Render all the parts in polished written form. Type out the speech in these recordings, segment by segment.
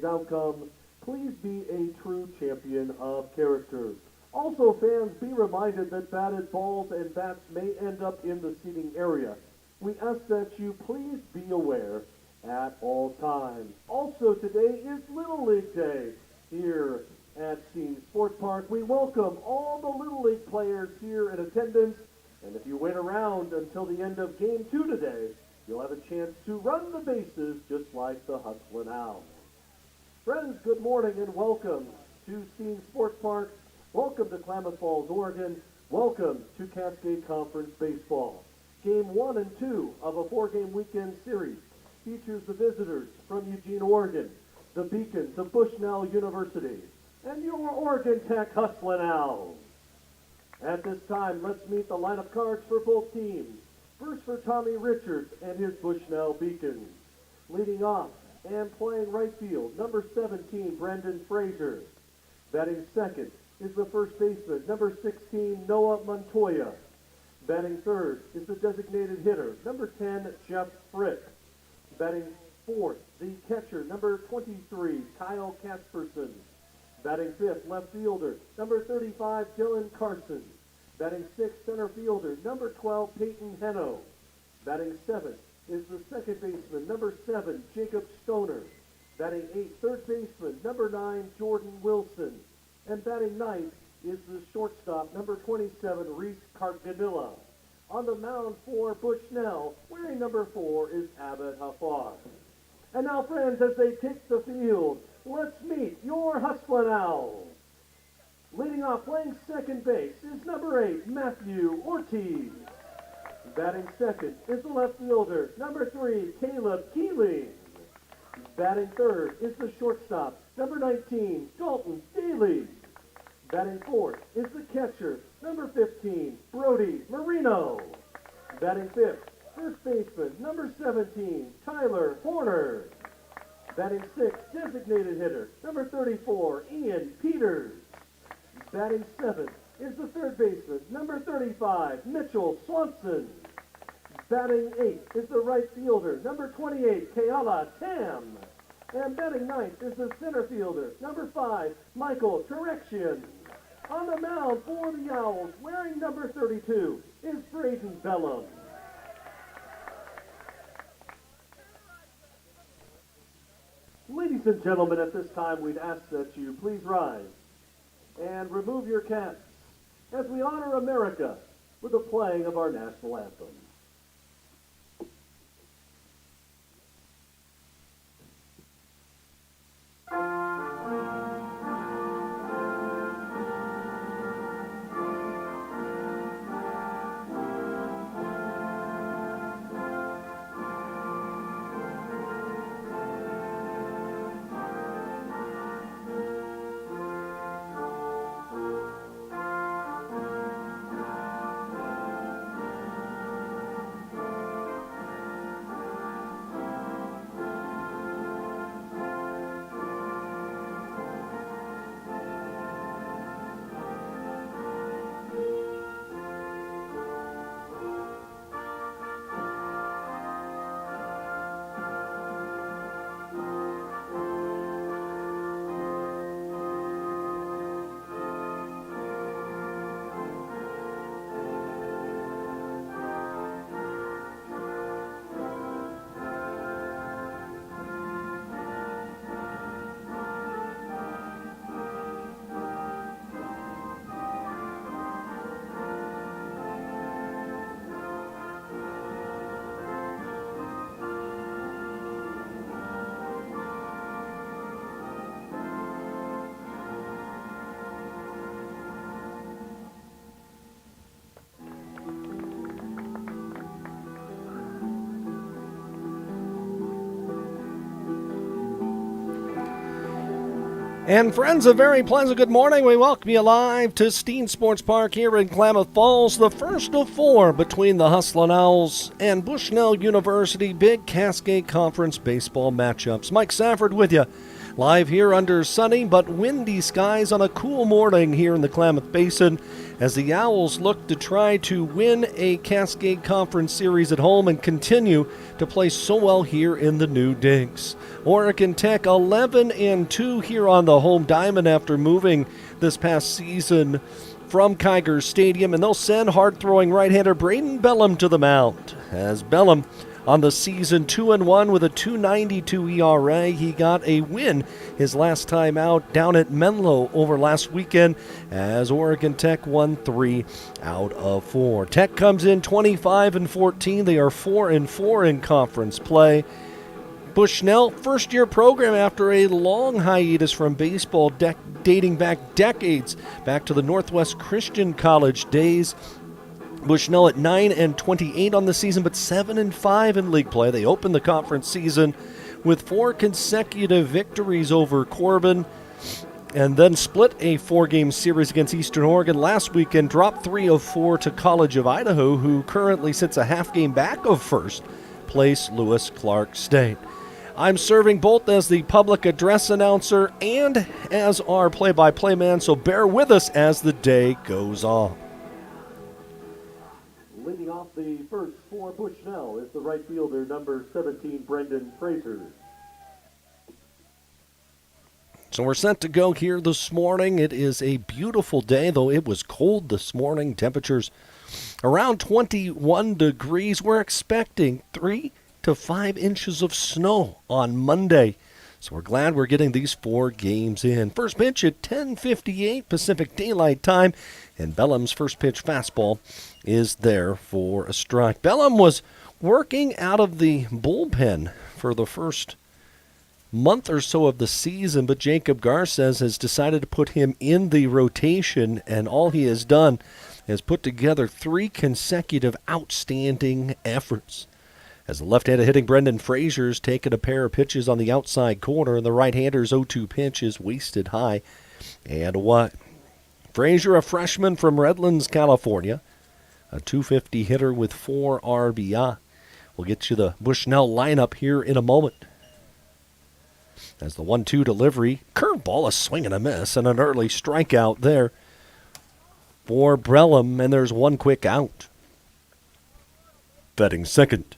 outcome, please be a true champion of character. Also, fans, be reminded that batted balls and bats may end up in the seating area. We ask that you please be aware at all times. Also, today is Little League Day here at Steen Sports Park. We welcome all the Little League players here in attendance, and if you wait around until the end of Game 2 today, you'll have a chance to run the bases just like the Hustlin' Owls. Friends, good morning and welcome to Steen Sports Park. Welcome to Klamath Falls, Oregon. Welcome to Cascade Conference Baseball. Game 1 and 2 of a 4-game weekend series features the visitors from Eugene, Oregon, the Beacons of Bushnell University, and your Oregon Tech Hustlin' Owls. At this time, let's meet the lineup cards for both teams. First for Tommy Richards and his Bushnell Beacons. Leading off and playing right field, number 17, Brendan Frazier. Batting second is the first baseman, number 16, Noah Montoya. Batting third is the designated hitter, number 10, Jeff Frick. Batting fourth, the catcher, number 23, Kyle Kasperson. Batting fifth, left fielder, number 35, Dylan Carson. Batting sixth, center fielder, number 12, Peyton Heno. Batting seventh is the second baseman, number 7, Jacob Stoner. Batting eighth, third baseman, number 9, Jordan Wilson. And batting ninth is the shortstop, number 27, Reese Carganilla. On the mound for Bushnell, wearing number 4, is Abbott Hafar. And now, friends, as they take the field, let's meet your Hustlin' Owls. Leading off, playing second base, is number 8, Matthew Ortiz. Batting second is the left fielder, number 3, Caleb Keeling. Batting third is the shortstop, number 19, Dalton Daly. Batting fourth is the catcher, number 15, Brody Marino. Batting fifth, first baseman, number 17, Tyler Horner. Batting sixth, designated hitter, number 34, Ian Peters. Batting seventh is the third baseman, number 35, Mitchell Swanson. Batting eighth is the right fielder, number 28, Keala Tam. And batting ninth is the center fielder, number 5, Michael Terexian. On the mound for the Owls, wearing number 32, is Braden Bellum. Ladies and gentlemen, at this time, we'd ask that you please rise and remove your caps as we honor America with the playing of our national anthem. And friends, a very pleasant good morning. We welcome you live to Steen Sports Park here in Klamath Falls, the first of 4 between the Hustlin' Owls and Bushnell University Big Cascade Conference baseball matchups. Mike Safford with you Live here under sunny but windy skies on a cool morning here in the Klamath Basin as the Owls look to try to win a Cascade Conference Series at home and continue to play so well here in the new Dinks. Oregon Tech 11-2 here on the home diamond after moving this past season from Kiger Stadium, and they'll send hard-throwing right-hander Braden Bellum to the mound. As Bellum on the season 2-1 with a 2.92 ERA. He got a win his last time out down at Menlo over last weekend as Oregon Tech won 3 out of 4. Tech comes in 25-14. They are 4-4 in conference play. Bushnell, first-year program after a long hiatus from baseball dating back decades, back to the Northwest Christian College days. Bushnell at 9-28 on the season, but 7-5 in league play. They opened the conference season with 4 consecutive victories over Corbin, and then split a 4-game series against Eastern Oregon last weekend, dropped 3 of 4 to College of Idaho, who currently sits a half game back of first place, Lewis Clark State. I'm serving both as the public address announcer and as our play-by-play man, so bear with us as the day goes on. Leading off the first for Bushnell is the right fielder, number 17, Brendan Fraser. So we're set to go here this morning. It is a beautiful day, though it was cold this morning. Temperatures around 21 degrees. We're expecting 3 to 5 inches of snow on Monday. So we're glad we're getting these 4 games in. First pitch at 10:58 Pacific Daylight Time, and Bellum's first pitch fastball is there for a strike. Bellum was working out of the bullpen for the first month or so of the season, but Jacob Garces has decided to put him in the rotation, and all he has done is put together 3 consecutive outstanding efforts. As the left-handed hitting Brendan Fraser's taken a pair of pitches on the outside corner, and the right-hander's 0-2 pitch is wasted high. And what? Fraser, a freshman from Redlands, California, a .250 hitter with 4 RBI. We'll get you the Bushnell lineup here in a moment. As the 1-2 delivery, curveball, a swing and a miss, and an early strikeout there for Bellum, and there's 1 quick out. Batting second,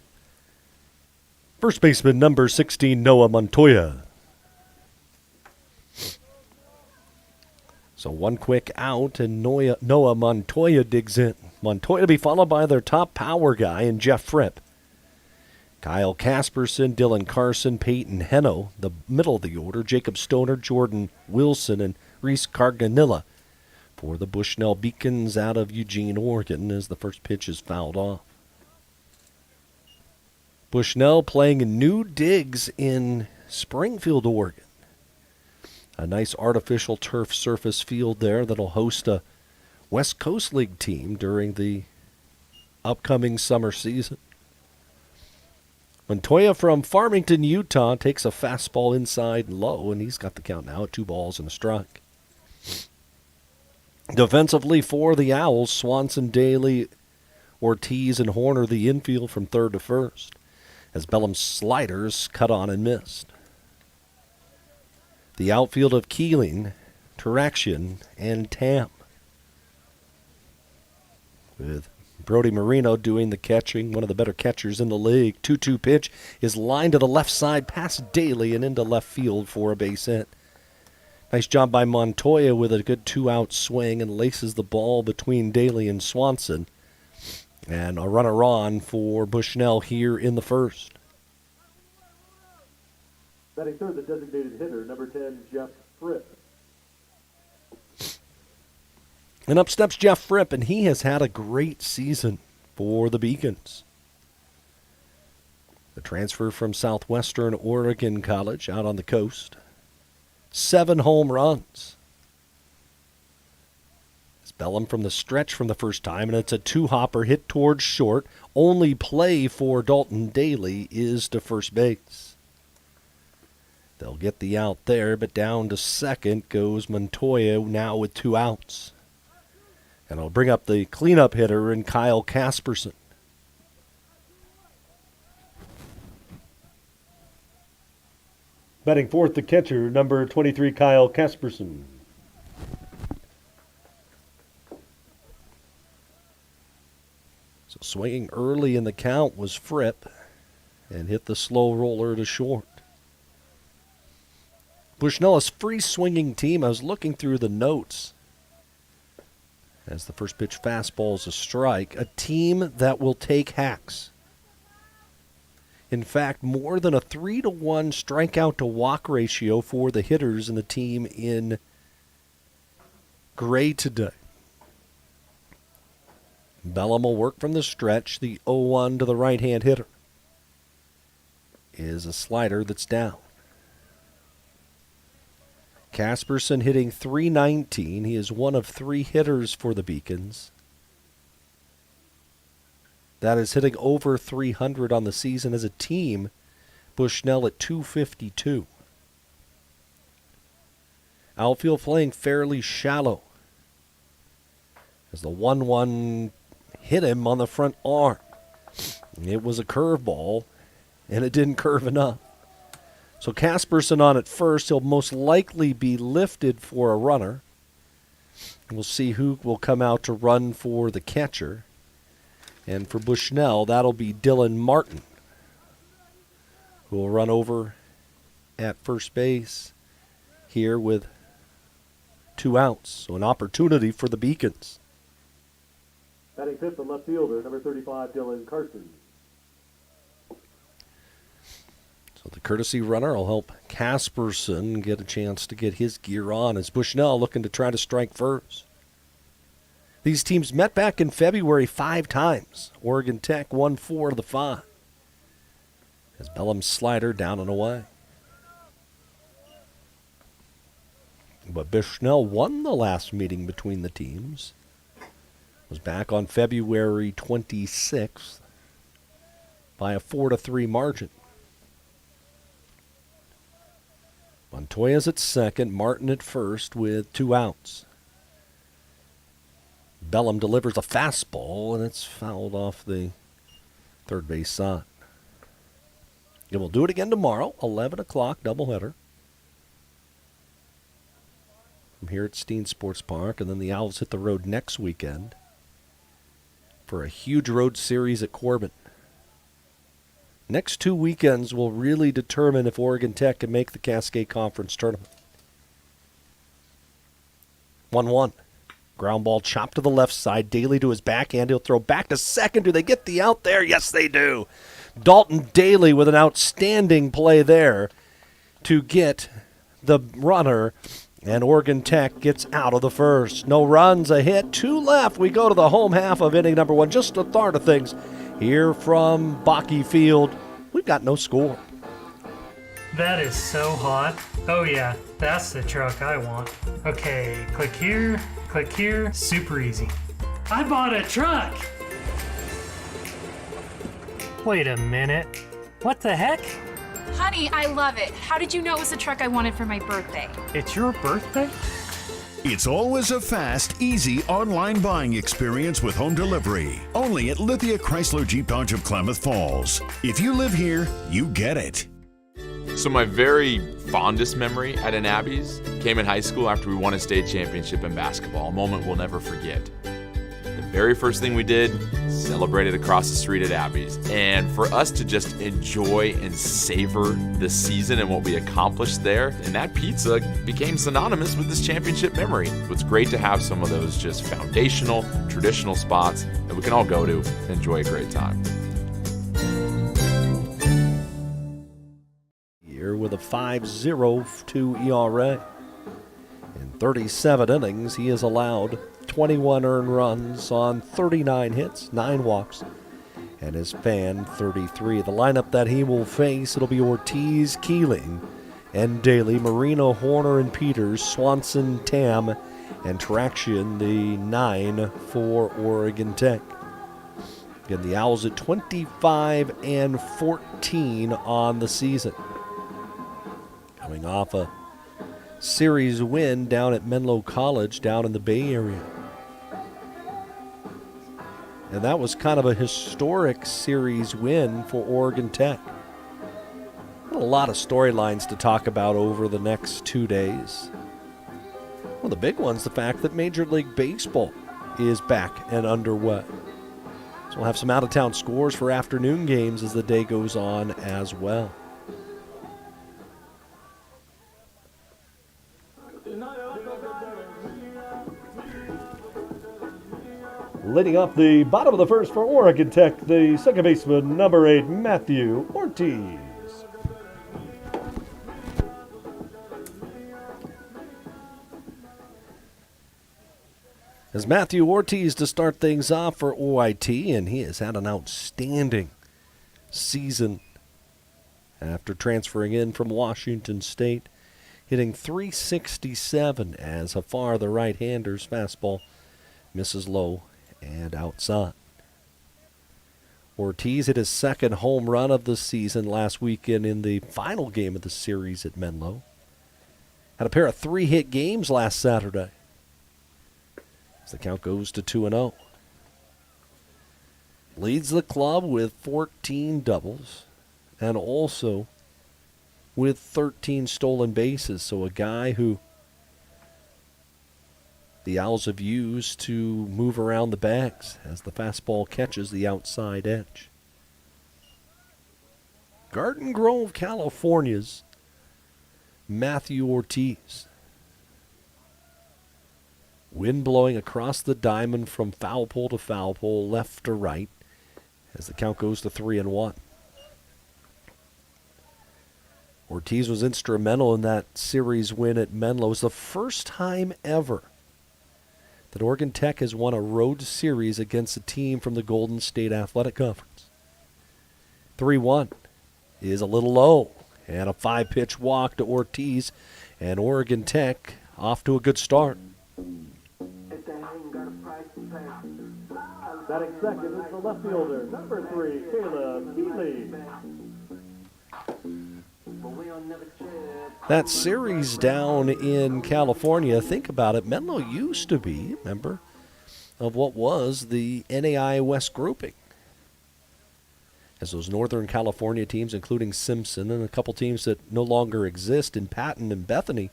first baseman number 16, Noah Montoya. So 1 quick out, and Noah Montoya digs in. Montoya to be followed by their top power guy in Jeff Fripp. Kyle Casperson, Dylan Carson, Peyton Heno, the middle of the order, Jacob Stoner, Jordan Wilson, and Reese Carganilla for the Bushnell Beacons out of Eugene, Oregon, as the first pitch is fouled off. Bushnell playing in new digs in Springfield, Oregon. A nice artificial turf surface field there that'll host a West Coast League team during the upcoming summer season. Montoya from Farmington, Utah, takes a fastball inside low, and he's got the count now at 2 balls and a strike. Defensively for the Owls, Swanson, Daly, Ortiz, and Horner the infield from third to first, as Bellum's sliders cut on and missed. The outfield of Keeling, Taraxian, and Tam, with Brody Marino doing the catching, one of the better catchers in the league. 2-2 pitch is lined to the left side past Daly and into left field for a base hit. Nice job by Montoya with a good 2-out swing, and laces the ball between Daly and Swanson. And a runner on for Bushnell here in the first. Batting third, the designated hitter, number 10, Jeff Fripp. And up steps Jeff Fripp, and he has had a great season for the Beacons. The transfer from Southwestern Oregon College out on the coast. 7 home runs. It's Bellum from the stretch from the first time, and it's a 2-hopper hit towards short. Only play for Dalton Daly is to first base. They'll get the out there, but down to second goes Montoya now with 2 outs. And I'll bring up the cleanup hitter in Kyle Casperson. Batting fourth, the catcher, number 23, Kyle Casperson. So swinging early in the count was Fripp and hit the slow roller to short. Bushnell, a free-swinging team. I was looking through the notes as the first pitch fastball is a strike. A team that will take hacks. In fact, more than a 3-to-1 strikeout to walk ratio for the hitters in the team in gray today. Bellum will work from the stretch. The 0-1 to the right-hand hitter is a slider that's down. Casperson hitting .319. He is one of 3 hitters for the Beacons. That is hitting over 300 on the season as a team. Bushnell at .252. Outfield playing fairly shallow as the 1-1 hit him on the front arm. It was a curveball, and it didn't curve enough. So Casperson on at first. He'll most likely be lifted for a runner. We'll see who will come out to run for the catcher. And for Bushnell, that'll be Dylan Martin, who will run over at first base here with 2 outs. So an opportunity for the Beacons. Batting fifth, the left fielder, number 35, Dylan Carson. So the courtesy runner will help Casperson get a chance to get his gear on as Bushnell looking to try to strike first. These teams met back in February 5 times. Oregon Tech won 4 of the 5. As Bellum's slider down and away. But Bushnell won the last meeting between the teams. Was back on February 26th by a 4-3 margin. Montoya's at second, Martin at first with 2 outs. Bellum delivers a fastball, and it's fouled off the third base side. And we'll do it again tomorrow, 11 o'clock, doubleheader. From here at Steen Sports Park, and then the Owls hit the road next weekend for a huge road series at Corbin. Next 2 weekends will really determine if Oregon Tech can make the Cascade Conference Tournament. 1-1. Ground ball chopped to the left side. Daly to his backhand. He'll throw back to second. Do they get the out there? Yes, they do. Dalton Daly with an outstanding play there to get the runner. And Oregon Tech gets out of the first. No runs, a hit, 2 left. We go to the home half of inning number 1. Just the start of things here from Bocce Field. We've got no score. That is so hot. Oh yeah, that's the truck I want. Okay, click here, super easy. I bought a truck! Wait a minute, what the heck? Honey, I love it. How did you know it was the truck I wanted for my birthday? It's your birthday? It's always a fast, easy online buying experience with home delivery. Only at Lithia Chrysler Jeep Dodge of Klamath Falls. If you live here, you get it. So my very fondest memory at an Abby's came in high school after we won a state championship in basketball, a moment we'll never forget. The very first thing we did, celebrated across the street at Abby's. And for us to just enjoy and savor the season and what we accomplished there, and that pizza became synonymous with this championship memory. It's great to have some of those just foundational, traditional spots that we can all go to and enjoy a great time. Here with a 5.02 ERA. In 37 innings, he has allowed 21 earned runs on 39 hits, 9 walks, and has fanned 33. The lineup that he will face, it'll be Ortiz, Keeling, and Daly, Marino, Horner, and Peters, Swanson, Tam, and Traction, the 9 for Oregon Tech. Again, the Owls at 25-14 on the season. Coming off a series win down at Menlo College down in the Bay Area. And that was kind of a historic series win for Oregon Tech. A A lot of storylines to talk about over the next 2 days. Well, the big one's the fact that Major League Baseball is back and underway. So we'll have some out-of-town scores for afternoon games as the day goes on as well. Leading up the bottom of the first for Oregon Tech, the second baseman, number 8, Matthew Ortiz. As Matthew Ortiz to start things off for OIT, and he has had an outstanding season after transferring in from Washington State, hitting .367 as Hafar, the right-hander's fastball, misses low and outside. Ortiz hit his second home run of the season last weekend in the final game of the series at Menlo. Had a pair of 3-hit games last Saturday. As the count goes to 2-0. Leads the club with 14 doubles and also with 13 stolen bases. So a guy who the Owls have used to move around the bags as the fastball catches the outside edge. Garden Grove, California's Matthew Ortiz. Wind blowing across the diamond from foul pole to foul pole, left to right, as the count goes to 3-1. Ortiz was instrumental in that series win at Menlo. It was the first time ever that Oregon Tech has won a road series against a team from the Golden State Athletic Conference. 3-1 is a little low, and a 5-pitch walk to Ortiz, and Oregon Tech off to a good start. Batting second is the left fielder, number 3, Caleb Keeley. That series down in California, think about it, Menlo used to be a member of what was the NAI West grouping. As those Northern California teams, including Simpson and a couple teams that no longer exist in Patton and Bethany,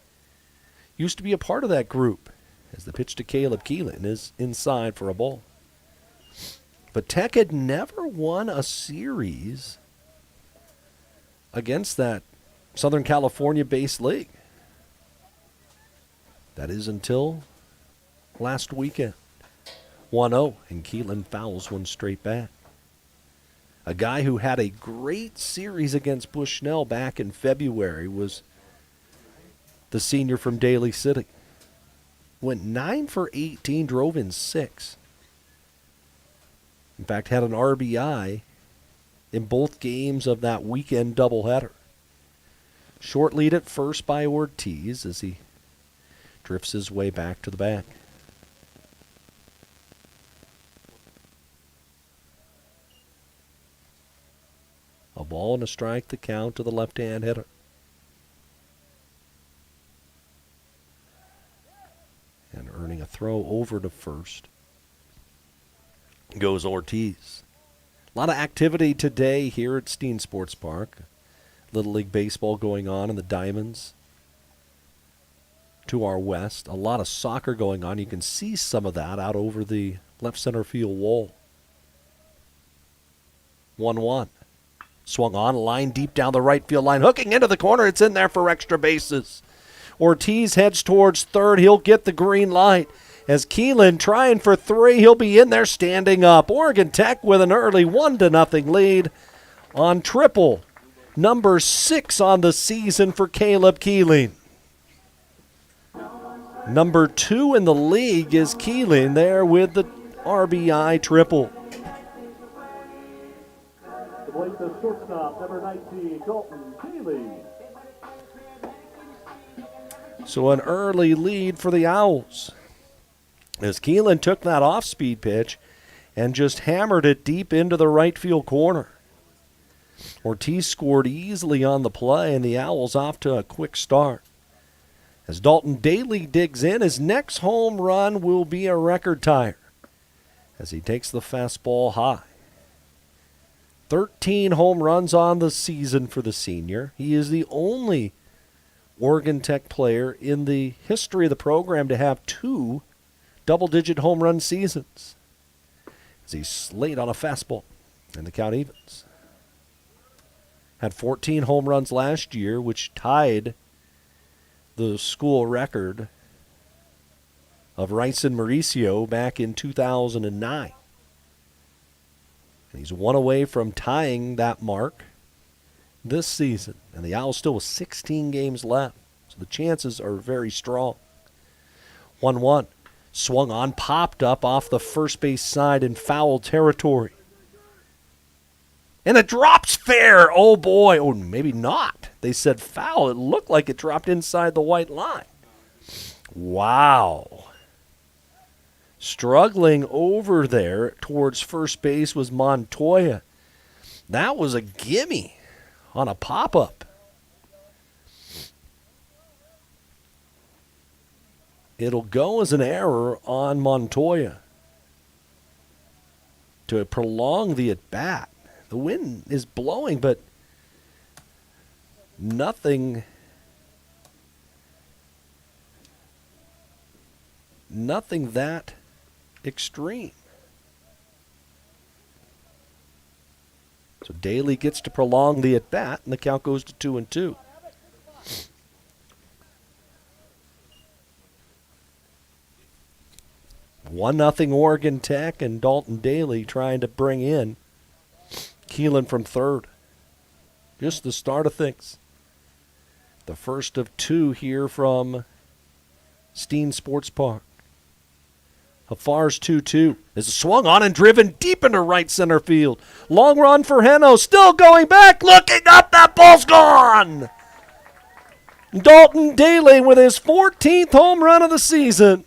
used to be a part of that group. As the pitch to Caleb Keelan is inside for a ball. But Tech had never won a series against that Southern California-based league. That is until last weekend. 1-0, and Keelan fouls one straight back. A guy who had a great series against Bushnell back in February was the senior from Daly City. Went 9 for 18, drove in 6. In fact, had an RBI in both games of that weekend doubleheader. Short lead at first by Ortiz as he drifts his way back to the bag. A ball and a strike, the count to the left-hand hitter. And earning a throw over to first goes Ortiz. A lot of activity today here at Steen Sports Park. Little League Baseball going on in the Diamonds to our west. A lot of soccer going on. You can see some of that out over the left center field wall. 1-1. Swung on, line deep down the right field line. Hooking into the corner. It's in there for extra bases. Ortiz heads towards third. He'll get the green light. As Keelan trying for 3, he'll be in there standing up. Oregon Tech with an early 1-0 lead on triple. Number 6 on the season for Caleb Keeling. Number 2 in the league is Keeling there with the RBI triple. The plate, the shortstop, number 19, Dalton Keeley. So an early lead for the Owls. As Keelan took that off-speed pitch and just hammered it deep into the right field corner. Ortiz scored easily on the play, and the Owls off to a quick start. As Dalton Daly digs in, his next home run will be a record tire as he takes the fastball high. 13 home runs on the season for the senior. He is the only Oregon Tech player in the history of the program to have 2 double-digit home run seasons. As he's late on a fastball, and the count evens. Had 14 home runs last year, which tied the school record of Rice and Mauricio back in 2009. And he's 1 away from tying that mark this season. And the Owls still with 16 games left. So the chances are very strong. 1-1. Swung on, popped up off the first base side in foul territory. And it drops fair. Oh, boy. Oh, maybe not. They said foul. It looked like it dropped inside the white line. Wow. Struggling over there towards first base was Montoya. That was a gimme on a pop-up. It'll go as an error on Montoya to prolong the at-bat. The wind is blowing, but nothing that extreme. So Daly gets to prolong the at-bat, and the count goes to 2-2. One nothing Oregon Tech, and Dalton Daly trying to bring in Keelan from third. Just the start of things. The first of 2 here from Steen Sports Park. Hafar's 2-2. Is swung on and driven deep into right center field. Long run for Heno. Still going back. Looking up. That ball's gone. Dalton Daly with his 14th home run of the season.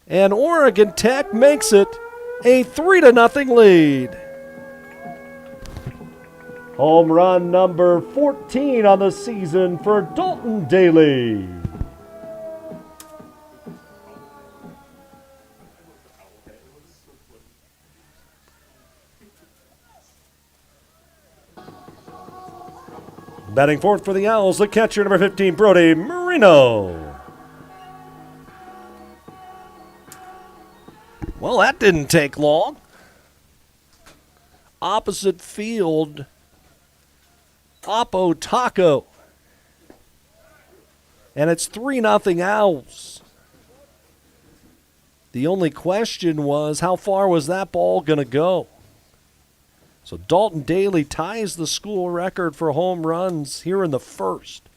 And Oregon Tech makes it a 3-0 lead. Home run number 14 on the season for Dalton Daly. Batting fourth for the Owls, the catcher, number 15, Brody Marino. Well, that didn't take long. Opposite field, Oppo Taco. And it's 3-0 Owls. The only question was, how far was that ball going to go? So Dalton Daly ties the school record for home runs here in the first.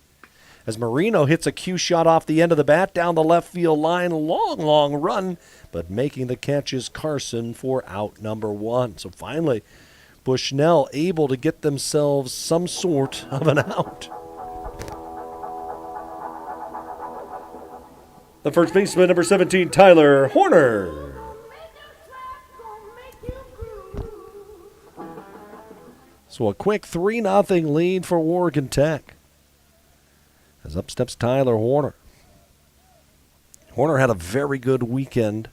As Marino hits a cue shot off the end of the bat down the left field line. Long run, but making the catch is Carson for out number 1. So finally, Bushnell able to get themselves some sort of an out. The first baseman, number 17, Tyler Horner. So a quick 3-0 lead for Oregon Tech. As up steps Tyler Horner. Horner had a very good weekend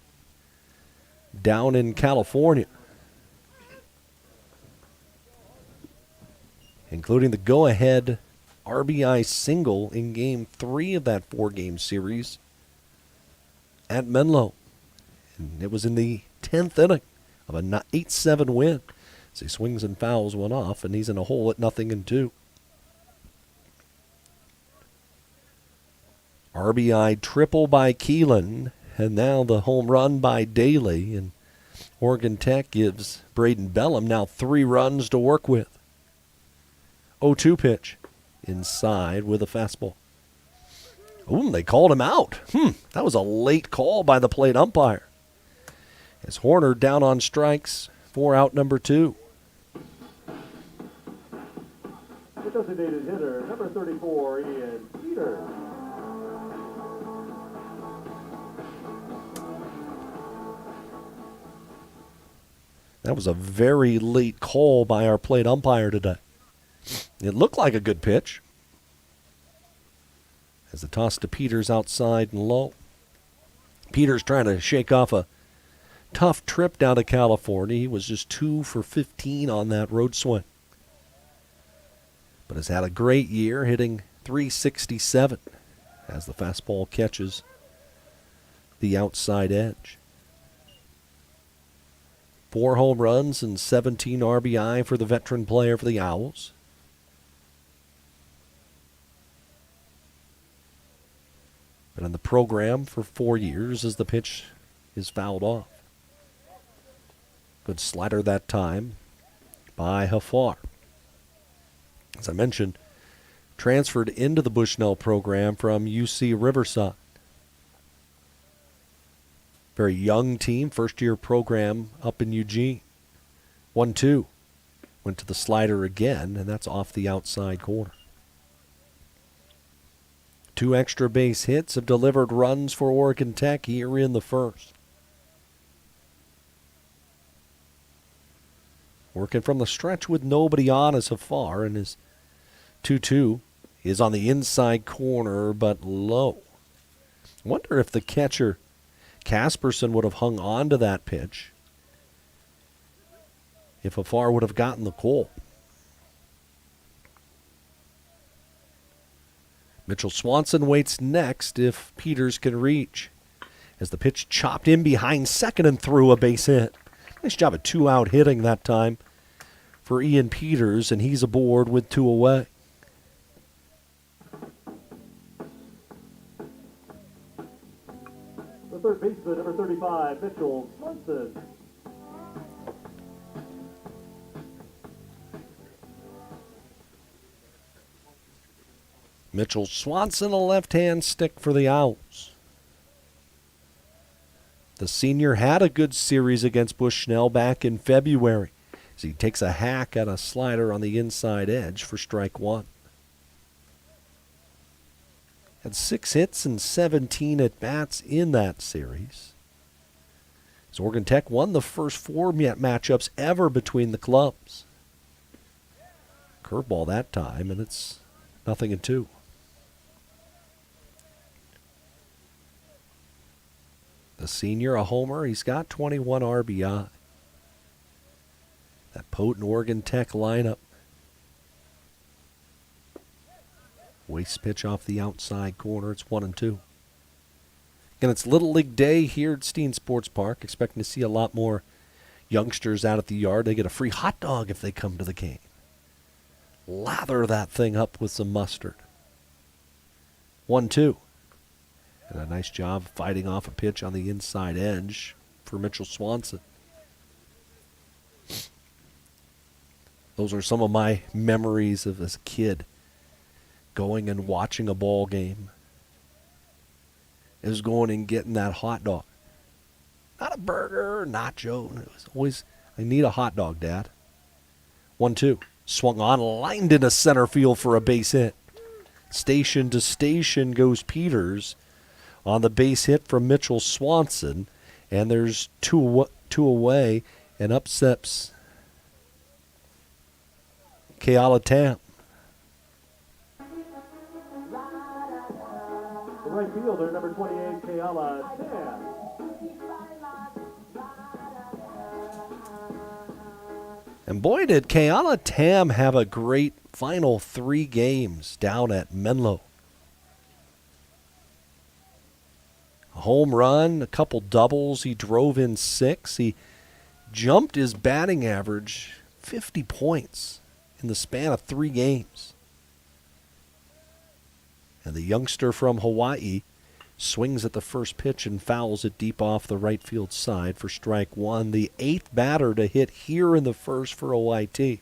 down in California, including the go-ahead RBI single in Game 3 of that 4-game series at Menlo. And it was in the 10th inning of an 8-7 win. As he swings and fouls one off, and he's in a hole at 0-2. RBI triple by Keelan, and now the home run by Daly. And Oregon Tech gives Braden Bellum now 3 runs to work with. 0-2 pitch. Inside with a fastball. Ooh, they called him out. That was a late call by the plate umpire. As Horner down on strikes for out number 2. The designated hitter, number 34, Ian Peters. That was a very late call by our plate umpire today. It looked like a good pitch. As the toss to Peters outside and low. Peters trying to shake off a tough trip down to California. He was just 2 for 15 on that road swing. But has had a great year, hitting .367 as the fastball catches the outside edge. 4 home runs and 17 RBI for the veteran player for the Owls. Been in the program for 4 years as the pitch is fouled off. Good slider that time by Hafar. As I mentioned, transferred into the Bushnell program from UC Riverside. Very young team, first-year program up in Eugene. 1-2. Went to the slider again, and that's off the outside corner. 2 extra base hits have delivered runs for Oregon Tech here in the first. Working from the stretch with nobody on is Hafar, and his 2-2 is on the inside corner, but low. Wonder if the catcher, Casperson, would have hung on to that pitch if Hafar would have gotten the call. Mitchell Swanson waits next if Peters can reach, as the pitch chopped in behind second and through a base hit. Nice job of 2-out hitting that time for Ian Peters, and he's aboard with 2 away. The third baseman, number 35, Mitchell Swanson. Mitchell Swanson, a left-hand stick for the Owls. The senior had a good series against Bushnell back in February, as he takes a hack at a slider on the inside edge for strike 1. Had 6 hits and 17 at-bats in that series. As Oregon Tech won the first 4 matchups ever between the clubs. Curveball that time, and it's 0-2. The senior, a homer. He's got 21 RBI. That potent Oregon Tech lineup. Waste pitch off the outside corner. It's 1-2. Again, it's Little League Day here at Steen Sports Park. Expecting to see a lot more youngsters out at the yard. They get a free hot dog if they come to the game. Lather that thing up with some mustard. 1-2. And a nice job fighting off a pitch on the inside edge for Mitchell Swanson. Those are some of my memories of as a kid going and watching a ball game. It was going and getting that hot dog. Not a burger or nacho. It was always, I need a hot dog, Dad. 1-2. Swung on, lined into center field for a base hit. Station to station goes Peters on the base hit from Mitchell Swanson. And there's two away, and upsets Keala Tam. The right fielder, number 28, Keala Tam. And boy, did Keala Tam have a great final 3 games down at Menlo. A home run, a couple doubles. He drove in 6. He jumped his batting average 50 points in the span of 3 games. And the youngster from Hawaii swings at the first pitch and fouls it deep off the right field side for strike 1. The 8th batter to hit here in the first for OIT.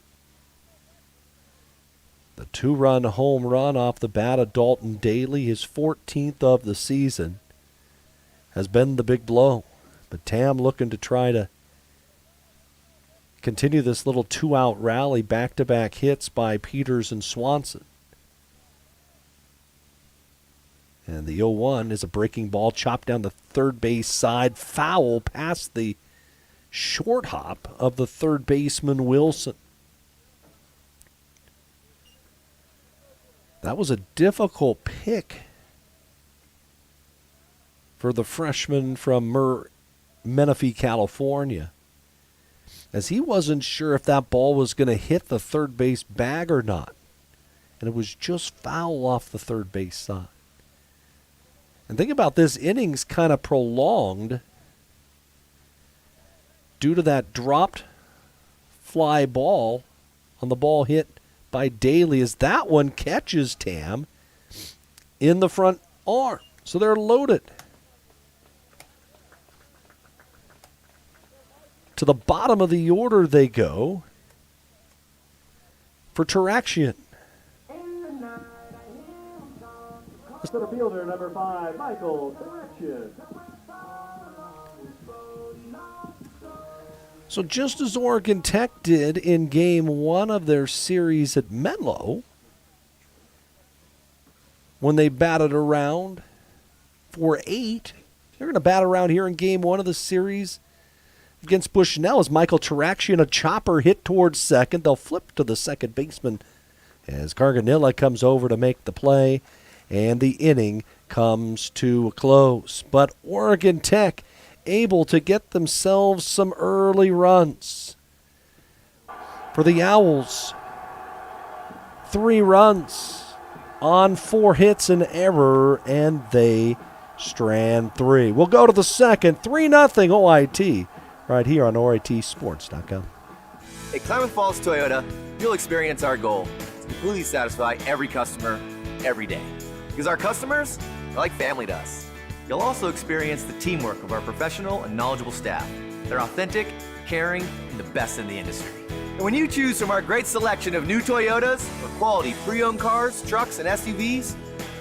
The 2-run home run off the bat of Dalton Daly, his 14th of the season, has been the big blow. But Tam looking to try to continue this little 2-out rally, back-to-back hits by Peters and Swanson. And the 0-1 is a breaking ball chopped down the third base side, foul past the short hop of the third baseman Wilson. That was a difficult pick for the freshman from Menifee, California, as he wasn't sure if that ball was going to hit the third base bag or not. And it was just foul off the third base side. And think about this, innings kind of prolonged due to that dropped fly ball on the ball hit by Daly, as that one catches Tam in the front arm. So they're loaded. To the bottom of the order they go for Taraxian. Center fielder number 5, Michael Taraxian. So just as Oregon Tech did in Game 1 of their series at Menlo, when they batted around for 8, they're going to bat around here in Game 1 of the series against Bushnell as Michael Taraxian, a chopper hit towards second. They'll flip to the second baseman as Carganilla comes over to make the play, and the inning comes to a close. But Oregon Tech able to get themselves some early runs. For the Owls, 3 runs on 4 hits and error, and they strand 3. We'll go to the second, 3-0 OIT, right here on OITsports.com. At Klamath Falls Toyota, you'll experience our goal to completely satisfy every customer every day. Because our customers are like family to us. You'll also experience the teamwork of our professional and knowledgeable staff. They're authentic, caring, and the best in the industry. And when you choose from our great selection of new Toyotas or quality pre-owned cars, trucks, and SUVs,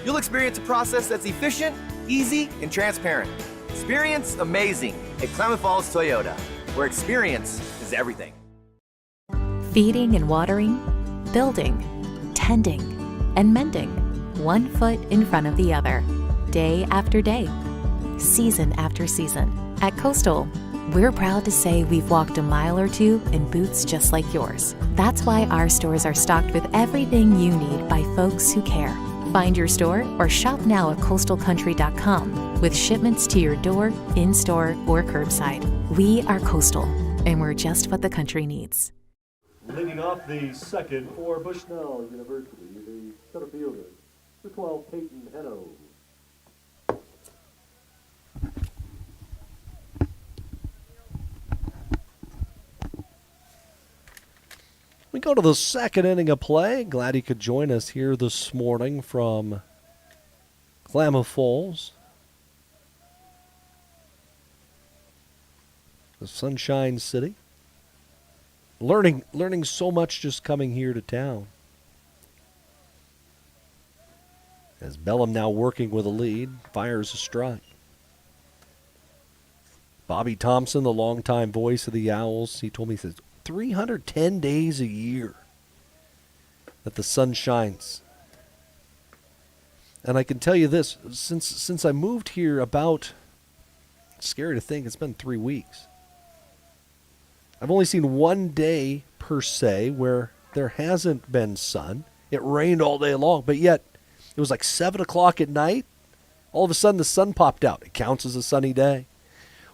you'll experience a process that's efficient, easy, and transparent. Experience amazing at Klamath Falls Toyota, where experience is everything. Feeding and watering, building, tending, and mending, one foot in front of the other, day after day, season after season. At Coastal, we're proud to say we've walked a mile or two in boots just like yours. That's why our stores are stocked with everything you need by folks who care. Find your store or shop now at coastalcountry.com with shipments to your door, in-store, or curbside. We are Coastal, and we're just what the country needs. Leading off the second for Bushnell University, the center fielder, the 12, Peyton Heno. We go to the second inning of play. Glad he could join us here this morning from Klamath Falls, the Sunshine City. Learning so much just coming here to town. As Bellum now working with a lead, fires a strike. Bobby Thompson, the longtime voice of the Owls, he told me, he says, 310 days a year that the sun shines. And I can tell you this, since I moved here about, scary to think, it's been 3 weeks. I've only seen one day per se where there hasn't been sun. It rained all day long, but yet it was like 7 o'clock at night. All of a sudden the sun popped out. It counts as a sunny day.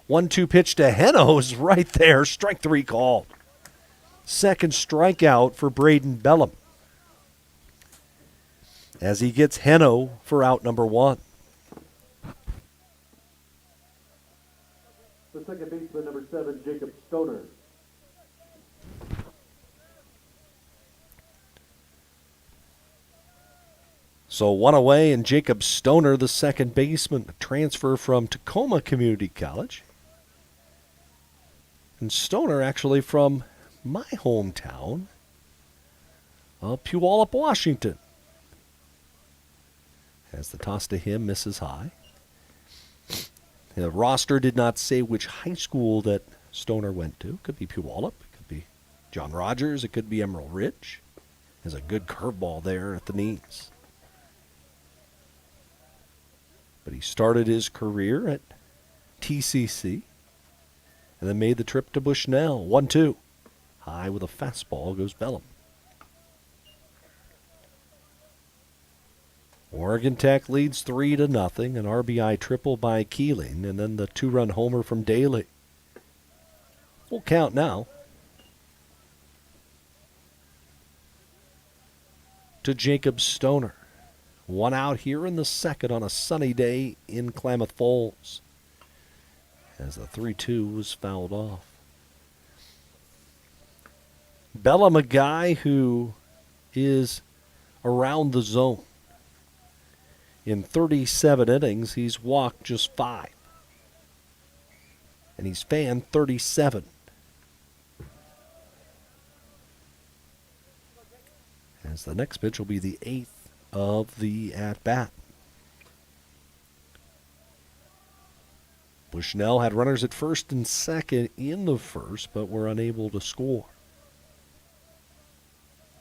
1-2 pitch to Heno is right there. Strike 3 called. Second strikeout for Braden Bellum as he gets Heno for out number 1. The second baseman, number 7, Jacob Stoner. So 1 away, and Jacob Stoner, the second baseman, a transfer from Tacoma Community College. And Stoner actually from my hometown of Puyallup, Washington. As the toss to him misses high. The roster did not say which high school that Stoner went to. Could be Puyallup, it could be John Rogers, it could be Emerald Ridge. There's a good curveball there at the knees. But he started his career at TCC and then made the trip to Bushnell. 1-2. High with a fastball goes Bellum. Oregon Tech leads 3-0, an RBI triple by Keeling, and then the 2-run homer from Daly. Full count now to Jacob Stoner. One out here in the second on a sunny day in Klamath Falls, as the 3-2 was fouled off. Bellum, a guy who is around the zone. In 37 innings, he's walked just 5. And he's fanned 37. As the next pitch will be the 8th of the at-bat. Bushnell had runners at first and second in the first, but were unable to score.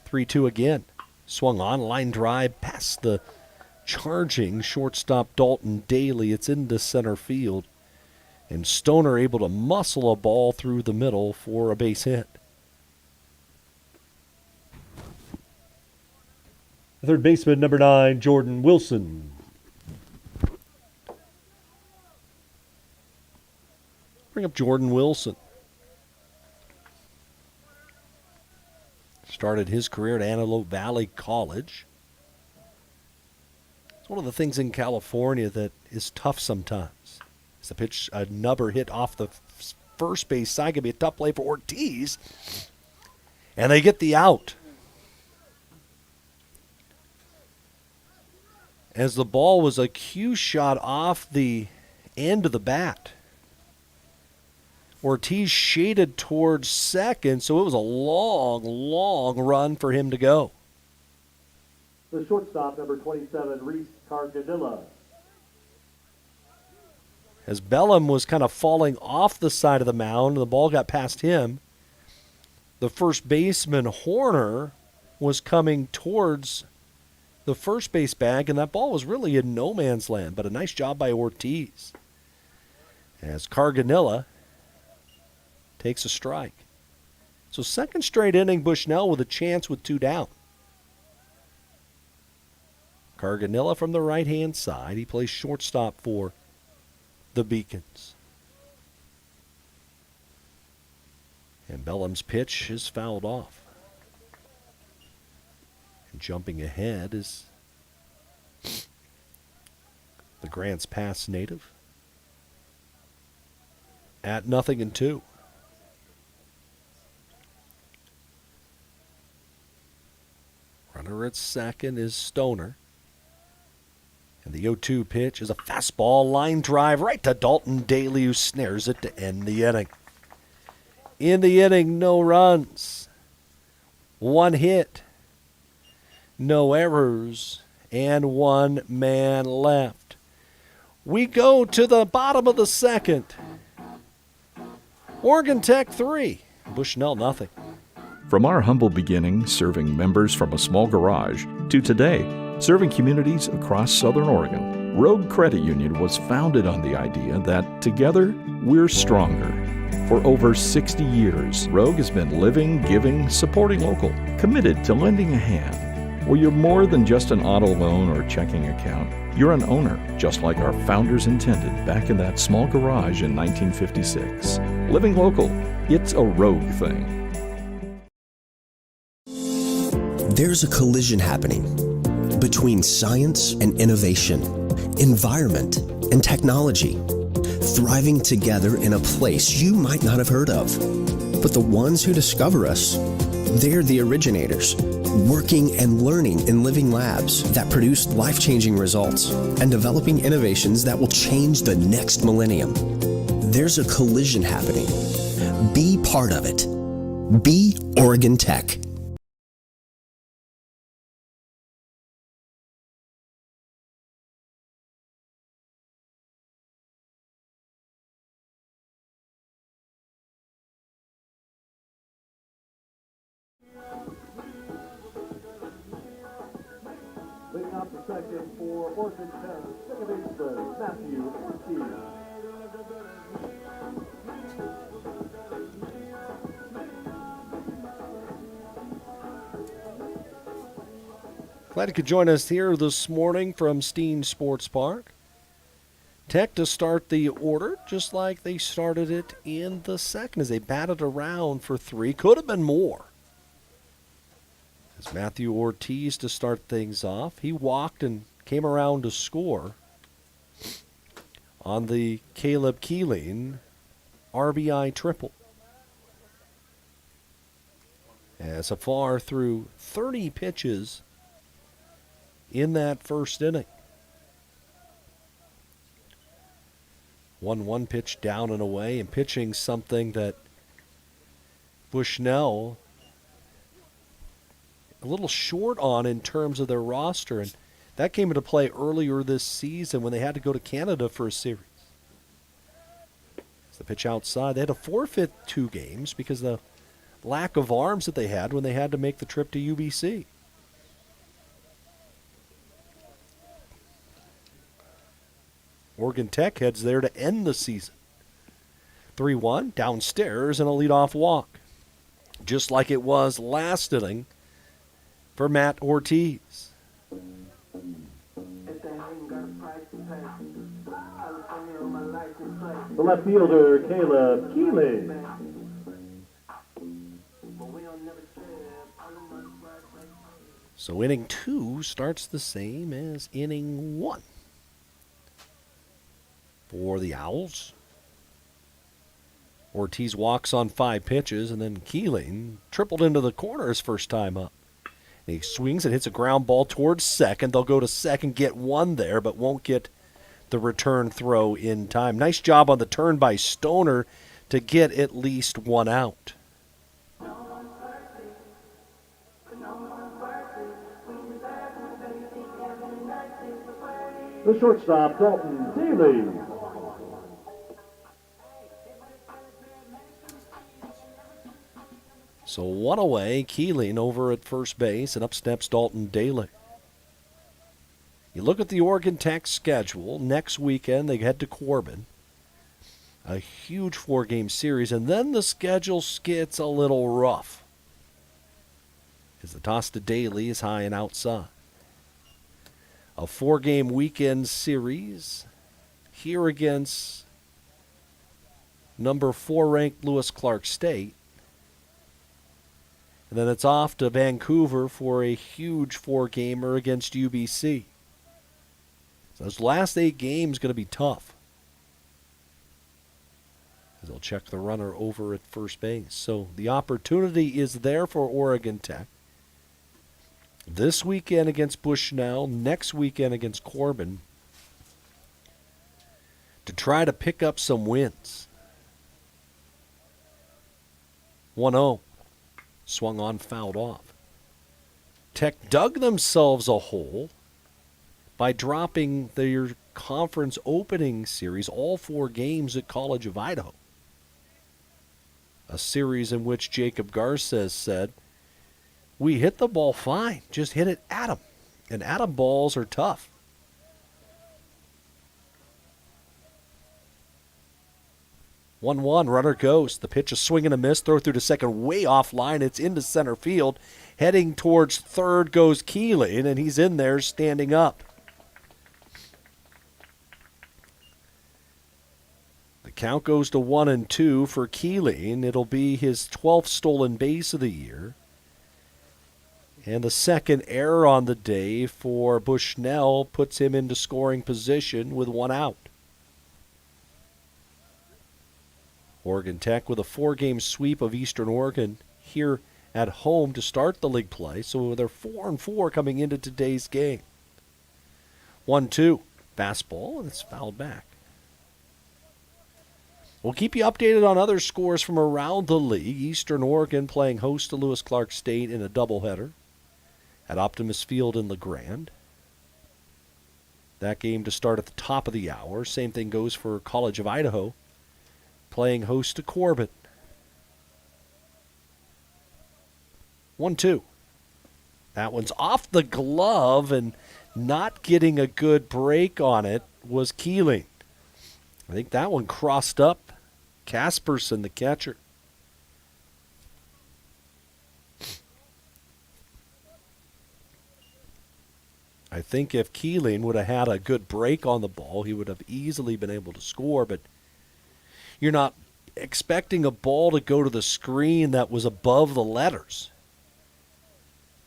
3-2 again. Swung on, line drive past the charging shortstop Dalton Daly. It's into center field. And Stoner able to muscle a ball through the middle for a base hit. Third baseman, number 9, Jordan Wilson. Bring up Jordan Wilson. Started his career at Antelope Valley College. It's one of the things in California that is tough sometimes. It's a pitch, a nubber hit off the first base side. Could be a tough play for Ortiz. And they get the out. As the ball was a cue shot off the end of the bat. Ortiz shaded towards second, so it was a long, long run for him to go. The shortstop, number 27, Reese Carganilla. As Bellum was kind of falling off the side of the mound, the ball got past him. The first baseman, Horner, was coming towards the first base bag, and that ball was really in no man's land, but a nice job by Ortiz. As Carganilla takes a strike. So second straight inning, Bushnell with a chance with 2 down. Carganilla from the right-hand side. He plays shortstop for the Beacons. And Bellum's pitch is fouled off. And jumping ahead is the Grants Pass native at 0-2. Runner at second is Stoner. And the 0-2 pitch is a fastball line drive right to Dalton Daly, who snares it to end the inning. In the inning, no runs, 1 hit, no errors, and 1 man left. We go to the bottom of the second. Oregon Tech 3, Bushnell nothing. From our humble beginnings serving members from a small garage to today, serving communities across Southern Oregon, Rogue Credit Union was founded on the idea that together we're stronger. For over 60 years, Rogue has been living, giving, supporting local, committed to lending a hand. Where you're more than just an auto loan or checking account, you're an owner, just like our founders intended back in that small garage in 1956. Living local, it's a Rogue thing. There's a collision happening between science and innovation, environment and technology, thriving together in a place you might not have heard of. But the ones who discover us, they're the originators, working and learning in living labs that produce life-changing results and developing innovations that will change the next millennium. There's a collision happening. Be part of it. Be Oregon Tech. Leading off the second for Oregon Tech, second baseman, Matthew Ortiz. Glad you could join us here this morning from Steen Sports Park. Tech to start the order, just like they started it in the second as they batted around for 3. Could have been more. As Matthew Ortiz to start things off. He walked and came around to score on the Caleb Keeling RBI triple. As far through 30 pitches in that first inning. 1-1 pitch down and away, and pitching something that Bushnell a little short on in terms of their roster, and that came into play earlier this season when they had to go to Canada for a series. As the pitch outside, they had to forfeit 2 games because of the lack of arms that they had when they had to make the trip to UBC. Oregon Tech heads there to end the season. 3-1 downstairs and a leadoff walk. Just like it was last inning for Matt Ortiz. The left fielder, Caleb Keeling. So inning 2 starts the same as inning 1. For the Owls, Ortiz walks on 5 pitches, and then Keeling tripled into the corner his first time up. And he swings and hits a ground ball towards second. They'll go to second, get 1 there, but won't get the return throw in time. Nice job on the turn by Stoner to get at least 1 out. The shortstop, Dalton Daly. So 1 away, Keeling over at first base, and up steps Dalton Daly. You look at the Oregon Tech schedule. Next weekend, they head to Corbin. A huge 4-game series, and then the schedule gets a little rough as the toss to Daly is high and outside. A 4-game weekend series here against number 4 ranked Lewis Clark State. And then it's off to Vancouver for a huge 4-gamer against UBC. So those last 8 games going to be tough. As they'll check the runner over at first base. So the opportunity is there for Oregon Tech. This weekend against Bushnell, next weekend against Corbin, to try to pick up some wins. 1-0. Swung on, fouled off. Tech dug themselves a hole by dropping their conference opening series, all 4 games at College of Idaho. A series in which Jacob Garces said, "We hit the ball fine, just hit it at them." And at 'em balls are tough. One, runner goes. The pitch, a swing and a miss. Throw through to second, way offline. It's into center field. Heading towards third goes Keeling, and he's in there standing up. The count goes to 1-2 for Keeling. It'll be his 12th stolen base of the year. And the second error on the day for Bushnell puts him into scoring position with 1 out. Oregon Tech with a 4-game sweep of Eastern Oregon here at home to start the league play. So they're 4-4 coming into today's game. 1-2. Fastball, and it's fouled back. We'll keep you updated on other scores from around the league. Eastern Oregon playing host to Lewis Clark State in a doubleheader at Optimus Field in LeGrand. That game to start at the top of the hour. Same thing goes for College of Idaho, playing host to Corbin. 1-2. That one's off the glove, and not getting a good break on it was Keeling. I think that one crossed up Casperson, the catcher. I think if Keeling would have had a good break on the ball, he would have easily been able to score, but you're not expecting a ball to go to the screen that was above the letters.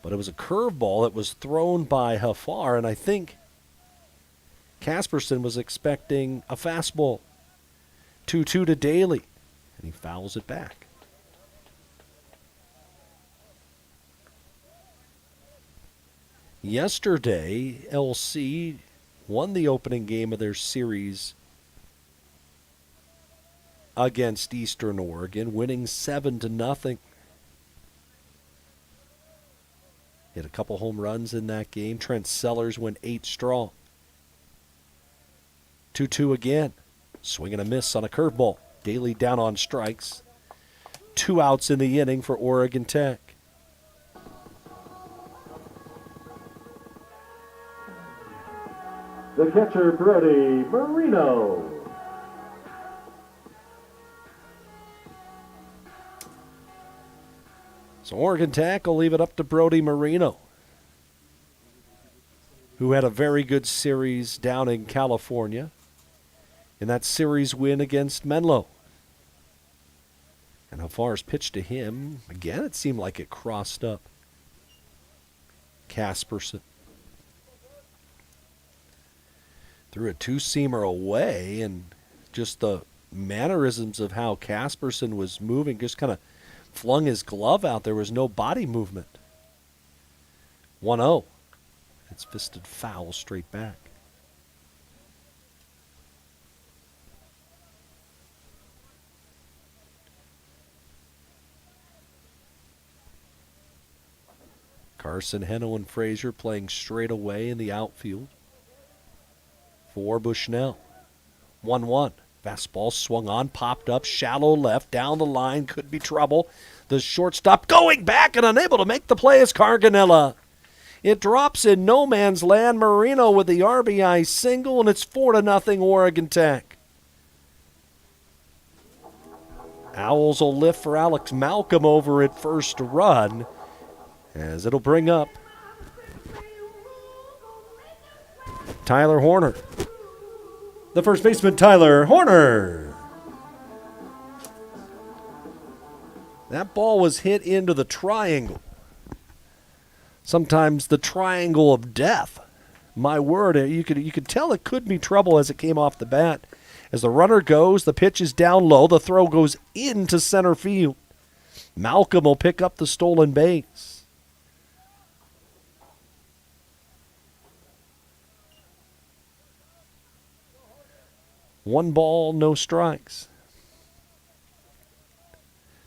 But it was a curveball that was thrown by Hafar, and I think Casperson was expecting a fastball. 2-2 to Daly, and he fouls it back. Yesterday, LC won the opening game of their series against Eastern Oregon, winning 7-0. Hit a couple home runs in that game. Trent Sellers went 8 strong. 2-2 again. Swing and a miss on a curveball. Daly down on strikes. 2 outs in the inning for Oregon Tech. The catcher, Brody Marino. So Oregon Tech will leave it up to Brody Marino, who had a very good series down in California in that series win against Menlo. And Hafar's pitch to him, again, it seemed like it crossed up Casperson. Threw a 2-seamer away, and just the mannerisms of how Casperson was moving, just kind of flung his glove out. There was no body movement. 1-0. It's fisted foul straight back. Carson, Heno, and Frazier playing straight away in the outfield for Bushnell. 1-1. Fastball swung on, popped up, shallow left, down the line, could be trouble. The shortstop going back and unable to make the play is Carganella. It drops in no man's land. Marino with the RBI single, and it's 4-0 Oregon Tech. Owls will lift for Alex Malcolm over at first to run, as it'll bring up Tyler Horner. The first baseman, Tyler Horner. That ball was hit into the triangle. Sometimes the triangle of death. My word, you could tell it could be trouble as it came off the bat. As the runner goes, the pitch is down low. The throw goes into center field. Malcolm will pick up the stolen base. One ball, no strikes.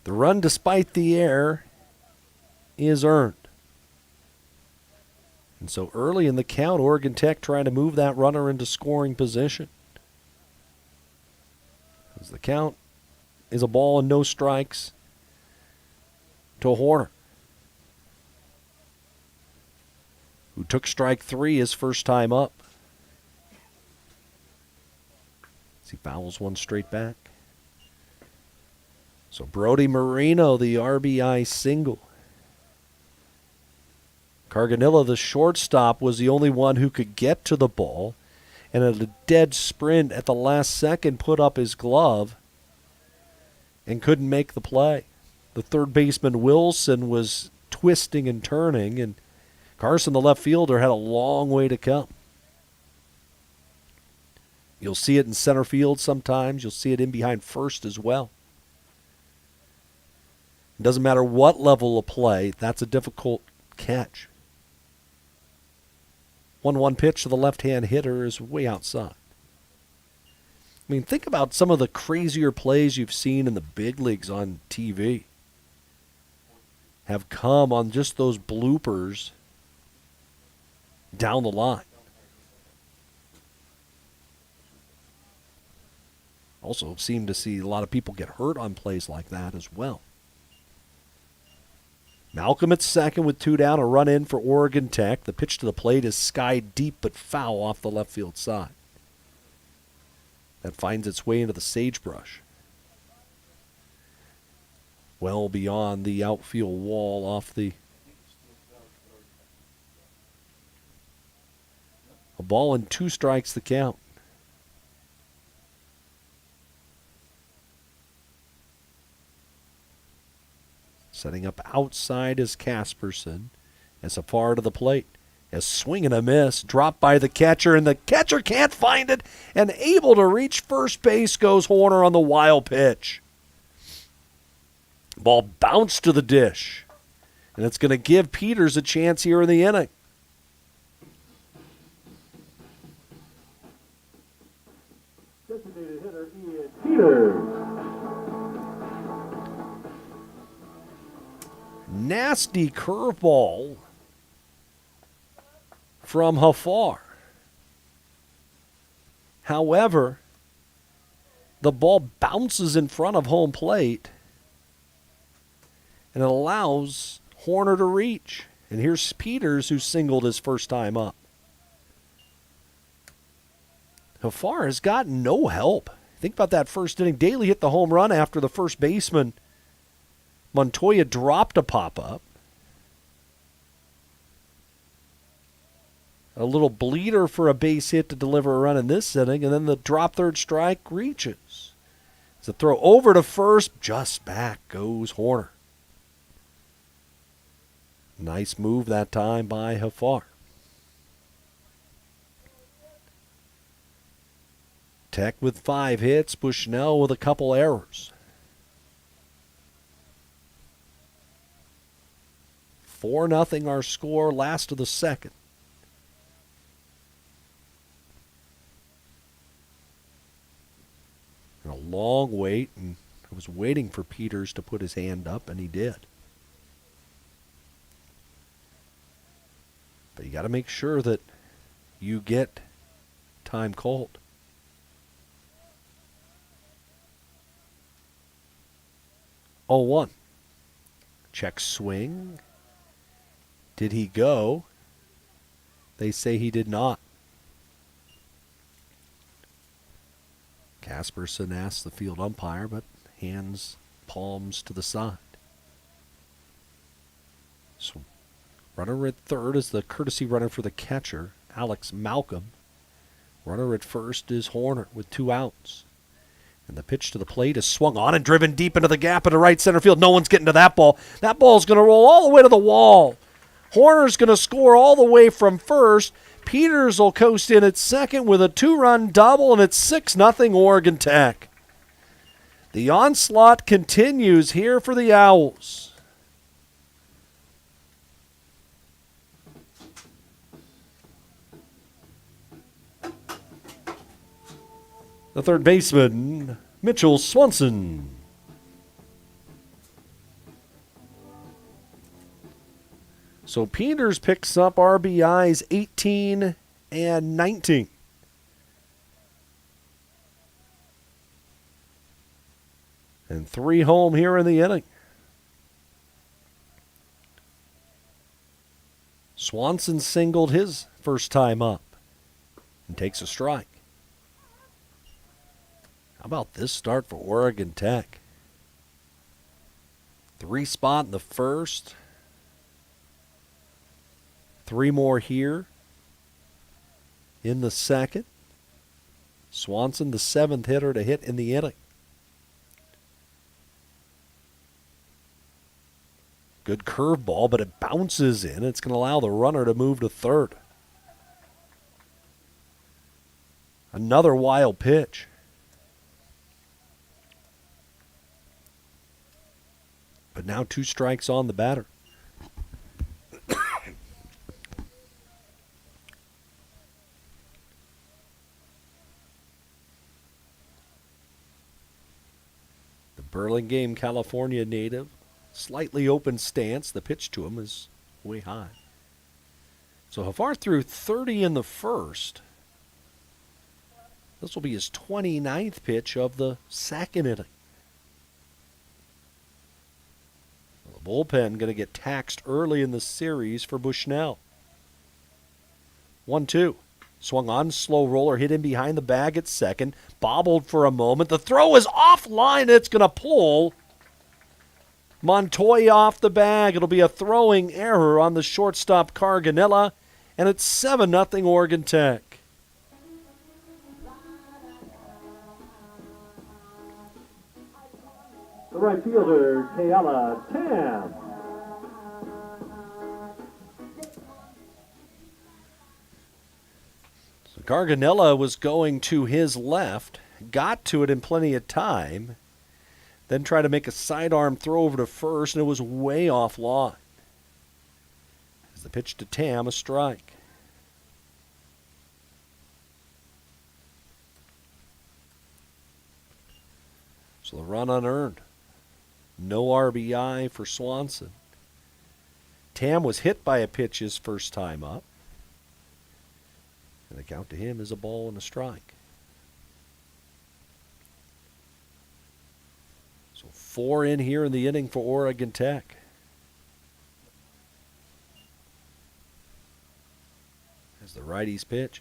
The run, despite the error, is earned. And so early in the count, Oregon Tech trying to move that runner into scoring position. As the count is a ball and no strikes to Horner, who took strike 3 his first time up. He fouls one straight back. So Brody Marino, the RBI single. Carganilla, the shortstop, was the only one who could get to the ball, and at a dead sprint at the last second put up his glove and couldn't make the play. The third baseman, Wilson, was twisting and turning, and Carson, the left fielder, had a long way to come. You'll see it in center field sometimes. You'll see it in behind first as well. It doesn't matter what level of play, that's a difficult catch. 1-1 pitch to the left-hand hitter is way outside. I mean, think about some of the crazier plays you've seen in the big leagues on TV. Have come on just those bloopers down the line. Also seem to see a lot of people get hurt on plays like that as well. Malcolm at second with 2 down, a run in for Oregon Tech. The pitch to the plate is skied deep but foul off the left field side. That finds its way into the sagebrush. Well beyond the outfield wall off the A ball and 2 strikes the count. Setting up outside is Casperson. As far to the plate. A swing and a miss. Dropped by the catcher, and the catcher can't find it. And able to reach first base goes Horner on the wild pitch. Ball bounced to the dish. And it's going to give Peters a chance here in the inning. Designated hitter Ian Peters. Nasty curveball from Hafar. However, the ball bounces in front of home plate, and it allows Horner to reach. And here's Peters, who singled his first time up. Hafar has gotten no help. Think about that first inning. Daly hit the home run after the first baseman, Montoya, dropped a pop-up. A little bleeder for a base hit to deliver a run in this inning, and then the drop third strike reaches. It's a throw over to first, just back goes Horner. Nice move that time by Hafar. Tech with 5 hits, Bushnell with a couple errors. 4-0 our score, last of the second. And a long wait, and I was waiting for Peters to put his hand up, and he did. But you got to make sure that you get time called. Oh, 1. Check swing. Did he go? They say he did not. Casperson asks the field umpire, but hands palms to the side. So runner at third is the courtesy runner for the catcher, Alex Malcolm. Runner at first is Horner with 2 outs. And the pitch to the plate is swung on and driven deep into the gap into right center field. No one's getting to that ball. That ball's going to roll all the way to the wall. Horner's going to score all the way from first. Peters will coast in at second with a 2-run double, and it's 6-0 Oregon Tech. The onslaught continues here for the Owls. The third baseman, Mitchell Swanson. So Peters picks up RBIs 18 and 19. And 3 home here in the inning. Swanson singled his first time up and takes a strike. How about this start for Oregon Tech? 3 spot in the first. 3 more here in the second. Swanson, the 7th hitter to hit in the inning. Good curveball, but it bounces in. It's going to allow the runner to move to third. Another wild pitch. But now 2 strikes on the batter. Burlingame, California native. Slightly open stance. The pitch to him is way high. So Hafar threw 30 in the first. This will be his 29th pitch of the second inning. The bullpen going to get taxed early in the series for Bushnell. 1-2. Swung on, slow roller, hit in behind the bag at second. Bobbled for a moment. The throw is offline. It's going to pull Montoya off the bag. It'll be a throwing error on the shortstop Carganella, and it's 7-0 Oregon Tech. The right fielder, Kayala Tam. So Garganella was going to his left, got to it in plenty of time, then tried to make a sidearm throw over to first, and it was way off line. As the pitch to Tam, a strike. So the run unearned. No RBI for Swanson. Tam was hit by a pitch his first time up. And the count to him is a ball and a strike. So 4 in here in the inning for Oregon Tech. As the righties pitch.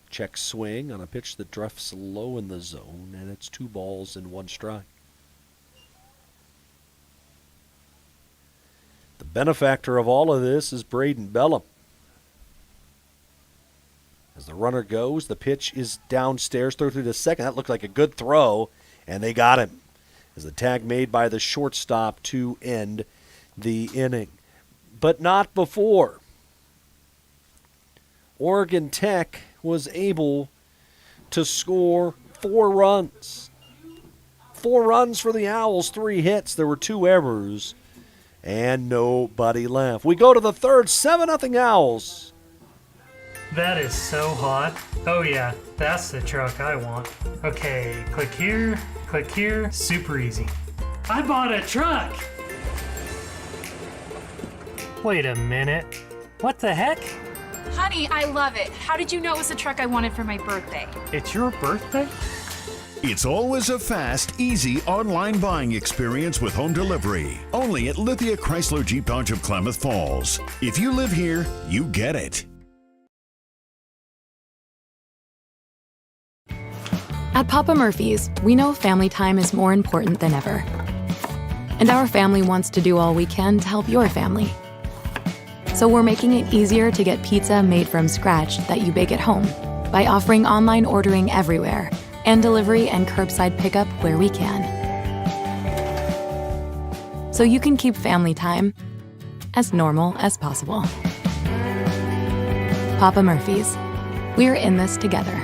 Check swing on a pitch that drifts low in the zone, and it's 2 balls and 1 strike. The benefactor of all of this is Braden Bellum. As the runner goes, the pitch is downstairs, throw through to second. That looked like a good throw, and they got him. As the tag made by the shortstop to end the inning. But not before. Oregon Tech was able to score 4 runs. 4 runs for the Owls, 3 hits. There were 2 errors, and nobody left. We go to the third, 7-0 Owls. That is so hot. Oh yeah, that's the truck I want. Okay, click here, super easy. I bought a truck! Wait a minute. What the heck? Honey, I love it. How did you know it was the truck I wanted for my birthday? It's your birthday? It's always a fast, easy online buying experience with home delivery. Only at Lithia Chrysler Jeep Dodge of Klamath Falls. If you live here, you get it. At Papa Murphy's, we know family time is more important than ever. And our family wants to do all we can to help your family. So we're making it easier to get pizza made from scratch that you bake at home by offering online ordering everywhere and delivery and curbside pickup where we can. So you can keep family time as normal as possible. Papa Murphy's. We're in this together.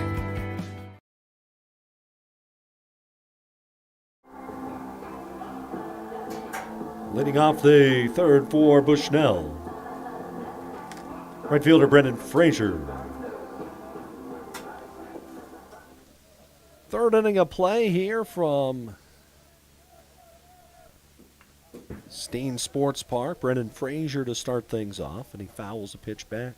Leading off the third for Bushnell. Right fielder Brendan Frazier. Third inning of play here from Steen Sports Park. Brendan Frazier to start things off, and he fouls a pitch back.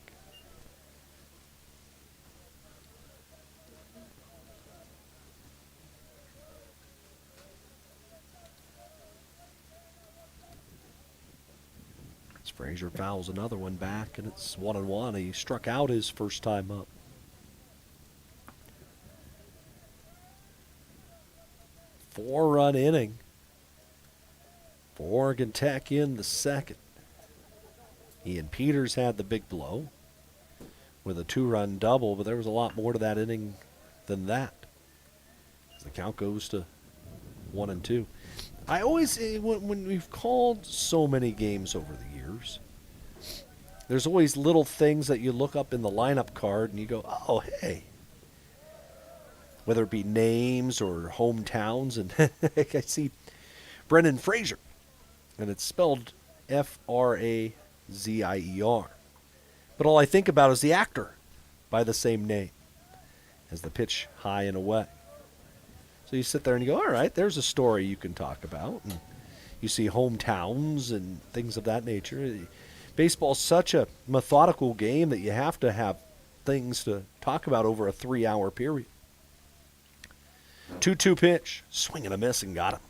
Frazier fouls another one back, and it's 1-1. He struck out his first time up. Four-run inning for Oregon Tech in the second. Ian Peters had the big blow with a 2-run double, but there was a lot more to that inning than that. The count goes to 1-2. I always, when we've called so many games over the years, there's always little things that you look up in the lineup card and you go, oh, hey. Whether it be names or hometowns, and I see Brendan Frazier, and it's spelled Frazier. But all I think about is the actor by the same name as the pitch high and away. So you sit there and you go, all right, there's a story you can talk about. And you see hometowns and things of that nature. Baseball's such a methodical game that you have to have things to talk about over a 3-hour period. 2-2 pitch, swing and a miss, and got him.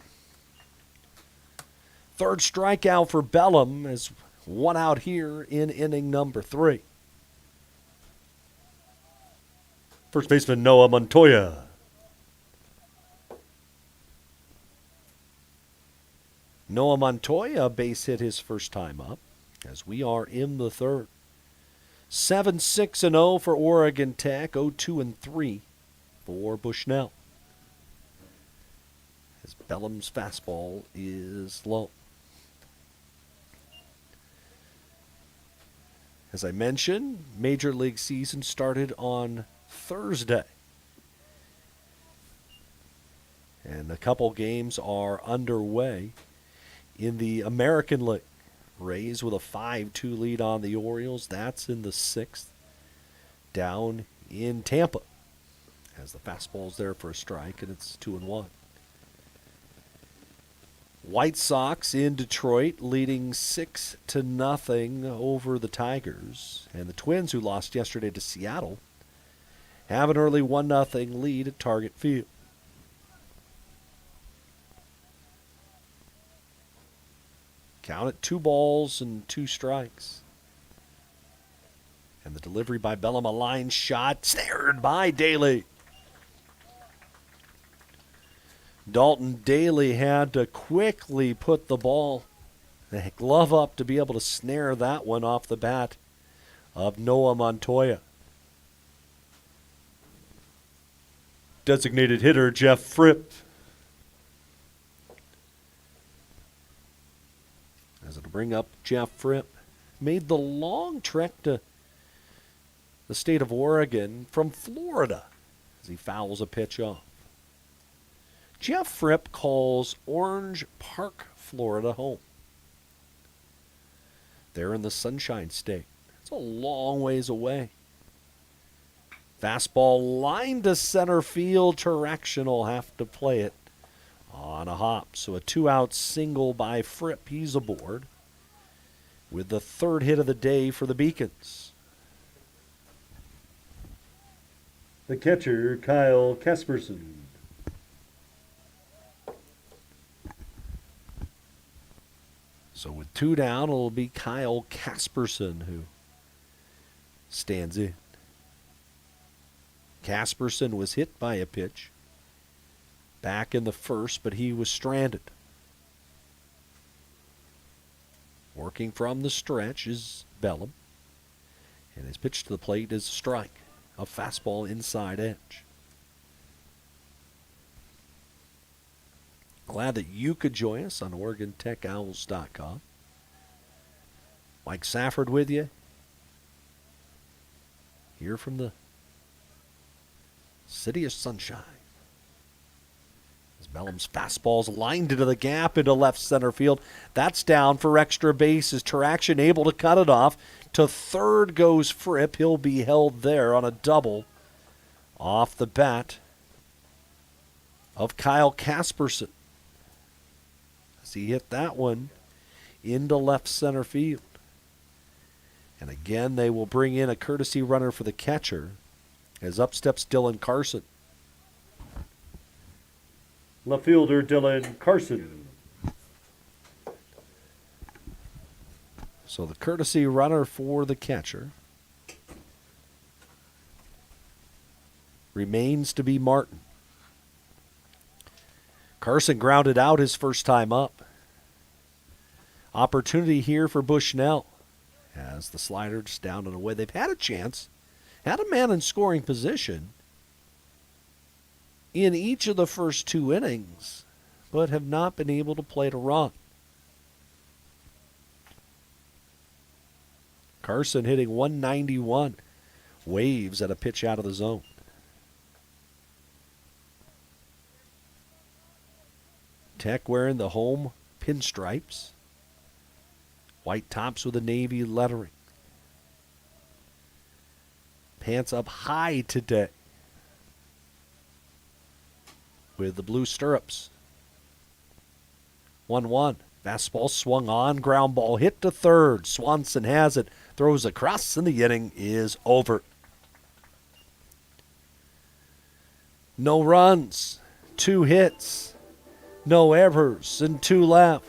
Third strikeout for Bellum as one out here in inning number 3. First baseman Noah Montoya. Noah Montoya base hit his first time up as we are in the third. 7-6-0 for Oregon Tech, 0-2-3 for Bushnell. As Bellum's fastball is low. As I mentioned, Major League season started on Thursday. And a couple games are underway in the American League. Rays with a 5-2 lead on the Orioles. That's in the 6th. Down in Tampa. As the fastball's there for a strike, and it's 2-1. White Sox in Detroit leading 6-0 over the Tigers. And the Twins, who lost yesterday to Seattle, have an early 1-0 lead at Target Field. Count it 2 balls and 2 strikes. And the delivery by Bellum, a line shot, snared by Daly. Dalton Daly had to quickly put the glove up to be able to snare that one off the bat of Noah Montoya. Designated hitter Jeff Fripp. As it'll bring up Jeff Fripp, made the long trek to the state of Oregon from Florida as he fouls a pitch off. Jeff Fripp calls Orange Park, Florida home. They're in the Sunshine State. It's a long ways away. Fastball line to center field. Turaction will have to play it on a hop. So a 2-out single by Fripp. He's aboard with the 3rd hit of the day for the Beacons. The catcher, Kyle Kasperson. So with 2 down, it'll be Kyle Kasperson who stands in. Kasperson was hit by a pitch back in the 1st, but he was stranded. Working from the stretch is Bellum, and his pitch to the plate is a strike, a fastball inside edge. Glad that you could join us on OregonTechOwls.com. Mike Safford with you. Here from the City of Sunshine. As Bellum's fastball's lined into the gap into left center field. That's down for extra bases. Turaction able to cut it off. To 3rd goes Fripp. He'll be held there on a double off the bat of Kyle Kasperson. As he hit that one into left center field. And again, they will bring in a courtesy runner for the catcher as up steps Dylan Carson. Left fielder Dylan Carson. So the courtesy runner for the catcher remains to be Martin. Carson grounded out his first time up. Opportunity here for Bushnell as the slider just down and away. They've had a chance, had a man in scoring position in each of the first 2 innings, but have not been able to play to run. Carson hitting 191, waves at a pitch out of the zone. Tech wearing the home pinstripes. White tops with the navy lettering. Pants up high today with the blue stirrups. 1-1. Fastball swung on. Ground ball hit to 3rd. Swanson has it. Throws across, and the inning is over. No runs. 2 hits. No errors and 2 left.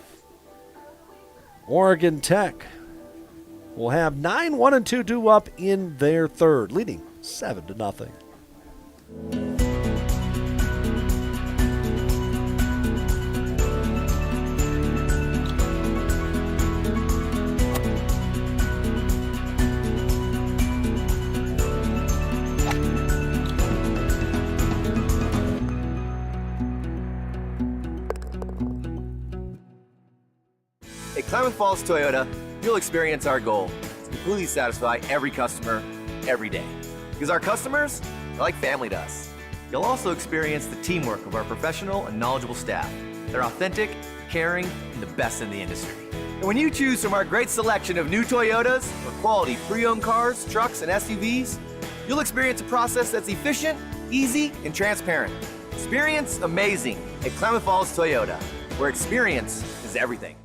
Oregon Tech will have 9-1-2 due up in their 3rd, leading 7-0. Klamath Falls Toyota, you'll experience our goal to completely satisfy every customer, every day. Because our customers are like family to us. You'll also experience the teamwork of our professional and knowledgeable staff. They're authentic, caring, and the best in the industry. And when you choose from our great selection of new Toyotas or quality pre-owned cars, trucks, and SUVs, you'll experience a process that's efficient, easy, and transparent. Experience amazing at Klamath Falls Toyota, where experience is everything.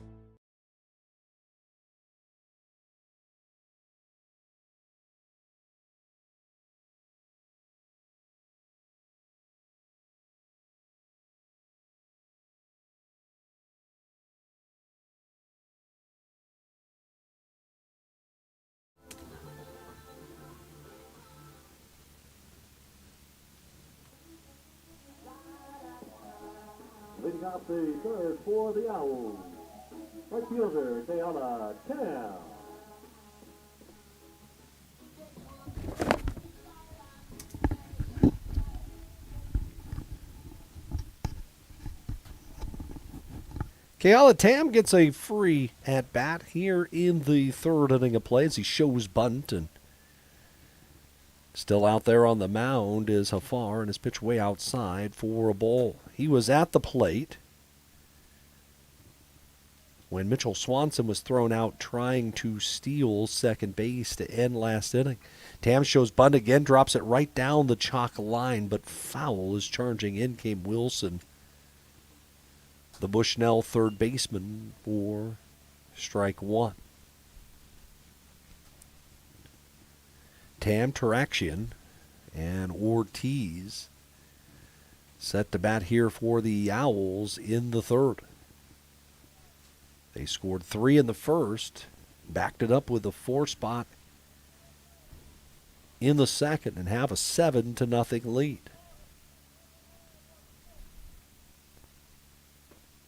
Leading off the third for the Owls, right fielder, Kayala Tam. Kayala Tam gets a free at-bat here in the third inning of play as he shows bunt, and still out there on the mound is Hafar, and his pitch way outside for a ball. He was at the plate when Mitchell Swanson was thrown out trying to steal second base to end last inning. Tam shows bunt again, drops it right down the chalk line, but foul is charging in came Wilson, the Bushnell third baseman, for strike one. Tam, Taraxian, and Ortiz set to bat here for the Owls in the third. They scored 3 in the first, backed it up with a 4 spot in the second, and have a 7-0 lead.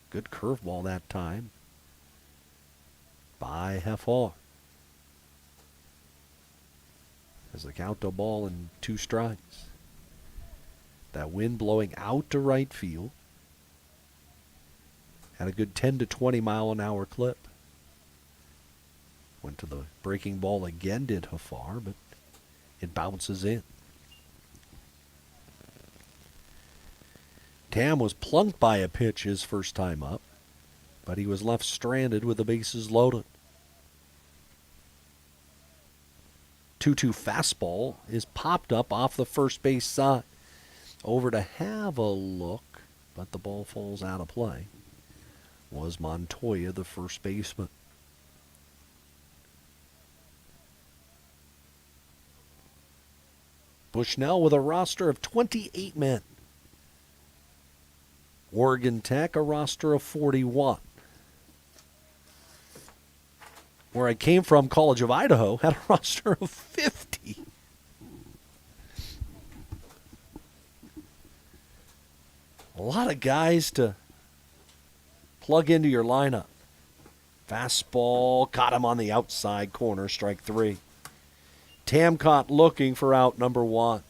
Good curveball that time by Hafar. As the count to ball and 2 strikes. That wind blowing out to right field. Had a good 10 to 20 mile an hour clip. Went to the breaking ball again, did Hafar, but it bounces in. Tam was plunked by a pitch his first time up, but he was left stranded with the bases loaded. 2-2 fastball is popped up off the first base side. Over to have a look, but the ball falls out of play. Was Montoya, the first baseman. Bushnell with a roster of 28 men. Oregon Tech, a roster of 41. Where I came from, College of Idaho, had a roster of 50. A lot of guys to plug into your lineup. Fastball, caught him on the outside corner, strike 3. Tam caught looking for out number 1.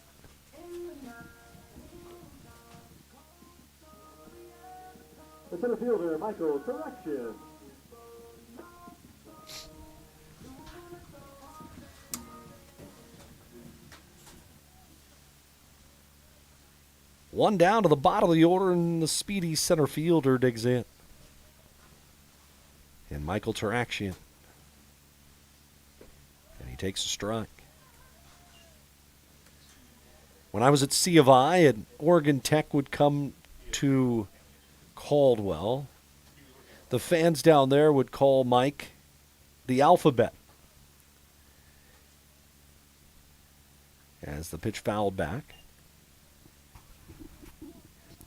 The center fielder, Michael, correction. One down to the bottom of the order, and the speedy center fielder digs in. And Michael Taraxian. And he takes a strike. When I was at C of I, and Oregon Tech would come to Caldwell, the fans down there would call Mike the alphabet. As the pitch fouled back.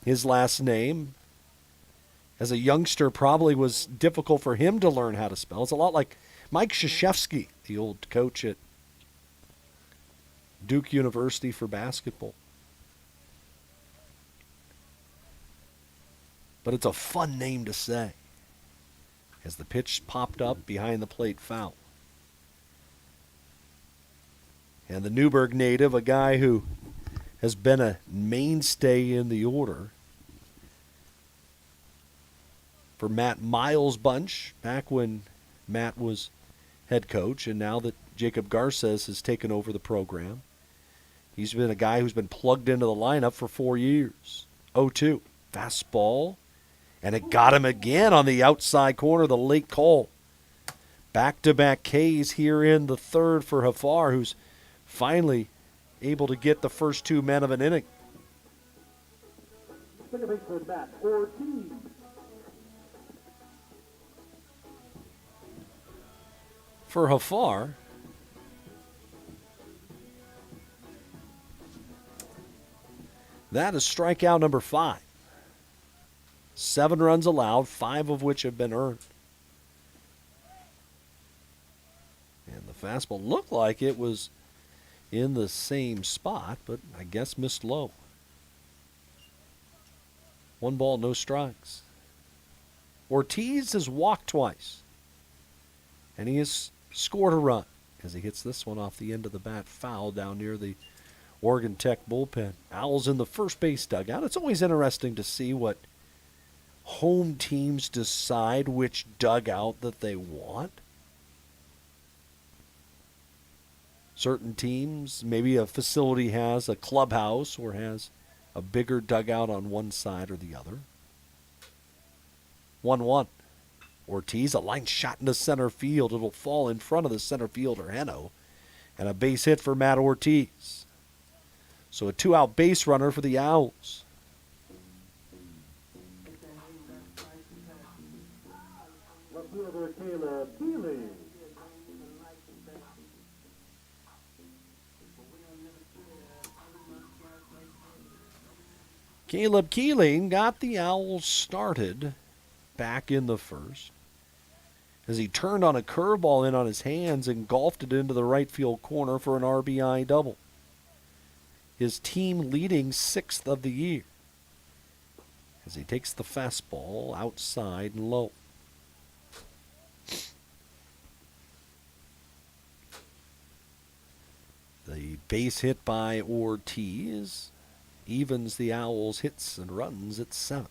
His last name, as a youngster, probably was difficult for him to learn how to spell. It's a lot like Mike Krzyzewski, the old coach at Duke University for basketball. But it's a fun name to say. As the pitch popped up behind the plate, foul. And the Newburgh native, a guy who has been a mainstay in the order for Matt Miles' bunch back when Matt was head coach, and now that Jacob Garces has taken over the program, he's been a guy who's been plugged into the lineup for 4 years. 0-2. Fastball. And it got him again on the outside corner, the late call. Back-to-back Ks here in the third for Hafar, who's finally able to get the first 2 men of an inning. Second baseman Matt Ortiz. For Hafar, that is strikeout number 5. 7 runs allowed, 5 of which have been earned. And the fastball looked like it was in the same spot, but I guess missed low. 1 ball, no strikes. Ortiz has walked twice, and he has scored a run as he hits this one off the end of the bat, foul down near the Oregon Tech bullpen. Owls in the first base dugout. It's always interesting to see what home teams decide which dugout that they want. Certain teams, maybe a facility has a clubhouse or has a bigger dugout on one side or the other. 1-1. Ortiz, a line shot into center field. It'll fall in front of the center fielder, Heno. And a base hit for Matt Ortiz. So a 2-out base runner for the Owls. Left fielder Caleb Keeling. Caleb Keeling got the Owls started back in the first as he turned on a curveball in on his hands and golfed it into the right field corner for an RBI double. His team leading 6th of the year as he takes the fastball outside and low. The base hit by Ortiz evens the Owls' hits and runs at 7.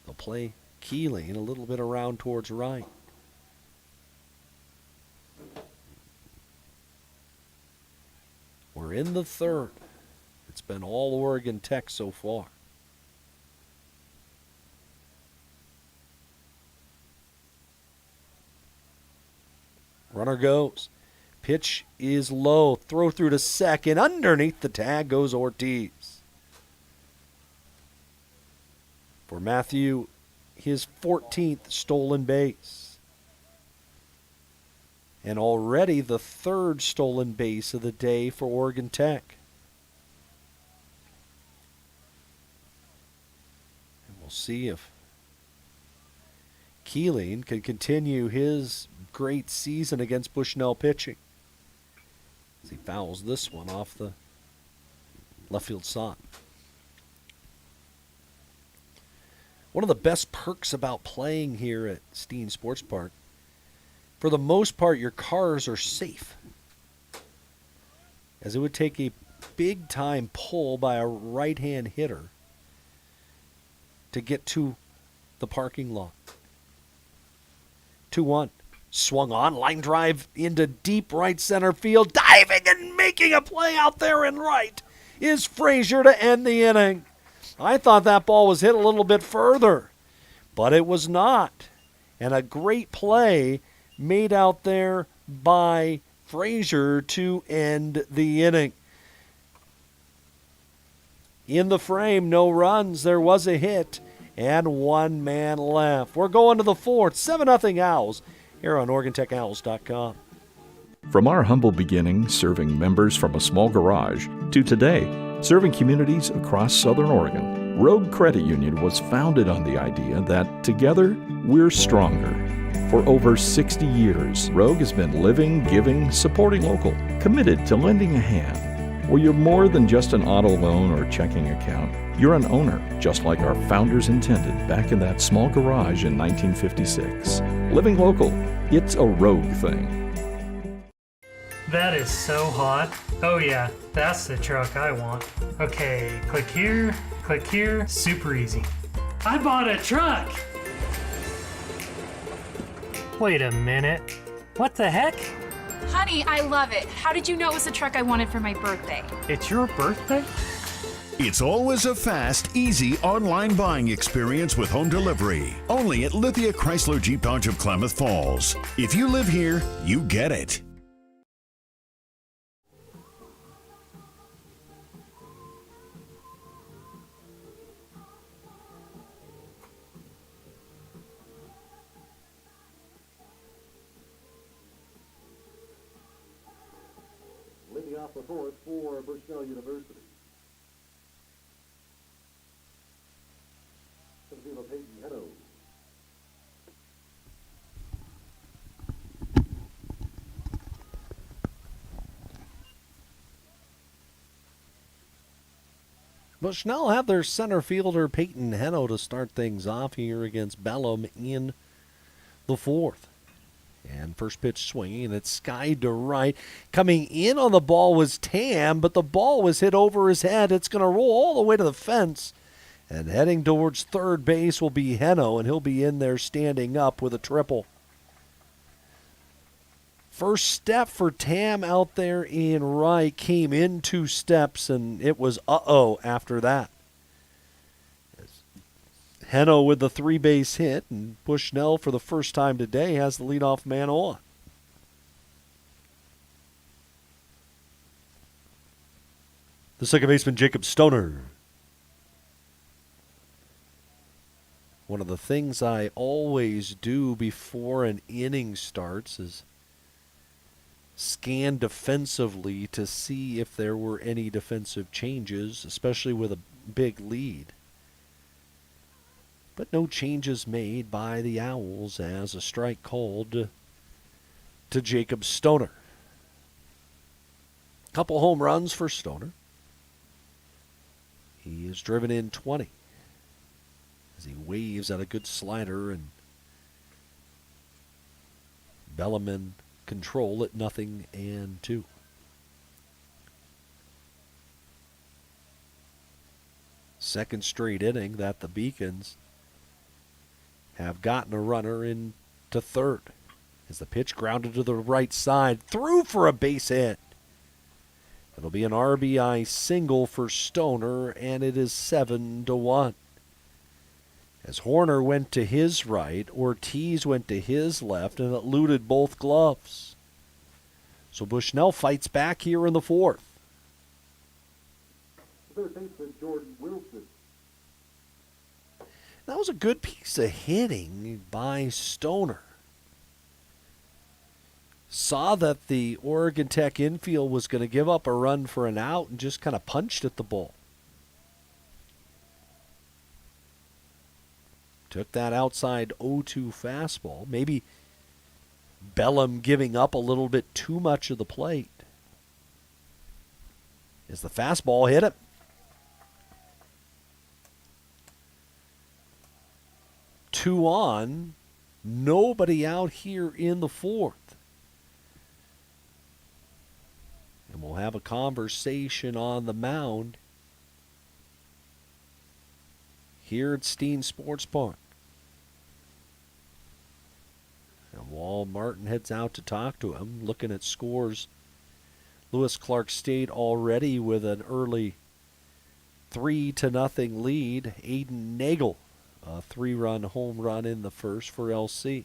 They'll play Keeling a little bit around towards right. We're in the third. It's been all Oregon Tech so far. Runner goes. Pitch is low. Throw through to second. Underneath the tag goes Ortiz. For Matthew, his 14th stolen base. And already the 3rd stolen base of the day for Oregon Tech. And we'll see if Keeling can continue his great season against Bushnell pitching as he fouls this one off the left field side. One of the best perks about playing here at Steen Sports Park, for the most part, your cars are safe, as it would take a big-time pull by a right-hand hitter to get to the parking lot. 2-1. Swung on, line drive into deep right center field. Diving and making a play out there in right is Frazier to end the inning. I thought that ball was hit a little bit further, but it was not. And a great play made out there by Frazier to end the inning. In the frame, no runs. There was a hit and 1 man left. We're going to the 4th. 7-0 Owls here on OregonTechOwls.com. From our humble beginnings serving members from a small garage to today, serving communities across Southern Oregon, Rogue Credit Union was founded on the idea that together we're stronger. For over 60 years, Rogue has been living, giving, supporting local, committed to lending a hand. Where you're more than just an auto loan or checking account, you're an owner, just like our founders intended back in that small garage in 1956. Living local, it's a Rogue thing. That is so hot. Oh yeah, that's the truck I want. Okay, click here, super easy. I bought a truck! Wait a minute. What the heck? Honey, I love it. How did you know it was the truck I wanted for my birthday? It's your birthday? It's always a fast, easy online buying experience with home delivery. Only at Lithia Chrysler Jeep Dodge of Klamath Falls. If you live here, you get it. Leading off the fourth for Bushnell University. Peyton Henno. Bushnell have their center fielder Peyton Henno to start things off here against Bellum in the fourth. And first pitch swinging, and it's skied to right. Coming in on the ball was Tam, but the ball was hit over his head. It's going to roll all the way to the fence. And heading towards third base will be Henno, and he'll be in there standing up with a triple. First step for Tam out there in right came in 2 steps, and it was uh-oh after that. Henno with the 3-base hit, and Bushnell for the first time today has the leadoff man on. The second baseman, Jacob Stoner. One of the things I always do before an inning starts is scan defensively to see if there were any defensive changes, especially with a big lead. But no changes made by the Owls as a strike called to Jacob Stoner. Couple home runs for Stoner. He has driven in 20. As he waves at a good slider, and Bellum in control at 0-2. Second straight inning that the Beacons have gotten a runner into third. As the pitch grounded to the right side, through for a base hit. It'll be an RBI single for Stoner, and it is 7-1. As Horner went to his right, Ortiz went to his left, and it eluded both gloves. So Bushnell fights back here in the fourth. Third baseman Jordan Wilson. That was a good piece of hitting by Stoner. Saw that the Oregon Tech infield was going to give up a run for an out and just kind of punched at the ball. Took that outside 0-2 fastball. Maybe Bellum giving up a little bit too much of the plate. As the fastball hit him. Two on. Nobody out here in the fourth. And we'll have a conversation on the mound here at Steen Sports Park. And while Martin heads out to talk to him, looking at scores, Lewis Clark State already with an early 3-0 lead. Aiden Nagel, a 3-run home run in the first for LC.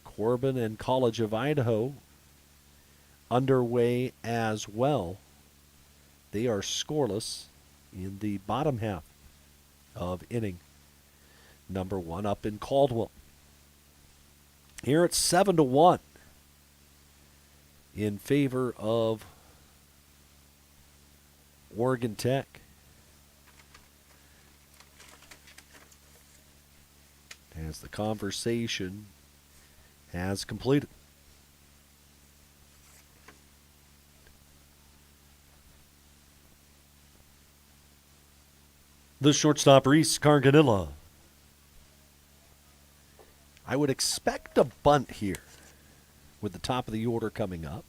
Corbin and College of Idaho underway as well. They are scoreless in the bottom half of inning number 1 up in Caldwell. Here it's 7-1 in favor of Oregon Tech. As the conversation has completed. The shortstop, Reese Carganilla. I would expect a bunt here with the top of the order coming up.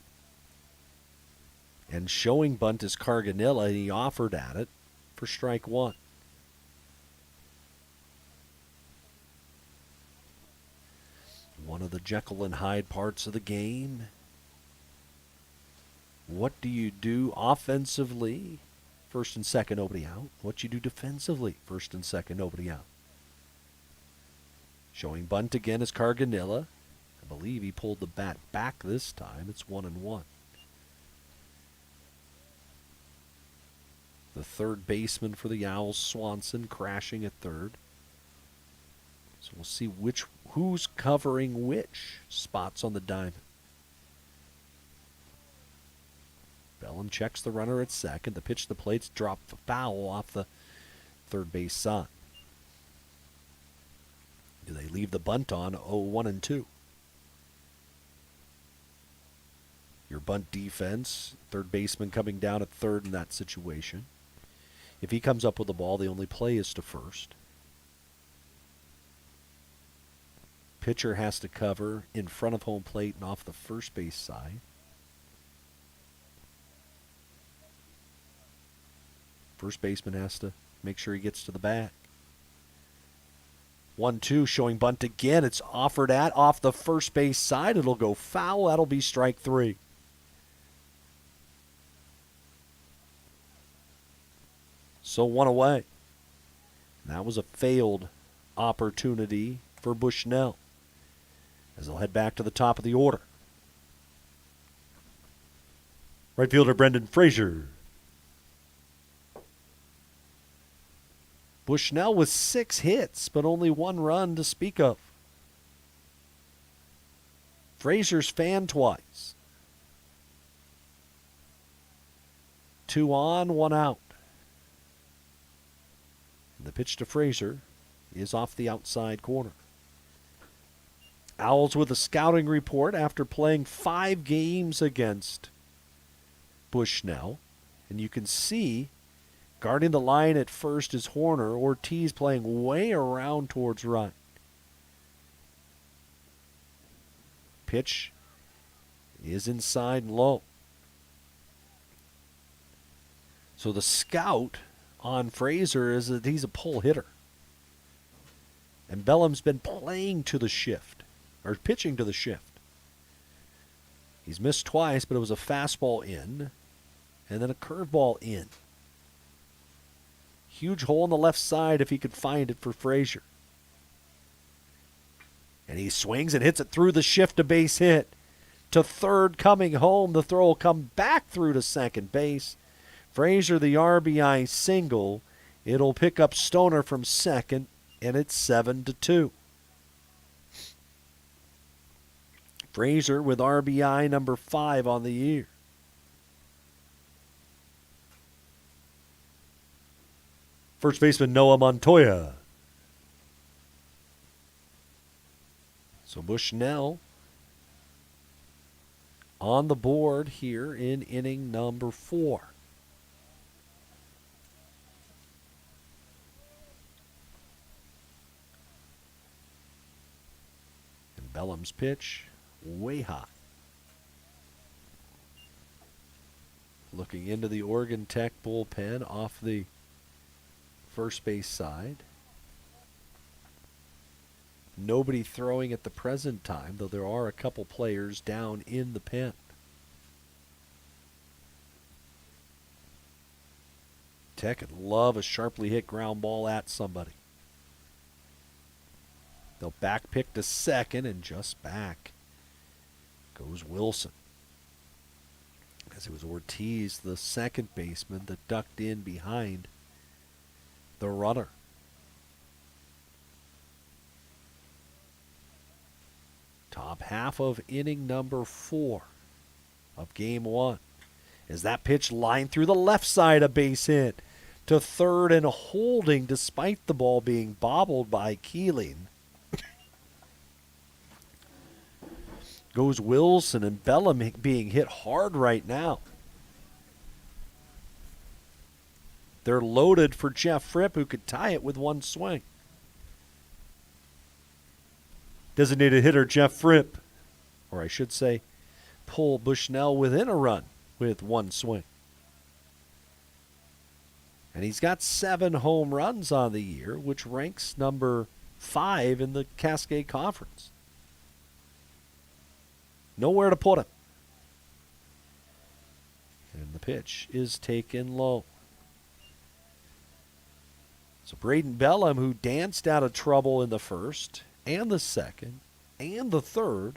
And showing bunt is Carganilla, and he offered at it for strike 1. of the Jekyll and Hyde parts of the game. What do you do offensively? First and second, nobody out. What you do defensively? First and second, nobody out. Showing bunt again is Carganilla. I believe he pulled the bat back this time. It's 1-1. The third baseman for the Owls, Swanson, crashing at third. So we'll see who's covering which spots on the diamond. Bellum checks the runner at second. The pitch to the plate's dropped foul off the third base side. Do they leave the bunt on 0-1-2? Your bunt defense, third baseman coming down at third in that situation. If he comes up with the ball, the only play is to first. Pitcher has to cover in front of home plate and off the first base side. First baseman has to make sure he gets to the bat. 1-2, showing bunt again. It's offered at off the first base side. It'll go foul. That'll be strike 3. So 1 away. That was a failed opportunity for Bushnell, as they'll head back to the top of the order. Right fielder Brendan Frazier. Bushnell with 6 hits, but only 1 run to speak of. Frazier's fanned twice. 2 on, 1 out. And the pitch to Frazier is off the outside corner. Owls with a scouting report after playing 5 games against Bushnell. And you can see guarding the line at first is Horner. Ortiz playing way around towards right. Pitch is inside and low. So the scout on Frazier is that he's a pull hitter. And Bellum's been playing to the shift, or pitching to the shift. He's missed twice, but it was a fastball in, and then a curveball in. Huge hole in the left side if he could find it for Frazier. And he swings and hits it through the shift, a base hit. To third, coming home. The throw will come back through to second base. Frazier, the RBI single. It'll pick up Stoner from second, and it's 7-2. Frazier with RBI number 5 on the year. First baseman Noah Montoya. So Bushnell on the board here in inning number 4. And Bellum's pitch way high. Looking into the Oregon Tech bullpen off the first base side. Nobody throwing at the present time, though there are a couple players down in the pen. Tech would love a sharply hit ground ball at somebody. They'll back pick to second, and just back goes Wilson. As it was Ortiz, the second baseman, that ducked in behind the runner. Top half of inning number 4 of game 1. As that pitch lined through the left side, a base hit to third and holding despite the ball being bobbled by Keeling. Goes Wilson, and Bellum being hit hard right now. They're loaded for Jeff Fripp, who could tie it with 1 swing. Designated hitter Jeff Fripp. Or I should say, pull Bushnell within a run with 1 swing. And he's got 7 home runs on the year, which ranks number 5 in the Cascade Conference. Nowhere to put him. And the pitch is taken low. So Braden Bellum, who danced out of trouble in the first and the second and the third,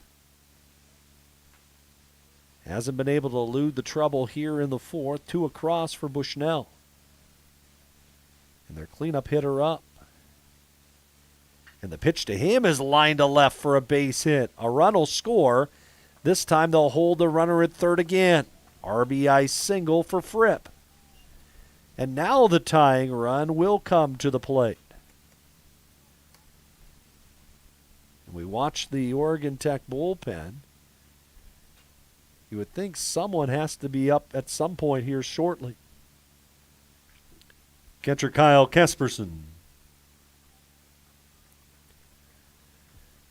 hasn't been able to elude the trouble here in the fourth. 2 across for Bushnell. And their cleanup hitter up. And the pitch to him is lined to left for a base hit. A run will score. This time they'll hold the runner at third again. RBI single for Fripp. And now the tying run will come to the plate. And we watch the Oregon Tech bullpen. You would think someone has to be up at some point here shortly. Catcher Kyle Kasperson.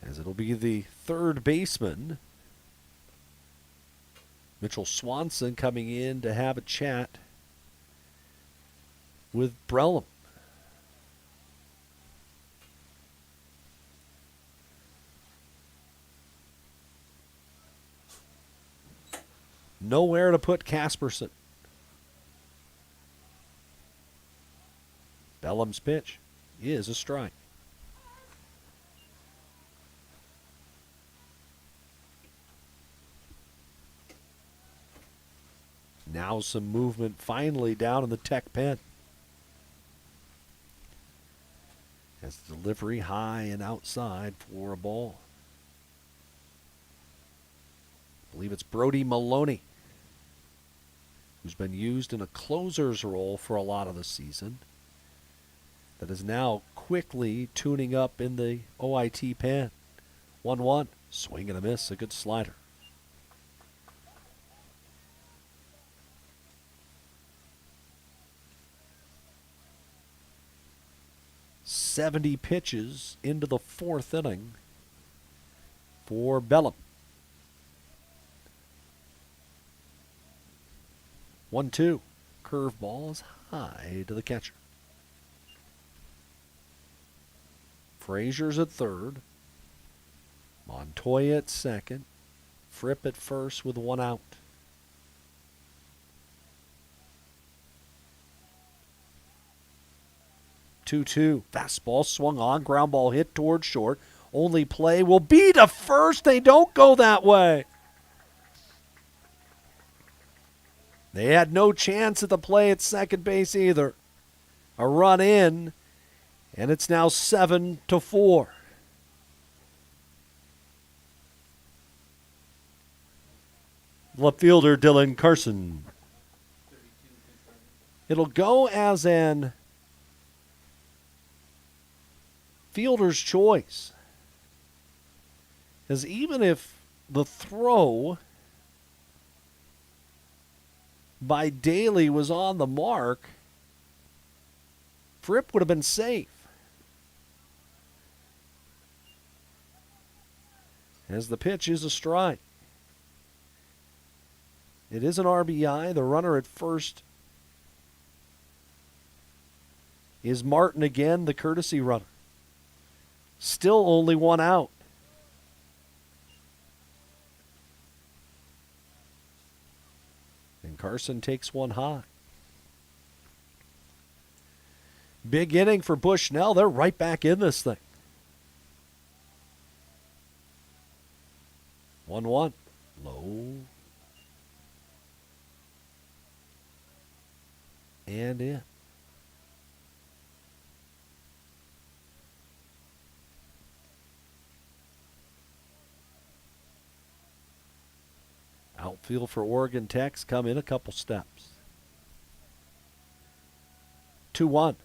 As it'll be the third baseman, Mitchell Swanson, coming in to have a chat with Brellum. Nowhere to put Kasperson. Bellum's pitch is a strike. Now some movement finally down in the Tech pen. As the delivery high and outside for a ball. I believe it's Brody Maloney, who's been used in a closer's role for a lot of the season, that is now quickly tuning up in the OIT pen. 1-1, swing and a miss, a good slider. .70 pitches into the fourth inning for Bellum. 1-2. Curveball is high to the catcher. Frazier's at third. Montoya at second. Fripp at first with 1 out. Two. Fastball swung on. Ground ball hit toward short. Only play will be to first. They don't go that way. They had no chance at the play at second base either. A run in, and it's now 7-4. Left fielder Dylan Carson. It'll go as an fielder's choice. Because even if the throw by Daly was on the mark, Fripp would have been safe. As the pitch is a strike. It is an RBI. The runner at first is Martin again, the courtesy runner. Still only 1 out. And Carson takes 1 high. Big inning for Bushnell. They're right back in this thing. 1-1. Low. And in. Outfield for Oregon Tech's come in a couple steps. 2-1.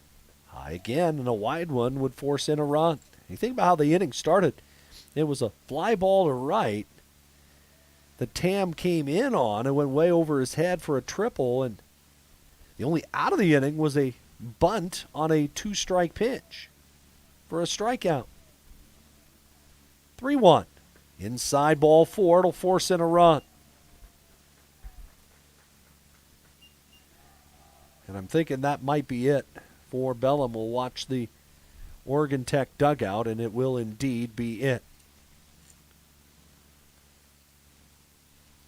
High again, and a wide one would force in a run. You think about how the inning started. It was a fly ball to right that Tam came in on and went way over his head for a triple, and the only out of the inning was a bunt on a 2-strike pitch for a strikeout. 3-1. Inside ball 4. It'll force in a run. And I'm thinking that might be it for Bellum. We'll watch the Oregon Tech dugout, and it will indeed be it.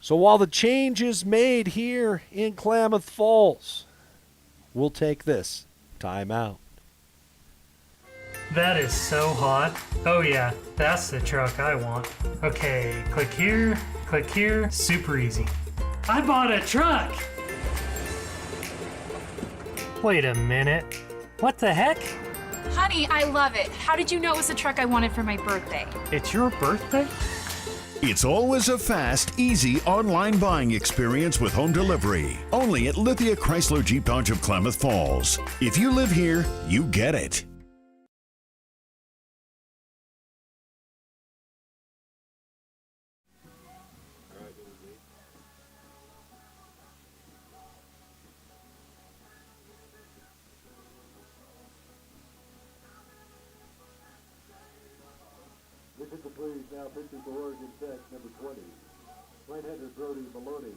So while the change is made here in Klamath Falls, we'll take this timeout. That is so hot. Oh yeah, that's the truck I want. Okay, click here, super easy. I bought a truck! Wait a minute. What the heck? Honey, I love it. How did you know it was the truck I wanted for my birthday? It's your birthday? It's always a fast, easy online buying experience with home delivery. Only at Lithia Chrysler Jeep Dodge of Klamath Falls. If you live here, you get it. Listen to please now pitching for Oregon Tech, number 20. Right-hander Brody Maloney.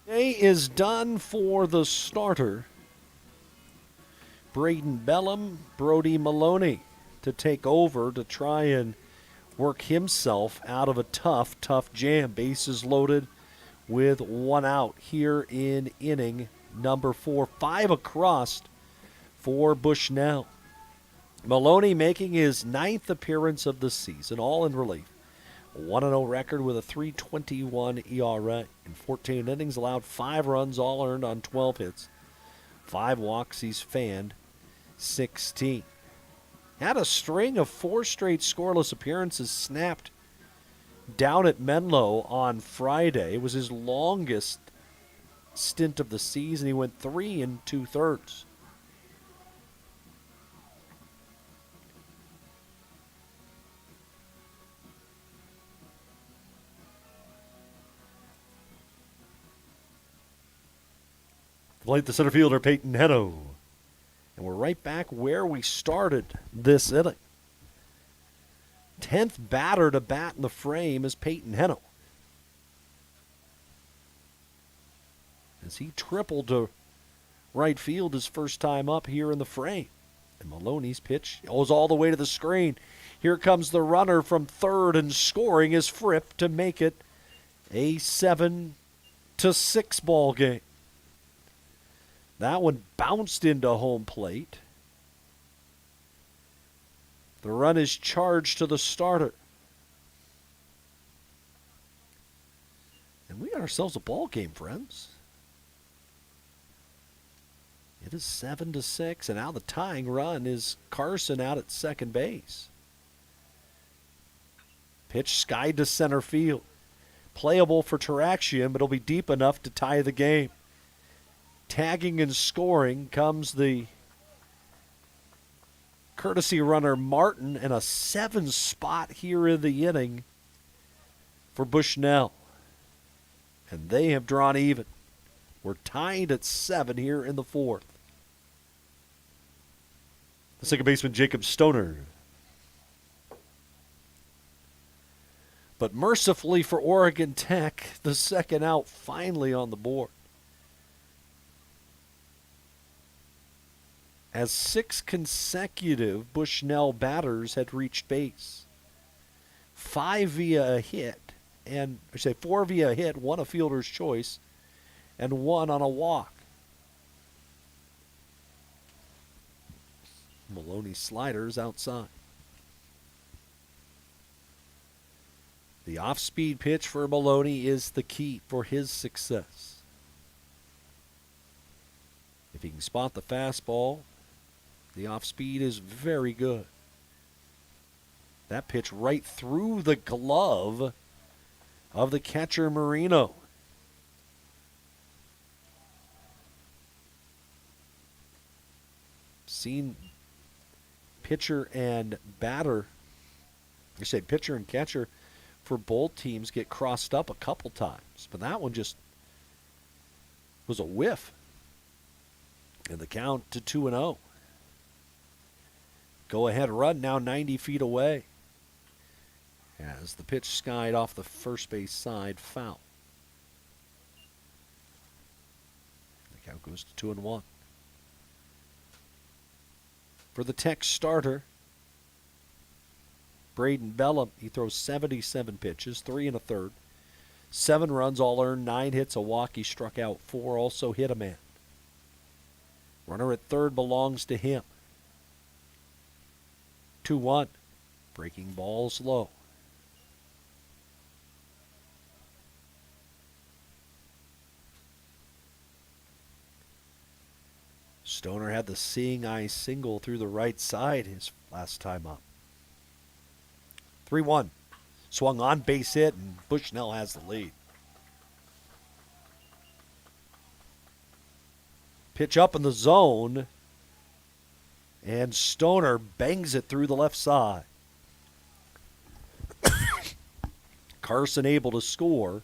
Day is done for the starter. Braden Bellum, Brody Maloney to take over to try and work himself out of a tough jam. Bases loaded with one out here in inning number 4. 5 across for Bushnell. Maloney making his 9th appearance of the season, all in relief. A 1-0 record with a 3.21 ERA. In 14 innings, allowed 5 runs, all earned on 12 hits. 5 walks, he's fanned 16. Had a string of 4 straight scoreless appearances snapped down at Menlo on Friday. It was his longest stint of the season. He went 3 2/3. Plate the center fielder, Peyton Heno. And we're right back where we started this inning. 10th batter to bat in the frame is Peyton Heno. As he tripled to right field his first time up here in the frame. And Maloney's pitch goes all the way to the screen. Here comes the runner from third, and scoring is Fripp to make it a 7-6 ball game. That one bounced into home plate. The run is charged to the starter. And we got ourselves a ball game, friends. It is 7-6, and now the tying run is Carson out at second base. Pitch skied to center field. Playable for Taraxian, but it'll be deep enough to tie the game. Tagging and scoring comes the courtesy runner Martin, and a 7 spot here in the inning for Bushnell. And they have drawn even. We're tied at 7 here in the 4th. The second baseman, Jacob Stoner. But mercifully for Oregon Tech, the second out finally on the board. As 6 consecutive Bushnell batters had reached base. 5 via a hit, and I say 4 via a hit, 1 a fielder's choice, and 1 on a walk. Maloney sliders outside. The off-speed pitch for Maloney is the key for his success. If he can spot the fastball, the off-speed is very good. That pitch right through the glove of the catcher, Marino. Seen pitcher and batter, I say pitcher and catcher for both teams get crossed up a couple times, but that one just was a whiff. And the count to 2-0. Go-ahead run now 90 feet away as the pitch skied off the first base side, foul. The count goes to 2-1. For the Tech starter, Braden Bellum, he throws 77 pitches, 3 1/3, 7 runs, all earned, 9 hits, a walk. He struck out 4, also hit a man. Runner at third belongs to him. 2-1. Breaking balls low. Stoner had the seeing eye single through the right side his last time up. 3-1. Swung on, base hit, and Bushnell has the lead. Pitch up in the zone, and Stoner bangs it through the left side. Carson able to score,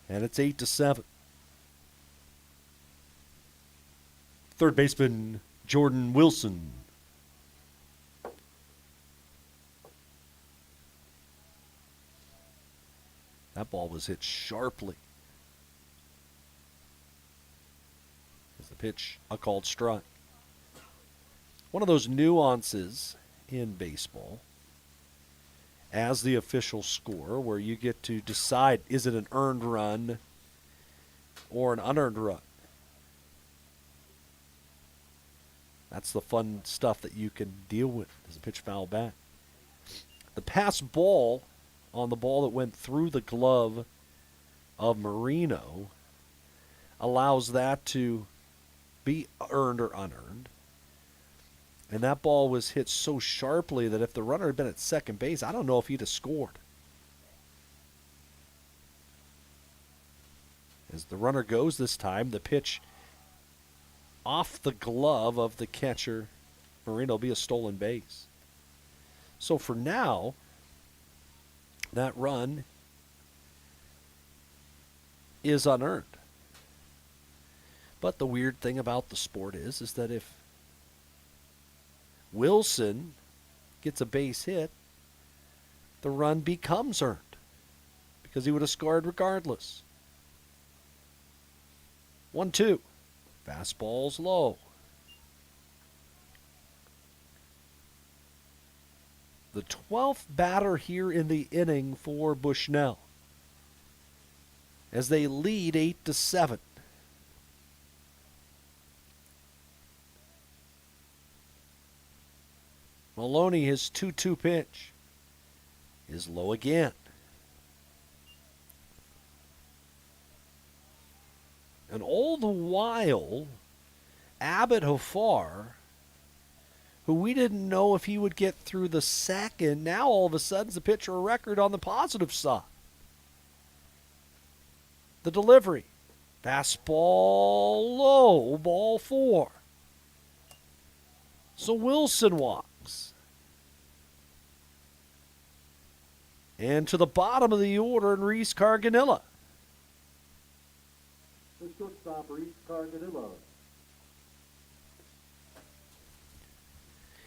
and it's 8-7. Third baseman Jordan Wilson. That ball was hit sharply. As the pitch, a called strike. One of those nuances in baseball as the official score where you get to decide, is it an earned run or an unearned run? That's the fun stuff that you can deal with as a pitch foul back. The pass ball on the ball that went through the glove of Marino allows that to be earned or unearned. And that ball was hit so sharply that if the runner had been at second base, I don't know if he'd have scored. As the runner goes this time, the pitch off the glove of the catcher, Marino, will be a stolen base. So for now, that run is unearned. But the weird thing about the sport is that if Wilson gets a base hit, the run becomes earned because he would have scored regardless. 1-2. Fastball's low. The 12th batter here in the inning for Bushnell as they lead 8-7. Maloney, his 2-2 pitch is low again. And all the while, Abbott Hafar, who we didn't know if he would get through the second, now all of a sudden is a pitcher of record on the positive side. The delivery. Fastball low, ball 4. So Wilson walks. And to the bottom of the order, Reese Carganilla. The shortstop, Reese Carganilla.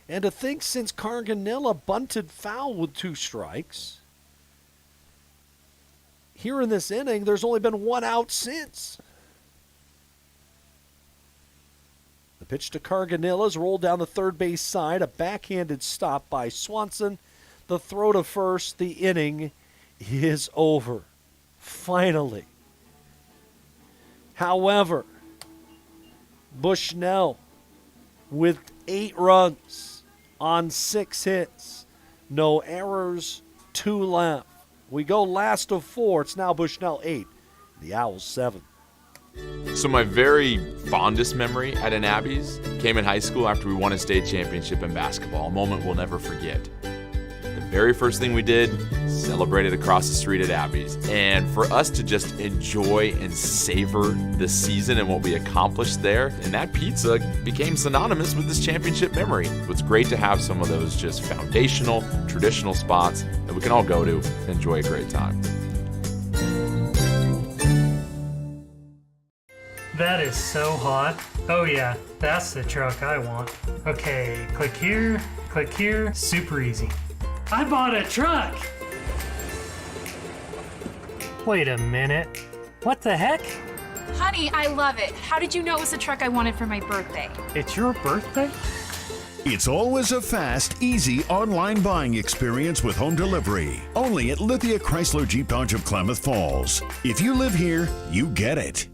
And to think since Carganilla bunted foul with 2 strikes, here in this inning, there's only been 1 out since. The pitch to Carganilla is rolled down the third base side, a backhanded stop by Swanson. The throw to first, the inning is over. Finally. However, Bushnell with 8 runs on 6 hits. No errors, 2 left. We go last of 4. It's now Bushnell 8, the Owls 7. So my very fondest memory at an Abby's came in high school after we won a state championship in basketball, a moment we'll never forget. The very first thing we did, celebrated across the street at Abby's. And for us to just enjoy and savor the season and what we accomplished there, and that pizza became synonymous with this championship memory. It's great to have some of those just foundational, traditional spots that we can all go to and enjoy a great time. That is so hot. Oh yeah, that's the truck I want. Okay, click here, super easy. I bought a truck! Wait a minute, what the heck? Honey, I love it. How did you know it was the truck I wanted for my birthday? It's your birthday? It's always a fast, easy online buying experience with home delivery. Only at Lithia Chrysler Jeep Dodge of Klamath Falls. If you live here, you get it.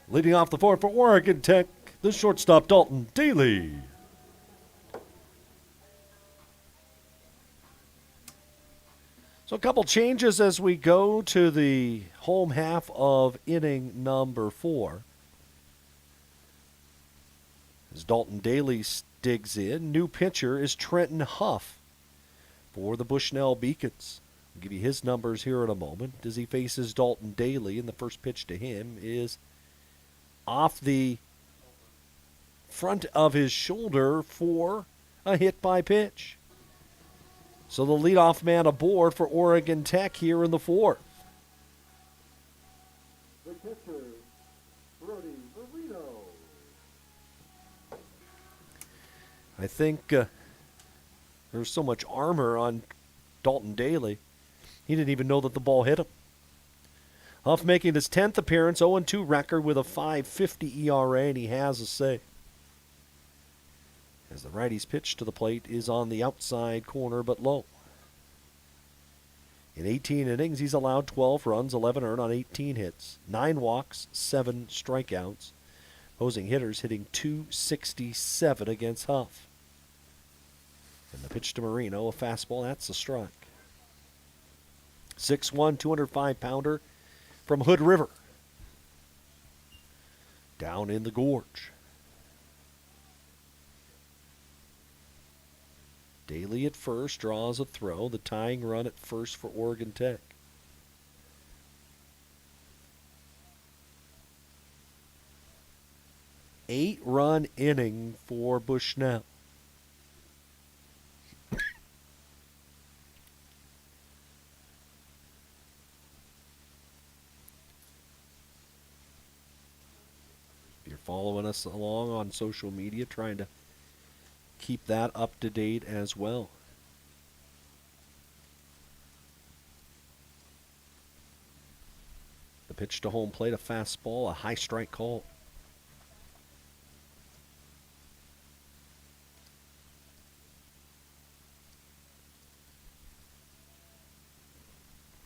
Leading off the fourth for Oregon Tech, the shortstop Dalton Daly. So a couple changes as we go to the home half of inning number 4. As Dalton Daly digs in, new pitcher is Trenton Huff for the Bushnell Beacons. I'll give you his numbers here in a moment as he faces Dalton Daly, and the first pitch to him is off the front of his shoulder for a hit by pitch. So the leadoff man aboard for Oregon Tech here in the 4th. The pitcher, Brody Marino. I think there's so much armor on Dalton Daly, he didn't even know that the ball hit him. Huff making his 10th appearance, 0-2 record with a 5.50 ERA, and he has a save. As the righty's pitch to the plate is on the outside corner but low. In 18 innings, he's allowed 12 runs, 11 earned on 18 hits, 9 walks, 7 strikeouts. Opposing hitters hitting .267 against Huff. And the pitch to Marino, a fastball, that's a strike. 6'1", 205-pounder from Hood River. Down in the gorge. Daly at first draws a throw, the tying run at first for Oregon Tech. Eight-run inning for Bushnell. If you're following us along on social media, trying to keep that up to date as well. The pitch to home plate, a fastball, a high strike call.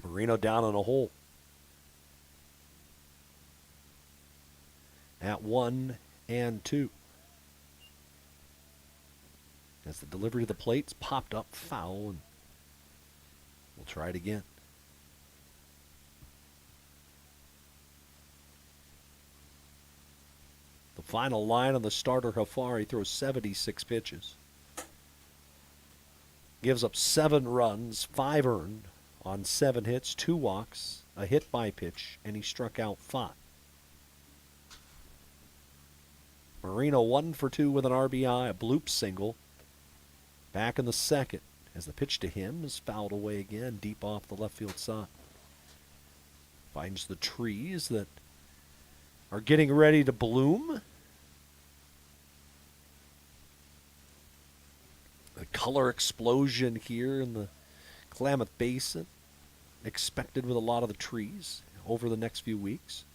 Marino down in a hole. At 1-2. As the delivery to the plate's popped up foul, and we'll try it again. The final line on the starter, Hafari, throws 76 pitches. Gives up 7 runs, 5 earned on 7 hits, 2 walks, a hit by pitch, and he struck out 5. Marino 1 for 2 with an RBI, a bloop single. Back in the second, as the pitch to him is fouled away again, deep off the left field side. Finds the trees that are getting ready to bloom. A color explosion here in the Klamath Basin, expected with a lot of the trees over the next few weeks.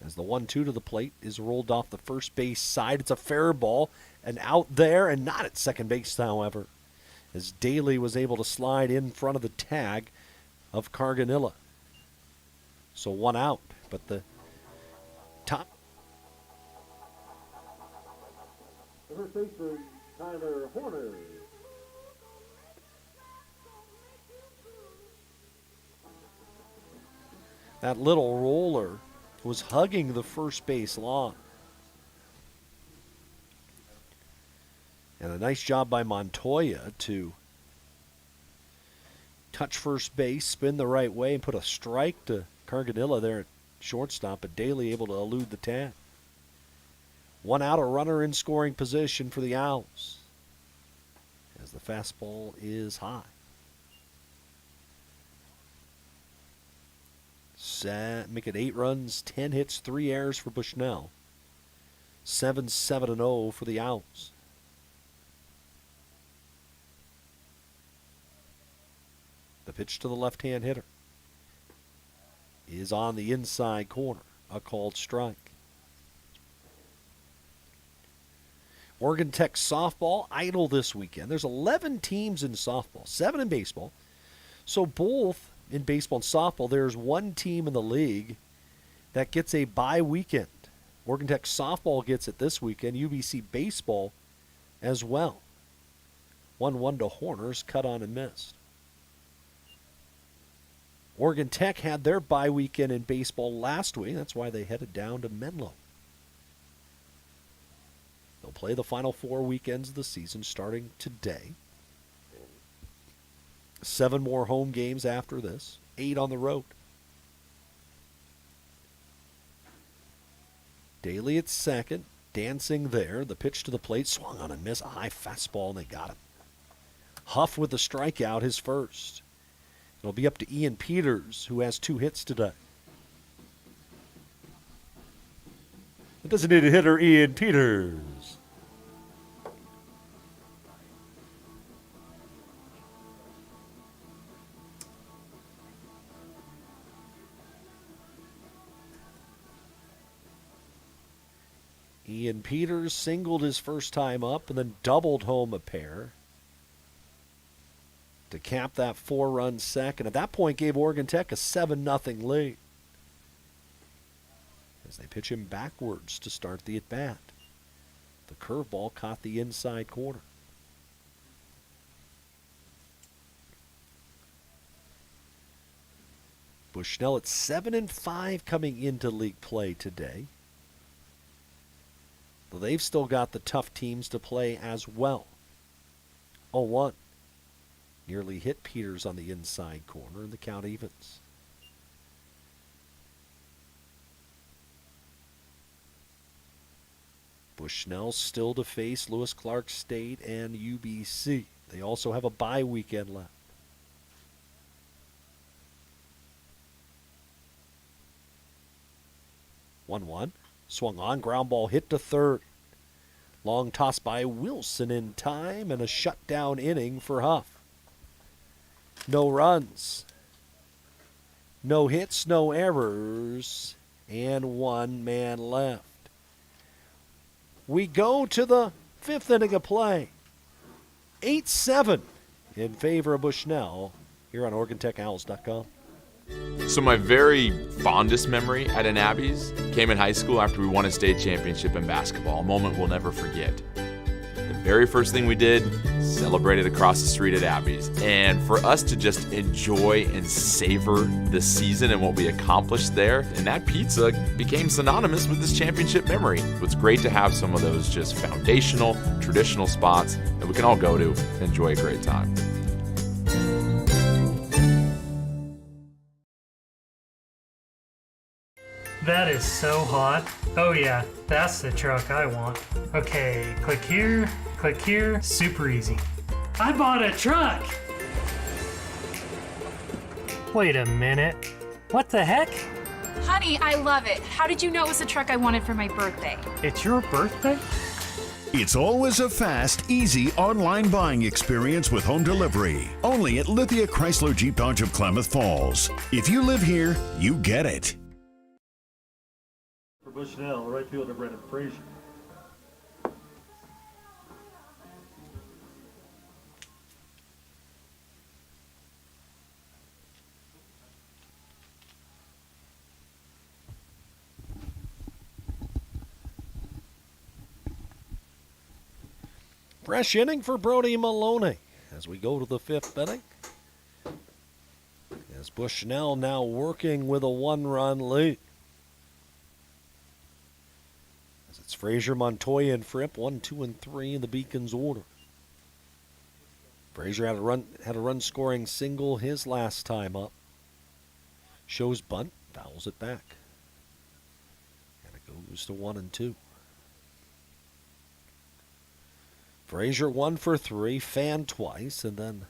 As the 1-2 to the plate is rolled off the first base side. It's a fair ball and out there and not at second base, however, as Daly was able to slide in front of the tag of Carganilla. So 1 out, but the top. The first baseman, Tyler Horner. That little roller was hugging the first base lawn. And a nice job by Montoya to touch first base, spin the right way, and put a strike to Carganilla there at shortstop, but Daly able to elude the tag. One out, a runner in scoring position for the Owls, as the fastball is high. Make it 8 runs, 10 hits, 3 errors for Bushnell. 7-7-0 for the Owls. The pitch to the left-hand hitter is on the inside corner, a called strike. Oregon Tech softball idle this weekend. There's 11 teams in softball, 7 in baseball. So both in baseball and softball, there's one team in the league that gets a bye weekend. Oregon Tech softball gets it this weekend. UBC baseball as well. 1-1 to Horners, cut on and missed. Oregon Tech had their bye weekend in baseball last week. That's why they headed down to Menlo. They'll play the final 4 weekends of the season starting today. 7 more home games after this. 8 on the road. Daly at second, dancing there. The pitch to the plate, swung on and missed. A high fastball, and they got him. Huff with the strikeout, his first. It'll be up to Ian Peters, who has 2 hits today. The designated hitter, Ian Peters. Ian Peters singled his first time up and then doubled home a pair to cap that 4-run second. At that point, gave Oregon Tech a 7-0 lead as they pitch him backwards to start the at-bat. The curveball caught the inside corner. Bushnell at 7-5 coming into league play today. Well, they've still got the tough teams to play as well. 0-1. Nearly hit Peters on the inside corner, and the count evens. Bushnell still to face Lewis Clark State and UBC. They also have a bye weekend left. 1-1. Swung on, ground ball hit to third. Long toss by Wilson in time, and a shutdown inning for Huff. No runs, no hits, no errors, and 1 man left. We go to the 5th inning of play. 8-7 in favor of Bushnell here on OregonTechOwls.com. So my very fondest memory at an Abby's came in high school after we won a state championship in basketball, a moment we'll never forget. The very first thing we did, celebrated across the street at Abby's. And for us to just enjoy and savor the season and what we accomplished there, and that pizza became synonymous with this championship memory. It's great to have some of those just foundational, traditional spots that we can all go to and enjoy a great time. That is so hot. Oh yeah, that's the truck I want. Okay, click here, super easy. I bought a truck! Wait a minute, what the heck? Honey, I love it. How did you know it was the truck I wanted for my birthday? It's your birthday? It's always a fast, easy online buying experience with home delivery. Only at Lithia Chrysler Jeep Dodge of Klamath Falls. If you live here, you get it. For Bushnell, right fielder Brennan Frazier. Fresh inning for Brody Maloney as we go to the 5th inning. As Bushnell now working with a 1-run lead. As it's Frazier, Montoya, and Fripp, 1, 2, and 3 in the Beacons order. Frazier had a run scoring single his last time up. Shows bunt, fouls it back. And it goes to 1-2. Frazier 1 for 3, fanned twice, and then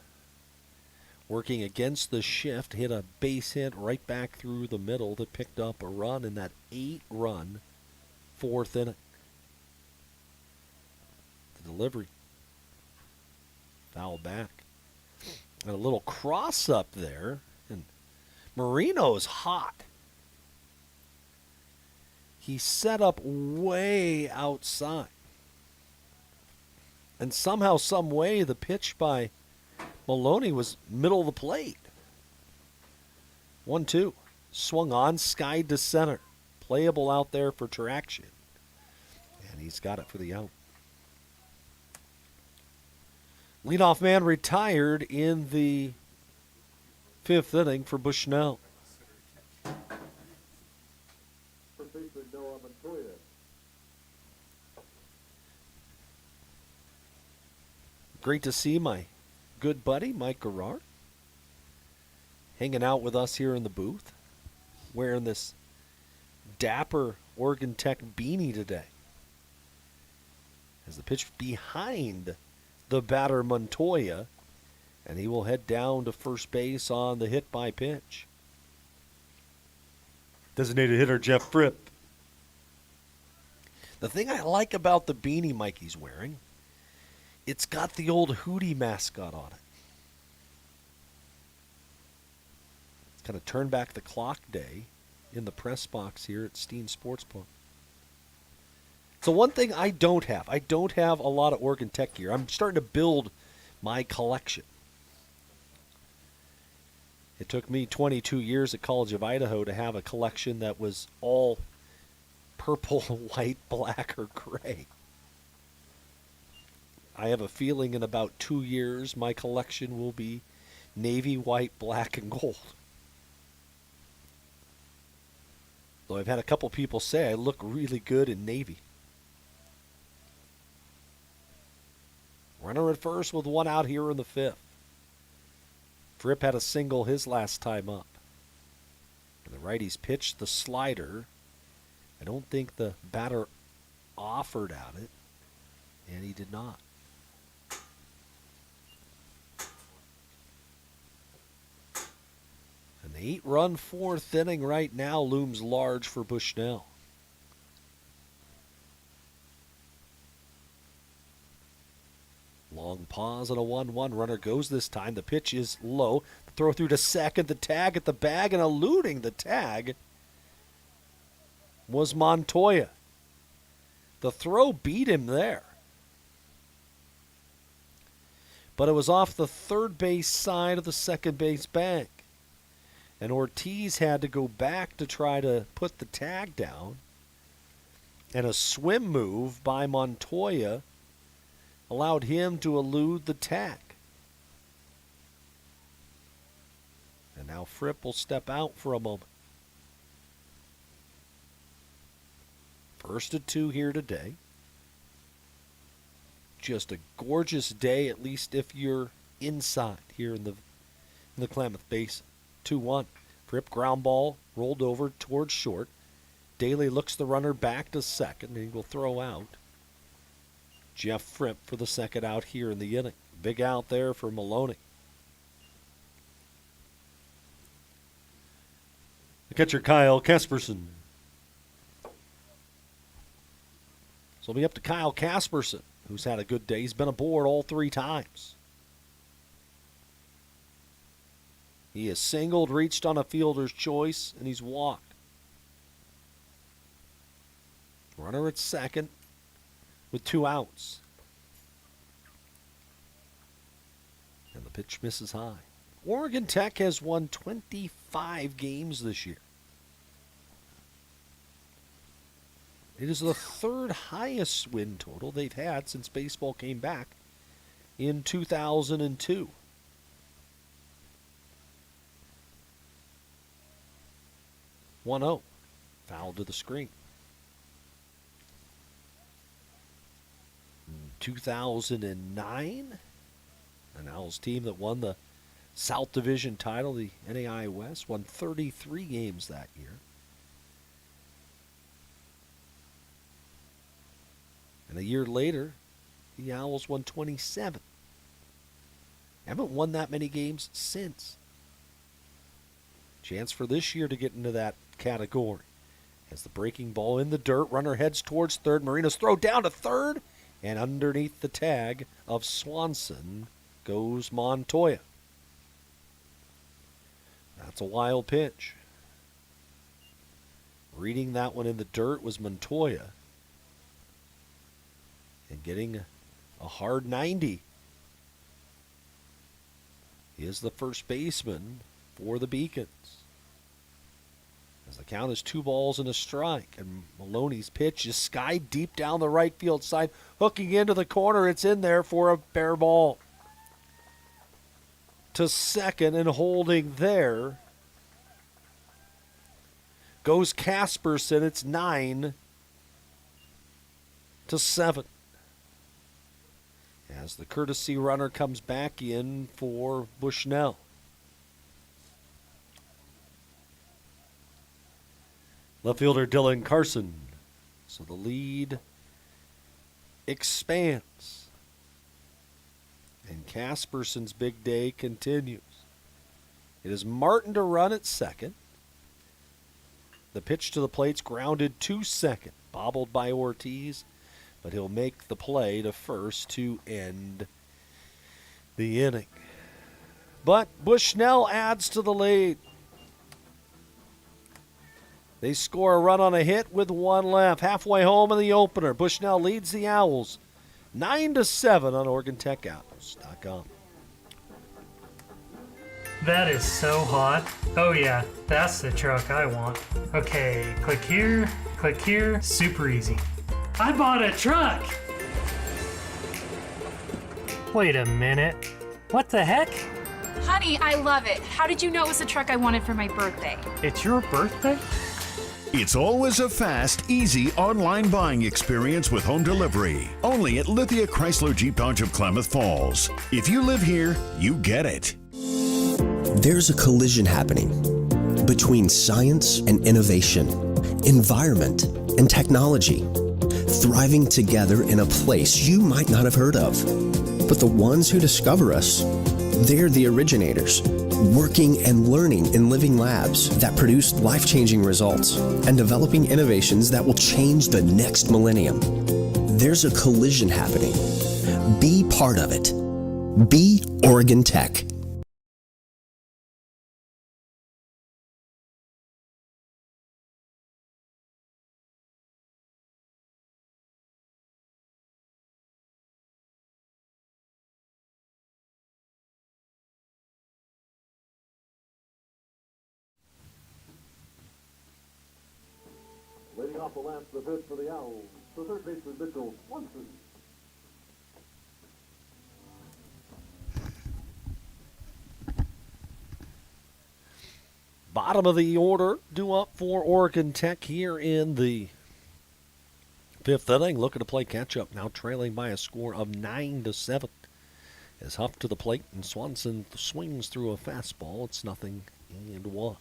working against the shift, hit a base hit right back through the middle that picked up a run in that 8-run fourth inning. The delivery. Foul back. And a little cross up there. And Marino's hot. He set up way outside. And somehow, some way, the pitch by Maloney was middle of the plate. 1-2. Swung on, skied to center. Playable out there for traction. And he's got it for the out. Leadoff man retired in the 5th inning for Bushnell. Great to see my good buddy, Mike Garrard, hanging out with us here in the booth, wearing this dapper Oregon Tech beanie today. As the pitch behind the batter Montoya, and he will head down to first base on the hit by pitch. Designated hitter Jeff Fripp. The thing I like about the beanie Mikey's wearing, it's got the old Hootie mascot on it. It's kind of turn back the clock day in the press box here at Steen Sportsbook. So one thing I don't have a lot of Oregon Tech gear. I'm starting to build my collection. It took me 22 years at College of Idaho to have a collection that was all purple, white, black, or gray. I have a feeling in about 2 years my collection will be navy, white, black, and gold. Though I've had a couple people say I look really good in navy. Runner at first with one out here in the 5th. Fripp had a single his last time up. And the righties pitched the slider. I don't think the batter offered at it, and he did not. An 8-run 4th inning right now looms large for Bushnell. Long pause and a 1-1. Runner goes this time. The pitch is low. The throw through to second. The tag at the bag, and eluding the tag was Montoya. The throw beat him there. But it was off the third base side of the second base bag. And Ortiz had to go back to try to put the tag down. And a swim move by Montoya allowed him to elude the tag. And now Fripp will step out for a moment. 1st and 2 here today. Just a gorgeous day, at least if you're inside here in the Klamath Basin. 2-1. Fripp ground ball rolled over towards short. Daly looks the runner back to second, and he will throw out. Jeff Fripp for the second out here in the inning. Big out there for Maloney. The catcher, Kyle Kasperson. So it'll be up to Kyle Kasperson, who's had a good day. He's been aboard all 3 times. He has singled, reached on a fielder's choice, and he's walked. Runner at second with 2 outs. And the pitch misses high. Oregon Tech has won 25 games this year. It is the 3rd highest win total they've had since baseball came back in 2002. (1-0) Foul to the screen. 2009, An Owls team that won the South Division title, the NAIA West, won 33 games that year. And a year later, the Owls won 27. Haven't won that many games since. Chance for this year to get into that category. As the breaking ball in the dirt, runner heads towards third. Marina's throw down to third, and underneath the tag of Swanson goes Montoya. That's a wild pitch. Reading that one in the dirt was Montoya. And getting a hard 90. He is the first baseman for the Beacons. As the count is 2 balls and a strike, and Maloney's pitch is skied deep down the right field side, hooking into the corner. It's in there for a bare ball. To second and holding there goes Casperson. It's 9-7. As the courtesy runner comes back in for Bushnell. Left fielder Dylan Carson. So the lead expands. And Casperson's big day continues. It is Martin to run at second. The pitch to the plate's grounded to second. Bobbled by Ortiz. But he'll make the play to first to end the inning. But Bushnell adds to the lead. They score a run on a hit with 1 left. Halfway home in the opener. Bushnell leads the Owls 9-7 on OregonTechOwls.com. That is so hot. Oh yeah, that's the truck I want. Okay, click here, super easy. I bought a truck! Wait a minute. What the heck? Honey, I love it. How did you know it was the truck I wanted for my birthday? It's your birthday? It's always a fast, easy online buying experience with home delivery. Only at Lithia Chrysler Jeep Dodge of Klamath Falls. If you live here, you get it. There's a collision happening between science and innovation, environment and technology, thriving together in a place you might not have heard of. But the ones who discover us, they're the originators, working and learning in living labs that produce life-changing results and developing innovations that will change the next millennium. There's a collision happening. Be part of it. Be Oregon Tech. Leading off the last of the pitch for the Owls, the third baseman Mitchell Swanson. Bottom of the order, due up for Oregon Tech here in the 5th inning. Looking to play catch-up now, trailing by a score of 9-7. As Huff to the plate and Swanson swings through a fastball. It's 0-1.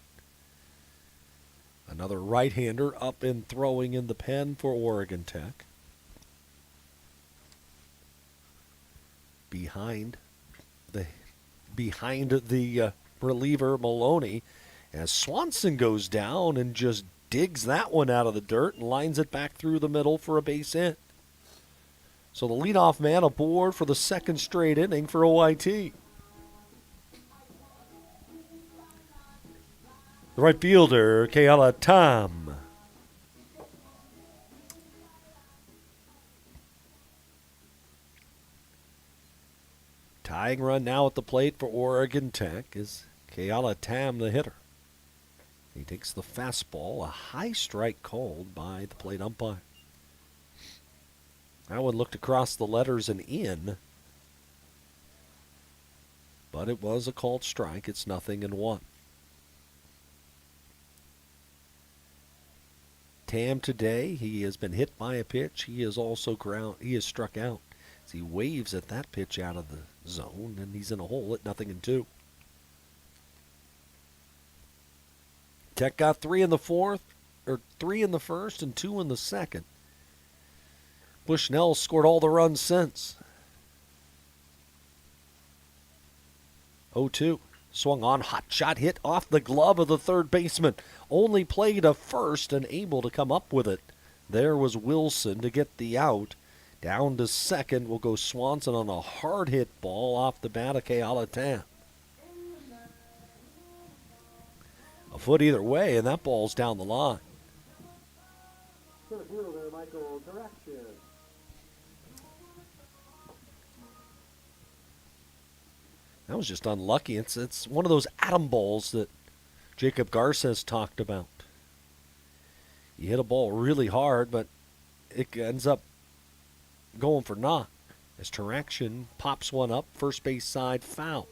Another right-hander up and throwing in the pen for Oregon Tech. Behind the reliever Maloney, as Swanson goes down and just digs that one out of the dirt and lines it back through the middle for a base hit. So the leadoff man aboard for the second straight inning for OIT. The right fielder, Kayala Tom. Tying run now at the plate for Oregon Tech is Kayala Tam, the hitter. He takes the fastball, a high strike called by the plate umpire. That one looked across the letters and in, but it was a called strike. It's 0-1. Tam today, he has been hit by a pitch. He is also he is struck out As he waves at that pitch out of the zone, and he's in a hole at 0-2. Tech got 3 in the first and 2 in the second. Bushnell scored all the runs since. 0-2. Swung on, hot shot hit off the glove of the third baseman. Only played a first and able to come up with it. There was Wilson to get the out. Down to second will go Swanson on a hard hit ball off the bat of Kealatan. A foot either way, and that ball's down the line. Third fielder, Michael, direction. That was just unlucky. It's one of those atom balls that Jacob Garces talked about. You hit a ball really hard, but it ends up going for naught. As Traction pops one up, first base side foul.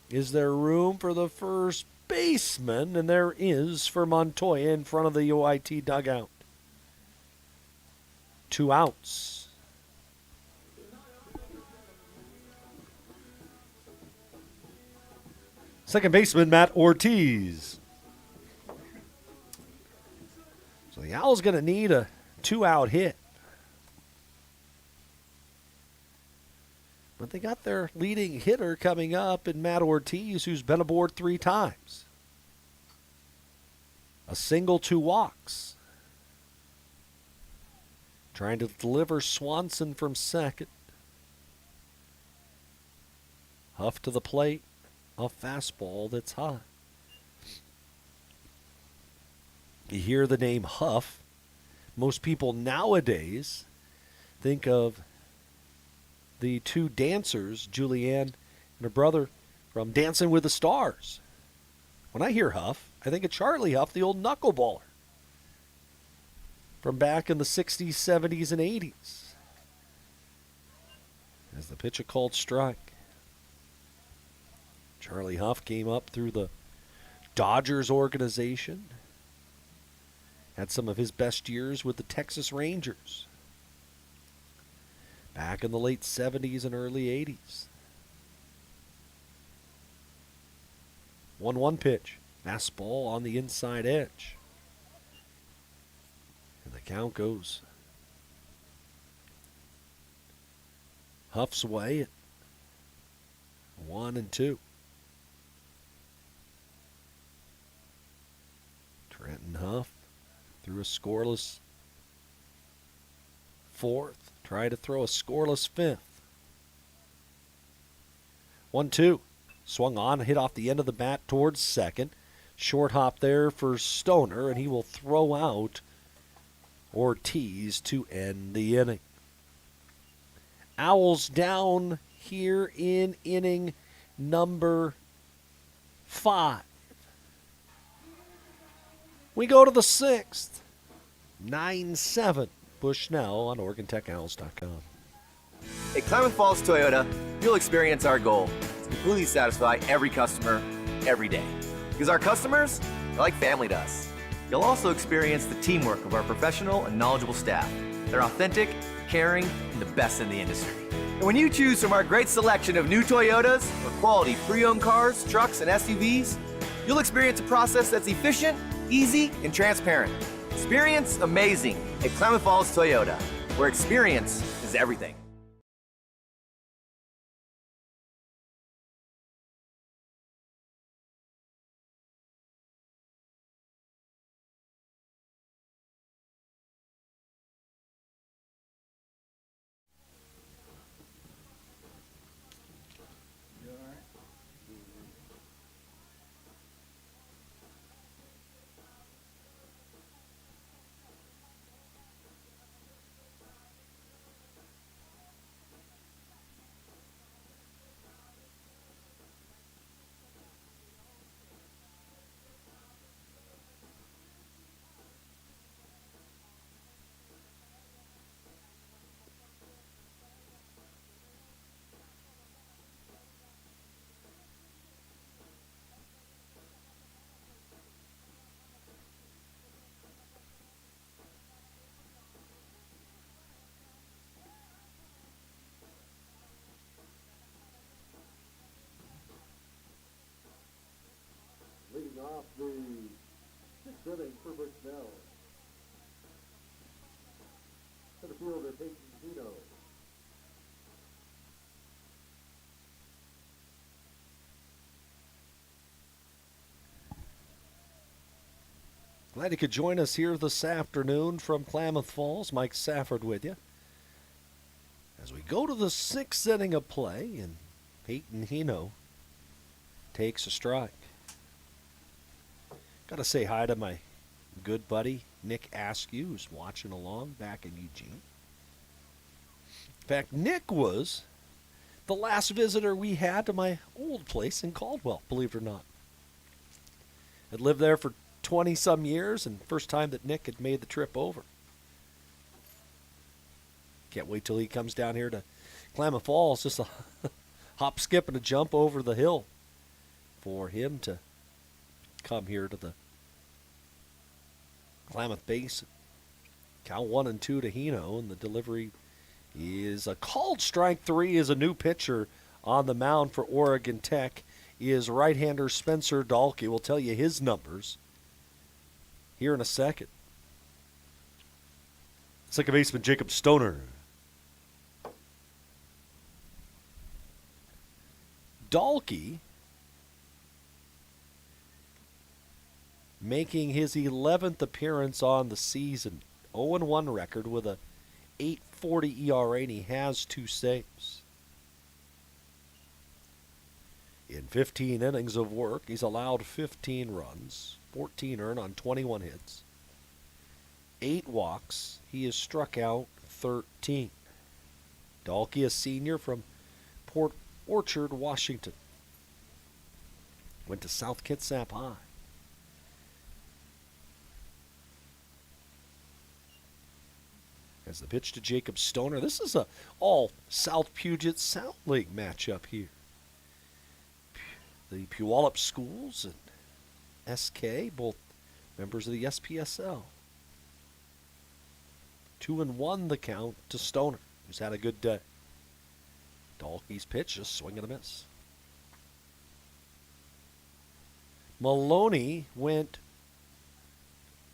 Is there room for the first baseman? And there is for Montoya in front of the OIT dugout. 2 outs. Second baseman, Matt Ortiz. So the Owls going to need a 2-out hit. But they got their leading hitter coming up in Matt Ortiz, who's been aboard 3 times. A single, 2 walks. Trying to deliver Swanson from second. Huff to the plate. A fastball that's high. You hear the name Huff. Most people nowadays think of the 2 dancers, Julianne and her brother, from Dancing with the Stars. When I hear Huff, I think of Charlie Huff, the old knuckleballer from back in the 60s, 70s, and 80s. As the pitch a called strike. Charlie Huff came up through the Dodgers organization. Had some of his best years with the Texas Rangers. Back in the late 70s and early 80s. 1-1 pitch. Fastball on the inside edge. And the count goes Huff's way at 1-2. Trenton Huff threw a scoreless 4th. Tried to throw a scoreless 5th. 1-2. Swung on, hit off the end of the bat towards second. Short hop there for Stoner, and he will throw out Ortiz to end the inning. Owls down here in inning number 5. We go to the 6th. 9-7. Bushnell on OregonTechOwls.com. At Klamath Falls Toyota, you'll experience our goal to completely satisfy every customer, every day. Because our customers are like family to us. You'll also experience the teamwork of our professional and knowledgeable staff. They're authentic, caring, and the best in the industry. And when you choose from our great selection of new Toyotas or quality pre-owned cars, trucks, and SUVs, you'll experience a process that's efficient, easy, and transparent. Experience amazing at Klamath Falls Toyota, where experience is everything. Sitting for Bushnell. To the fielder, Peyton Zito. Glad you could join us here this afternoon from Klamath Falls. Mike Safford with you. As we go to the 6th inning of play, and Peyton Hino takes a strike. Got to say hi to my good buddy Nick Askew, who's watching along back in Eugene. In fact, Nick was the last visitor we had to my old place in Caldwell, believe it or not. I'd lived there for 20-some years, and first time that Nick had made the trip over. Can't wait till he comes down here to Klamath Falls, just a hop, skip, and a jump over the hill for him to come here to the Klamath Basin. Count 1-2 to Hino, and the delivery is a called strike 3 as a new pitcher on the mound for Oregon Tech is right-hander Spencer Dahlke. We'll tell you his numbers here in a second. Second baseman Jacob Stoner. Dahlke making his 11th appearance on the season. 0-1 record with a 8.40 ERA, and he has 2 saves. In 15 innings of work, he's allowed 15 runs, 14 earned on 21 hits, 8 walks. He has struck out 13. Dahlke, a senior from Port Orchard, Washington. Went to South Kitsap High. As the pitch to Jacob Stoner. This is a all South Puget Sound League matchup here. The Puyallup Schools and SK, both members of the SPSL. 2-1 the count to Stoner, who's had a good day. Dahlke's pitch, just swing and a miss. Maloney went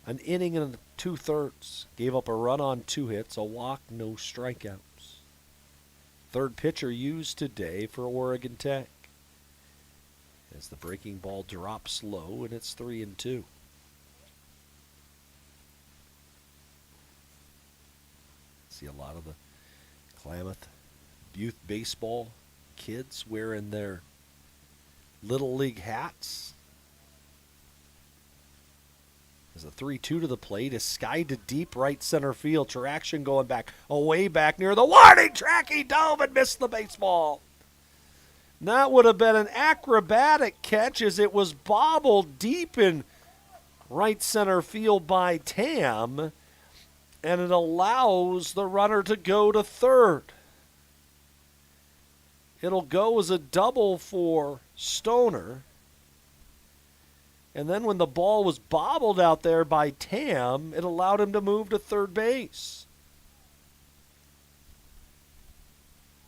an inning and 2/3. Gave up a run on 2 hits, a walk, no strikeouts. Third pitcher used today for Oregon Tech. As the breaking ball drops low, and it's 3-2. See a lot of the Klamath youth baseball kids wearing their Little League hats. As a 3-2 to the plate is skied to deep right center field. Traction going back, away back near the warning track. He dove and missed the baseball. And that would have been an acrobatic catch as it was bobbled deep in right center field by Tam, and it allows the runner to go to third. It'll go as a double for Stoner. And then when the ball was bobbled out there by Tam, it allowed him to move to third base.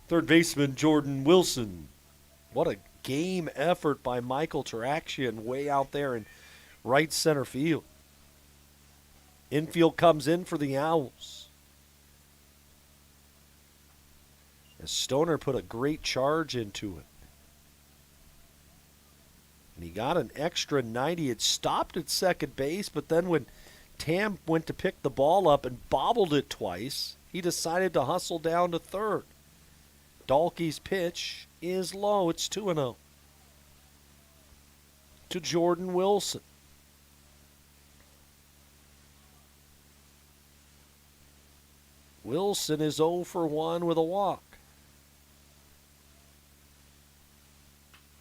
Third baseman Jordan Wilson. What a game effort by Michael Taraxian way out there in right center field. Infield comes in for the Owls. As Stoner put a great charge into it. And he got an extra 90. It stopped at second base, but then when Tam went to pick the ball up and bobbled it twice, he decided to hustle down to third. Dahlke's pitch is low. It's 2-0 to Jordan Wilson. Wilson is 0 for 1 with a walk.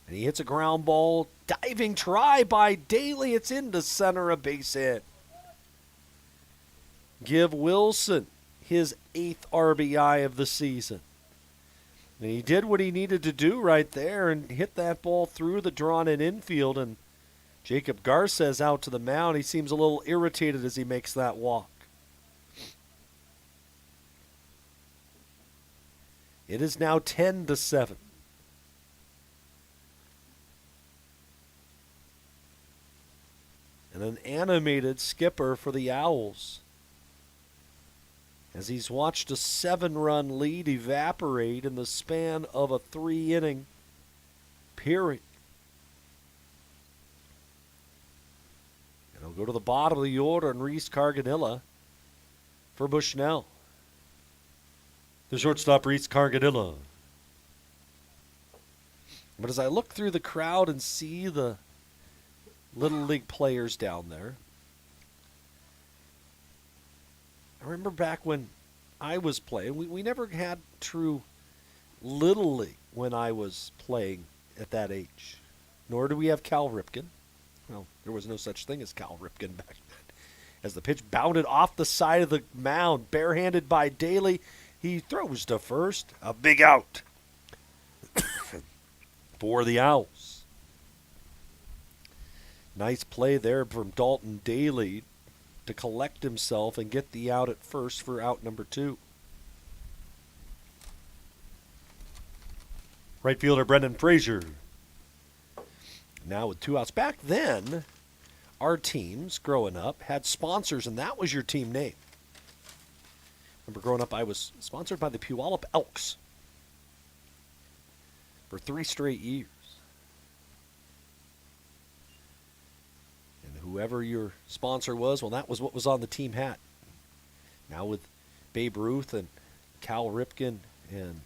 And he hits a ground ball. Diving try by Daly. It's into center, a base hit. Give Wilson his 8th RBI of the season. And he did what he needed to do right there and hit that ball through the drawn-in infield. And Jacob Garces out to the mound. He seems a little irritated as he makes that walk. It is now 10-7. And then an animated skipper for the Owls, as he's watched a 7-run lead evaporate in the span of a 3-inning period. And he'll go to the bottom of the order and Reese Carganilla for Bushnell. The shortstop, Reese Carganilla. But as I look through the crowd and see the Little League players down there, I remember back when I was playing, we never had true Little League when I was playing at that age. Nor do we have Cal Ripken. Well, there was no such thing as Cal Ripken back then. As the pitch bounded off the side of the mound, barehanded by Daly, he throws to first. A big out for the Owls. Nice play there from Dalton Daly to collect himself and get the out at first for out number 2. Right fielder, Brendan Frazier. Now with 2 outs. Back then, our teams growing up had sponsors, and that was your team name. Remember growing up, I was sponsored by the Puyallup Elks for 3 straight years. And whoever your sponsor was, well, that was what was on the team hat. Now with Babe Ruth and Cal Ripken and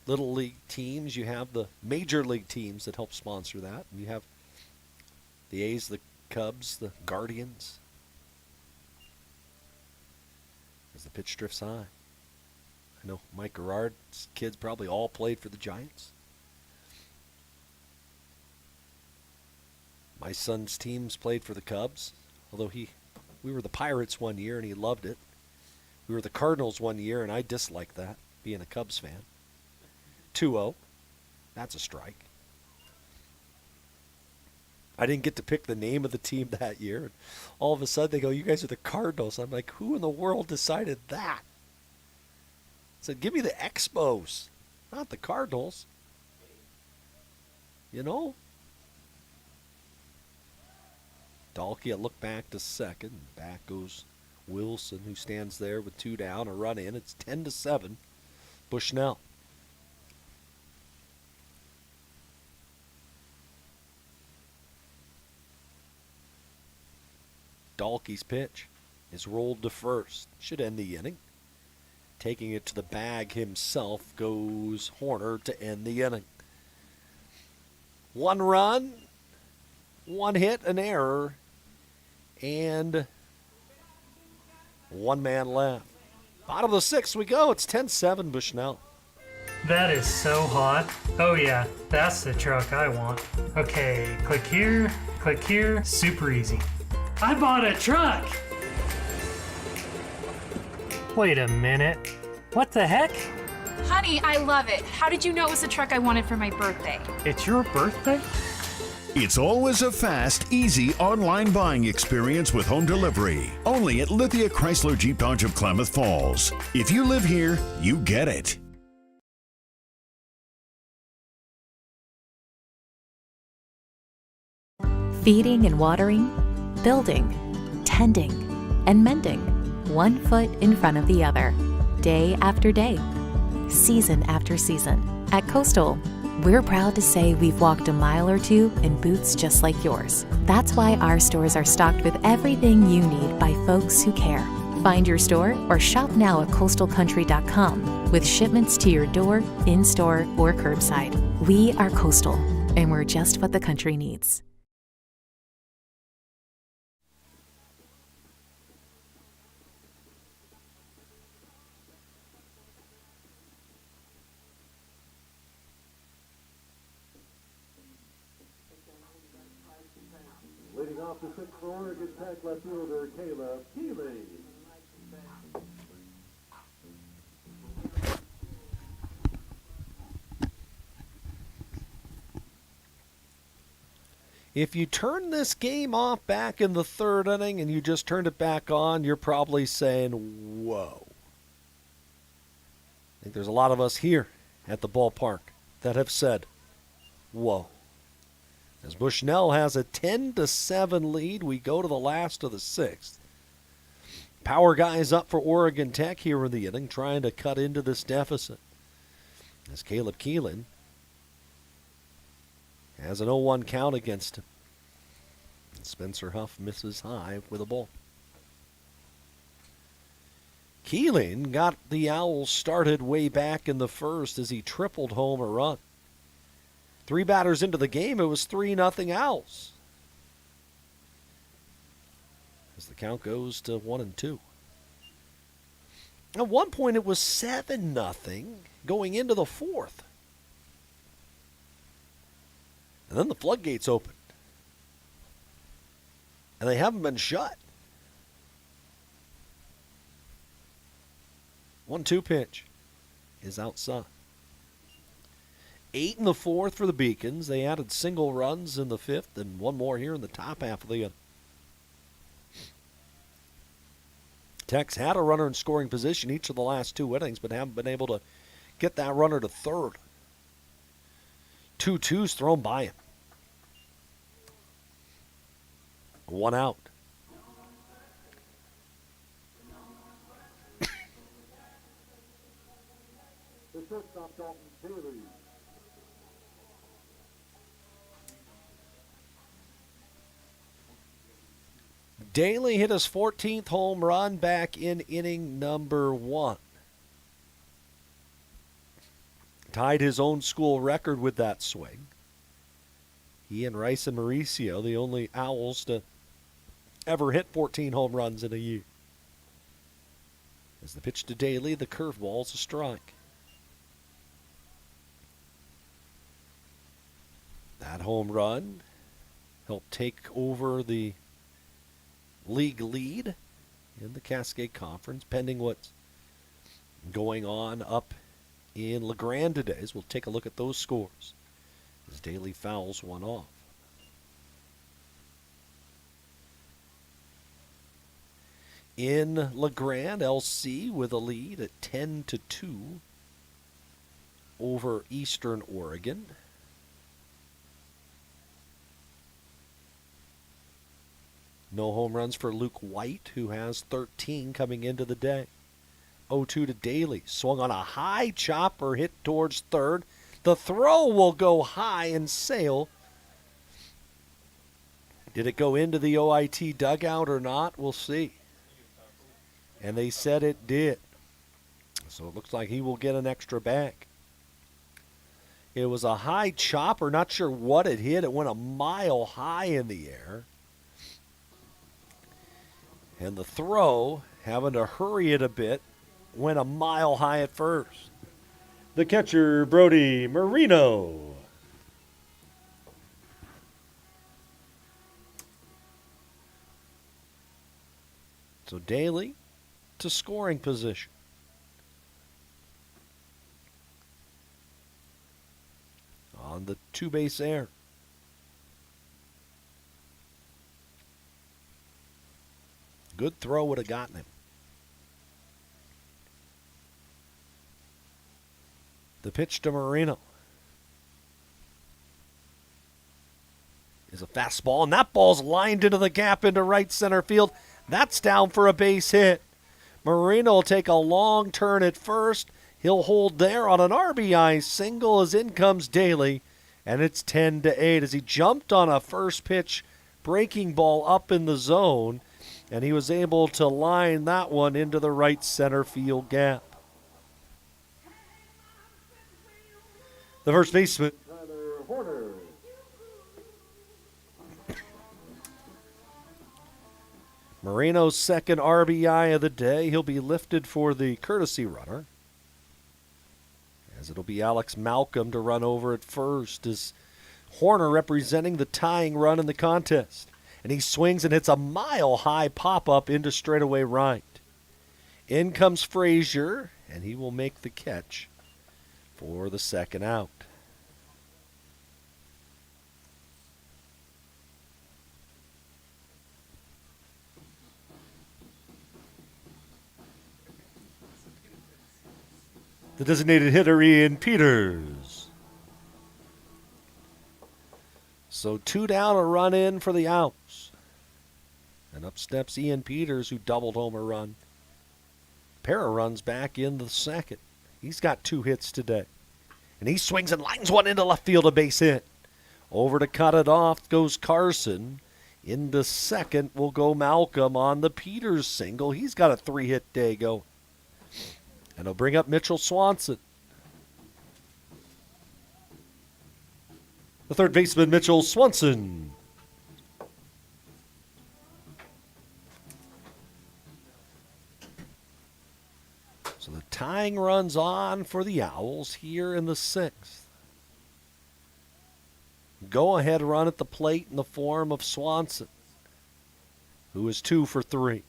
Little League teams, you have the Major League teams that help sponsor that. And you have the A's, the Cubs, the Guardians. As the pitch drifts high. I know Mike Garrard's kids probably all played for the Giants. My son's teams played for the Cubs, although we were the Pirates one year and he loved it. We were the Cardinals one year and I disliked that, being a Cubs fan. 2-0. That's a strike. I didn't get to pick the name of the team that year. And all of a sudden they go, you guys are the Cardinals. I'm like, who in the world decided that? I said, give me the Expos, not the Cardinals. You know? Dalkey, a look back to second. Back goes Wilson, who stands there with 2 down, a run in. It's 10-7. Bushnell. Dalkey's pitch is rolled to first. Should end the inning. Taking it to the bag himself goes Horner to end the inning. 1 run, 1 hit, an error, and 1 man left. Bottom of the 6th we go. It's 10-7 Bushnell. That is so hot. Oh yeah, that's the truck I want. Okay, click here, super easy. I bought a truck! Wait a minute. What the heck? Honey, I love it. How did you know it was the truck I wanted for my birthday? It's your birthday? It's always a fast, easy online buying experience with home delivery. Only at Lithia Chrysler Jeep Dodge of Klamath Falls. If you live here, you get it. Feeding and watering, building, tending, and mending, one foot in front of the other, day after day, season after season. At Coastal, we're proud to say we've walked a mile or 2 in boots just like yours. That's why our stores are stocked with everything you need by folks who care. Find your store or shop now at coastalcountry.com with shipments to your door, in-store, or curbside. We are Coastal, and we're just what the country needs. Leading off the 6th for Oregon Tech left fielder Caleb Keeley. If you turn this game off back in the 3rd inning and you just turned it back on, you're probably saying, whoa. I think there's a lot of us here at the ballpark that have said, whoa. As Bushnell has a 10-7 lead, we go to the last of the sixth. Power guys up for Oregon Tech here in the inning, trying to cut into this deficit. As Caleb Keelan has an 0-1 count against him. Spencer Huff misses high with a ball. Keelan got the Owls started way back in the first as he tripled home a run. 3 batters into the game, it was 3-0 Owls. As the count goes to 1-2. At one point, it was 7-0 going into the fourth. And then the floodgates opened. And they haven't been shut. 1-2 pitch is outside. 8 in the fourth for the Beacons. They added single runs in the fifth and one more here in the top half of the inning. Tech's had a runner in scoring position each of the last 2 innings, but haven't been able to get that runner to third. 2-2s thrown by him. 1 out. The shortstop, Dalton Daly. Daly hit his 14th home run back in inning number 1. Tied his own school record with that swing. He and Rice and Mauricio, the only Owls to ever hit 14 home runs in a year. As the pitch to Daly, the curveball's a strike. That home run helped take over the league lead in the Cascade Conference, pending what's going on up in LeGrand today. As we'll take a look at those scores as Daly fouls one off. In LeGrand, LC with a lead at 10-2 over Eastern Oregon. No home runs for Luke White, who has 13 coming into the day. 0-2 to Daly. Swung on a high chopper, hit towards third. The throw will go high and sail. Did it go into the OIT dugout or not? We'll see. And they said it did. So it looks like he will get an extra back. It was a high chopper. Not sure what it hit. It went a mile high in the air. And the throw, having to hurry it a bit, went a mile high at first. The catcher, Brody Marino. So Daly to scoring position. On the 2-base error. Good throw would have gotten him. The pitch to Marino is a fastball, and that ball's lined into the gap into right center field. That's down for a base hit. Marino will take a long turn at first. He'll hold there on an RBI single as in comes Daly, and it's 10-8 as he jumped on a first pitch breaking ball up in the zone, and he was able to line that one into the right center field gap. The first baseman, Tyler Horner. Marino's second RBI of the day. He'll be lifted for the courtesy runner, as it'll be Alex Malcolm to run over at first, as Horner representing the tying run in the contest. And he swings and hits a mile-high pop-up into straightaway right. In comes Frazier, and he will make the catch for the second out. The designated hitter, Ian Peters. So 2 down, a run in for the Owls. And up steps Ian Peters, who doubled home a run. Para runs back in the second. He's got 2 hits today. And he swings and lines one into left field, a base hit. Over to cut it off goes Carson. Into second will go Malcolm on the Peters single. He's got a 3-hit day going. And he'll bring up Mitchell Swanson. The third baseman, Mitchell Swanson. So the tying runs on for the Owls here in the 6th. Go-ahead run at the plate in the form of Swanson, who is 2 for 3.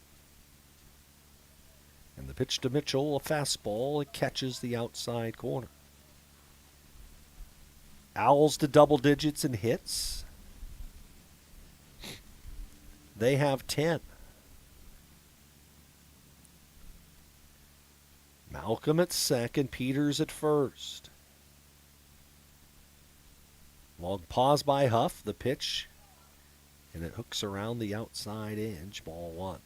And the pitch to Mitchell, a fastball. It catches the outside corner. Owls to double digits in hits. They have 10. Malcolm at second, Peters at first. Long pause by Huff, the pitch, and it hooks around the outside edge, ball 1.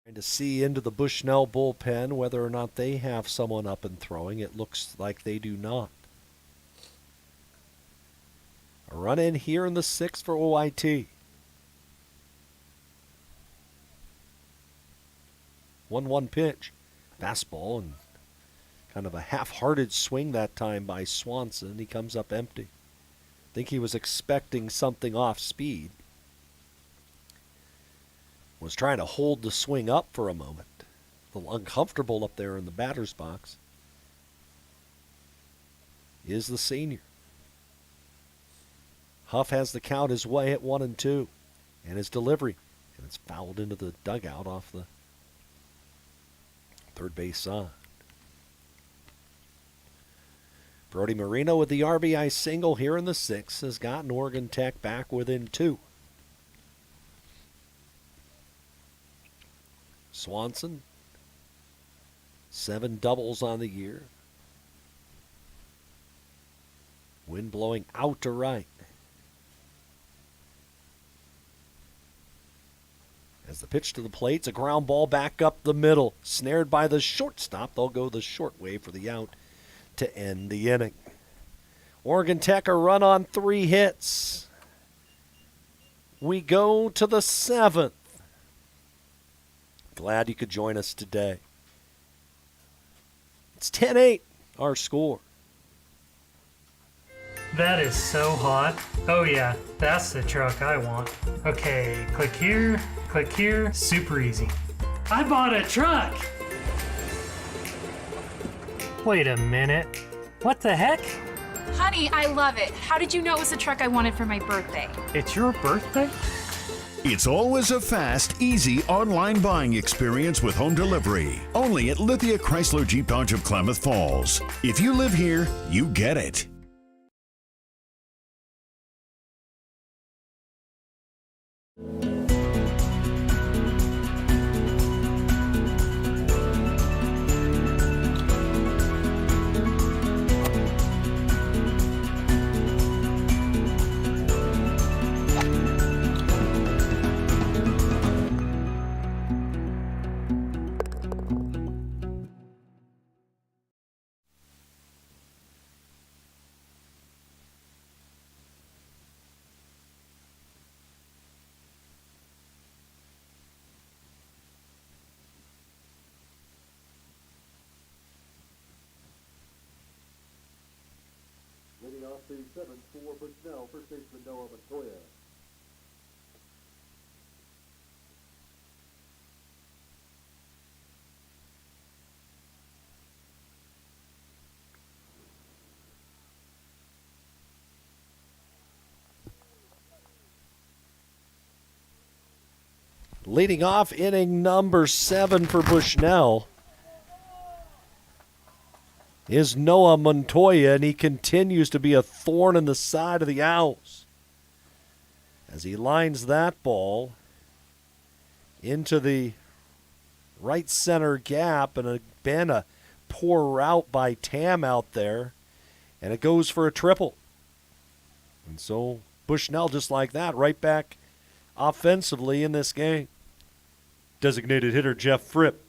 Trying to see into the Bushnell bullpen whether or not they have someone up and throwing. It looks like they do not. A run in here in the 6th for OIT. 1-1 pitch. Fastball and kind of a half-hearted swing that time by Swanson. He comes up empty. I think he was expecting something off speed. Was trying to hold the swing up for a moment. A little uncomfortable up there in the batter's box. Is the senior. Huff has the count his way at 1-2. And his delivery. And it's fouled into the dugout off the third base side. Brody Marino with the RBI single here in the 6th has gotten Oregon Tech back within 2. Swanson, 7 doubles on the year. Wind blowing out to right. As the pitch to the plate, it's a ground ball back up the middle. Snared by the shortstop. They'll go the short way for the out to end the inning. Oregon Tech a run on 3 hits. We go to the 7th. Glad you could join us today. It's 10-8, our score. That is so hot. Oh yeah, that's the truck I want. Okay, click here, super easy. I bought a truck! Wait a minute. What the heck? Honey, I love it. How did you know it was the truck I wanted for my birthday? It's your birthday? It's always a fast, easy online buying experience with home delivery. Only at Lithia Chrysler Jeep Dodge of Klamath Falls. If you live here, you get it. Leading off the 7th for Bushnell, first baseman Noah Montoya. Leading off inning number 7 for Bushnell is Noah Montoya, and he continues to be a thorn in the side of the Owls as he lines that ball into the right center gap, and been a poor route by Tam out there, And it goes for a triple. And so Bushnell, just like that, right back offensively in this game. Designated hitter Jeff Fripp.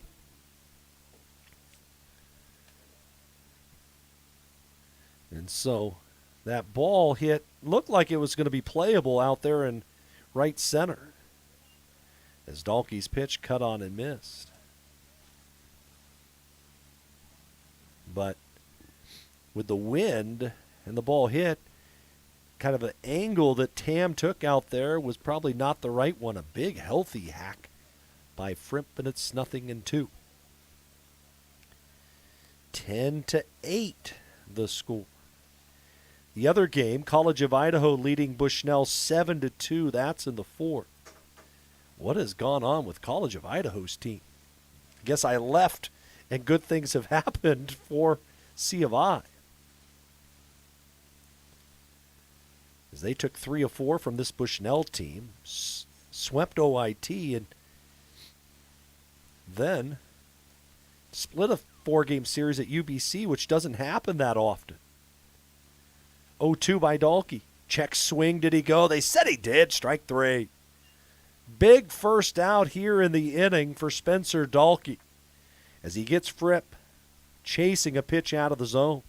And so that ball hit, looked like it was going to be playable out there in right center, as Dahlke's pitch cut on and missed. But with the wind and the ball hit, kind of an angle that Tam took out there was probably not the right one. A big, healthy hack by Fripp, and it's 0-2. 10-8, the score. The other game, College of Idaho leading Bushnell 7-2. That's in the fourth. What has gone on with College of Idaho's team? I guess I left, and good things have happened for C of I. As they took 3 of 4 from this Bushnell team, swept OIT, and then split a 4-game series at UBC, which doesn't happen that often. 0-2 by Dahlke. Check swing, did he go? They said he did. Strike 3. Big first out here in the inning for Spencer Dahlke as he gets Fripp chasing a pitch out of the zone.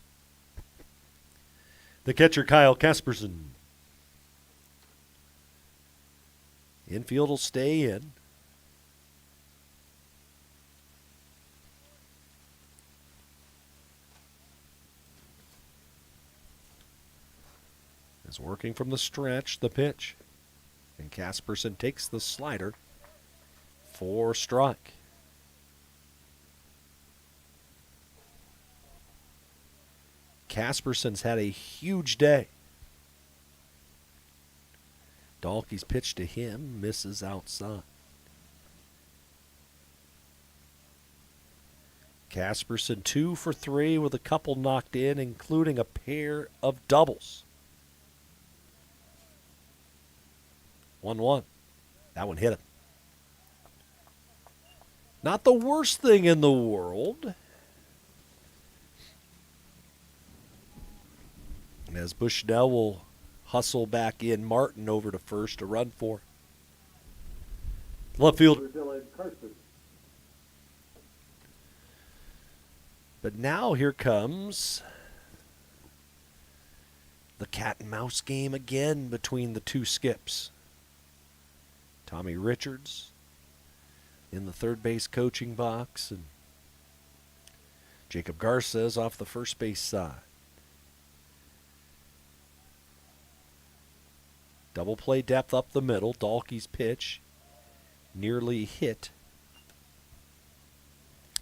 The catcher Kyle Casperson. Infield will stay in. Is working from the stretch, the pitch. And Casperson takes the slider for strike. Casperson's had a huge day. Dahlke's pitch to him misses outside. Casperson 2 for 3 with a couple knocked in, including a pair of doubles. 1-1. That one hit him. Not the worst thing in the world. As Bushnell will hustle back in, Martin over to first to run for. Left field. But now here comes the cat and mouse game again between the two skips. Tommy Richards in the third base coaching box, and Jacob Garces off the first base side. Double play depth up the middle. Dahlke's pitch nearly hit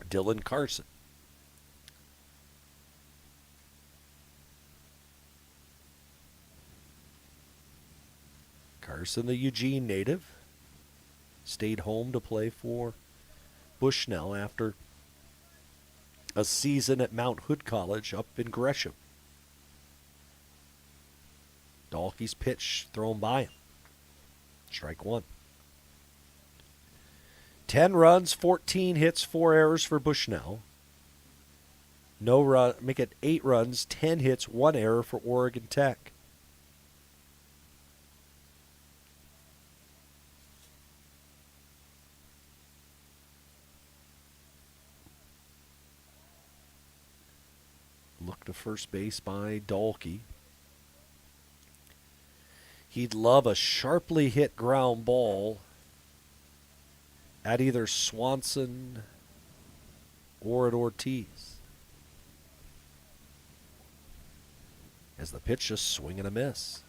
Dylan Carson. Carson, the Eugene native, stayed home to play for Bushnell after a season at Mount Hood College up in Gresham. Dahlke's pitch thrown by him. Strike 1. 10 runs, 14 hits, 4 errors for Bushnell. No run, make it 8 runs, 10 hits, 1 error for Oregon Tech. Look to first base by Dahlke. He'd love a sharply hit ground ball at either Swanson or at Ortiz. As the pitch just swing and a miss.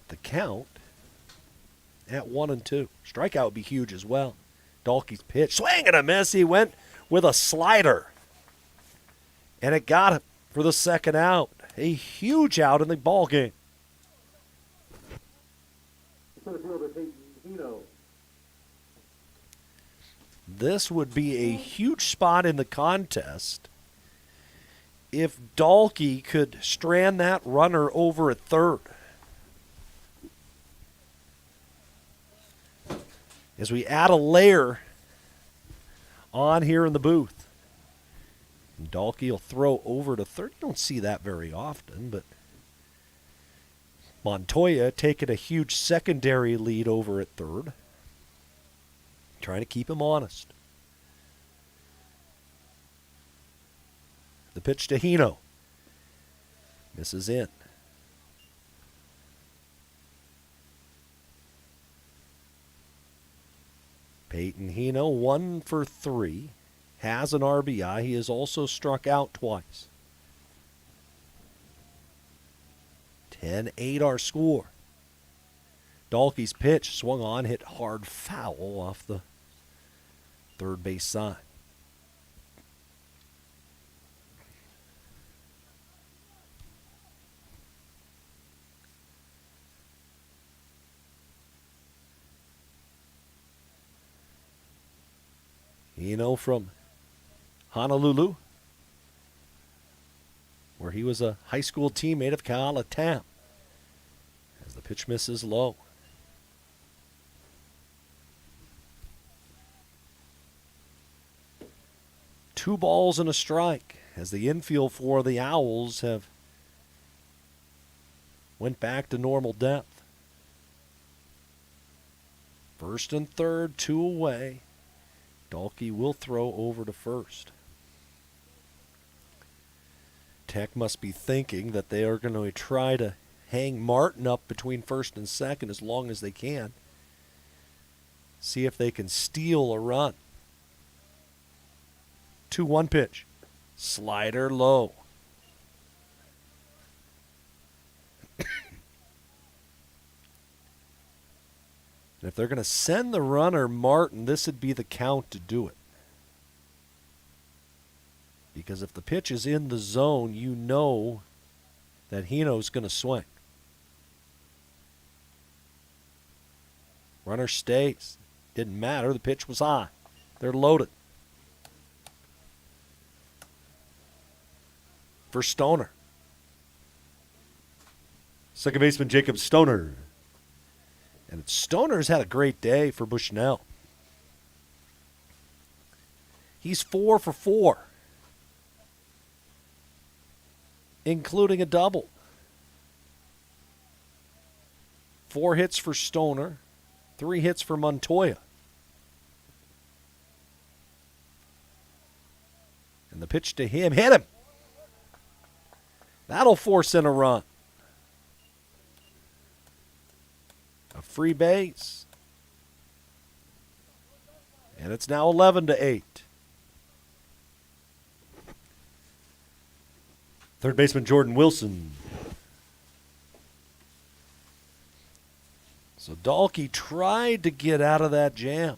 The count at 1-2. Strikeout would be huge as well. Dahlke's pitch, swing and a miss. He went with a slider, and it got him for the second out. A huge out in the ball game. This would be a huge spot in the contest if Dahlke could strand that runner over at third. as we add a layer on here in the booth. And Dalkey will throw over to third. You don't see that very often, but Montoya taking a huge secondary lead over at third. Trying to keep him honest. The pitch to Hino. Misses in. Peyton Hino, 1 for 3. Has an RBI. He has also struck out twice. 10-8 our score. Dalkey's pitch swung on, hit hard foul off the third base side. From Honolulu, where he was a high school teammate of Ka'ala Tam. As the pitch misses low. Two balls and a strike as the infield for the Owls have went back to normal depth. First and third, 2 away. Dalkey will throw over to first. Tech must be thinking that they are going to try to hang Martin up between first and second as long as they can. See if they can steal a run. 2-1 pitch. Slider low. And if they're going to send the runner Martin, this would be the count to do it. Because if the pitch is in the zone, you know that Hino's going to swing. Runner stays. Didn't matter. The pitch was high. They're loaded. For Stoner. Second baseman Jacob Stoner. And Stoner's had a great day for Bushnell. He's 4 for 4, including a double. 4 hits for Stoner, 3 hits for Montoya. And the pitch to him hit him. That'll force in a run. A free base. And it's now 11-8. Third baseman Jordan Wilson. So Dalkey tried to get out of that jam.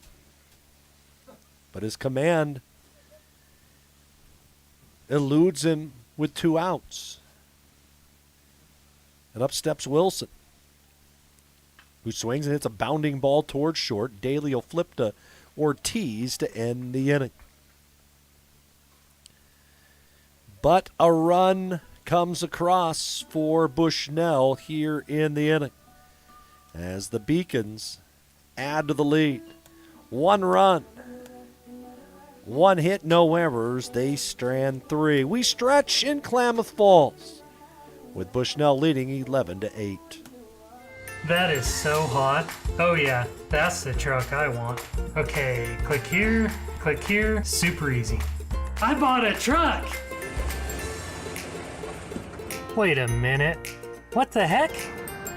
But his command eludes him with 2 outs. And up steps Wilson, who swings and hits a bounding ball towards short. Daly will flip to Ortiz to end the inning. But a run comes across for Bushnell here in the inning as the Beacons add to the lead. 1 run, 1 hit, no errors. They strand 3. We stretch in Klamath Falls with Bushnell leading 11-8. That is so hot. Oh yeah, that's the truck I want. Okay, click here, super easy. I bought a truck! Wait a minute, what the heck?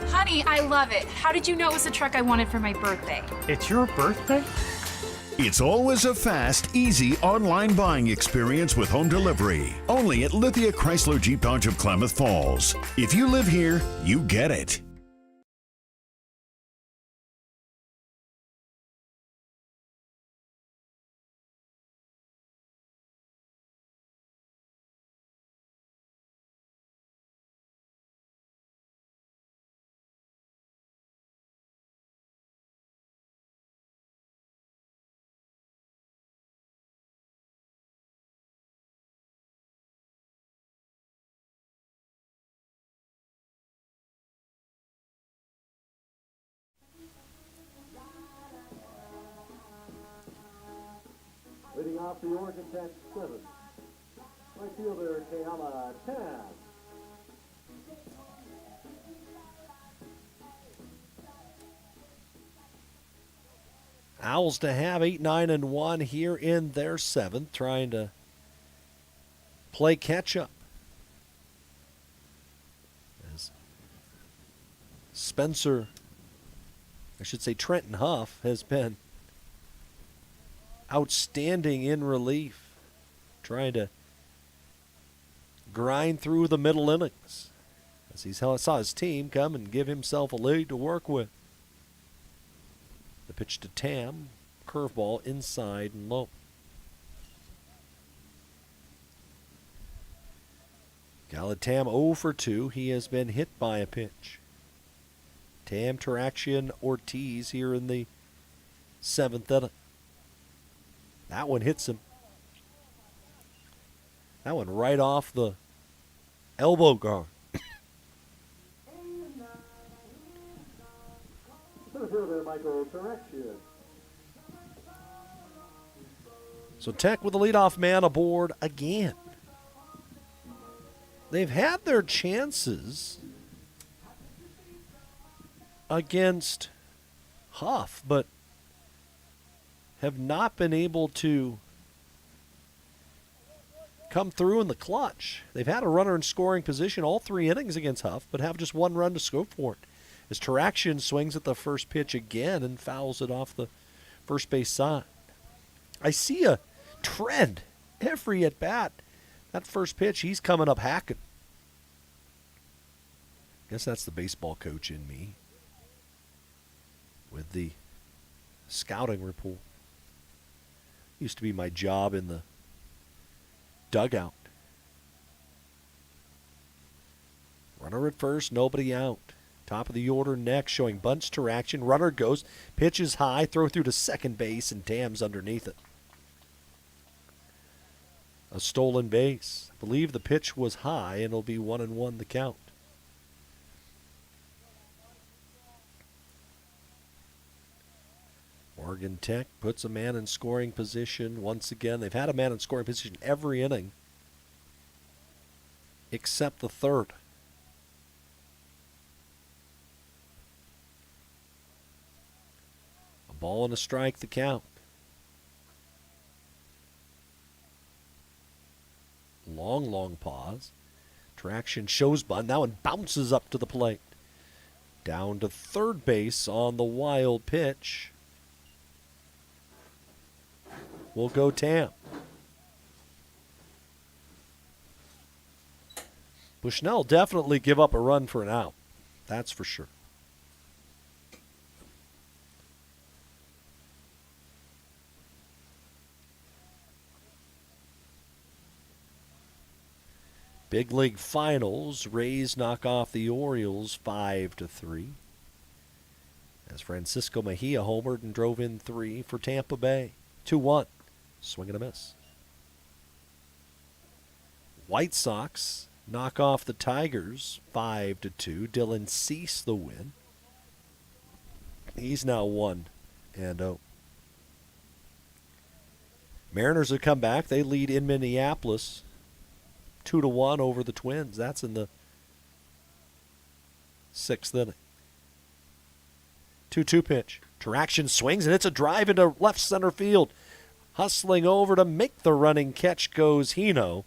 Honey, I love it. How did you know it was the truck I wanted for my birthday? It's your birthday? It's always a fast, easy online buying experience with home delivery. Only at Lithia Chrysler Jeep Dodge of Klamath Falls. If you live here, you get it. off the Oregon Tech 7. Right fielder, Kayama Tam. Owls to have 8, 9, and 1 here in their 7th, trying to play catch-up. As Trenton Huff has been outstanding in relief, trying to grind through the middle innings as he saw his team come and give himself a lead to work with. The pitch to Tam, curveball inside and low. Khaled Tam 0 for 2. He has been hit by a pitch. Tam, Taraction, Ortiz here in the 7th inning. That one hits him. That one right off the elbow guard. So Tech with the leadoff man aboard again. They've had their chances against Huff, but have not been able to come through in the clutch. They've had a runner in scoring position all 3 innings against Huff, but have just 1 run to score for it. As Taraction swings at the first pitch again and fouls it off the first base side. I see a trend every at bat. That first pitch, he's coming up hacking. Guess that's the baseball coach in me with the scouting report. Used to be my job in the dugout. Runner at first, nobody out. Top of the order next, showing bunts to action. Runner goes, pitches high, throw through to second base, and Tam's underneath it. A stolen base. I believe the pitch was high, and it'll be 1-1 the count. Oregon Tech puts a man in scoring position once again. They've had a man in scoring position every inning except the 3rd. A ball and a strike, the count. Long pause. Traction shows bunt. Now it bounces up to the plate. Down to third base on the wild pitch. Will go Tam. Bushnell definitely give up a run for an out. That's for sure. Big League Finals, Rays knock off the Orioles 5-3. As Francisco Mejia homered and drove in 3 for Tampa Bay. 2-1. Swing and a miss. White Sox knock off the Tigers 5-2. Dylan Cease the win. He's now 1-0. Mariners have come back. They lead in Minneapolis 2-1 over the Twins. That's in the 6th inning. 2-2 pitch. Traction swings, and it's a drive into left center field. Hustling over to make the running catch goes Hino.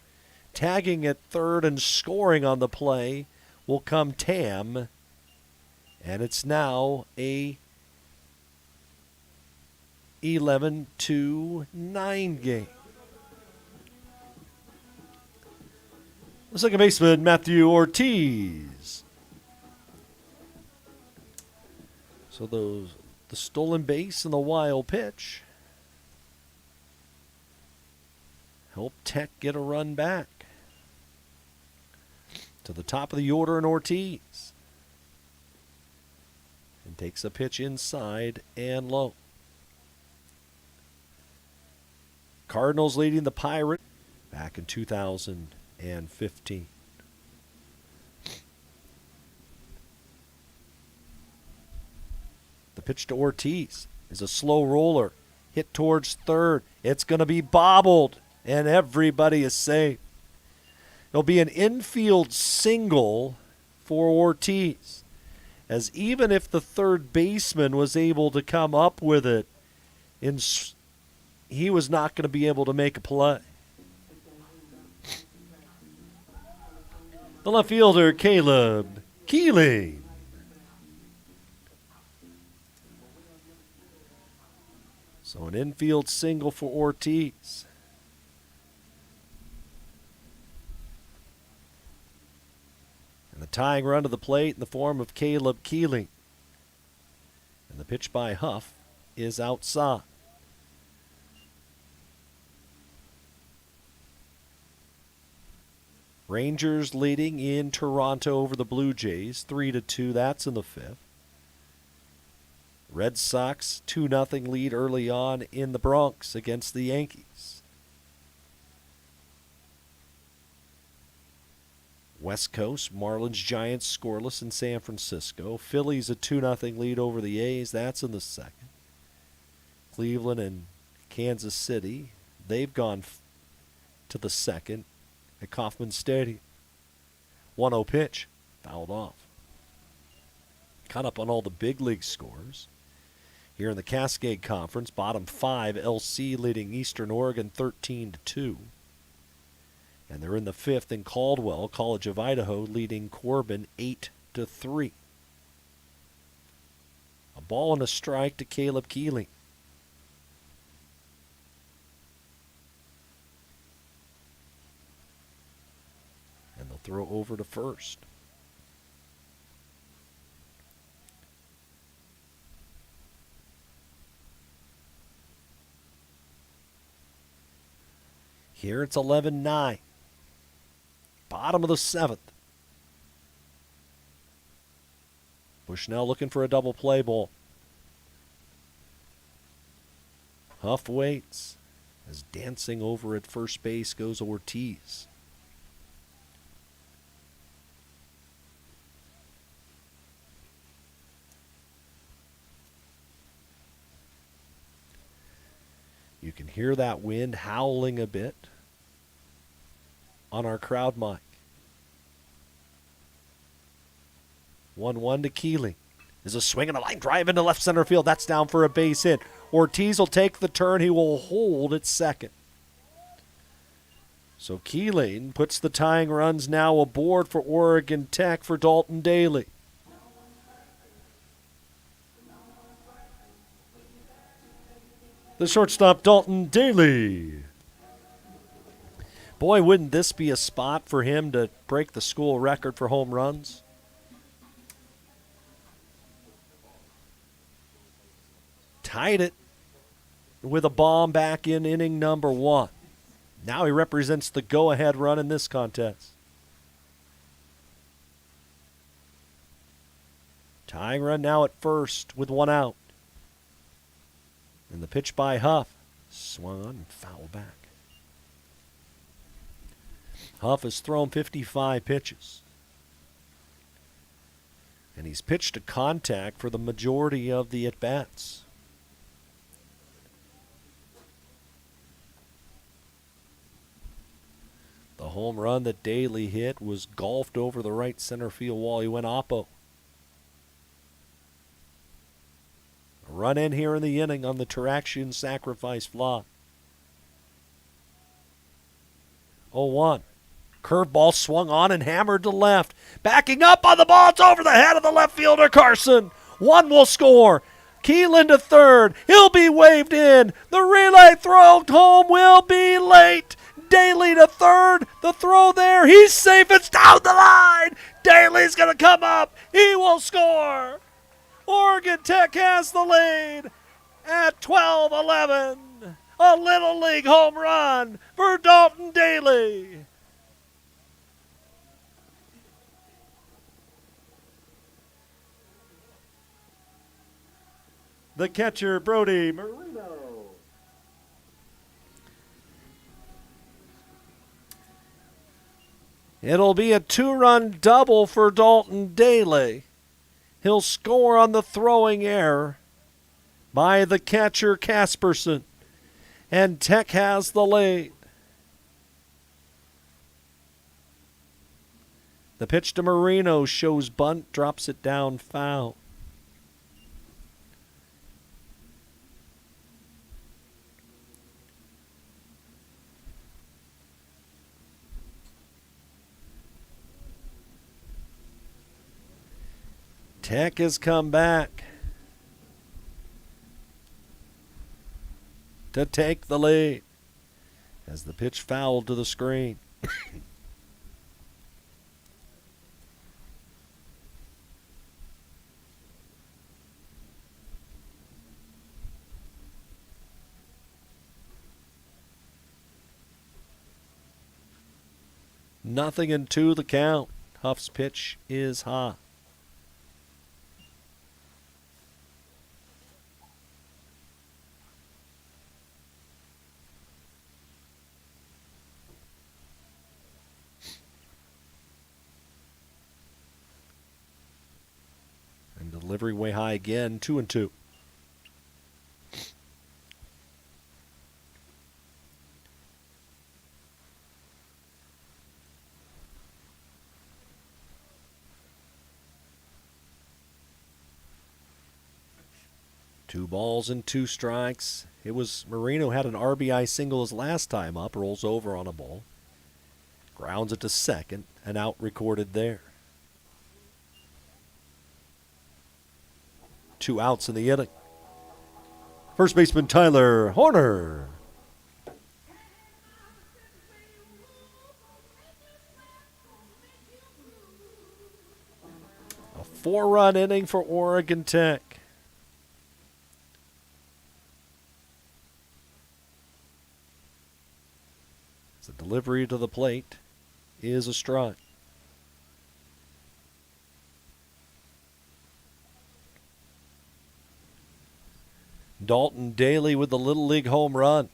Tagging at third and scoring on the play will come Tam. And it's now a 11-9 game. The second baseman, Matthew Ortiz. So the stolen base and the wild pitch help Tech get a run back. To the top of the order in Ortiz. And takes a pitch inside and low. Cardinals leading the Pirates back in 2015. The pitch to Ortiz is a slow roller. Hit towards third. It's going to be bobbled, and everybody is safe. It'll be an infield single for Ortiz, as even if the third baseman was able to come up with it, he was not going to be able to make a play. The left fielder, Caleb Keeling. So an infield single for Ortiz. And the tying run to the plate in the form of Caleb Keeling. And the pitch by Huff is outside. Rangers leading in Toronto over the Blue Jays, 3-2. That's in the fifth. Red Sox 2-0 lead early on in the Bronx against the Yankees. West Coast, Marlins, Giants scoreless in San Francisco. Phillies a 2-0 lead over the A's. That's in the second. Cleveland and Kansas City, they've gone to the second at Kauffman Stadium. 1-0 pitch, fouled off. Caught up on all the big league scores. Here in the Cascade Conference, bottom 5, LC leading Eastern Oregon 13-2. And they're in the fifth in Caldwell, College of Idaho leading Corbin 8-3. A ball and a strike to Caleb Keeling. And they'll throw over to first. Here it's 11-9. Bottom of the seventh. Bushnell looking for a double play ball. Huff waits as dancing over at first base goes Ortiz. You can hear that wind howling a bit on our crowd mic. 1-1 to Keeling. There's a swing and a line drive into left center field. That's down for a base hit. Ortiz will take the turn. He will hold at second. So Keeling puts the tying runs now aboard for Oregon Tech for Dalton Daly. The shortstop, Dalton Daly. Boy, wouldn't this be a spot for him to break the school record for home runs? Tied it with a bomb back in inning number 1. Now he represents the go-ahead run in this contest. Tying run now at first with 1 out. And the pitch by Huff. Swung on and fouled back. Huff has thrown 55 pitches. And he's pitched to contact for the majority of the at-bats. The home run that Daly hit was golfed over the right center field wall. He went oppo. A run in here in the inning on the Taraxian sacrifice fly. 0-1. Curveball swung on and hammered to left. Backing up on the ball. It's over the head of the left fielder, Carson. 1 will score. Keelan to third. He'll be waved in. The relay throw home will be late. Daly to third. The throw there. He's safe. It's down the line. Daly's going to come up. He will score. Oregon Tech has the lead at 12-11. A Little League home run for Dalton Daly. The catcher, Brody Marino. It'll be a 2-run double for Dalton Daly. He'll score on the throwing error by the catcher, Casperson. And Tech has the lead. The pitch to Marino shows bunt, drops it down, foul. Tech has come back to take the lead as the pitch fouled to the screen. Nothing in two the count. Huff's pitch is hot. And delivery way high again, 2-2. Two balls and two strikes. It was Marino had an RBI single his last time up, rolls over on a ball. Grounds it to second, an out recorded there. 2 outs in the inning. First baseman Tyler Horner. A 4-run inning for Oregon Tech. The delivery to the plate is a strike. Dalton Daly with the Little League home run.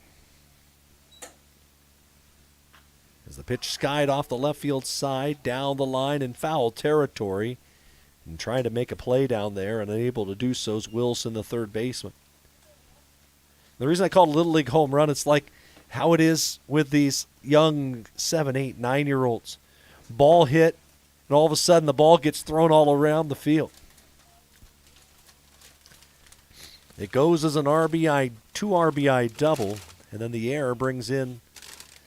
As the pitch skied off the left field side, down the line in foul territory, and trying to make a play down there and unable to do so is Wilson, the third baseman. The reason I call it a Little League home run, it's like how it is with these young 7, 8, 9-year-olds. Ball hit, and all of a sudden the ball gets thrown all around the field. It goes as an RBI, 2 RBI double, and then the error brings in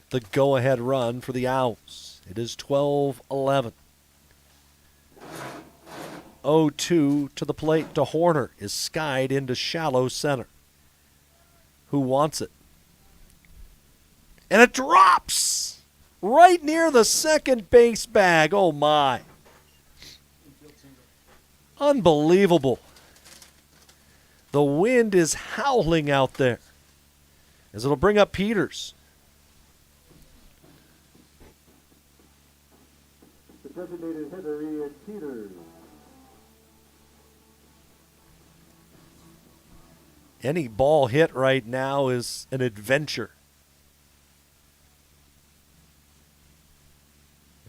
the go-ahead run for the Owls. It is 12-11. 0-2 to the plate to Horner is skied into shallow center. Who wants it? And it drops right near the second base bag. Oh, my. Unbelievable. The wind is howling out there as it'll bring up Peters. The designated hitter, Ian Peters. Any ball hit right now is an adventure.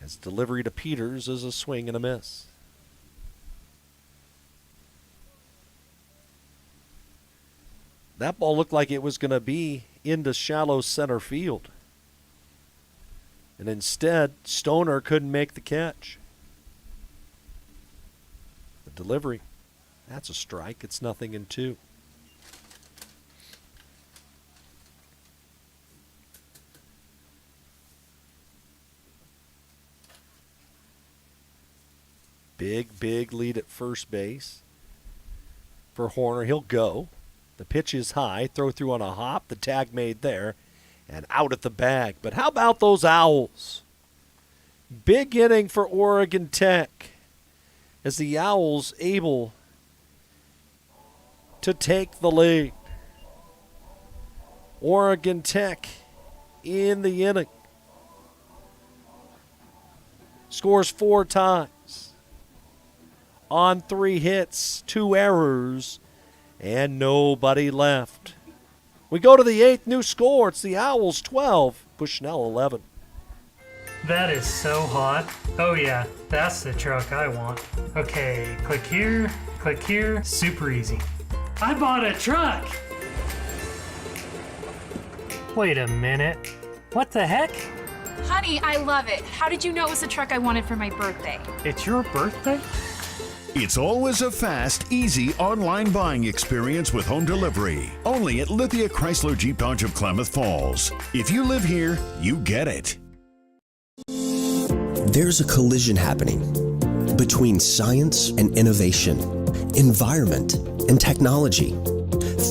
As delivery to Peters is a swing and a miss. That ball looked like it was going to be into shallow center field. And instead, Stoner couldn't make the catch. The delivery, that's a strike. It's 0-2. Big lead at first base for Horner. He'll go. The pitch is high. Throw through on a hop. The tag made there. And out at the bag. But how about those Owls? Big inning for Oregon Tech as the Owls able to take the lead. Oregon Tech in the inning. Scores 4 times. On 3 hits, 2 errors, and nobody left. We go to the 8th, new score. It's the Owls 12, Bushnell 11. That is so hot. Oh yeah, that's the truck I want. Okay, click here, super easy. I bought a truck! Wait a minute. What the heck? Honey, I love it. How did you know it was the truck I wanted for my birthday? It's your birthday? It's always a fast, easy online buying experience with home delivery. Only at Lithia Chrysler Jeep Dodge of Klamath Falls. If you live here, you get it. There's a collision happening between science and innovation, environment and technology,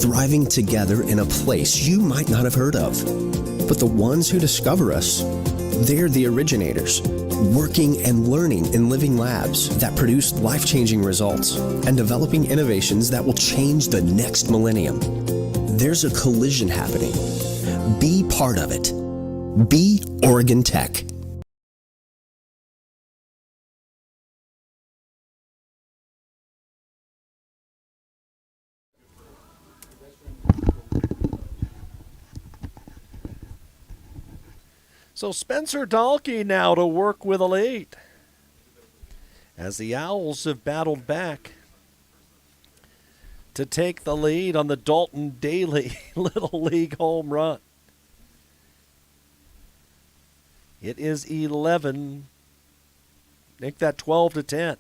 thriving together in a place you might not have heard of. But the ones who discover us, they're the originators, working and learning in living labs that produce life-changing results and developing innovations that will change the next millennium. There's a collision happening. Be part of it. Be Oregon Tech. So Spencer Dahlke now to work with a lead, as the Owls have battled back to take the lead on the Dalton Daly Little League home run. It is 11. Make that 12-10.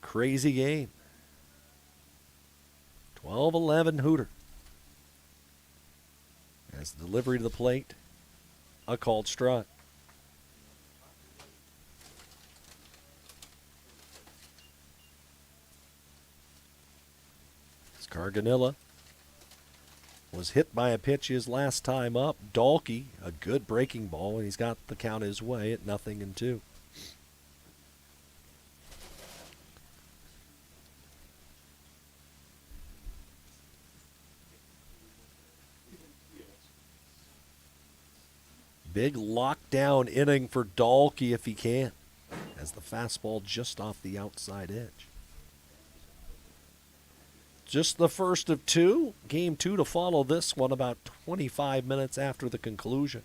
Crazy game. 12-11 Hooter. As the delivery to the plate, a called strike. Scarganilla was hit by a pitch his last time up. Dahlke, a good breaking ball, and he's got the count his way at 0-2. Big lockdown inning for Dahlke if he can, as the fastball just off the outside edge. Just the first of two. Game 2 to follow this one about 25 minutes after the conclusion.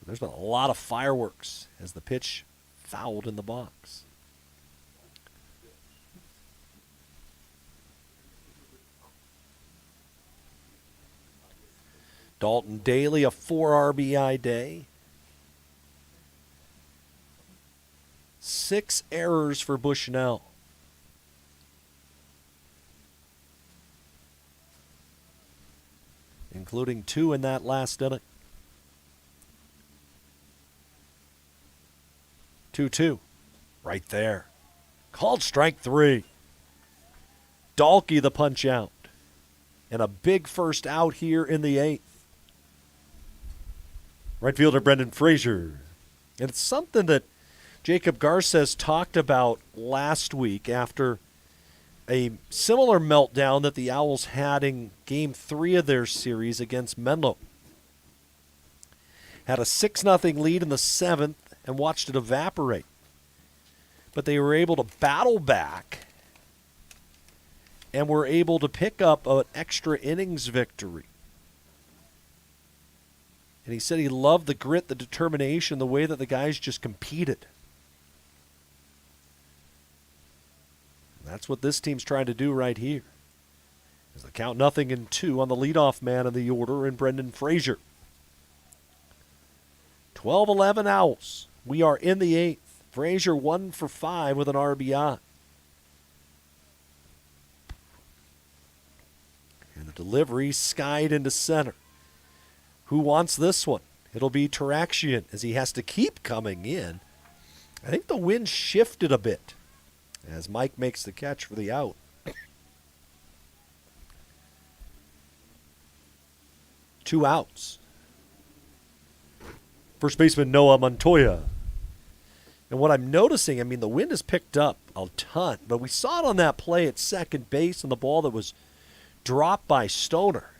There's been a lot of fireworks as the pitch fouled in the box. Dalton Daly, a 4 RBI day. 6 errors for Bushnell. Including 2 in that last inning. 2-2. Right there. Called strike 3. Dahlke the punch out. And a big first out here in the 8th. Right fielder Brendan Frazier. And it's something that Jacob Garces talked about last week after a similar meltdown that the Owls had in Game 3 of their series against Menlo. Had a 6-0 lead in the 7th and watched it evaporate. But they were able to battle back and were able to pick up an extra innings victory. And he said he loved the grit, the determination, the way that the guys just competed. And that's what this team's trying to do right here. As the count 0-2 on the leadoff man of the order in Brendan Frazier. 12-11 Owls. We are in the 8th. Frazier 1 for 5 with an RBI. And the delivery skied into center. Who wants this one? It'll be Taraxian as he has to keep coming in. I think the wind shifted a bit as Mike makes the catch for the out. 2 outs. First baseman Noah Montoya. And what I'm noticing, I mean, the wind has picked up a ton, but we saw it on that play at second base on the ball that was dropped by Stoner.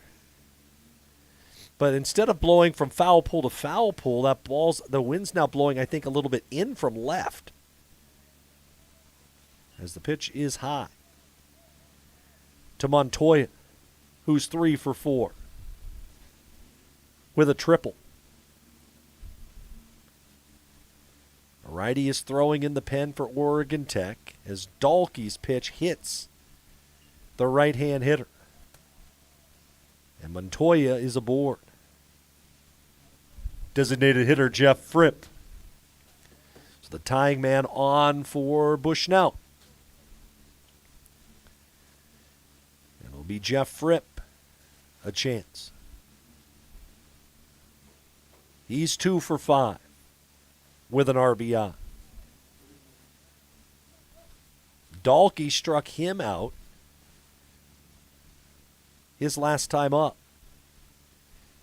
But instead of blowing from foul pole to foul pole, the wind's now blowing, I think, a little bit in from left. As the pitch is high. To Montoya, who's 3 for 4. With a triple. A righty is throwing in the pen for Oregon Tech as Dahlke's pitch hits the right-hand hitter. And Montoya is aboard. Designated hitter Jeff Fripp. So the tying man on for Bushnell. And it'll be Jeff Fripp a chance. He's 2 for 5 with an RBI. Dahlke struck him out his last time up.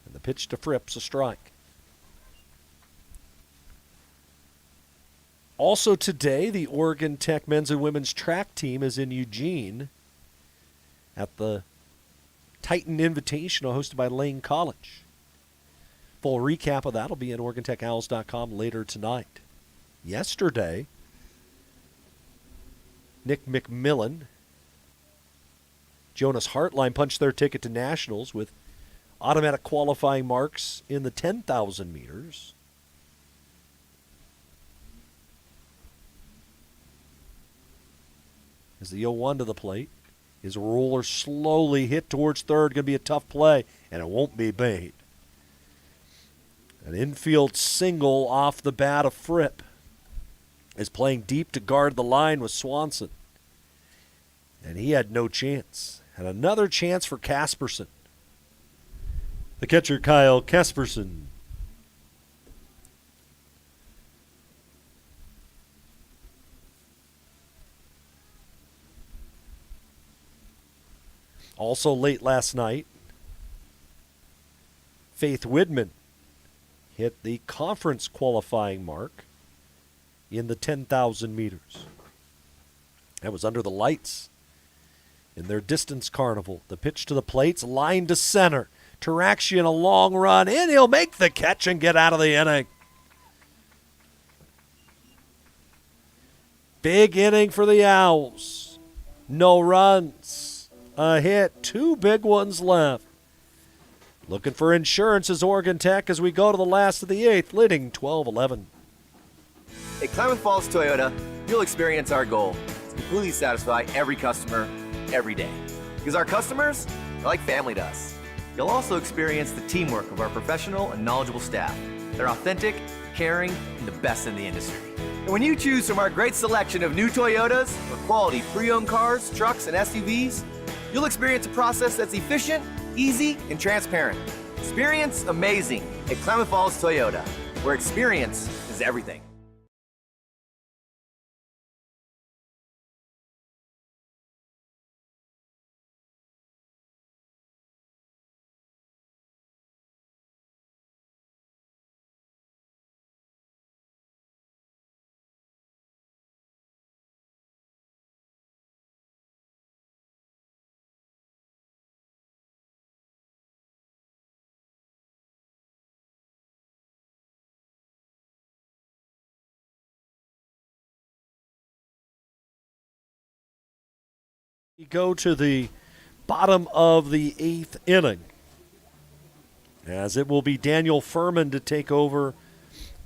And the pitch to Fripp's a strike. Also today, the Oregon Tech men's and women's track team is in Eugene at the Titan Invitational hosted by Lane College. Full recap of that will be at OregonTechOwls.com later tonight. Yesterday, Nick McMillan, Jonas Hartline punched their ticket to Nationals with automatic qualifying marks in the 10,000 meters. As the 0-1 to the plate, his roller slowly hit towards third. Going to be a tough play, and it won't be made. An infield single off the bat of Fripp is playing deep to guard the line with Swanson. And he had no chance. And another chance for Casperson. The catcher, Kyle Casperson. Also late last night, Faith Widman hit the conference qualifying mark in the 10,000 meters. That was under the lights in their distance carnival. The pitch to the plate's line to center. Taraxian a long run in. He'll make the catch and get out of the inning. Big inning for the Owls. No runs. A hit. 2 big ones left. Looking for insurance is Oregon Tech as we go to the last of the 8th, leading 12-11. At Klamath Falls Toyota, you'll experience our goal to completely satisfy every customer, every day. Because our customers are like family to us. You'll also experience the teamwork of our professional and knowledgeable staff. They're authentic, caring, and the best in the industry. And when you choose from our great selection of new Toyotas or quality pre-owned cars, trucks, and SUVs, you'll experience a process that's efficient, easy, and transparent. Experience amazing at Klamath Falls Toyota, where experience is everything. We go to the bottom of the 8th inning, as it will be Daniel Furman to take over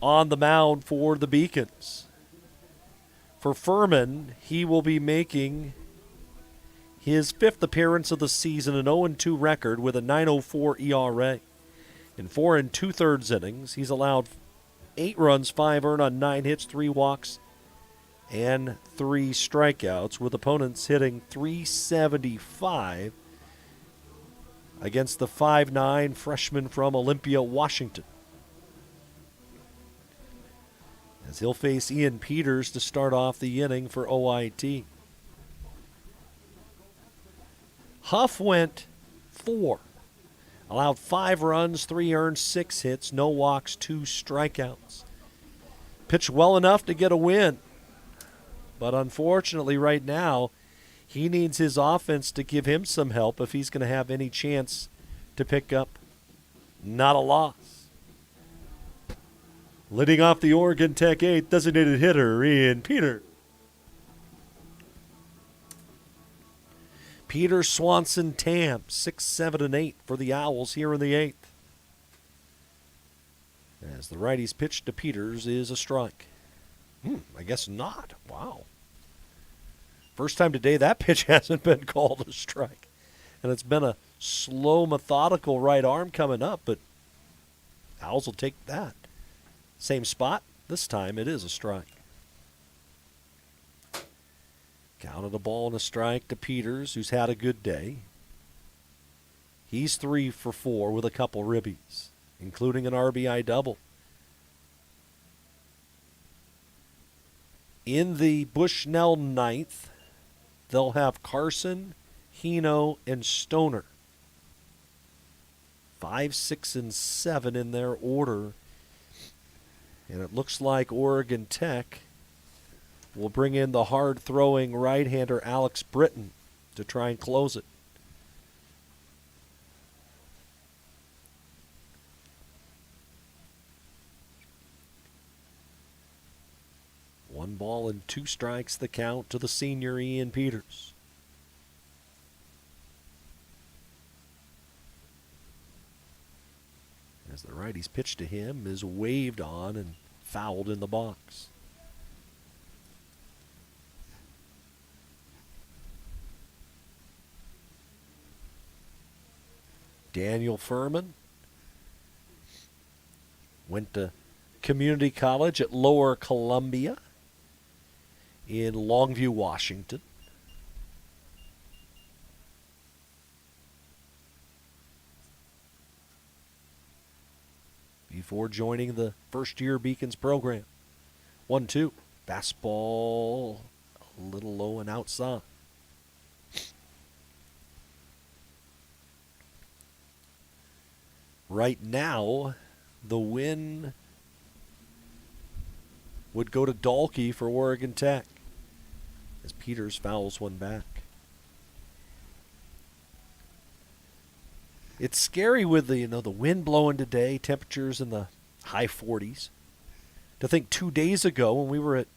on the mound for the Beacons. For Furman, he will be making his 5th appearance of the season, an 0-2 record with a 9.04 ERA. In 4 2/3 innings, he's allowed 8 runs, 5 earned on 9 hits, 3 walks, and 3 strikeouts, with opponents hitting .375 against the 5'9" freshman from Olympia, Washington. As he'll face Ian Peters to start off the inning for OIT. Huff went 4. Allowed 5 runs, 3 earned, 6 hits, no walks, 2 strikeouts. Pitched well enough to get a win. But unfortunately right now, he needs his offense to give him some help if he's going to have any chance to pick up not a loss. Leading off the Oregon Tech 8th, designated hitter Ian Peter. Peter, Swanson, Tam, 6, 7, and 8 for the Owls here in the 8th. As the righty's pitch to Peters is a strike. I guess not. Wow. First time today that pitch hasn't been called a strike. And it's been a slow, methodical right arm coming up, but Owls will take that. Same spot. This time it is a strike. Counted a ball and a strike to Peters, who's had a good day. He's 3 for 4 with a couple ribbies, including an RBI double. In the Bushnell ninth, they'll have Carson, Hino, and Stoner. 5, 6, and 7 in their order. And it looks like Oregon Tech will bring in the hard-throwing right-hander Alex Britton to try and close it. One ball and 2 strikes the count to the senior Ian Peters. As the righty's pitch to him is waved on and fouled in the box. Daniel Furman went to community college at Lower Columbia in Longview, Washington. Before joining the first-year Beacons program. 1-2. Fastball a little low and outside. Right now, the win would go to Dahlke for Oregon Tech as Peters fouls one back. It's scary with the wind blowing today, temperatures in the high 40s. To think 2 days ago when we were at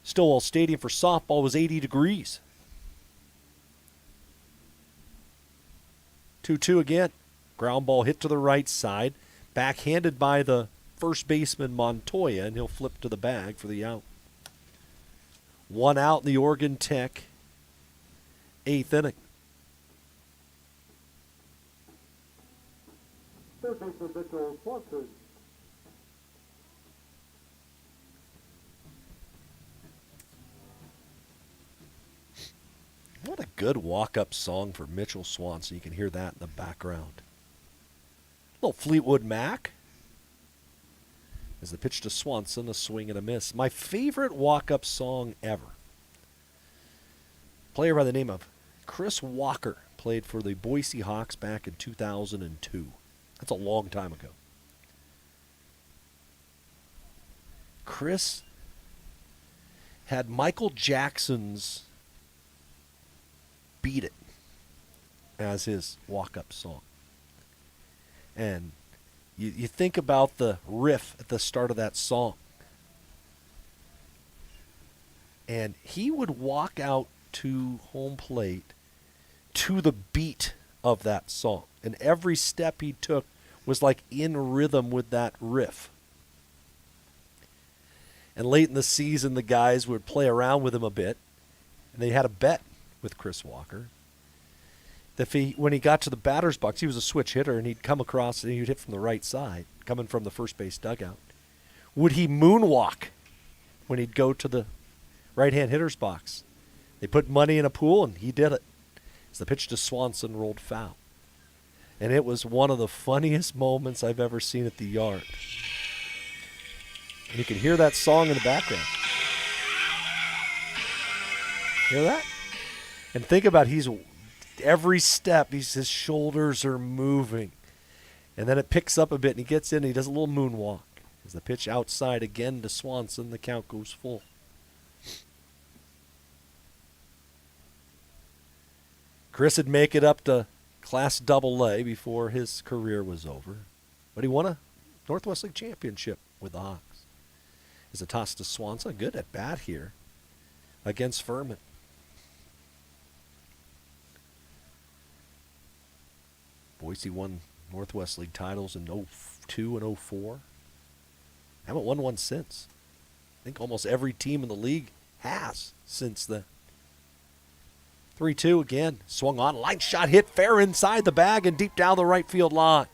Stillwell Stadium for softball was 80 degrees. 2-2 again. Ground ball hit to the right side, backhanded by the first baseman Montoya, and he'll flip to the bag for the out. 1 out in the Oregon Tech 8th inning. Third baseman Mitchell Swanson. What a good walk-up song for Mitchell Swanson. You can hear that in the background. Little Fleetwood Mac. As the pitch to Swanson, a swing and a miss. My favorite walk-up song ever. Player by the name of Chris Walker played for the Boise Hawks back in 2002. That's a long time ago. Chris had Michael Jackson's Beat It as his walk-up song. And you think about the riff at the start of that song. And he would walk out to home plate to the beat of that song. And every step he took was like in rhythm with that riff. And late in the season, the guys would play around with him a bit. And they had a bet with Chris Walker. That when he got to the batter's box, he was a switch hitter, and he'd come across and he'd hit from the right side, coming from the first base dugout. Would he moonwalk when he'd go to the right-hand hitter's box? They put money in a pool, and he did it. As the pitch to Swanson rolled foul. And it was one of the funniest moments I've ever seen at the yard. And you can hear that song in the background. Hear that? And think about every step, his shoulders are moving. And then it picks up a bit, and he gets in, and he does a little moonwalk. As the pitch outside again to Swanson, the count goes full. Chris would make it up to Class AA before his career was over. But he won a Northwest League championship with the Hawks. As a toss to Swanson, good at bat here against Furman. Boise won Northwest League titles in 02 and 04. Haven't won one since. think almost every team in the league has since then. 3-2 again. Swung on. Line shot hit fair inside the bag and deep down the right field line.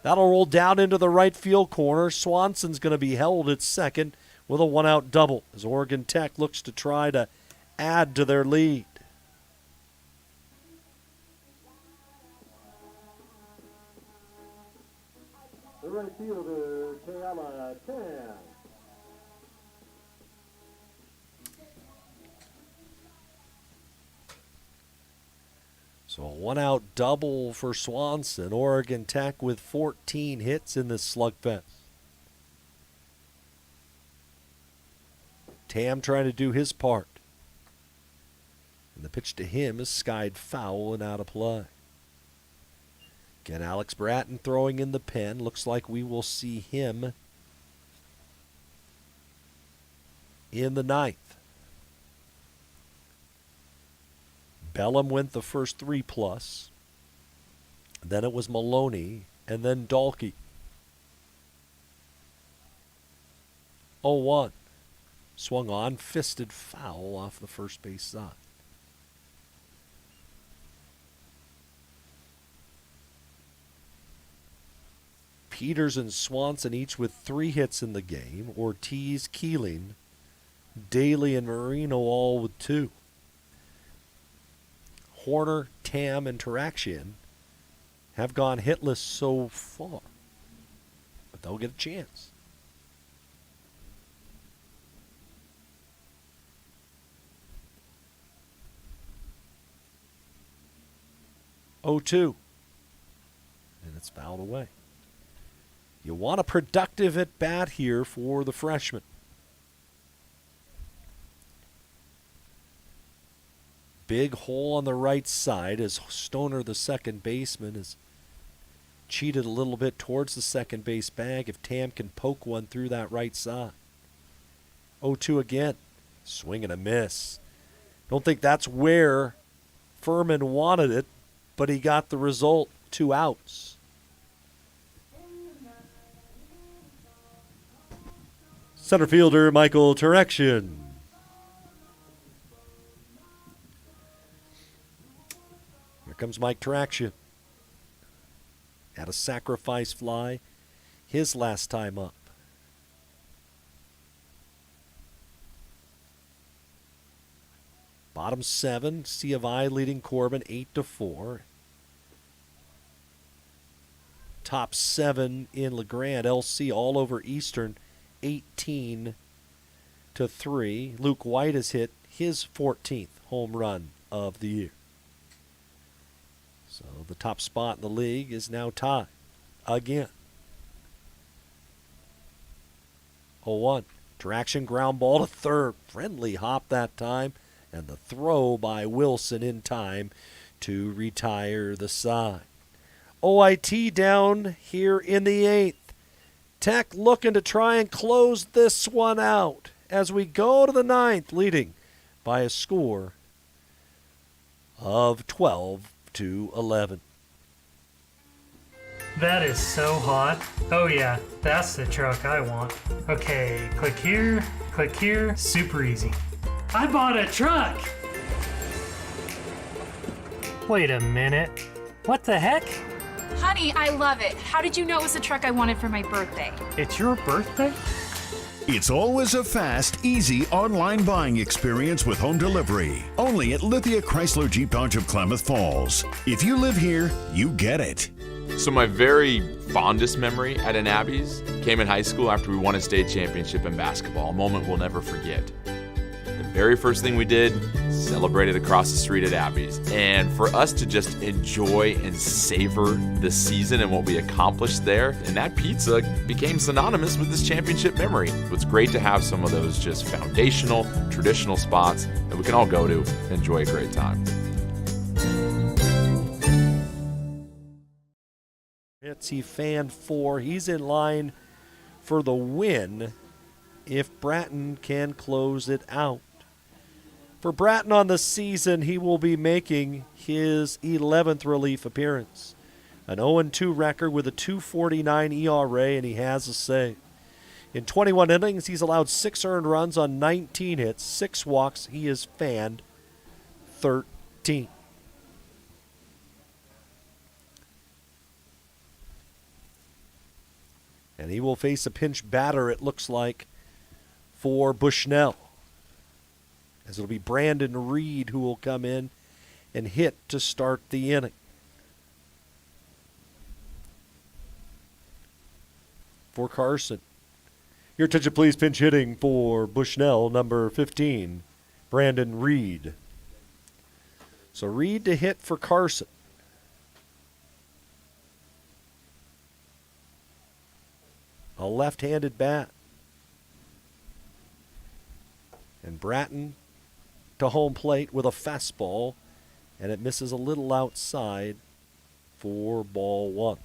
That'll roll down into the right field corner. Swanson's going to be held at second with a one-out double as Oregon Tech looks to try to add to their lead. The right fielder, Kayala Tam. So a one-out double for Swanson. Oregon Tech with 14 hits in this slugfest. Tam trying to do his part. And the pitch to him is skied foul and out of play. Again, Alex Bratton throwing in the pen. Looks like we will see him in the ninth. Bellum went the first 3+. Then it was Maloney and then Dalkey. 0-1. Swung on, fisted foul off the first base side. Peters and Swanson each with 3 hits in the game. Ortiz, Keeling, Daly, and Marino all with 2. Horner, Tam, and Taraxian have gone hitless so far, but they'll get a chance. Oh, 2. And it's fouled away. You want a productive at bat here for the freshman. Big hole on the right side as Stoner, the second baseman, is cheated a little bit towards the second base bag. If Tam can poke one through that right side. 0-2 again. Swing and a miss. Don't think that's where Furman wanted it, but he got the result. 2 outs. Center fielder Michael Taraxian. Here comes Mike Taraxian. Had a sacrifice fly his last time up. Bottom 7, C of I leading Corbin 8-4. Top 7 in LeGrand, LC all over Eastern 18-3. Luke White has hit his 14th home run of the year. So the top spot in the league is now tied again. 0-1. Traction ground ball to third. Friendly hop that time. And the throw by Wilson in time to retire the side. OIT down here in the 8th. Tech looking to try and close this one out as we go to the 9th, leading by a score of 12-11. That is so hot. Oh yeah, that's the truck I want. Okay, click here, super easy. I bought a truck! Wait a minute. What the heck? Honey, I love it. How did you know it was the truck I wanted for my birthday? It's your birthday? It's always a fast, easy online buying experience with home delivery. Only at Lithia Chrysler Jeep Dodge of Klamath Falls. If you live here, you get it. So my very fondest memory at an Abby's came in high school after we won a state championship in basketball, a moment we'll never forget. The very first thing we did, celebrated across the street at Abby's. And for us to just enjoy and savor the season and what we accomplished there, and that pizza became synonymous with this championship memory. It's great to have some of those just foundational, traditional spots that we can all go to and enjoy a great time. He fanned 4. He's in line for the win if Bratton can close it out. For Bratton on the season, he will be making his 11th relief appearance. An 0-2 record with a 2.49 ERA, and he has a save. In 21 innings, he's allowed 6 earned runs on 19 hits, 6 walks. He has fanned 13. And he will face a pinch batter, it looks like, for Bushnell, as it'll be Brandon Reed who will come in and hit to start the inning. For Carson. Your attention, please. Pinch hitting for Bushnell, number 15, Brandon Reed. So Reed to hit for Carson. A left-handed bat. And Bratton to home plate with a fastball, and it misses a little outside for ball 1.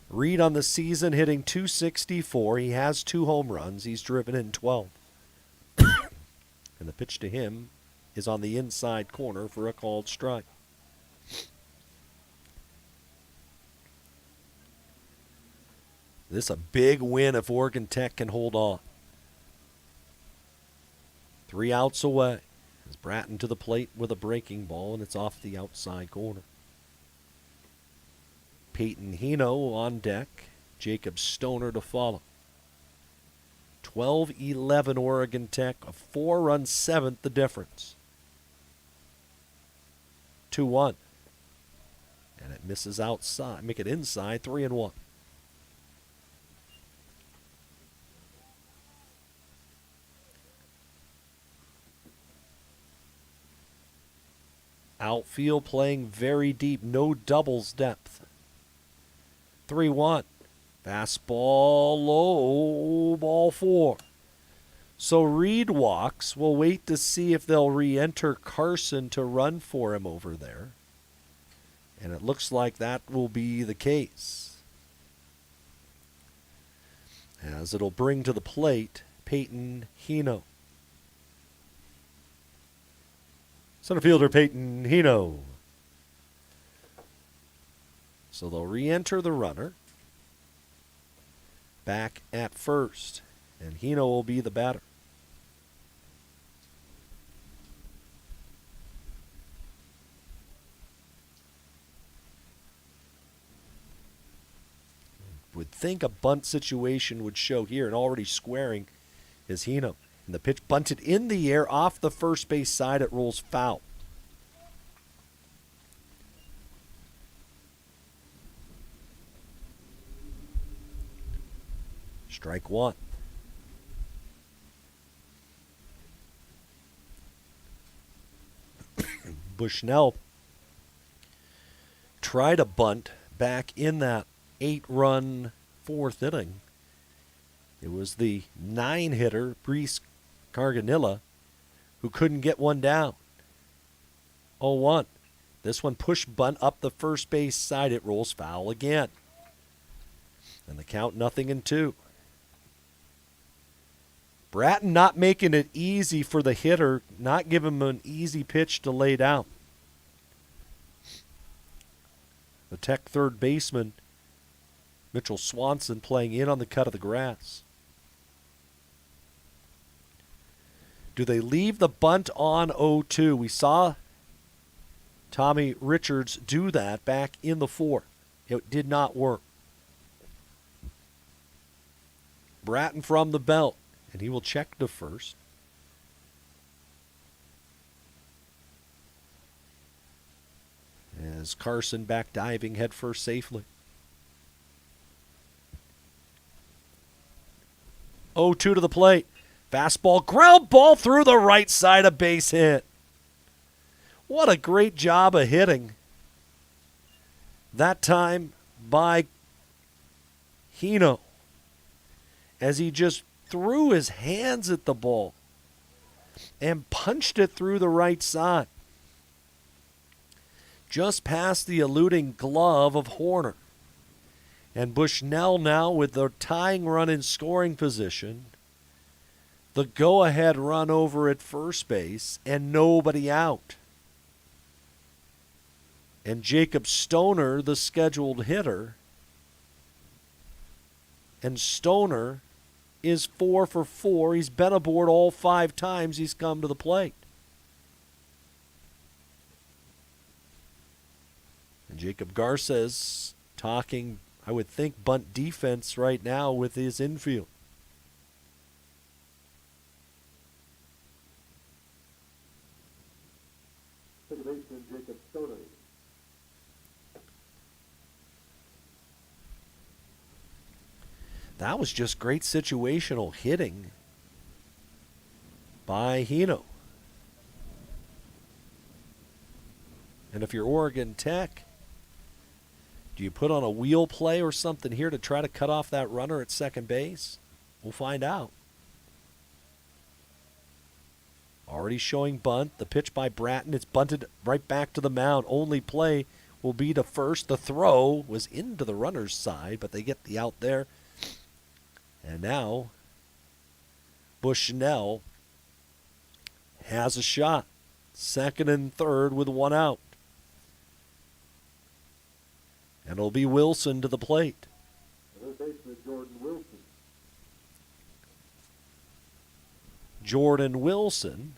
Reed on the season hitting .264. He has 2 home runs. He's driven in 12. And the pitch to him is on the inside corner for a called strike. This is a big win if Oregon Tech can hold on. 3 outs away. As Bratton to the plate with a breaking ball, and it's off the outside corner. Peyton Hino on deck. Jacob Stoner to follow. 12-11 Oregon Tech. A 4-run 7th the difference. 2-1. And it misses outside. Make it inside. 3-1. Outfield playing very deep. No doubles depth. 3-1. Fastball low, ball 4. So Reed walks. We'll wait to see if they'll re-enter Carson to run for him over there. And it looks like that will be the case, as it'll bring to the plate Peyton Hino. Center fielder Peyton Hino. So they'll re-enter the runner back at first, and Hino will be the batter. Would think a bunt situation would show here, and already squaring is Hino. And the pitch bunted in the air off the first base side. It rolls foul. Strike 1. Bushnell tried a bunt back in that 8-run 4th inning. It was the 9-hitter, Brees Carganilla, who couldn't get one down. 0-1. This one push bunt up the first base side. It rolls foul again. And the count 0-2. Bratton not making it easy for the hitter, not giving him an easy pitch to lay down. The Tech third baseman, Mitchell Swanson, playing in on the cut of the grass. Do they leave the bunt on 0-2? We saw Tommy Richards do that back in the 4th. It did not work. Bratton from the belt, and he will check to first. As Carson back diving headfirst safely. 0-2 to the plate. Fastball, ground ball through the right side, a base hit. What a great job of hitting. That time by Hino, as he just threw his hands at the ball and punched it through the right side, just past the eluding glove of Horner. And Bushnell now with the tying run in scoring position, the go-ahead run over at first base, and nobody out. And Jacob Stoner, the scheduled hitter, And Stoner is 4 for 4. He's been aboard all 5 times he's come to the plate. And Jacob Garces talking, I would think, bunt defense right now with his infield. Second baseman Jacob Stoner. That was just great situational hitting by Hino. And if you're Oregon Tech, do you put on a wheel play or something here to try to cut off that runner at second base? We'll find out. Already showing bunt. The pitch by Bratton. It's bunted right back to the mound. Only play will be to first. The throw was into the runner's side, but they get the out there. And now Bushnell has a shot. Second and third with 1 out. And it'll be Wilson to the plate. Third baseman Jordan Wilson. Jordan Wilson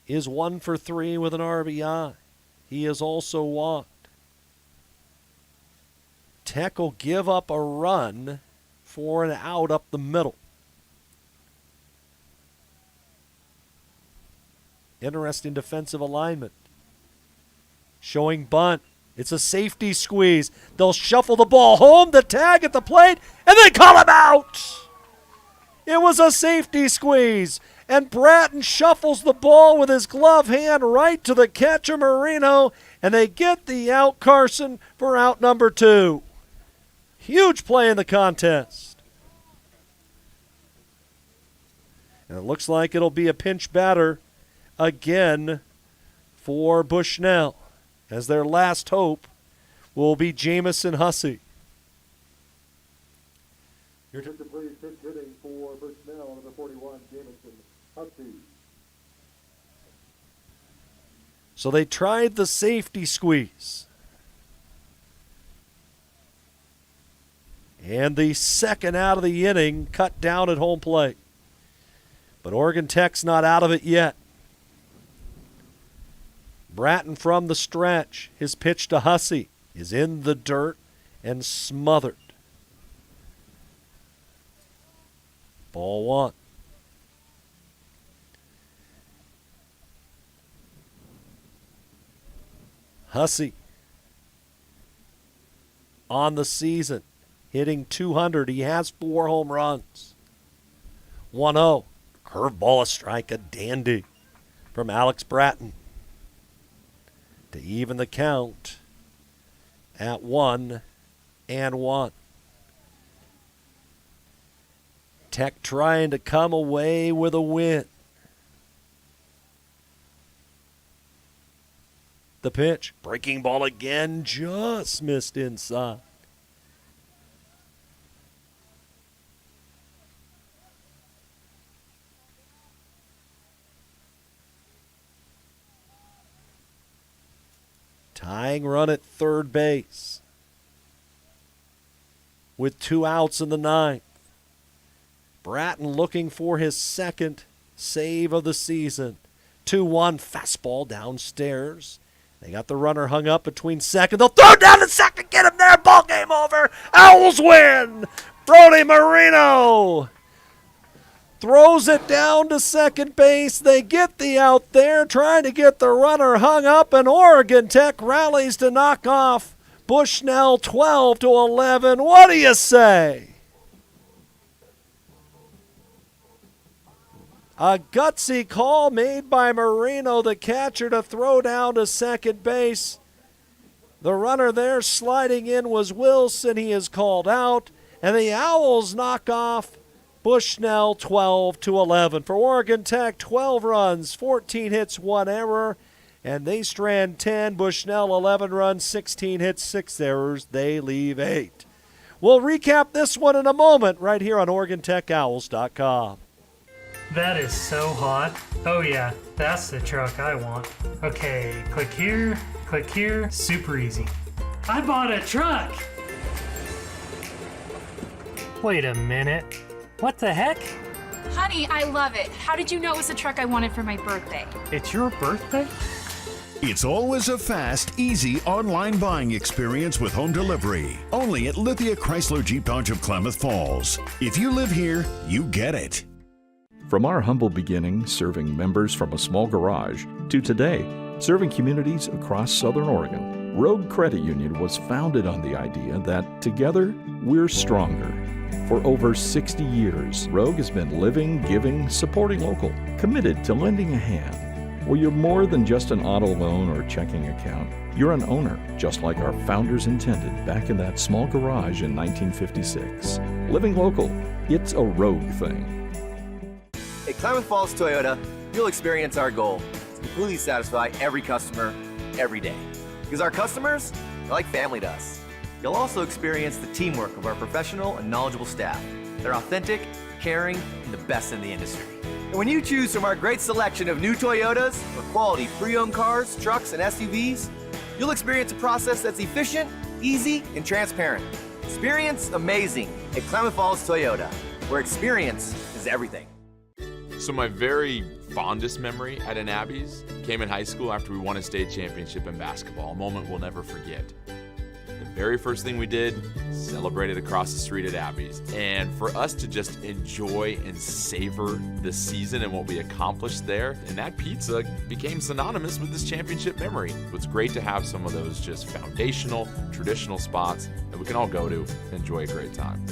is 1 for 3 with an RBI. He has also walked. Tech will give up a run for an out up the middle. Interesting defensive alignment. Showing bunt. It's a safety squeeze. They'll shuffle the ball home, the tag at the plate, and they call him out. It was a safety squeeze. And Bratton shuffles the ball with his glove hand right to the catcher, Marino, and they get the out, Carson, for out number 2. Huge play in the contest. And it looks like it'll be a pinch batter again for Bushnell, as their last hope will be Jamison Hussey. Your attention please, pitch hitting for Bushnell, number 41, Jamison Hussey. So they tried the safety squeeze. And the second out of the inning cut down at home plate. But Oregon Tech's not out of it yet. Bratton from the stretch. His pitch to Hussey is in the dirt and smothered. Ball 1. Hussey on the season, hitting 200. He has 4 home runs. 1-0. Curveball, a strike, a dandy from Alex Bratton to even the count at 1-1. Tech trying to come away with a win. The pitch, breaking ball again, just missed inside. Tying run at third base with 2 outs in the 9th. Bratton looking for his second save of the season. 2-1 fastball downstairs. They got the runner hung up between second. They'll throw down to second, get him there. Ball game over. Owls win. Brody Marino throws it down to second base. They get the out there, trying to get the runner hung up, and Oregon Tech rallies to knock off Bushnell 12-11. What do you say? A gutsy call made by Marino, the catcher, to throw down to second base. The runner there sliding in was Wilson. He is called out, and the Owls knock off Bushnell 12-11. For Oregon Tech, 12 runs, 14 hits, 1 error, and they strand 10. Bushnell 11 runs, 16 hits, 6 errors. They leave 8. We'll recap this one in a moment right here on OregonTechOwls.com. That is so hot. Oh yeah, that's the truck I want. Okay, click here, super easy. I bought a truck! Wait a minute. What the heck? Honey, I love it. How did you know it was the truck I wanted for my birthday? It's your birthday? It's always a fast, easy online buying experience with home delivery. Only at Lithia Chrysler Jeep Dodge of Klamath Falls. If you live here, you get it. From our humble beginnings serving members from a small garage to today, serving communities across Southern Oregon, Rogue Credit Union was founded on the idea that together, we're stronger. For over 60 years, Rogue has been living, giving, supporting local, committed to lending a hand. Where you're more than just an auto loan or checking account, you're an owner, just like our founders intended back in that small garage in 1956. Living local, it's a Rogue thing. At Klamath Falls Toyota, you'll experience our goal to completely satisfy every customer, every day. Because our customers are like family to us. You'll also experience the teamwork of our professional and knowledgeable staff. They're authentic, caring, and the best in the industry. And when you choose from our great selection of new Toyotas or quality pre-owned cars, trucks, and SUVs, you'll experience a process that's efficient, easy, and transparent. Experience amazing at Klamath Falls Toyota, where experience is everything. So my very fondest memory at an Abby's came in high school after we won a state championship in basketball, a moment we'll never forget. The very first thing we did, celebrated across the street at Abby's. And for us to just enjoy and savor the season and what we accomplished there, and that pizza became synonymous with this championship memory. It's great to have some of those just foundational, traditional spots that we can all go to and enjoy a great time.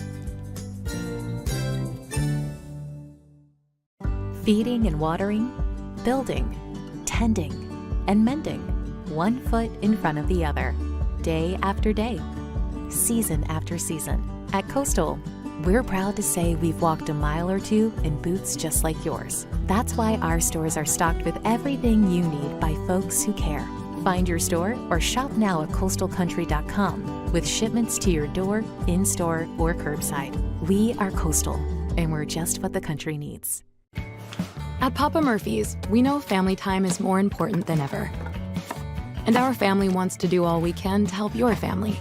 Feeding and watering, building, tending, and mending, one foot in front of the other, day after day, season after season. At Coastal, we're proud to say we've walked a mile or two in boots just like yours. That's why our stores are stocked with everything you need by folks who care. Find your store or shop now at coastalcountry.com with shipments to your door, in-store, or curbside. We are Coastal, and we're just what the country needs. At Papa Murphy's, we know family time is more important than ever. And our family wants to do all we can to help your family.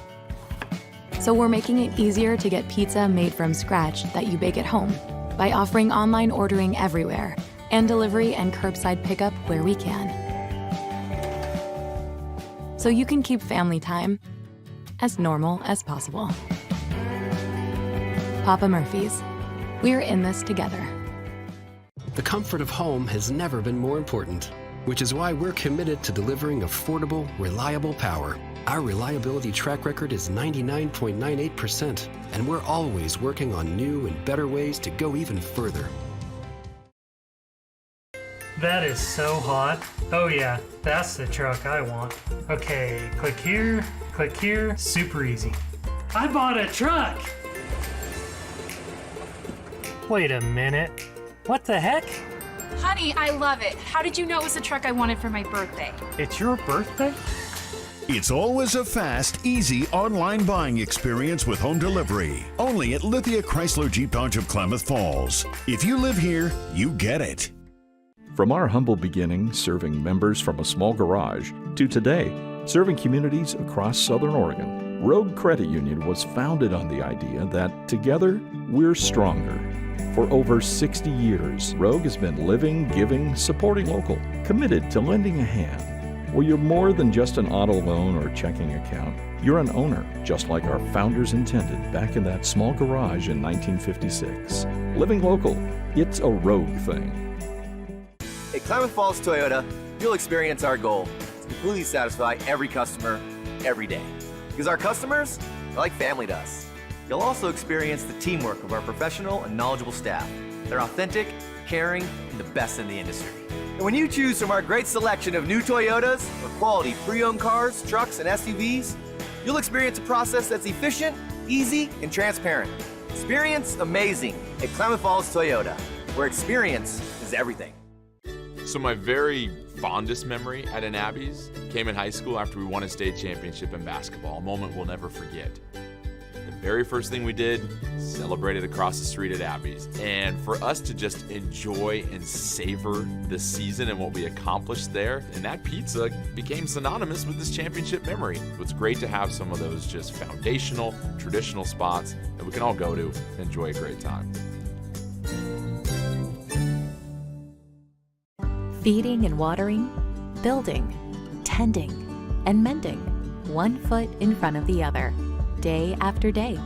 So we're making it easier to get pizza made from scratch that you bake at home by offering online ordering everywhere and delivery and curbside pickup where we can. So you can keep family time as normal as possible. Papa Murphy's, we're in this together. The comfort of home has never been more important, which is why we're committed to delivering affordable, reliable power. Our reliability track record is 99.98%, and we're always working on new and better ways to go even further. That is so hot. Oh yeah, that's the truck I want. Okay, click here, super easy. I bought a truck! Wait a minute. What the heck? Honey, I love it. How did you know it was the truck I wanted for my birthday? It's your birthday? It's always a fast, easy online buying experience with home delivery. Only at Lithia Chrysler Jeep Dodge of Klamath Falls. If you live here, you get it. From our humble beginnings serving members from a small garage to today, serving communities across Southern Oregon, Rogue Credit Union was founded on the idea that together, we're stronger. For over 60 years, Rogue has been living, giving, supporting local, committed to lending a hand. Where you're more than just an auto loan or checking account, you're an owner, just like our founders intended back in that small garage in 1956. Living local, it's a Rogue thing. At Klamath Falls Toyota, you'll experience our goal to completely satisfy every customer, every day. Because our customers are like family to us. You'll also experience the teamwork of our professional and knowledgeable staff. They're authentic, caring, and the best in the industry. And when you choose from our great selection of new Toyotas or quality pre-owned cars, trucks, and SUVs, you'll experience a process that's efficient, easy, and transparent. Experience amazing at Klamath Falls Toyota, where experience is everything. So my very fondest memory at an Abby's came in high school after we won a state championship in basketball, a moment we'll never forget. The very first thing we did, celebrated across the street at Abby's. And for us to just enjoy and savor the season and what we accomplished there, and that pizza became synonymous with this championship memory. It's great to have some of those just foundational, traditional spots that we can all go to and enjoy a great time. Feeding and watering, building, tending, and mending, one foot in front of the other, day after day,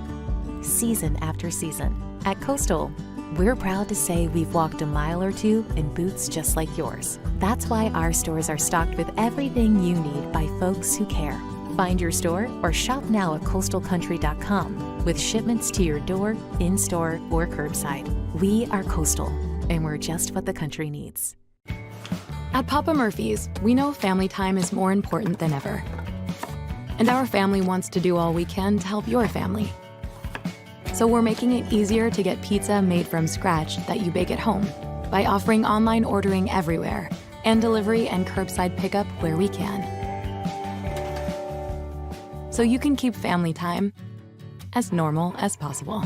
season after season. At Coastal, we're proud to say we've walked a mile or two in boots just like yours. That's why our stores are stocked with everything you need by folks who care. Find your store or shop now at coastalcountry.com with shipments to your door, in-store, or curbside. We are Coastal, and we're just what the country needs. At Papa Murphy's, we know family time is more important than ever. And our family wants to do all we can to help your family. So we're making it easier to get pizza made from scratch that you bake at home by offering online ordering everywhere and delivery and curbside pickup where we can. So you can keep family time as normal as possible.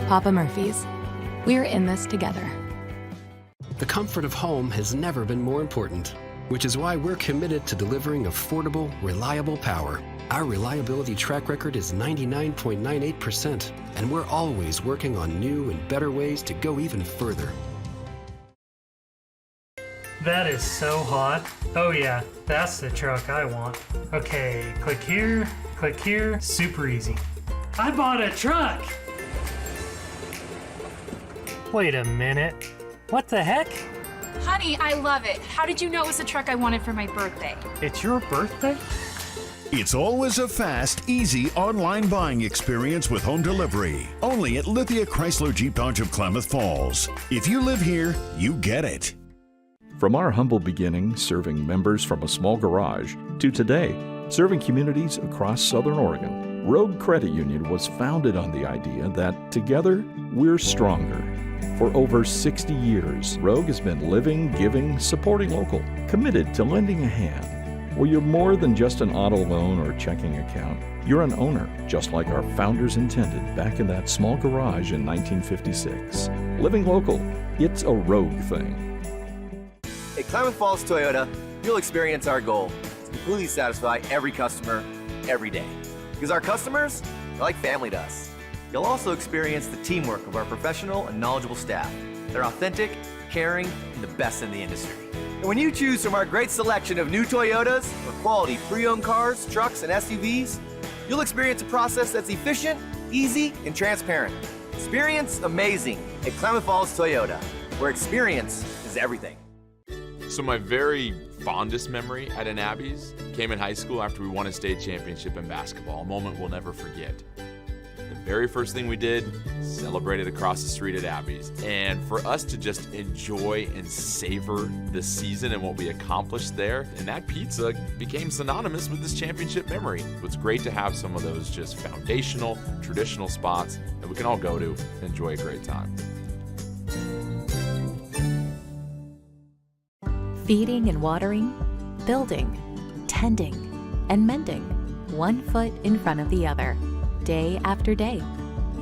Papa Murphy's, we're in this together. The comfort of home has never been more important, which is why we're committed to delivering affordable, reliable power. Our reliability track record is 99.98%, and we're always working on new and better ways to go even further. That is so hot. Oh yeah, that's the truck I want. Okay, click here, super easy. I bought a truck! Wait a minute. What the heck? Honey, I love it. How did you know it was the truck I wanted for my birthday? It's your birthday? It's always a fast, easy online buying experience with home delivery. Only at Lithia Chrysler Jeep Dodge of Klamath Falls. If you live here, you get it. From our humble beginnings serving members from a small garage to today, serving communities across Southern Oregon, Rogue Credit Union was founded on the idea that together, we're stronger. For over 60 years, Rogue has been living, giving, supporting local, committed to lending a hand. Where you're more than just an auto loan or checking account, you're an owner, just like our founders intended back in that small garage in 1956. Living local, it's a Rogue thing. At Klamath Falls Toyota, you'll experience our goal to completely satisfy every customer, every day. Because our customers are like family to us. You'll also experience the teamwork of our professional and knowledgeable staff. They're authentic, caring, and the best in the industry. And when you choose from our great selection of new Toyotas or quality pre-owned cars, trucks, and SUVs, you'll experience a process that's efficient, easy, and transparent. Experience amazing at Klamath Falls Toyota, where experience is everything. So my very fondest memory at an Abby's came in high school after we won a state championship in basketball, a moment we'll never forget. The very first thing we did, celebrated across the street at Abby's. And for us to just enjoy and savor the season and what we accomplished there, and that pizza became synonymous with this championship memory. It's great to have some of those just foundational, traditional spots that we can all go to and enjoy a great time. Feeding and watering, building, tending, and mending, one foot in front of the other, day after day,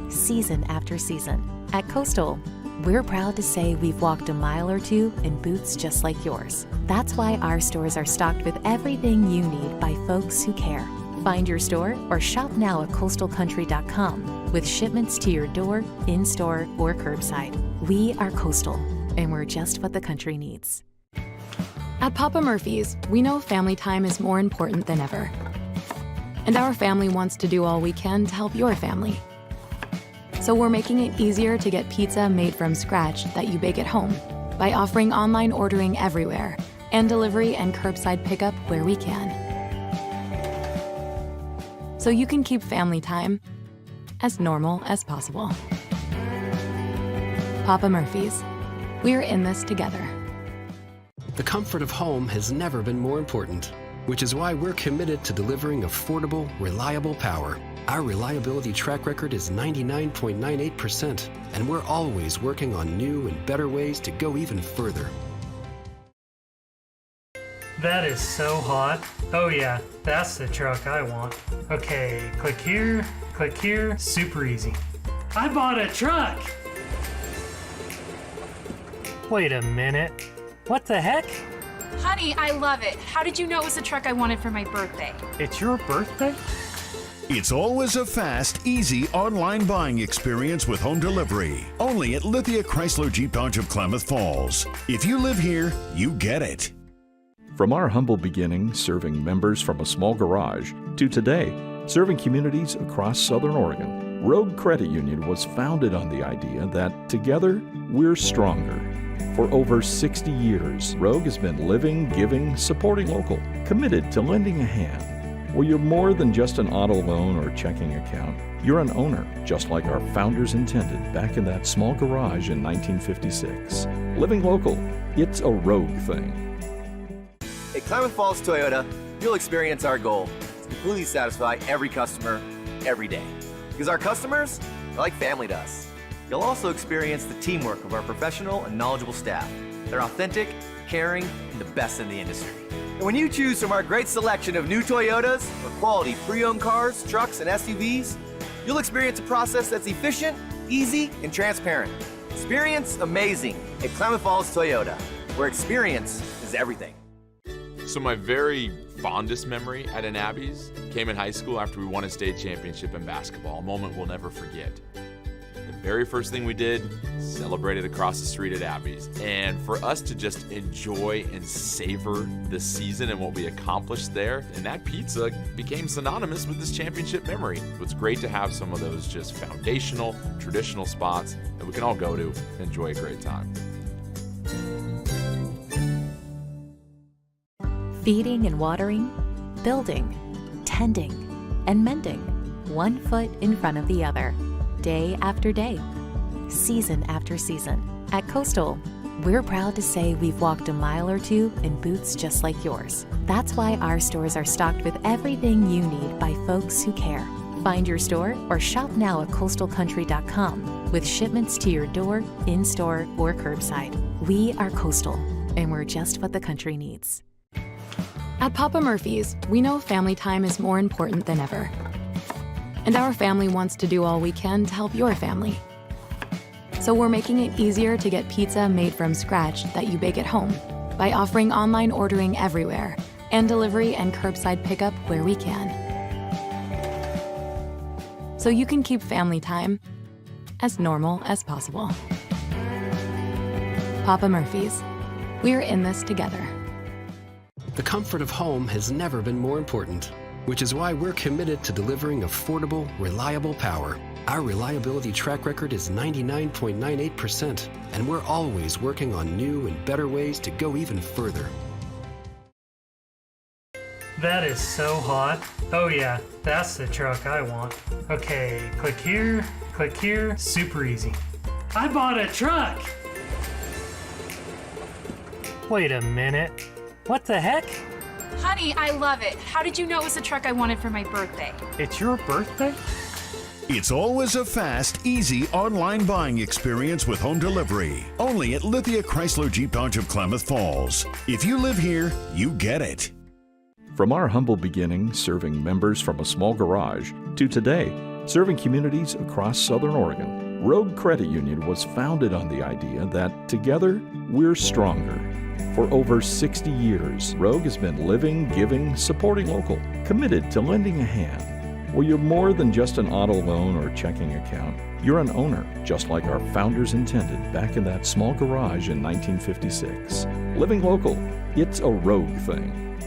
season after season. At Coastal, we're proud to say we've walked a mile or two in boots just like yours. That's why our stores are stocked with everything you need by folks who care. Find your store or shop now at coastalcountry.com with shipments to your door, in-store, or curbside. We are Coastal, and we're just what the country needs. At Papa Murphy's, we know family time is more important than ever. And our family wants to do all we can to help your family. So we're making it easier to get pizza made from scratch that you bake at home by offering online ordering everywhere and delivery and curbside pickup where we can. So you can keep family time as normal as possible. Papa Murphy's, we're in this together. The comfort of home has never been more important, which is why we're committed to delivering affordable, reliable power. Our reliability track record is 99.98%, and we're always working on new and better ways to go even further. That is so hot. Oh yeah, that's the truck I want. Okay, click here, super easy. I bought a truck! Wait a minute. What the heck? Honey, I love it. How did you know it was the truck I wanted for my birthday? It's your birthday? It's always a fast, easy online buying experience with home delivery. Only at Lithia Chrysler Jeep Dodge of Klamath Falls. If you live here, you get it. From our humble beginnings serving members from a small garage to today, serving communities across Southern Oregon, Rogue Credit Union was founded on the idea that together, we're stronger. For over 60 years, Rogue has been living, giving, supporting local, committed to lending a hand. Where you're more than just an auto loan or checking account, you're an owner, just like our founders intended back in that small garage in 1956. Living local, it's a Rogue thing. At Klamath Falls Toyota, you'll experience our goal to completely satisfy every customer, every day. Because our customers are like family to us. You'll also experience the teamwork of our professional and knowledgeable staff. They're authentic, caring, and the best in the industry. And when you choose from our great selection of new Toyotas or quality pre-owned cars, trucks, and SUVs, you'll experience a process that's efficient, easy, and transparent. Experience amazing at Klamath Falls Toyota, where experience is everything. So my very fondest memory at an Abby's came in high school after we won a state championship in basketball, a moment we'll never forget. The very first thing we did, celebrated across the street at Abby's. And for us to just enjoy and savor the season and what we accomplished there, and that pizza became synonymous with this championship memory. It's great to have some of those just foundational, traditional spots that we can all go to and enjoy a great time. Feeding and watering, building, tending, and mending, one foot in front of the other, day after day, season after season. At Coastal, we're proud to say we've walked a mile or two in boots just like yours. That's why our stores are stocked with everything you need by folks who care. Find your store or shop now at coastalcountry.com with shipments to your door, in-store, or curbside. We are Coastal, and we're just what the country needs. At Papa Murphy's, we know family time is more important than ever. And our family wants to do all we can to help your family. So we're making it easier to get pizza made from scratch that you bake at home by offering online ordering everywhere and delivery and curbside pickup where we can. So you can keep family time as normal as possible. Papa Murphy's, we're in this together. The comfort of home has never been more important, which is why we're committed to delivering affordable, reliable power. Our reliability track record is 99.98%, and we're always working on new and better ways to go even further. That is so hot. Oh yeah, that's the truck I want. Okay, click here, super easy. I bought a truck! Wait a minute. What the heck? Honey, I love it. How did you know it was the truck I wanted for my birthday? It's your birthday? It's always a fast, easy online buying experience with home delivery. Only at Lithia Chrysler Jeep Dodge of Klamath Falls. If you live here, you get it. From our humble beginnings serving members from a small garage to today, serving communities across Southern Oregon, Rogue Credit Union was founded on the idea that together, we're stronger. For over 60 years, Rogue has been living, giving, supporting local, committed to lending a hand. Where you're more than just an auto loan or checking account, you're an owner, just like our founders intended back in that small garage in 1956. Living local, it's a Rogue thing.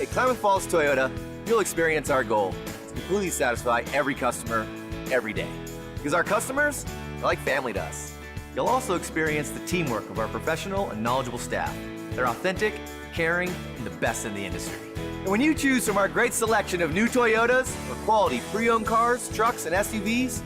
At Klamath Falls Toyota, you'll experience our goal to completely satisfy every customer, every day. Because our customers are like family to us. You'll also experience the teamwork of our professional and knowledgeable staff. They're authentic, caring, and the best in the industry. And when you choose from our great selection of new Toyotas or quality pre-owned cars, trucks, and SUVs,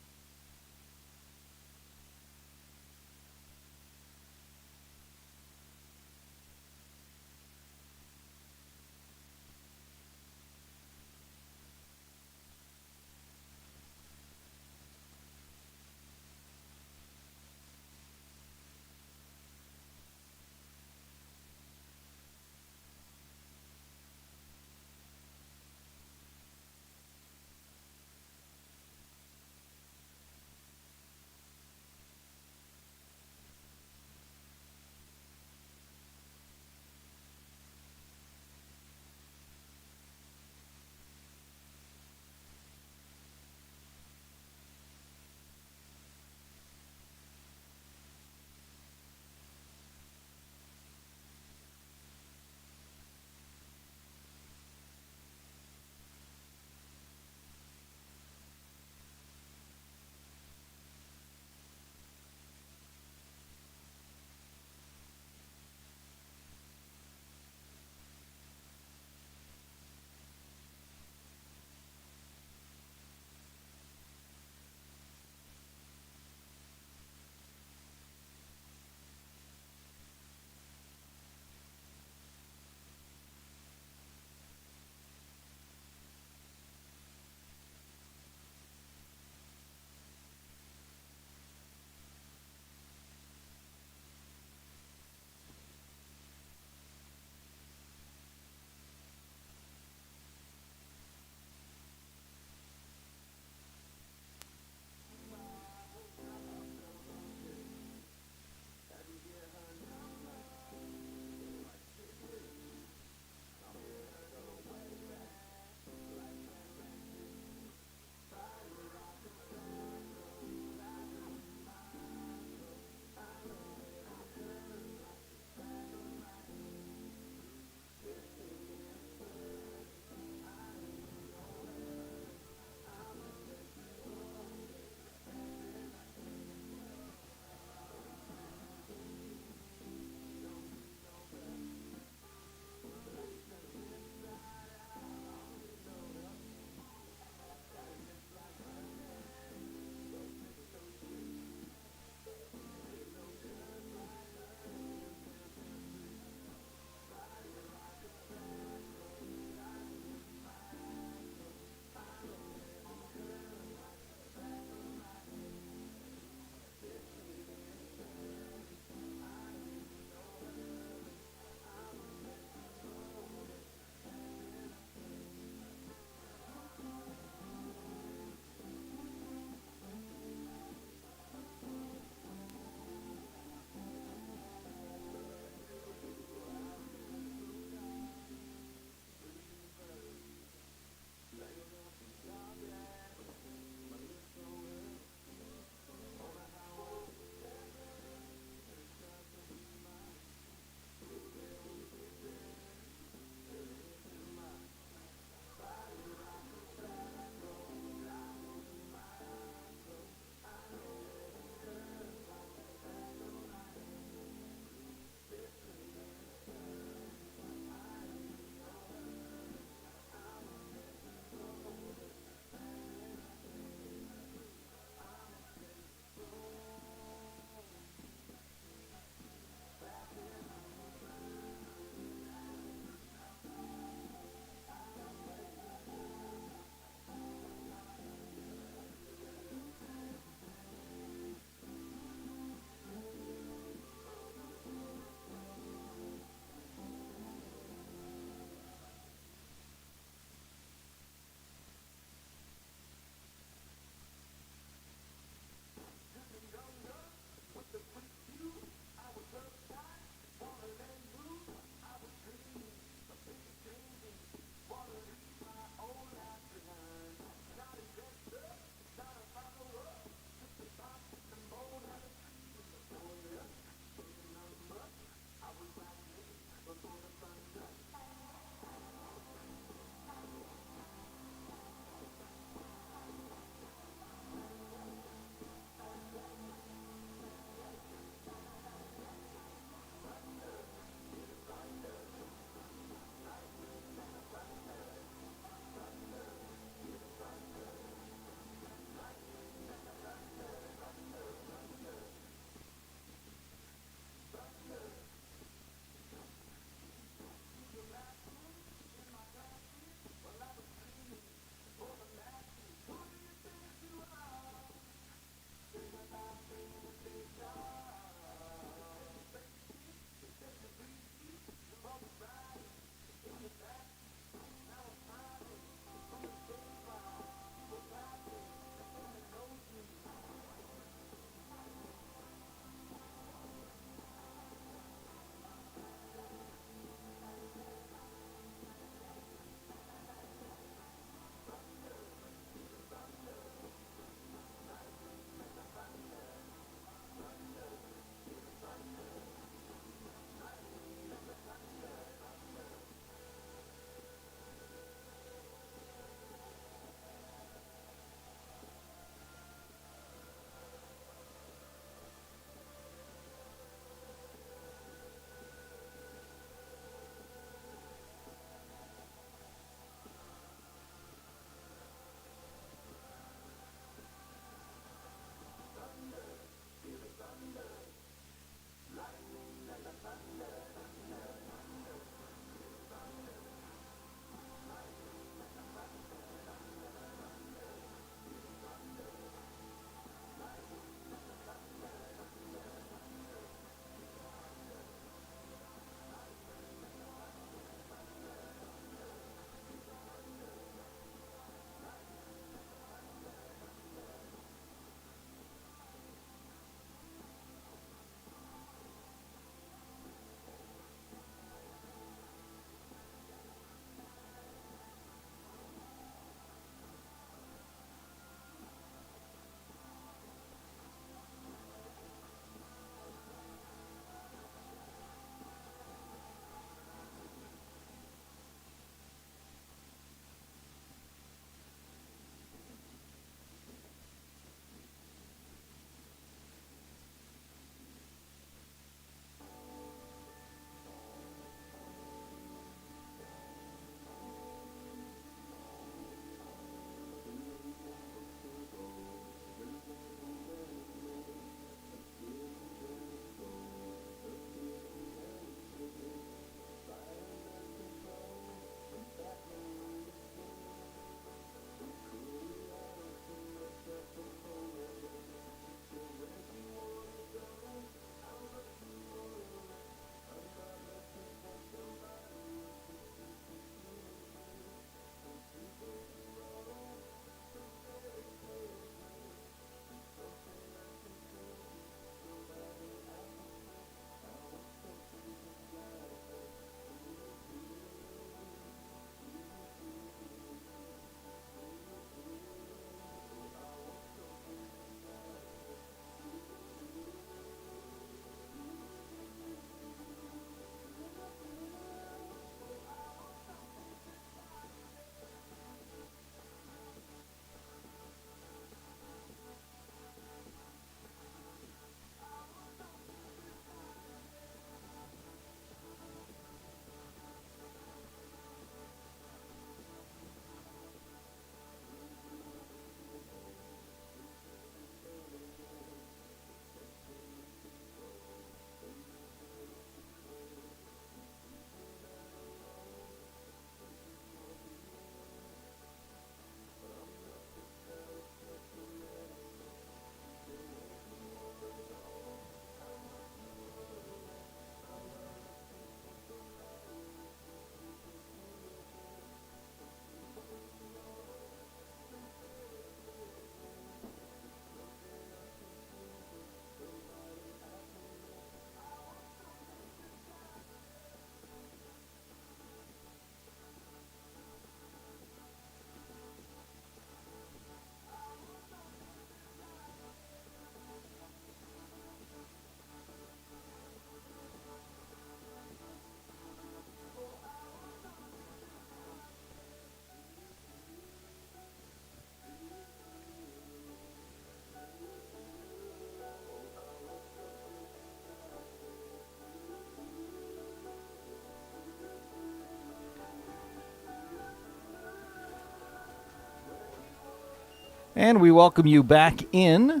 And we welcome you back in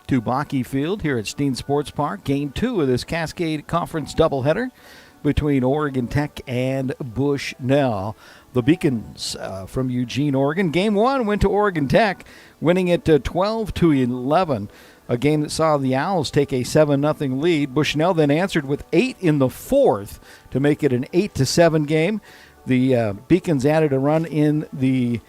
to Bocke Field here at Steen Sports Park. Game 2 of this Cascade Conference doubleheader between Oregon Tech and Bushnell. The Beacons from Eugene, Oregon. Game 1 went to Oregon Tech, winning it 12-11. A game that saw the Owls take a 7-0 lead. Bushnell then answered with 8 in the fourth to make it an 8-7 game. The Beacons added a run in the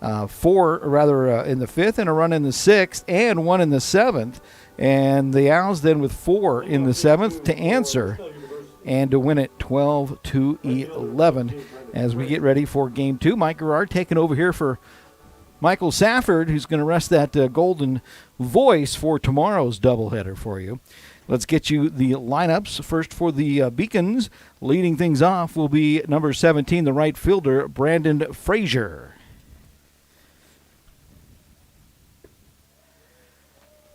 in the fifth, and a run in the sixth, and one in the seventh. And the Owls then with 4 in the seventh to answer and to win it 12-11 as we get ready for Game 2. Mike Garrard taking over here for Michael Safford, who's going to rest that golden voice for tomorrow's doubleheader for you. Let's get you the lineups. First for the Beacons, leading things off will be number 17, the right fielder, Brandon Frazier.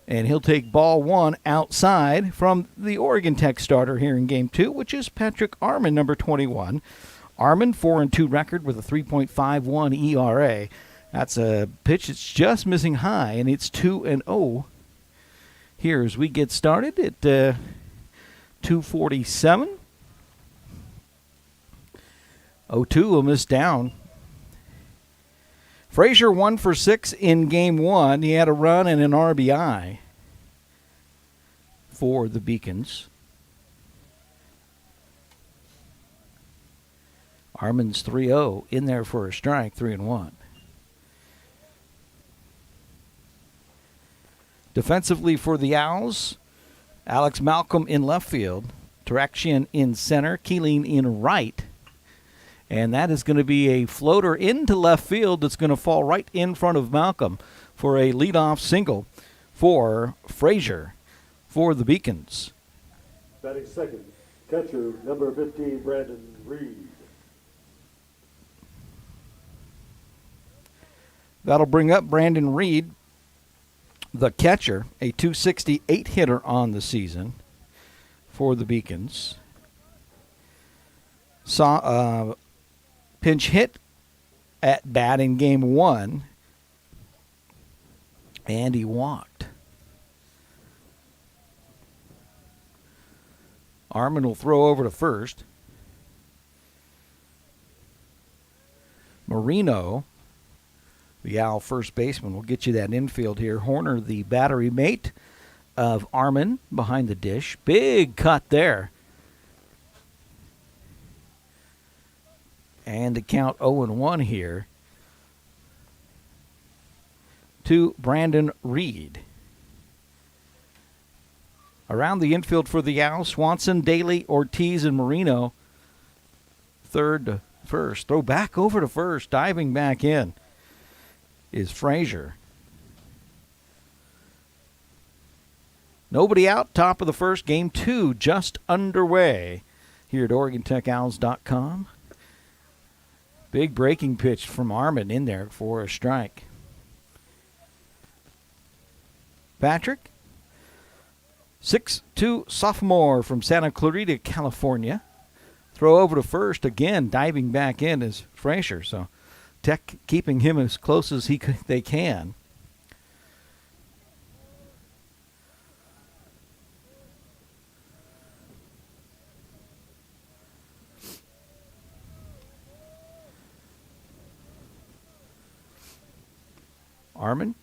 And he'll take ball 1 outside from the Oregon Tech starter here in Game 2, which is Patrick Armon, number 21. Armon, 4-2 record with a 3.51 ERA. That's a pitch that's just missing high, and it's 2-0 here as we get started at 2:47. 0-2 will miss down. Frazier 1 for 6 in Game 1. He had a run and an RBI for the Beacons. Armon's 3-0 in there for a strike, 3-1. Defensively for the Owls, Alex Malcolm in left field, Taraxian in center, Keeling in right. And that is going to be a floater into left field that's going to fall right in front of Malcolm for a leadoff single for Frazier for the Beacons. Batting second, catcher, number 15, Brandon Reed. That'll bring up Brandon Reed, the catcher, a .268 hitter on the season for the Beacons. Saw pinch hit at bat in Game 1, and he walked. Armon will throw over to first. Marino, the Owl first baseman, will get you that infield here. Horner, the battery mate of Armon, behind the dish. Big cut there. And to count 0-1 here to Brandon Reed. Around the infield for the Owls, Swanson, Daly, Ortiz, and Marino. Third to first. Throw back over to first. Diving back in is Frazier. Nobody out. Top of the first. Game 2 just underway here at OregonTechOwls.com. Big breaking pitch from Armon in there for a strike. Patrick, 6'2" sophomore from Santa Clarita, California. Throw over to first again, diving back in is Frazier. So Tech keeping him as close as they can. Armon,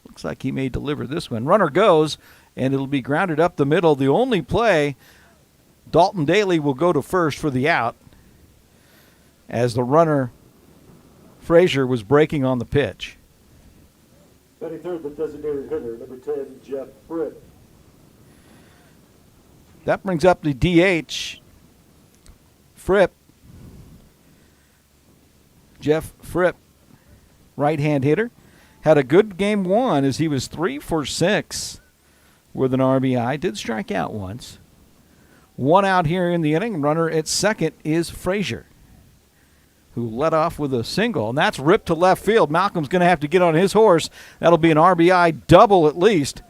looks like he may deliver this one. Runner goes, and it'll be grounded up the middle. The only play, Dalton Daly will go to first for the out as the runner, Frazier, was breaking on the pitch. Batting third, the designated hitter, number 10, Jeff Fripp. That brings up the DH, Fripp. Jeff Fripp, right-hand hitter. Had a good Game 1 as he was 3 for 6 with an RBI. Did strike out once. One out here in the inning. Runner at second is Frazier, who led off with a single, and that's ripped to left field. Malcolm's going to have to get on his horse. That'll be an RBI double at least.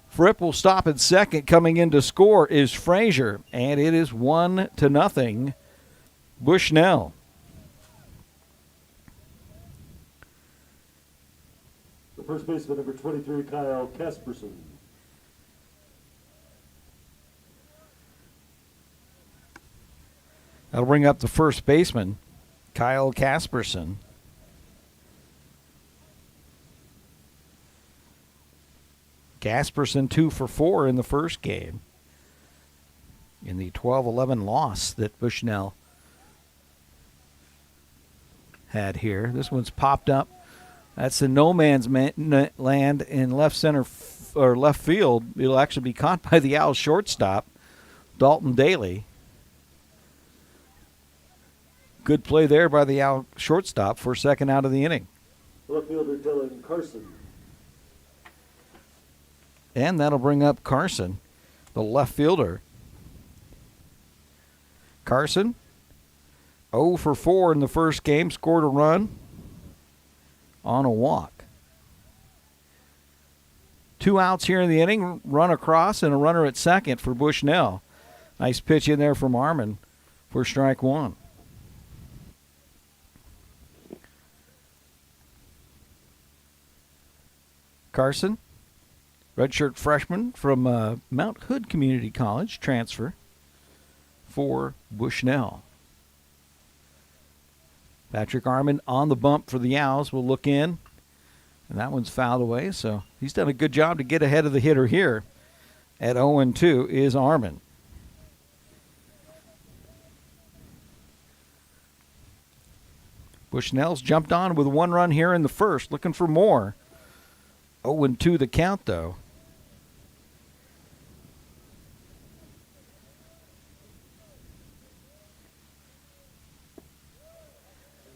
Fripp will stop at second. Coming in to score is Frazier, and it is 1-0 Bushnell. The first baseman, number 23, Kyle Casperson. That'll bring up the first baseman, Kyle Casperson. Casperson 2 for 4 in the first game in the 12-11 loss that Bushnell had here. This one's popped up. That's the no man's land in left center or left field. It'll actually be caught by the Owls shortstop, Dalton Daly. Good play there by the Owl shortstop for second out of the inning. Left fielder Dylan Carson. And that'll bring up Carson, the left fielder. Carson, 0 for 4 in the first game, scored a run on a walk. 2 outs here in the inning, run across, and a runner at second for Bushnell. Nice pitch in there from Armin for strike 1. Carson, redshirt freshman from Mount Hood Community College, transfer for Bushnell. Patrick Armin on the bump for the Owls will look in, and that one's fouled away, so he's done a good job to get ahead of the hitter here. At 0-2 is Armin. Bushnell's jumped on with 1 run here in the first, looking for more. 0-2 the count, though.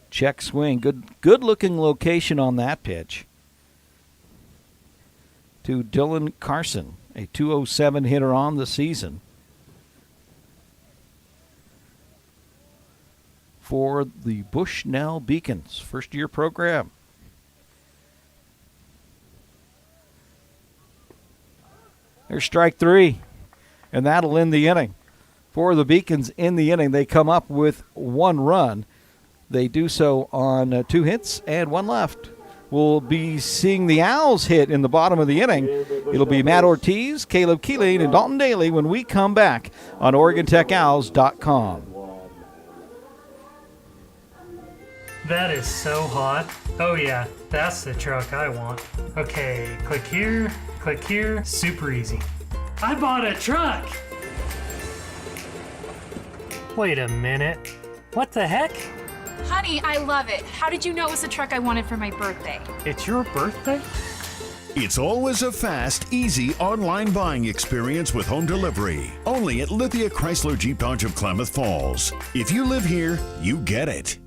Check swing. Good looking location on that pitch. To Dylan Carson, a 207 hitter on the season. For the Bushnell Beacons, first year program. There's strike 3, and that'll end the inning. For the Beacons in the inning, they come up with 1 run. They do so on 2 hits and 1 left. We'll be seeing the Owls hit in the bottom of the inning. It'll be Matt Ortiz, Caleb Keeling, and Dalton Daly when we come back on OregonTechOwls.com. That is so hot. Oh yeah, that's the truck I want. Okay, click here, super easy. I bought a truck! Wait a minute, what the heck? Honey, I love it. How did you know it was the truck I wanted for my birthday? It's your birthday? It's always a fast, easy online buying experience with home delivery. Only at Lithia Chrysler Jeep Dodge of Klamath Falls. If you live here, you get it.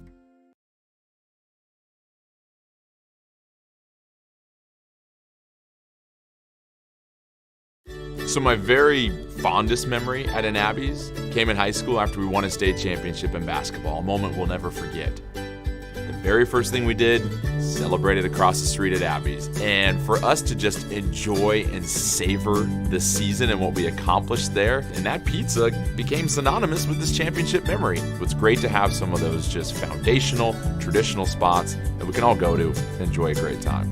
So my very fondest memory at an Abby's came in high school after we won a state championship in basketball, a moment we'll never forget. The very first thing we did, celebrated across the street at Abby's. And for us to just enjoy and savor the season and what we accomplished there, and that pizza became synonymous with this championship memory. It's great to have some of those just foundational, traditional spots that we can all go to and enjoy a great time.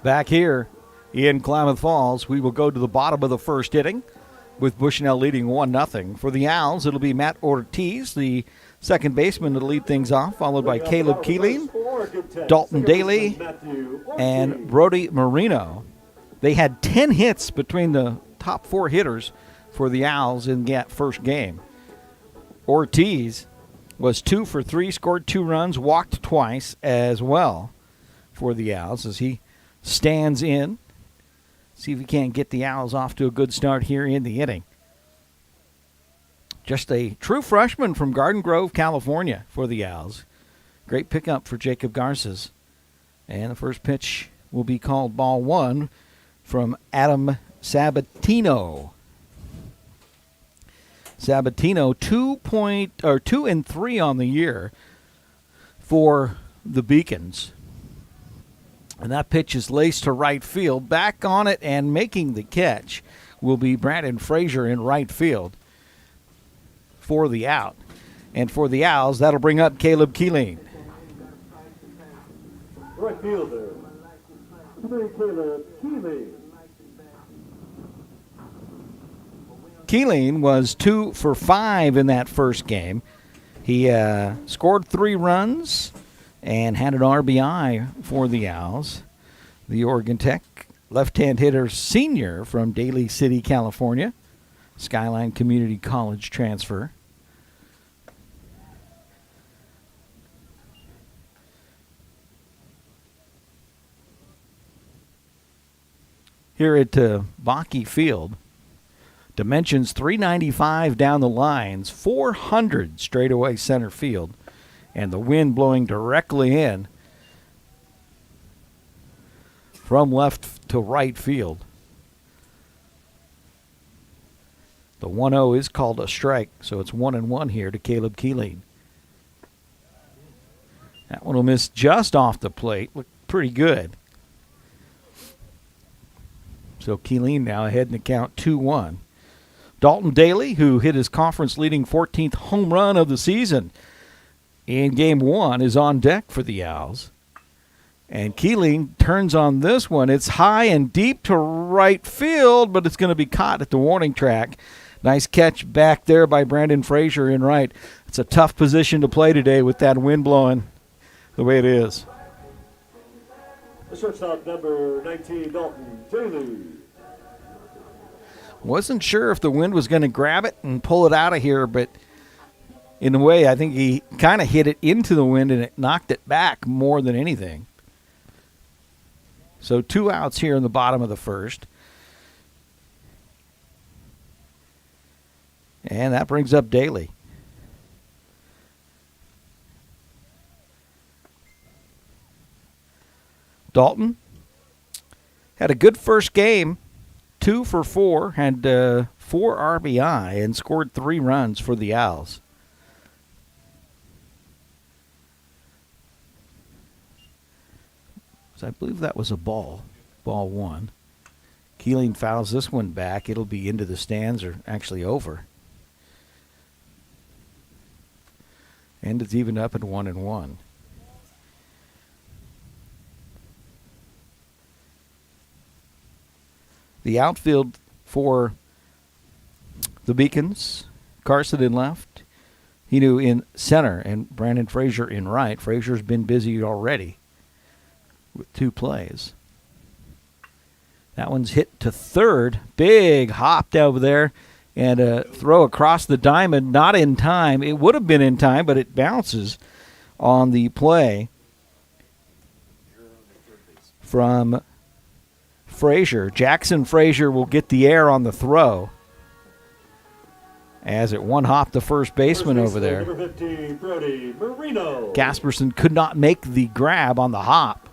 Back here in Klamath Falls, we will go to the bottom of the first inning with Bushnell leading 1-0. For the Owls, it'll be Matt Ortiz, the second baseman, to lead things off, followed by Caleb Keeling, Dalton Daly, and Brody Marino. They had 10 hits between the top 4 hitters for the Owls in that first game. Ortiz was 2 for 3, scored 2 runs, walked twice as well for the Owls as he stands in. See if he can't get the Owls off to a good start here in the inning. Just a true freshman from Garden Grove, California for the Owls. Great pickup for Jacob Garces. And the first pitch will be called ball 1 from Adam Sabatino. Sabatino 2 and 3 on the year for the Beacons. And that pitch is laced to right field. Back on it and making the catch will be Brandon Frazier in right field for the out. And for the Owls, that'll bring up Caleb Keeling. Right fielder, Caleb Keeling. Keeling was 2 for 5 in that first game. He scored 3 runs and had an RBI for the Owls. The Oregon Tech left-hand hitter senior from Daly City, California, Skyline Community College transfer. Here at Bakke Field, dimensions 395 down the lines, 400 straightaway center field, and the wind blowing directly in from left to right field. The 1-0 is called a strike, so it's 1-1 here to Caleb Keeling. That one will miss just off the plate. Looked pretty good. So Keeling now ahead in the count 2-1. Dalton Daly, who hit his conference-leading 14th home run of the season in Game 1, is on deck for the Owls. And Keeling turns on this one. It's high and deep to right field, but it's going to be caught at the warning track. Nice catch back there by Brandon Frazier in right. It's a tough position to play today with that wind blowing the way it is. The shortstop, number 19, Dalton Daly. Wasn't sure if the wind was going to grab it and pull it out of here, but in a way, I think he kind of hit it into the wind and it knocked it back more than anything. So 2 outs here in the bottom of the first. And that brings up Daly. Dalton had a good first game, 2 for 4, had 4 RBI, and scored 3 runs for the Owls. So I believe that was a ball 1. Keeling fouls this one back. It'll be into the stands, or actually over. And it's even up at 1-1. The outfield for the Beacons, Carson in left, Hinu in center, and Brandon Frazier in right. Frazier's been busy already with 2 plays. That one's hit to third. Big hop over there and a throw across the diamond, not in time. It would have been in time, but it bounces on the play from Frazier. Jackson Frazier will get the air on the throw as it one-hopped the first baseman over there. Number 15, Brody Marino. Gasperson could not make the grab on the hop.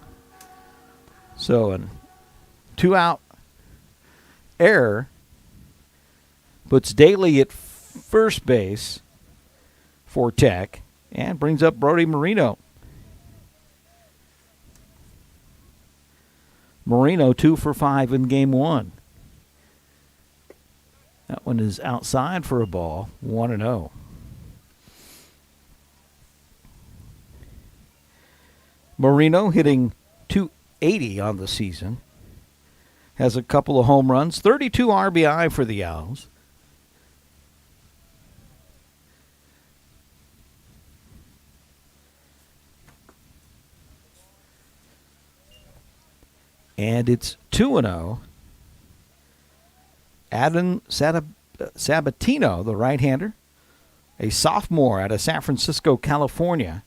So a 2-out error puts Daly at first base for Tech and brings up Brody Marino. Marino 2 for 5 in Game 1. That one is outside for a ball, 1-0. Marino hitting .280 on the season. Has a couple of home runs, 32 RBI for the Owls. And it's 2-0. Adam Sabatino, the right-hander, a sophomore out of San Francisco, California.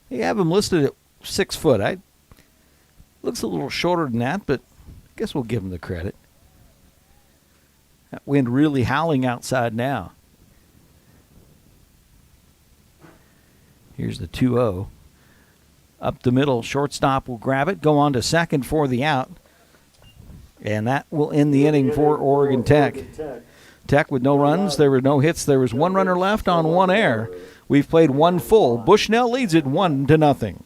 They have him listed at 6 foot. Looks a little shorter than that, but I guess we'll give him the credit. That wind really howling outside now. Here's the 2-0. Up the middle, shortstop will grab it, go on to second for the out. And that will end the inning for Oregon Tech. Tech with no runs. There were no hits. There was 1 runner left on 1 error. We've played one full. Bushnell leads it 1-0.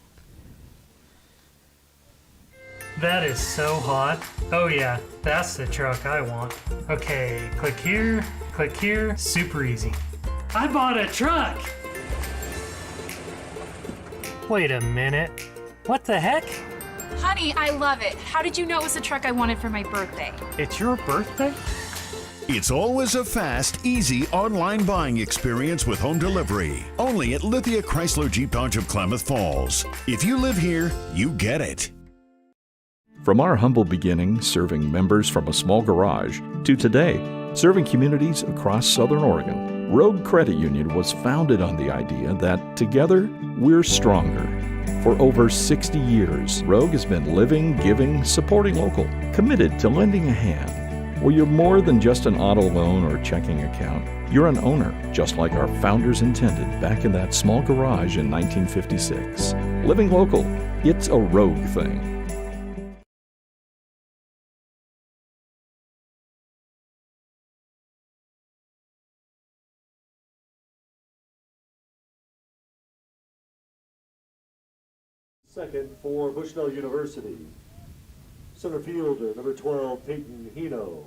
That is so hot. Oh yeah, that's the truck I want. Okay, click here, super easy. I bought a truck! Wait a minute. What the heck? Honey, I love it. How did you know it was the truck I wanted for my birthday? It's your birthday? It's always a fast, easy online buying experience with home delivery. Only at Lithia Chrysler Jeep Dodge of Klamath Falls. If you live here, you get it. From our humble beginnings serving members from a small garage to today, serving communities across Southern Oregon, Rogue Credit Union was founded on the idea that together, we're stronger. For over 60 years, Rogue has been living, giving, supporting local, committed to lending a hand. Where you're more than just an auto loan or checking account, you're an owner, just like our founders intended back in that small garage in 1956. Living local, it's a Rogue thing. Second for Bushnell University. Center fielder, number 12, Peyton Hino.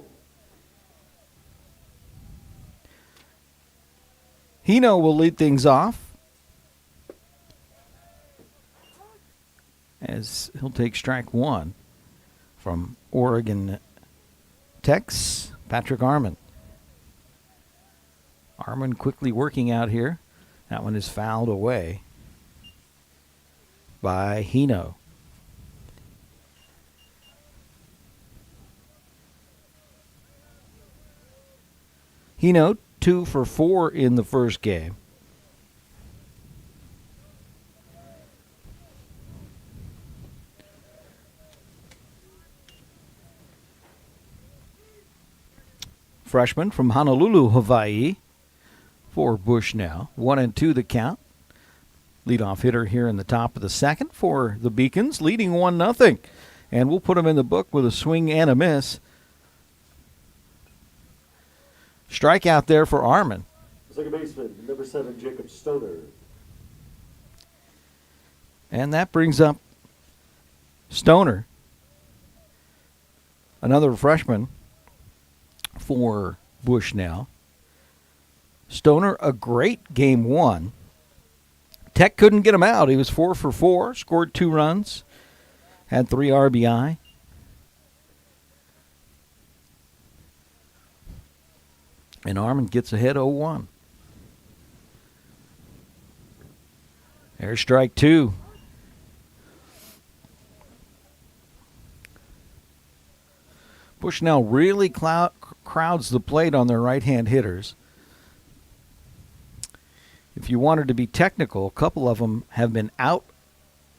Hino will lead things off as he'll take strike one from Oregon Tech's Patrick Arman. Arman quickly working out here. That one is fouled away by Hino. Hino, 2 for 4 in the first game. Freshman from Honolulu, Hawaii, for Bushnell. 1-2 the count. Leadoff hitter here in the top of the second for the Beacons, leading 1-0. And we'll put him in the book with a swing and a miss. Strikeout there for Arman. Second baseman, number 7, Jacob Stoner. And that brings up Stoner, another freshman for Bushnell. Stoner, a great game one. Tech couldn't get him out. He was 4 for 4, scored 2 runs, had 3 RBI. And Arman gets ahead 0-1. There's strike 2. Bushnell really crowds the plate on their right-hand hitters. If you wanted to be technical, a couple of them have been out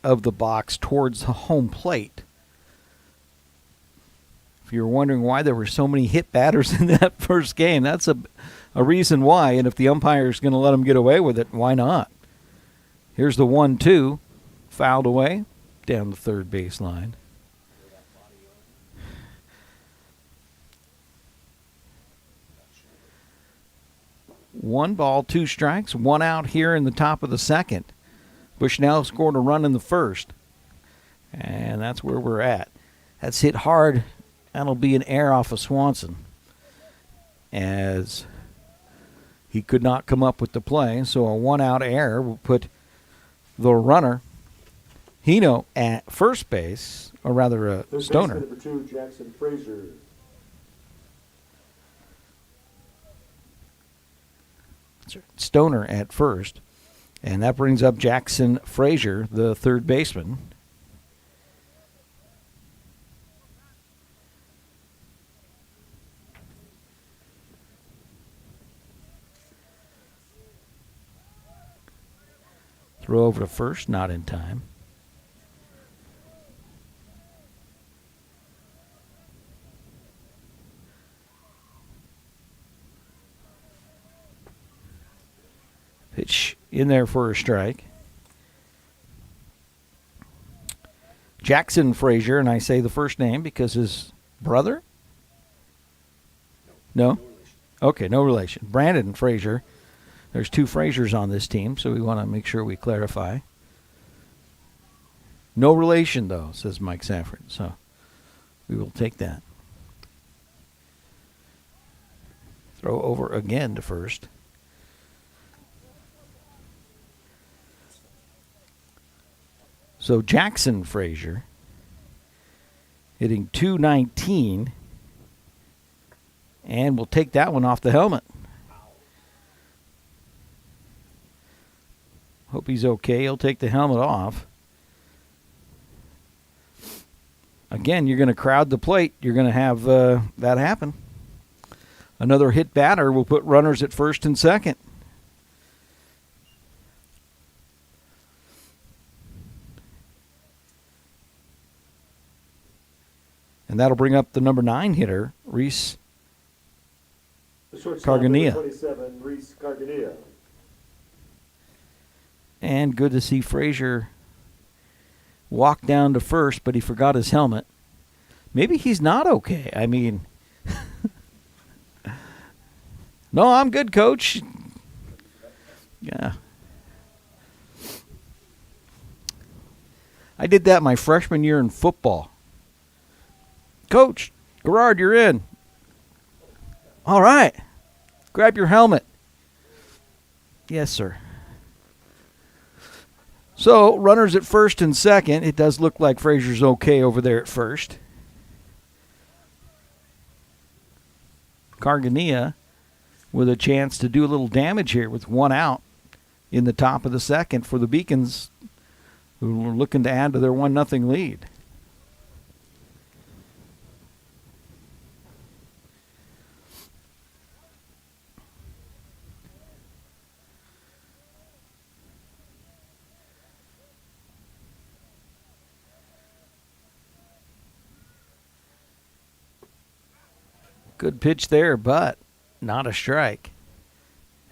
of the box towards the home plate. If you're wondering why there were so many hit batters in that first game, that's a reason why. And if the umpire is going to let them get away with it, why not? Here's the 1-2, fouled away down the third baseline. One ball, 2 strikes, 1 out here in the top of the second. Bushnell scored a run in the first. And that's where we're at. That's hit hard. That'll be an error off of Swanson, as he could not come up with the play. So a 1-out error will put the runner, Hino, at first base, or rather Stoner. Number 2, Jackson Frazier. Stoner at first, and that brings up Jackson Frazier, the third baseman. Throw over to first, not in time. Pitch in there for a strike. Jackson Frazier, and I say the first name because his brother? No? Okay, no relation. Brandon Frazier, There's 2 Frasers on this team, so we want to make sure we clarify. No relation, though, says Mike Safford, so we will take that. Throw over again to first. So Jackson Frazier hitting .219, and we'll take that one off the helmet. Hope he's okay. He'll take the helmet off. Again, you're going to crowd the plate. You're going to have that happen. Another hit batter will put runners at first and second. And that'll bring up the number 9 hitter, Reese Cargania. 27, Reese Cargania. And good to see Frazier walk down to first, but he forgot his helmet. Maybe he's not okay. I mean, no, I'm good, Coach. Yeah. I did that my freshman year in football. Coach, Gerard, you're in. All right. Grab your helmet. Yes, sir. So, runners at first and second. It does look like Frazier's okay over there at first. Cargania with a chance to do a little damage here with 1 out in the top of the second for the Beacons, who are looking to add to their 1-0 lead. Good pitch there, but not a strike.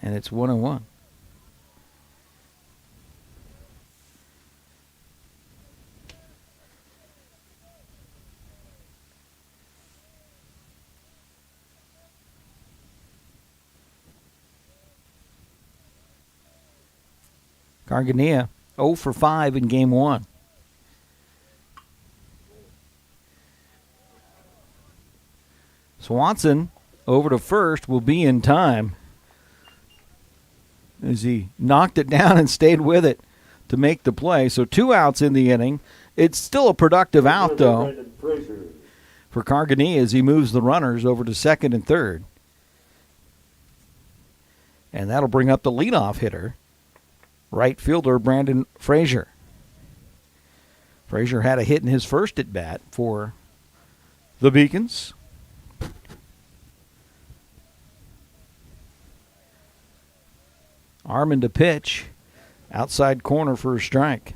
And it's 1-1. Cargania 0 for 5 in game 1. Swanson over to first will be in time as he knocked it down and stayed with it to make the play. So 2 outs in the inning. It's still a productive out, though, for Cargania as he moves the runners over to second and third. And that'll bring up the leadoff hitter, right fielder Brandon Frazier. Frazier had a hit in his first at-bat for the Beacons. Armand to pitch. Outside corner for a strike.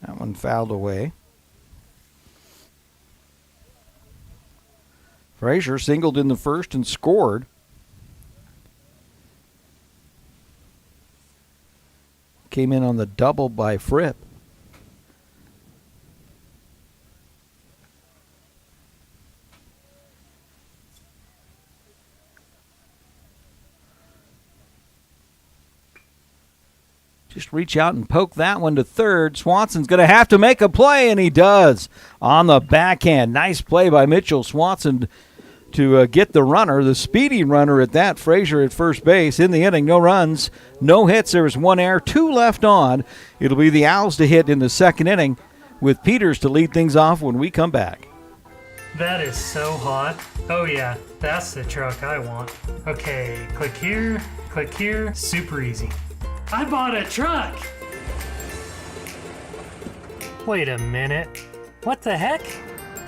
That one fouled away. Frazier singled in the first and scored. Came in on the double by Fripp. Just reach out and poke that one to third. Swanson's going to have to make a play, and he does on the backhand. Nice play by Mitchell Swanson to get the runner, the speedy runner at that. Frazier at first base in the inning. No runs, no hits. There was 1 error, 2 left on. It'll be the Owls to hit in the second inning with Peters to lead things off when we come back. That is so hot. Oh yeah, that's the truck I want. Okay, click here, super easy. I bought a truck! Wait a minute. What the heck?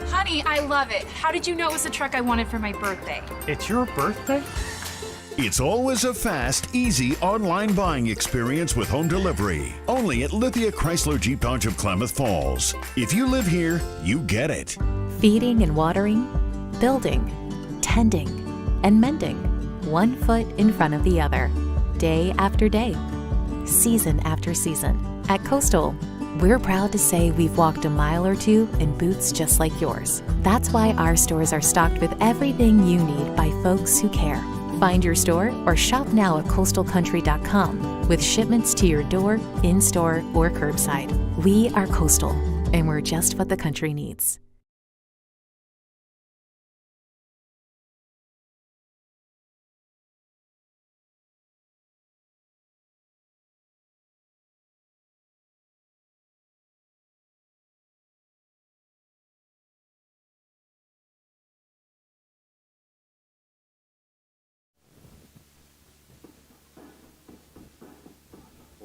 Honey, I love it. How did you know it was the truck I wanted for my birthday? It's your birthday? It's always a fast, easy online buying experience with home delivery. Only at Lithia Chrysler Jeep Dodge of Klamath Falls. If you live here, you get it. Feeding and watering, building, tending, and mending, one foot in front of the other, day after day, season after season. At Coastal, we're proud to say we've walked a mile or two in boots just like yours. That's why our stores are stocked with everything you need by folks who care. Find your store or shop now at coastalcountry.com with shipments to your door, in-store, or curbside. We are Coastal, and we're just what the country needs.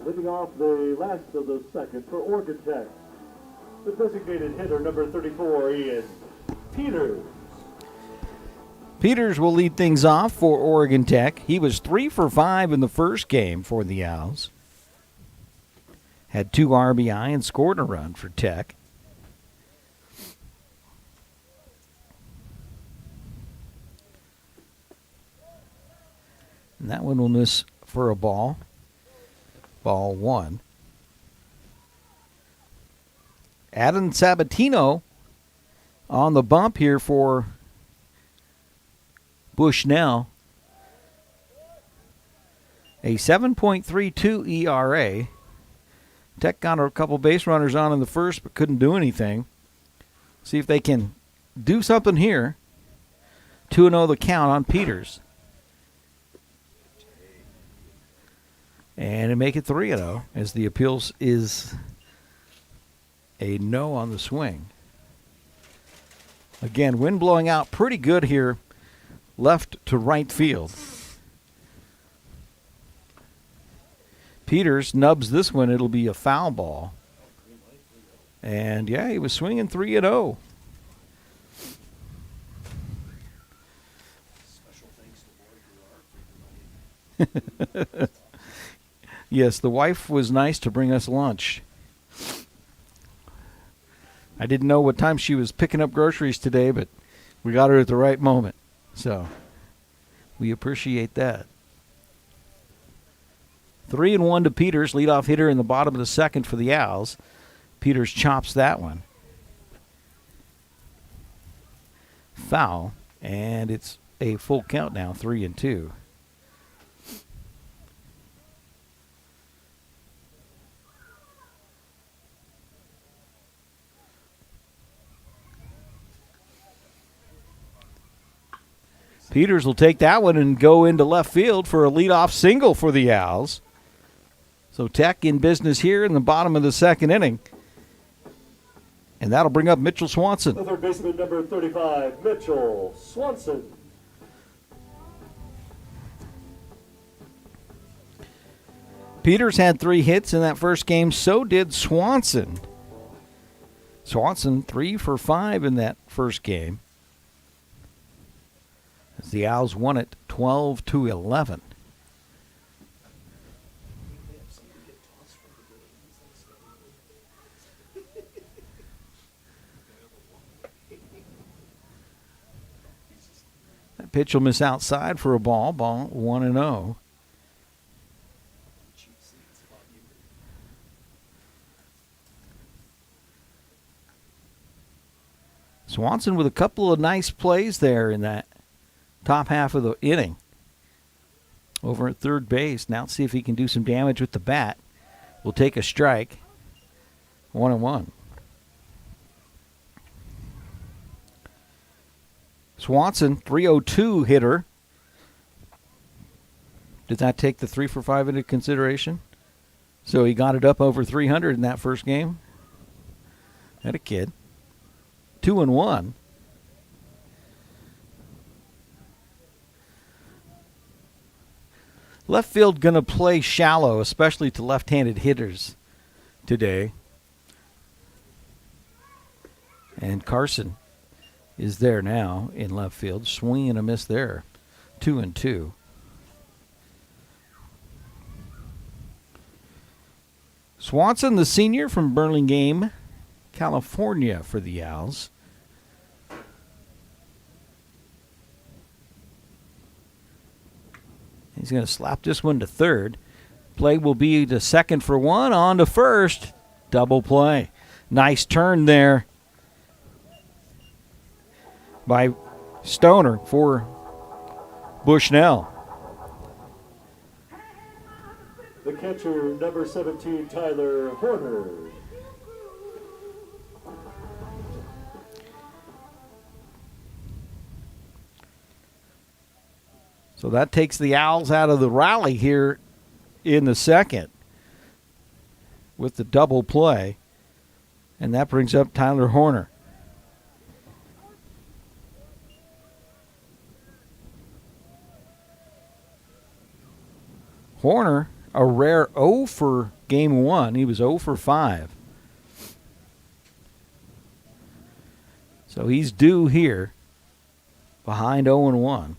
Leading off the last of the second for Oregon Tech, the designated hitter, number 34, Ian Peters. Peters will lead things off for Oregon Tech. He was 3 for 5 in the first game for the Owls. Had 2 RBI and scored a run for Tech. And that one will miss for a ball. Ball 1. Adam Sabatino on the bump here for Bushnell. A 7.32 ERA. Tech got a couple base runners on in the first but couldn't do anything. See if they can do something here. 2-0 the count on Peters. And make it 3-0 as the appeals is a no on the swing. Again, wind blowing out pretty good here, left to right field. Peters nubs this one. It'll be a foul ball. And, yeah, he was swinging 3-0. Yes, the wife was nice to bring us lunch. I didn't know what time she was picking up groceries today, but we got her at the right moment. So we appreciate that. 3-1 to Peters, leadoff hitter in the bottom of the second for the Owls. Peters chops that one. Foul, and it's a full count now, 3-2. Peters will take that one and go into left field for a leadoff single for the Owls. So Tech in business here in the bottom of the second inning. And that'll bring up Mitchell Swanson. The third baseman, number 35, Mitchell Swanson. Peters had 3 hits in that first game. So did Swanson. Swanson 3 for 5 in that first game. As the Owls won it 12-11. That pitch will miss outside for a ball. Ball 1-0. Swanson with a couple of nice plays there in that top half of the inning. Over at third base. Now let's see if he can do some damage with the bat. We'll take a strike. 1-1. Swanson, 302 hitter. Did that take the 3 for 5 into consideration? So he got it up over 300 in that first game. Had a kid. 2-1. Left field going to play shallow, especially to left-handed hitters today. And Carson is there now in left field. Swing and a miss there. 2-2. Swanson, the senior from Burlingame, California for the Owls. He's going to slap this one to third. Play will be to second for one, on to first. Double play. Nice turn there by Stoner for Bushnell. The catcher, number 17, Tyler Horner. So that takes the Owls out of the rally here in the second with the double play. And that brings up Tyler Horner. Horner, a rare 0 for game one. He was 0 for 5. So he's due here behind 0-1.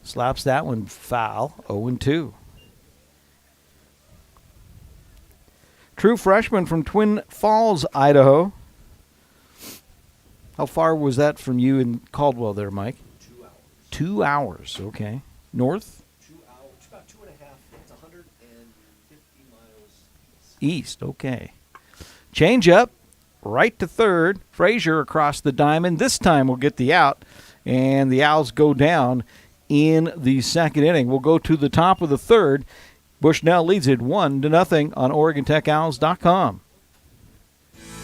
Slaps that one foul, 0-2. True freshman from Twin Falls, Idaho. How far was that from you in Caldwell there, Mike? 2 hours. 2 hours, okay. North? 2 hours, about 2.5. It's 150 miles East, okay. Change up, right to third. Frazier across the diamond. This time we'll get the out, and the Owls go down in the second inning. We'll go to the top of the third. Bushnell leads it 1-0 on OregonTechOwls.com.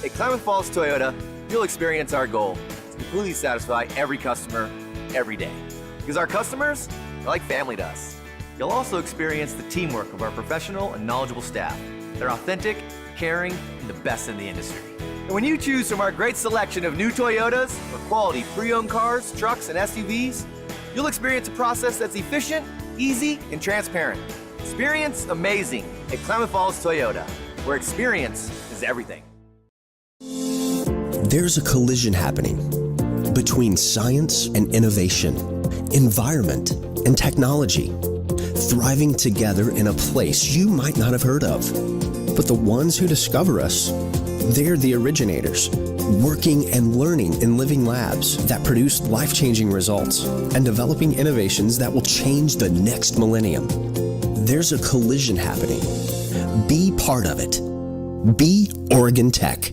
At Klamath Falls Toyota, you'll experience our goal to completely satisfy every customer, every day. Because our customers are like family to us. You'll also experience the teamwork of our professional and knowledgeable staff. They're authentic, caring, and the best in the industry. And when you choose from our great selection of new Toyotas or quality pre-owned cars, trucks, and SUVs, you'll experience a process that's efficient, easy, and transparent. Experience amazing at Klamath Falls Toyota, where experience is everything. There's a collision happening between science and innovation, environment and technology, thriving together in a place you might not have heard of. But the ones who discover us, they're the originators, working and learning in living labs that produce life-changing results and developing innovations that will change the next millennium. There's a collision happening. Be part of it. Be Oregon Tech.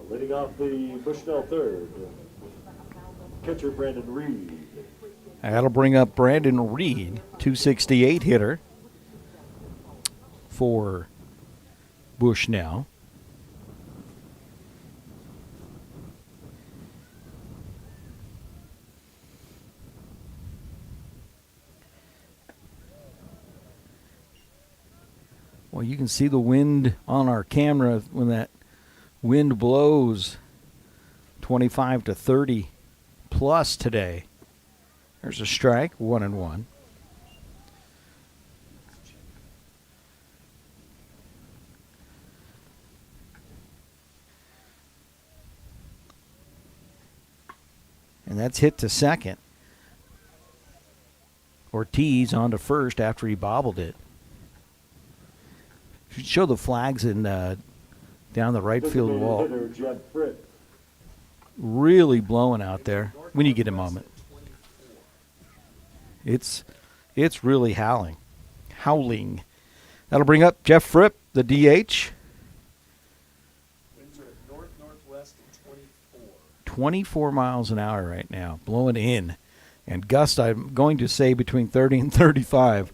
Leading off the Bushnell third, catcher Brandon Reed. That'll bring up Brandon Reed, 268 hitter for Bushnell. Well, you can see the wind on our camera when that wind blows 25 to 30 plus today. There's a strike, 1-1. And that's hit to second. Ortiz on to first after he bobbled it. Should show the flags in down the right field wall. Really blowing out there when you get a moment. It's really howling. That'll bring up Jeff Fripp, the DH. Winds are at north-northwest and 24. 24 miles an hour right now, blowing in. And gusts, I'm going to say, between 30 and 35.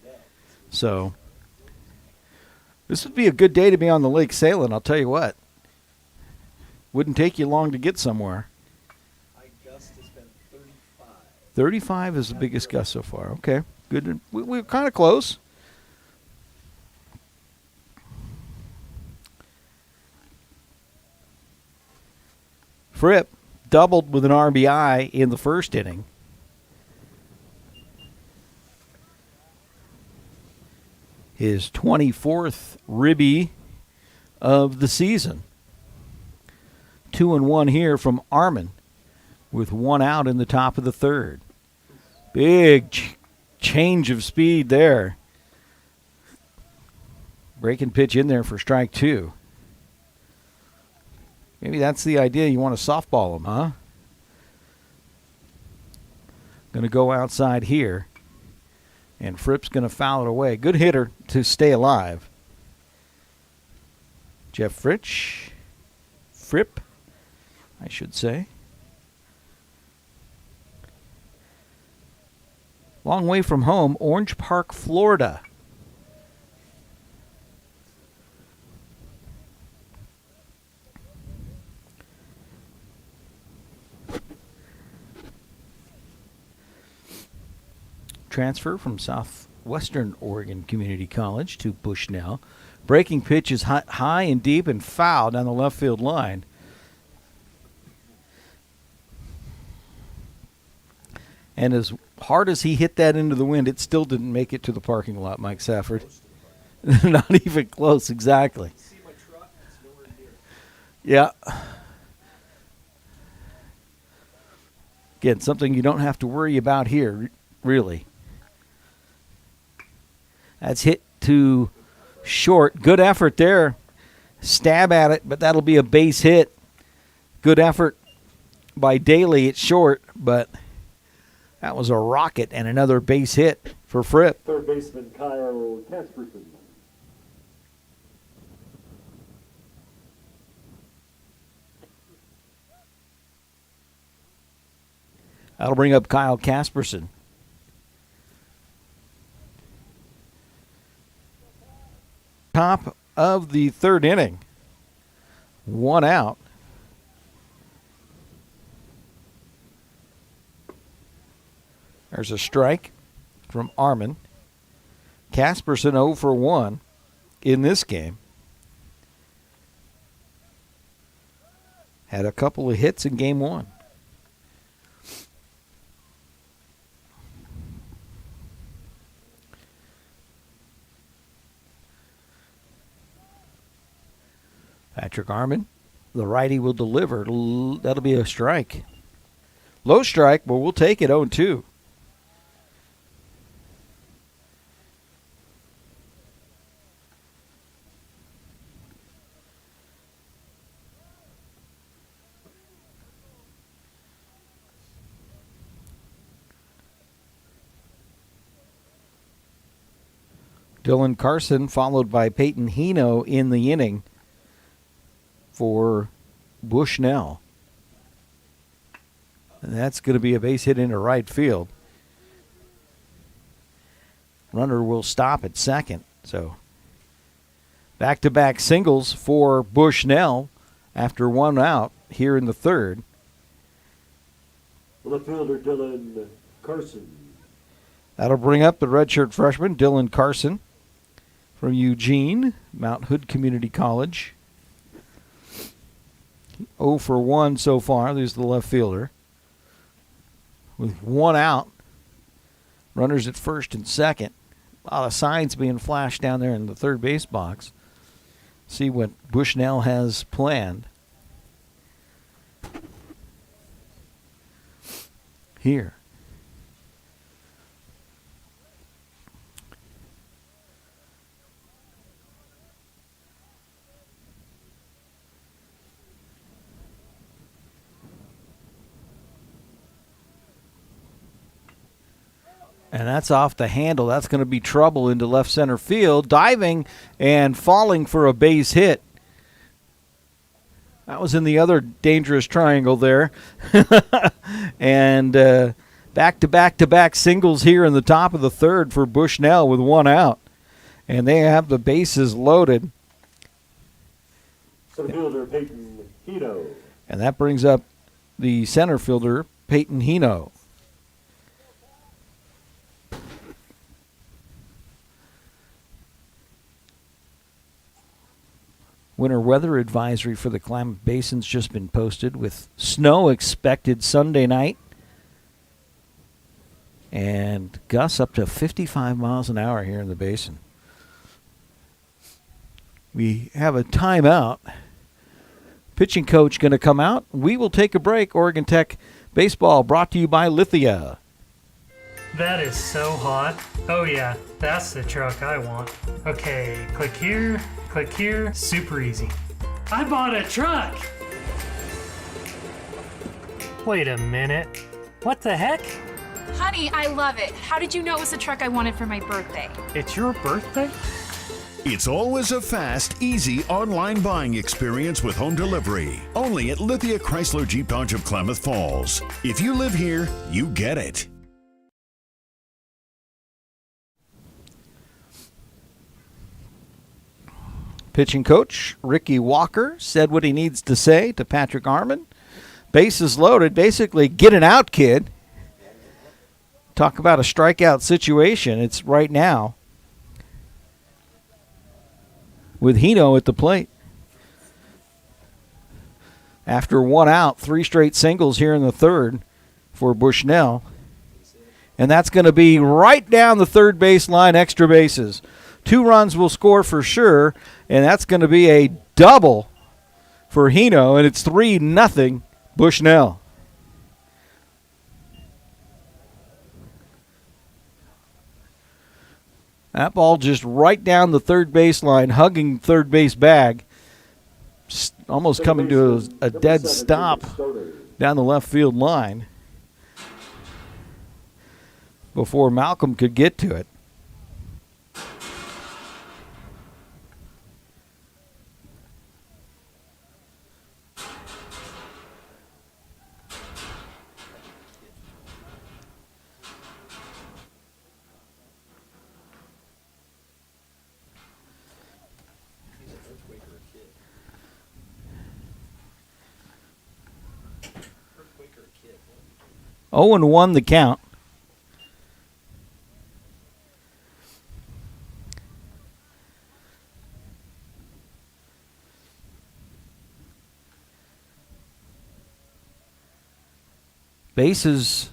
So this would be a good day to be on the lake sailing, I'll tell you what. Wouldn't take you long to get somewhere. High gust has been 35. 35 is the biggest gust so far. Okay, good. We're kind of close. Fripp doubled with an RBI in the first inning. His 24th ribby of the season. 2-1 here from Armin with one out in the top of the third. Big change of speed there. Breaking pitch in there for strike 2. Maybe that's the idea. You want to softball him, huh? Going to go outside here. And Fripp's going to foul it away. Good hitter to stay alive. Jeff Fripp, I should say. Long way from home, Orange Park, Florida. Transfer from Southwestern Oregon Community College to Bushnell. Breaking pitch is high and deep and foul down the left field line. And as hard as he hit that into the wind, it still didn't make it to the parking lot, Mike Safford. Not even close, exactly. Yeah. Again, something you don't have to worry about here, really. That's hit to short. Good effort there. Stab at it, but that'll be a base hit. Good effort by Daly. It's short, but that was a rocket and another base hit for Fripp. Third baseman Kyle Casperson. That'll bring up Kyle Casperson. Top of the third inning. 1 out. There's a strike from Armin. Casperson 0 for 1 in this game. Had a couple of hits in game 1. Patrick Armin, the righty, will deliver. That'll be a strike. Low strike, but we'll take it 0-2. Dylan Carson followed by Peyton Hino in the inning for Bushnell. And that's going to be a base hit into right field. Runner will stop at second. So back-to-back singles for Bushnell after 1 out here in the third. Left fielder Dylan Carson. That'll bring up the redshirt freshman, Dylan Carson, from Eugene, Mount Hood Community College. 0 for 1 so far. There's the left fielder. With 1 out. Runners at first and second. A lot of signs being flashed down there in the third base box. See what Bushnell has planned. Here. And that's off the handle. That's going to be trouble into left center field. Diving and falling for a base hit. That was in the other dangerous triangle there. And back-to-back-to-back singles here in the top of the third for Bushnell with 1 out. And they have the bases loaded. Center fielder Peyton Hino. And that brings up the center fielder, Peyton Hino. Winter weather advisory for the Klamath Basin's just been posted with snow expected Sunday night and gusts up to 55 miles an hour here in the basin. We have a timeout. Pitching coach going to come out. We will take a break. Oregon Tech baseball brought to you by Lithia. That is so hot. Oh yeah, that's the truck I want. Okay, click here, super easy. I bought a truck! Wait a minute. What the heck? Honey, I love it. How did you know it was the truck I wanted for my birthday? It's your birthday? It's always a fast, easy online buying experience with home delivery. Only at Lithia Chrysler Jeep Dodge of Klamath Falls. If you live here, you get it. Pitching coach Ricky Walker said what he needs to say to Patrick Armon. Bases loaded. Basically, get it out, kid. Talk about a strikeout situation. It's right now with Hino at the plate. After one out, 3 straight singles here in the third for Bushnell. And that's going to be right down the third base line, extra bases. 2 runs will score for sure, and that's going to be a double for Hino, and it's 3-0 Bushnell. That ball just right down the third base line, hugging third base bag, almost coming to a dead stop down the left field line before Malcolm could get to it. Oh, and 1 the count. Bases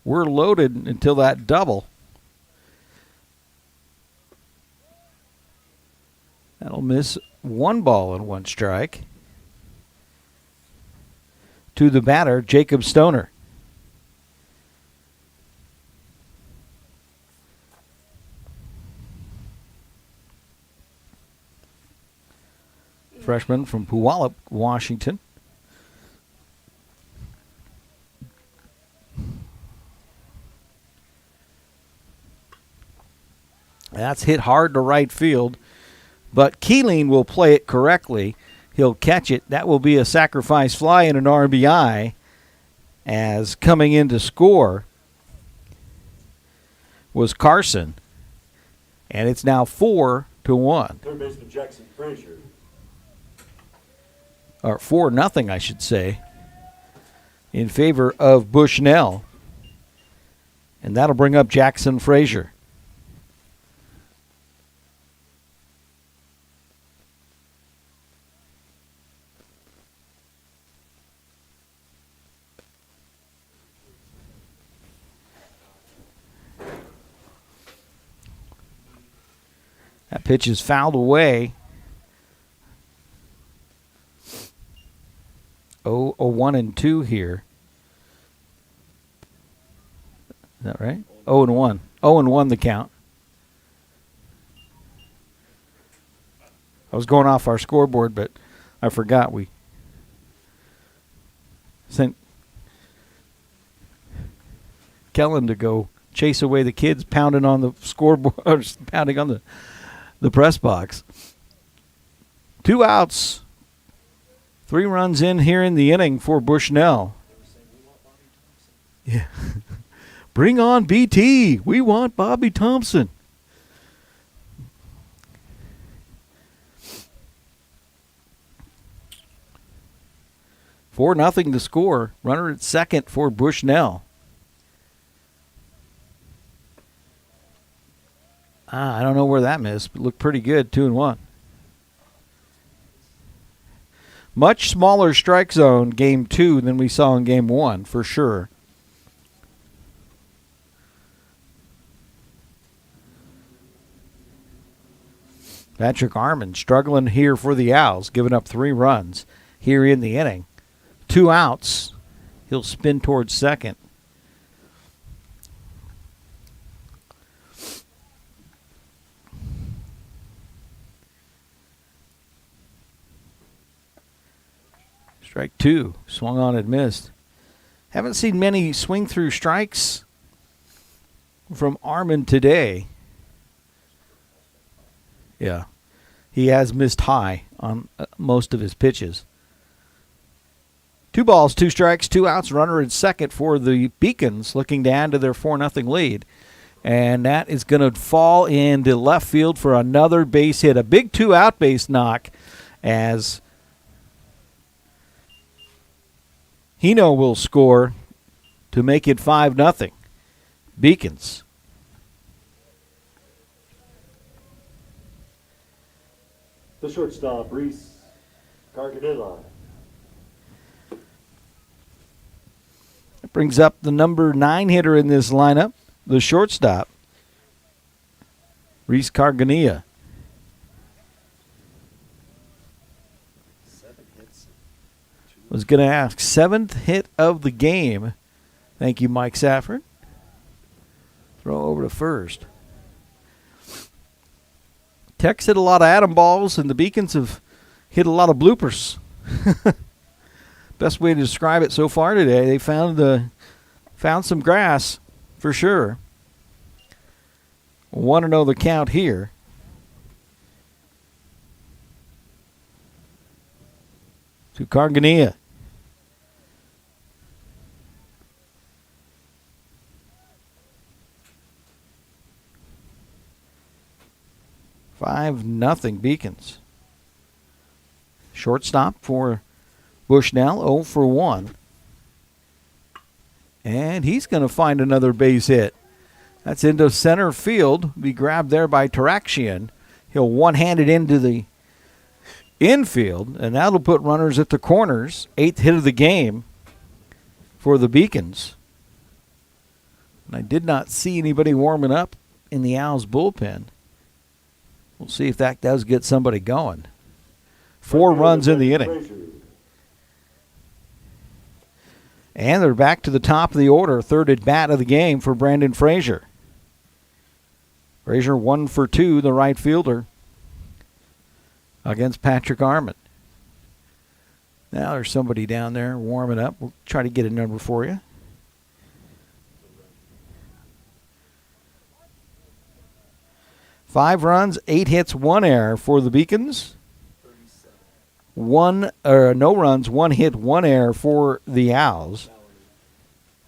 were loaded until that double. That'll miss 1 ball and 1 strike. To the batter, Jacob Stoner. Freshman from Puyallup, Washington. That's hit hard to right field, but Keeling will play it correctly. He'll catch it. That will be a sacrifice fly and an RBI, as coming in to score was Carson. And it's now 4-1. Third baseman Jackson Frazier. Or 4-0, I should say, in favor of Bushnell. And that'll bring up Jackson Frazier. That pitch is fouled away. 0-1-2 here. Is that right? 0-1. 0-1 the count. I was going off our scoreboard, but I forgot we sent Kellen to go chase away the kids pounding on the scoreboard, or pounding on the press box. 2 outs. 3 runs in here in the inning for Bushnell. Yeah. Bring on BT. We want Bobby Thompson. $4-0 to score. Runner at second for Bushnell. I don't know where that missed, but looked pretty good, 2-1. Much smaller strike zone game 2 than we saw in game 1, for sure. Patrick Armon struggling here for the Owls, giving up 3 runs here in the inning. 2 outs. He'll spin towards second. Strike two. Swung on and missed. Haven't seen many swing through strikes from Armin today. Yeah. He has missed high on most of his pitches. 2 balls, 2 strikes, 2 outs. Runner at second for the Beacons, looking to add to their 4-0 lead. And that is going to fall into left field for another base hit. A big 2-out base knock as Hino will score to make it 5-0. Beacons. The shortstop, Reese Carganilla. That brings up the number 9 hitter in this lineup, the shortstop, Reese Carganilla. 7 hits. Was going to ask, 7th hit of the game. Thank you, Mike Safford. Throw over to first. Tech's hit a lot of atom balls, and the Beacons have hit a lot of bloopers. Best way to describe it so far today. They found some grass for sure. 1-0 the count here. To Carganilla. Nothing Beacons. Shortstop for Bushnell, 0 for 1. And he's going to find another base hit. That's into center field. Be grabbed there by Taraxian. He'll one-hand it into the infield, and that'll put runners at the corners. 8th hit of the game for the Beacons. And I did not see anybody warming up in the Owls bullpen. We'll see if that does get somebody going. 4 runs in the inning. And they're back to the top of the order. 3rd at bat of the game for Brandon Frazier. Frazier 1 for 2, the right fielder, against Patrick Armin. Now there's somebody down there warming up. We'll try to get a number for you. Five runs, 8 hits, 1 error for the Beacons. No runs, 1 hit, 1 error for the Owls.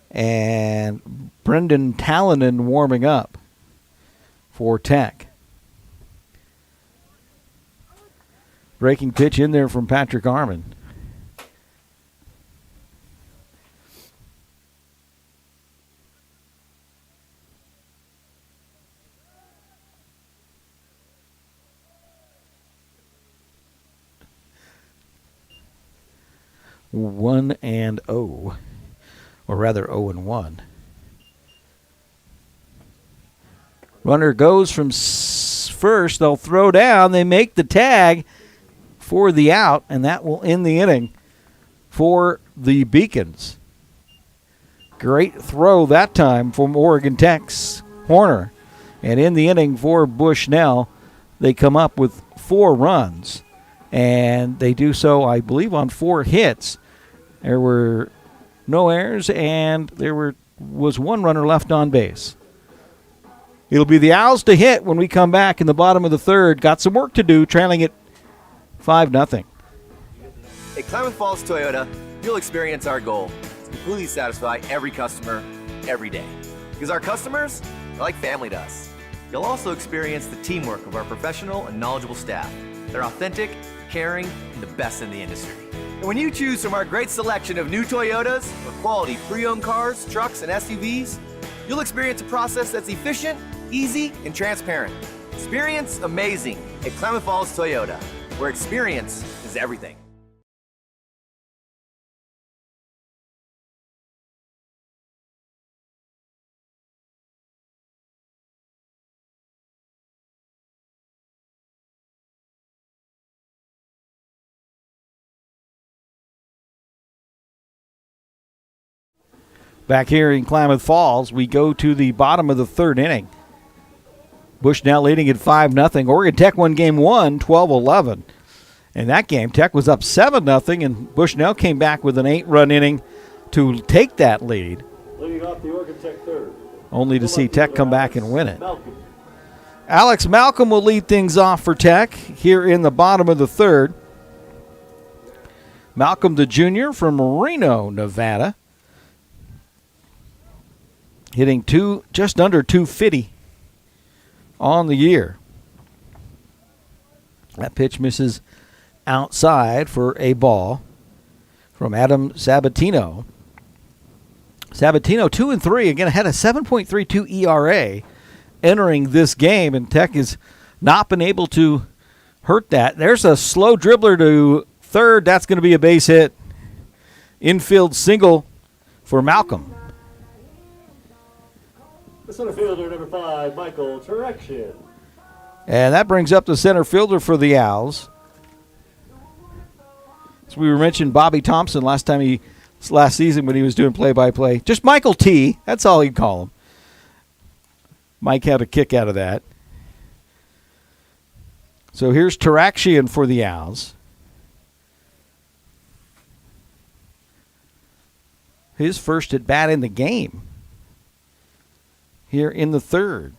And Brendan Talonen warming up for Tech. Breaking pitch in there from Patrick Armin. One and 0, or rather 0 and 1. Runner goes from first. They'll throw down. They make the tag for the out, and that will end the inning for the Beacons. Great throw that time from Oregon Tech's Horner. And in the inning for Bushnell, they come up with 4 runs. And they do so, I believe, on 4 hits. There were no errors, and there was 1 runner left on base. It'll be the Owls to hit when we come back in the bottom of the 3rd. Got some work to do, trailing it 5-0. At Klamath Falls Toyota, you'll experience our goal to completely satisfy every customer, every day. Because our customers are like family to us. You'll also experience the teamwork of our professional and knowledgeable staff. They're authentic, caring, and the best in the industry. And when you choose from our great selection of new Toyotas or quality pre-owned cars, trucks, and SUVs, you'll experience a process that's efficient, easy, and transparent. Experience amazing at Klamath Falls Toyota, where experience is everything. Back here in Klamath Falls, we go to the bottom of the 3rd inning. Bushnell leading at 5-0. Oregon Tech won game 1, 12-11. In that game, Tech was up 7-0, and Bushnell came back with an 8-run inning to take that lead, Leading off the Oregon Tech third. only to see Tech come back and win it. Malcolm. Alex Malcolm will lead things off for Tech here in the bottom of the third. Malcolm, the junior from Reno, Nevada, hitting just under 250 on the year. That pitch misses outside for a ball from Adam Sabatino. Sabatino 2-3, again had a 7.32 ERA entering this game, and Tech has not been able to hurt that. There's a slow dribbler to third. That's going to be a base hit. Infield single for Malcolm. The center fielder, number 5, Michael Turakshin. And that brings up the center fielder for the Owls. As we were mentioning, Bobby Thompson last season when he was doing play-by-play. Just Michael T. That's all he'd call him. Mike had a kick out of that. So here's Turakshin for the Owls. His first at bat in the game here in the third.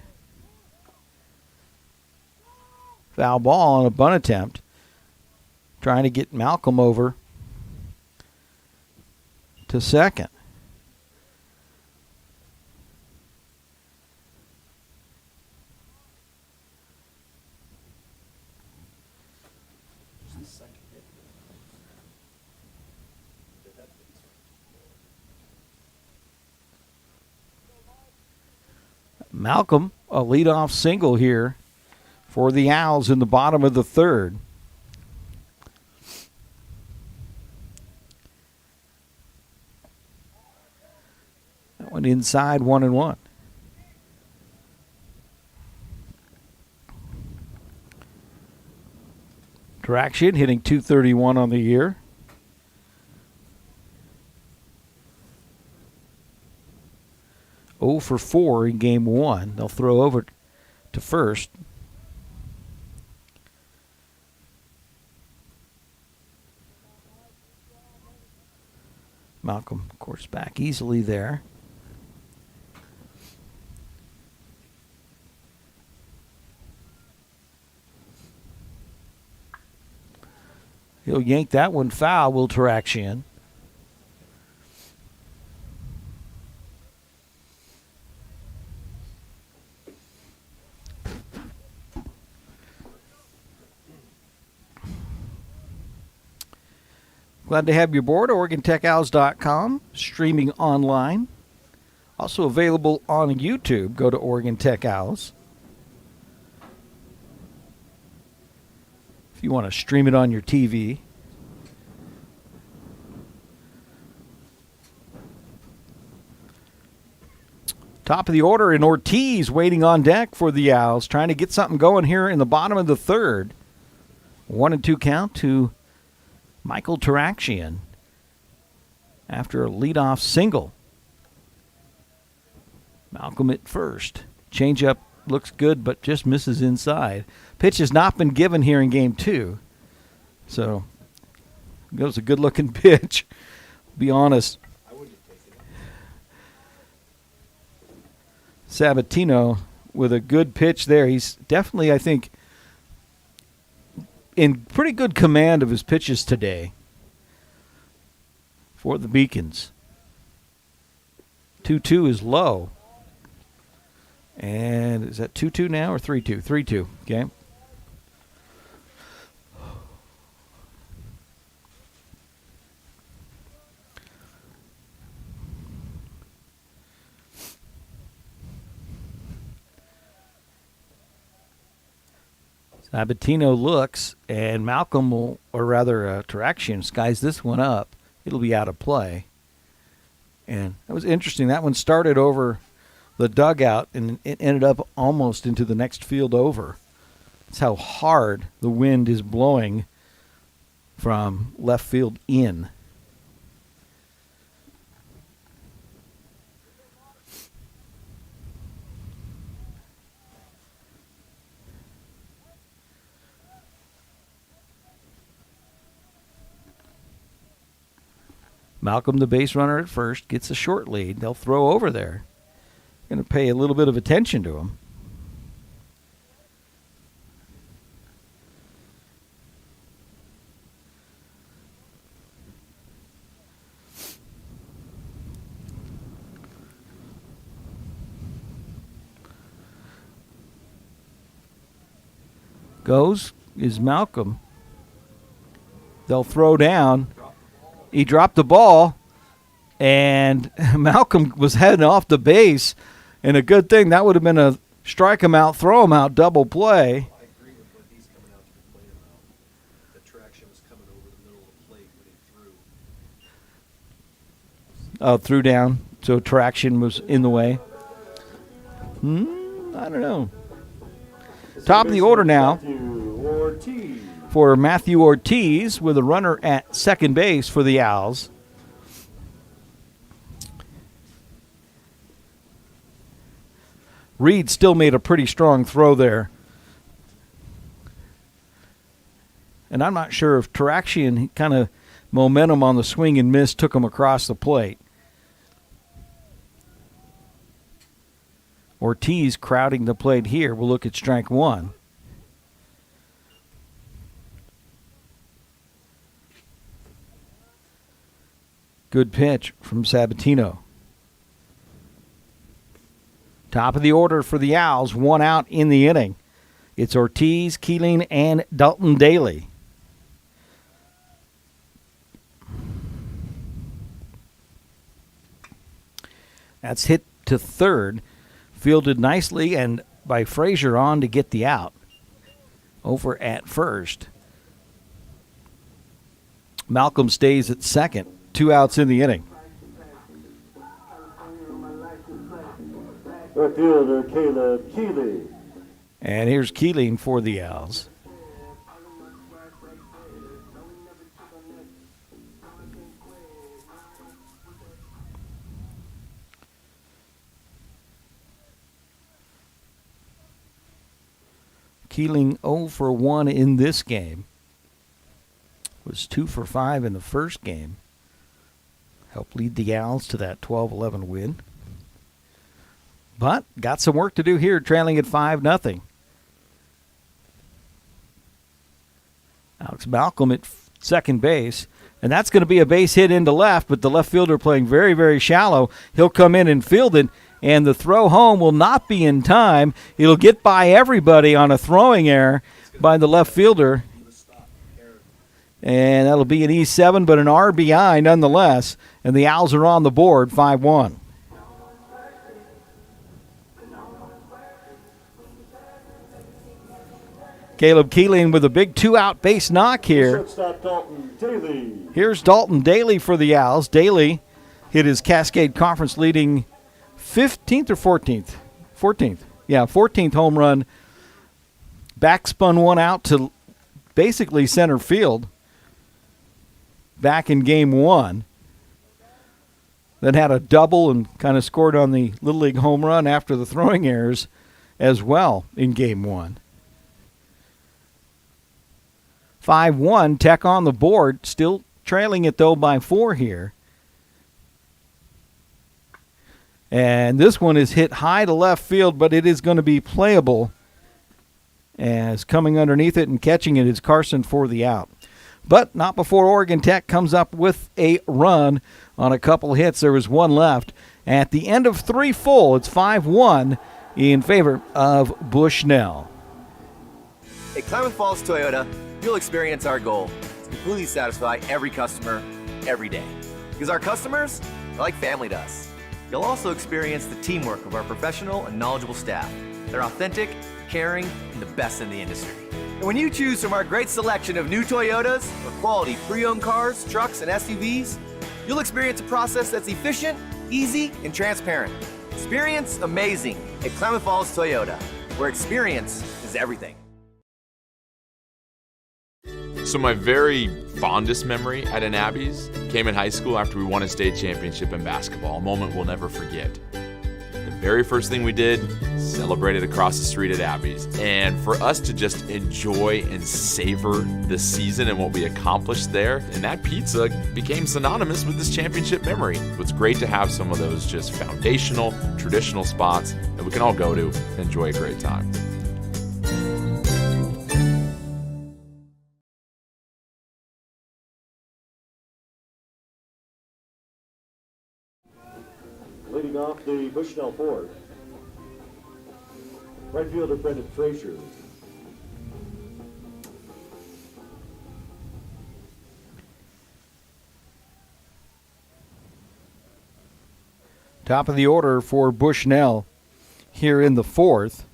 Foul ball on a bunt attempt. Trying to get Malcolm over to second. Malcolm, a leadoff single here for the Owls in the bottom of the third. That one inside, 1-1. Turakshin hitting .231 on the year. Oh for 4 in game 1. They'll throw over to first. Malcolm, of course, back easily there. He'll yank that one foul, will Turakshin. Glad to have you aboard, OregonTechOwls.com, streaming online. Also available on YouTube. Go to Oregon Tech Owls. If you want to stream it on your TV. Top of the order, and Ortiz waiting on deck for the Owls, trying to get something going here in the bottom of the third. 1-2 count to Michael Turakshin after a leadoff single. Malcolm at first. Changeup looks good, but just misses inside. Pitch has not been given here in game 2. So, it was a good-looking pitch. Be honest. Sabatino with a good pitch there. He's definitely, I think, in pretty good command of his pitches today for the Beacons. 2-2 is low. And is that 2-2 now or 3-2? 3-2, okay. Sabatino looks, and Malcolm will, or rather Turakshin, skies this one up. It'll be out of play. And that was interesting. That one started over the dugout, and it ended up almost into the next field over. That's how hard the wind is blowing from left field in. Malcolm, the base runner at first, gets a short lead. They'll throw over there. Going to pay a little bit of attention to him. Goes is Malcolm. They'll throw down. He dropped the ball, and Malcolm was heading off the base. And a good thing, that would have been a strike him out, throw him out, double play. I agree with what he's coming out to complain about. The traction was coming over the middle of the plate when he threw. Threw down, so traction was in the way. I don't know. Top of the order now for Matthew Ortiz with a runner at second base for the Owls. Reed still made a pretty strong throw there. And I'm not sure if traction, kind of momentum on the swing and miss took him across the plate. Ortiz crowding the plate here. We'll look at strike one. Good pitch from Sabatino. Top of the order for the Owls, one out in the inning. It's Ortiz, Keeling, and Dalton Daly. That's hit to third. Fielded nicely and by Frazier on to get the out. Over at first. Malcolm stays at second. 2 outs in the inning. Left fielder Caleb Keeley. And here's Keeling for the Owls. Keeling 0 for 1 in this game. Was 2 for 5 in the first game. Helped lead the Owls to that 12-11 win. But got some work to do here, trailing at 5-0. Alex Malcolm at second base. And that's going to be a base hit into left, but the left fielder playing very, very shallow. He'll come in and field it, and the throw home will not be in time. It'll get by everybody on a throwing error by the left fielder. And that'll be an E7, but an RBI nonetheless. And the Owls are on the board, 5-1. Caleb Keeling with a big 2-out base knock here. Shortstop Dalton Daly. Here's Dalton Daly for the Owls. Daly hit his Cascade Conference leading 15th or 14th? 14th. Yeah, 14th home run. Backspun one out to basically center field back in game one. Then had a double and kind of scored on the Little League home run after the throwing errors as well in game one. 5-1, Tech on the board, still trailing it though by 4 here. And this one is hit high to left field, but it is going to be playable. As coming underneath it and catching it is Carson for the out. But not before Oregon Tech comes up with a run on a couple hits. There was one left. At the end of 3 full, it's 5-1 in favor of Bushnell. At Klamath Falls Toyota, you'll experience our goal to completely satisfy every customer, every day. Because our customers are like family to us. You'll also experience the teamwork of our professional and knowledgeable staff. They're authentic, caring, and the best in the industry. And when you choose from our great selection of new Toyotas or quality pre-owned cars, trucks, and SUVs, you'll experience a process that's efficient, easy, and transparent. Experience amazing at Klamath Falls Toyota, where experience is everything. So my very fondest memory at Annabi's came in high school after we won a state championship in basketball, a moment we'll never forget. The very first thing we did, celebrated across the street at Abby's. And for us to just enjoy and savor the season and what we accomplished there, and that pizza became synonymous with this championship memory. It's great to have some of those just foundational, traditional spots that we can all go to and enjoy a great time. Leading off the Bushnell fourth, right fielder Brendan Frazier. Top of the order for Bushnell here in the fourth.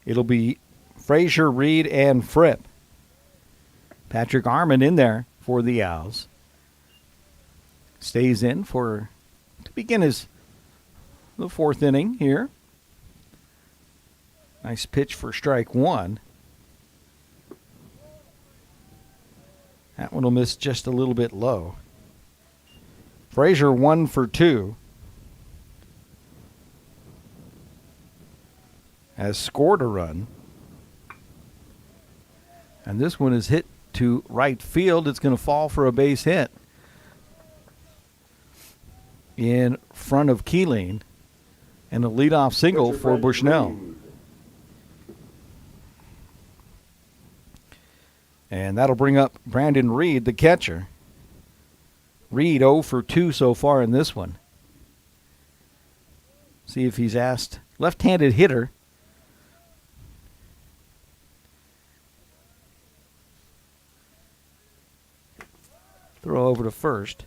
It'll be Frazier, Reed, and Fripp. Patrick Arman in there for the Owls. Stays in to begin the fourth inning here. Nice pitch for strike one. That one will miss just a little bit low. Frazier 1 for 2. Has scored a run. And this one is hit to right field. It's going to fall for a base hit in front of Keeling, and a leadoff single for Bushnell. And that'll bring up Brandon Reed, the catcher. Reed 0 for 2 so far in this one. See if he's asked. Left-handed hitter. Throw over to first.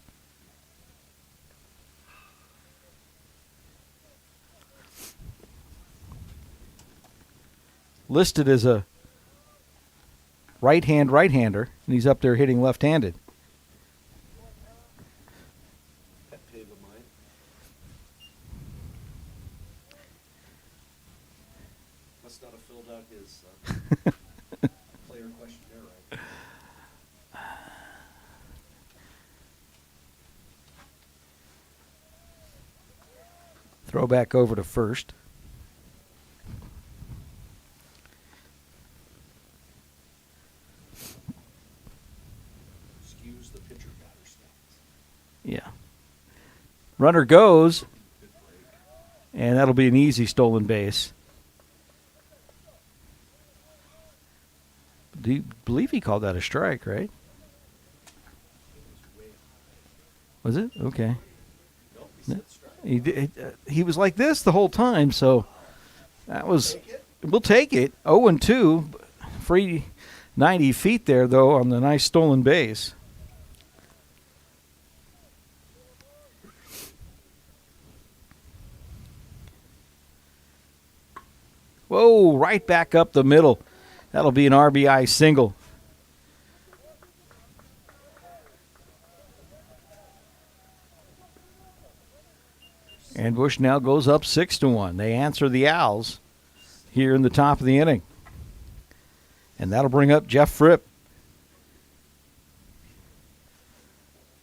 Listed as a right-hander, and he's up there hitting left-handed. Must not have filled out his player questionnaire right. Throw back over to first. Excuse the pitcher batter stance. Yeah. Runner goes, and that'll be an easy stolen base. Do you believe he called that a strike, right? Was it? Okay. He was like this the whole time, so that was. We'll take it. 0-2, free 90 feet there though on the nice stolen base. Whoa! Right back up the middle. That'll be an RBI single. And Bushnell goes up 6-1. They answer the Owls here in the top of the inning. And that'll bring up Jeff Fripp.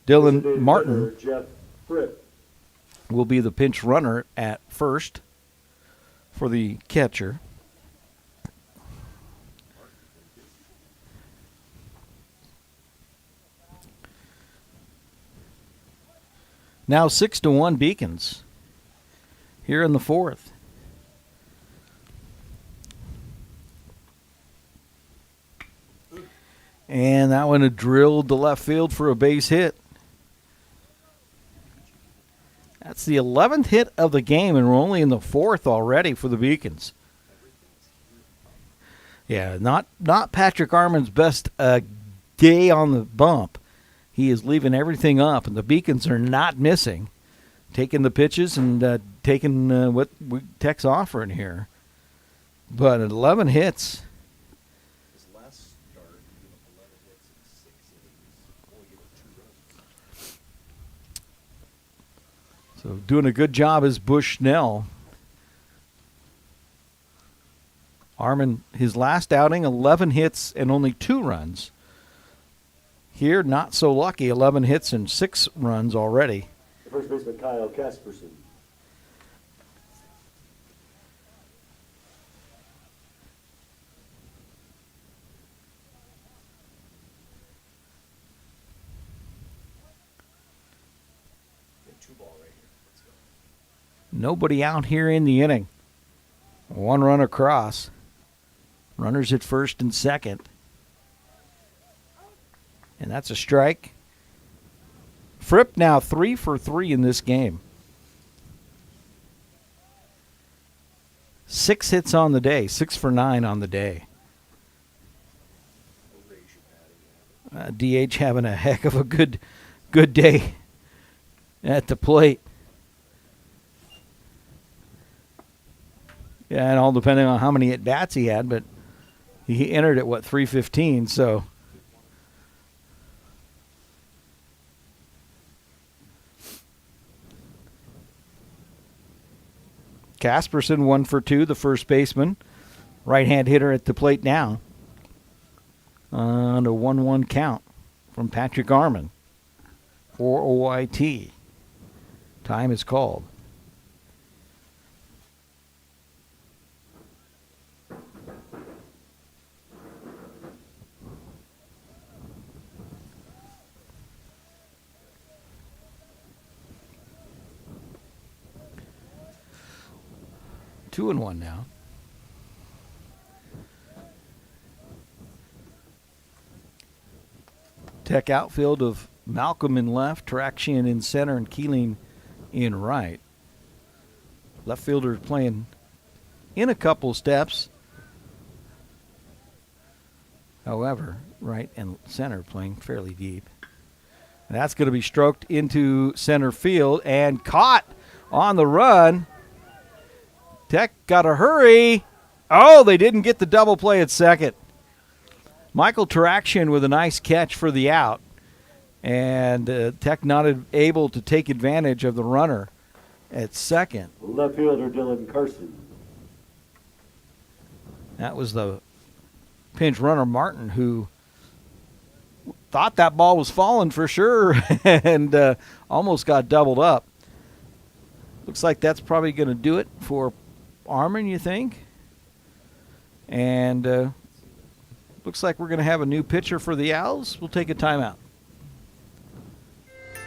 Dylan Martin Jeff Fripp will be the pinch runner at first for the catcher. Now 6-1 Beacons here in the fourth. And that one had drilled to left field for a base hit. That's the 11th hit of the game, and we're only in the fourth already for the Beacons. Yeah, not Patrick Arman's best day on the bump. He is leaving everything up, and the Beacons are not missing. Taking the pitches and taking what Tech's offering here. But 11 hits. His last start, he gave up 11 hits in 6 innings. Only gave up 2 runs. So doing a good job is Bushnell. Arman, his last outing, 11 hits and only 2 runs. Here, not so lucky, 11 hits and 6 runs already. First baseman Kyle Casperson. Nobody out here in the inning. One run across. Runners at first and second. And that's a strike. Fripp now 3 for 3 in this game. 6 hits on the day, 6 for 9 on the day. DH having a heck of a good day at the plate. Yeah, and all depending on how many at-bats he had, but he entered at, 315, so. Casperson 1 for 2, the first baseman. Right-hand hitter at the plate now. On a 1-1 count from Patrick Arman for OIT. Time is called. Two and one now. Tech outfield of Malcolm in left, Traction in center, and Keeling in right. Left fielder playing in a couple steps. However, right and center playing fairly deep. And that's going to be stroked into center field and caught on the run. Tech got to hurry. Oh, they didn't get the double play at second. Michael Traction with a nice catch for the out. And Tech not able to take advantage of the runner at second. Left fielder Dylan Carson. That was the pinch runner Martin, who thought that ball was falling for sure and almost got doubled up. Looks like that's probably going to do it for Arman, you think? And looks like we're going to have a new pitcher for the Owls. We'll take a timeout.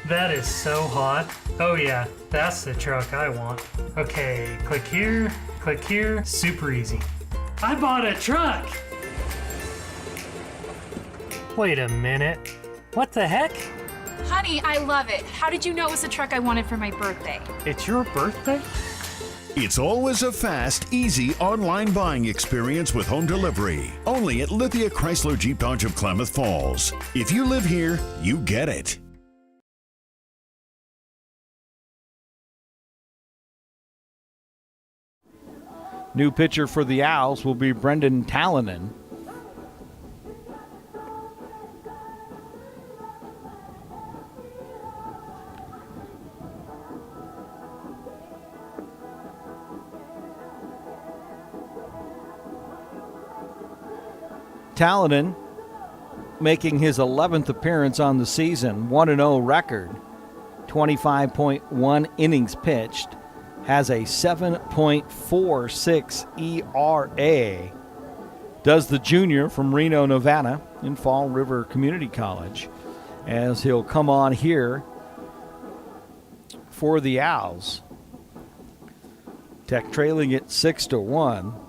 That is so hot. Oh yeah, that's the truck I want. Okay, click here, super easy. I bought a truck! Wait a minute. What the heck? Honey, I love it. How did you know it was the truck I wanted for my birthday? It's your birthday? It's always a fast, easy online buying experience with home delivery. Only at Lithia Chrysler Jeep Dodge of Klamath Falls. If you live here, you get it. New pitcher for the Owls will be Brendan Talonen. Talonen making his 11th appearance on the season, 1-0 record, 25.1 innings pitched, has a 7.46 ERA. Does the junior from Reno, Nevada, in Fall River Community College, as he'll come on here for the Owls. Tech trailing it 6-1.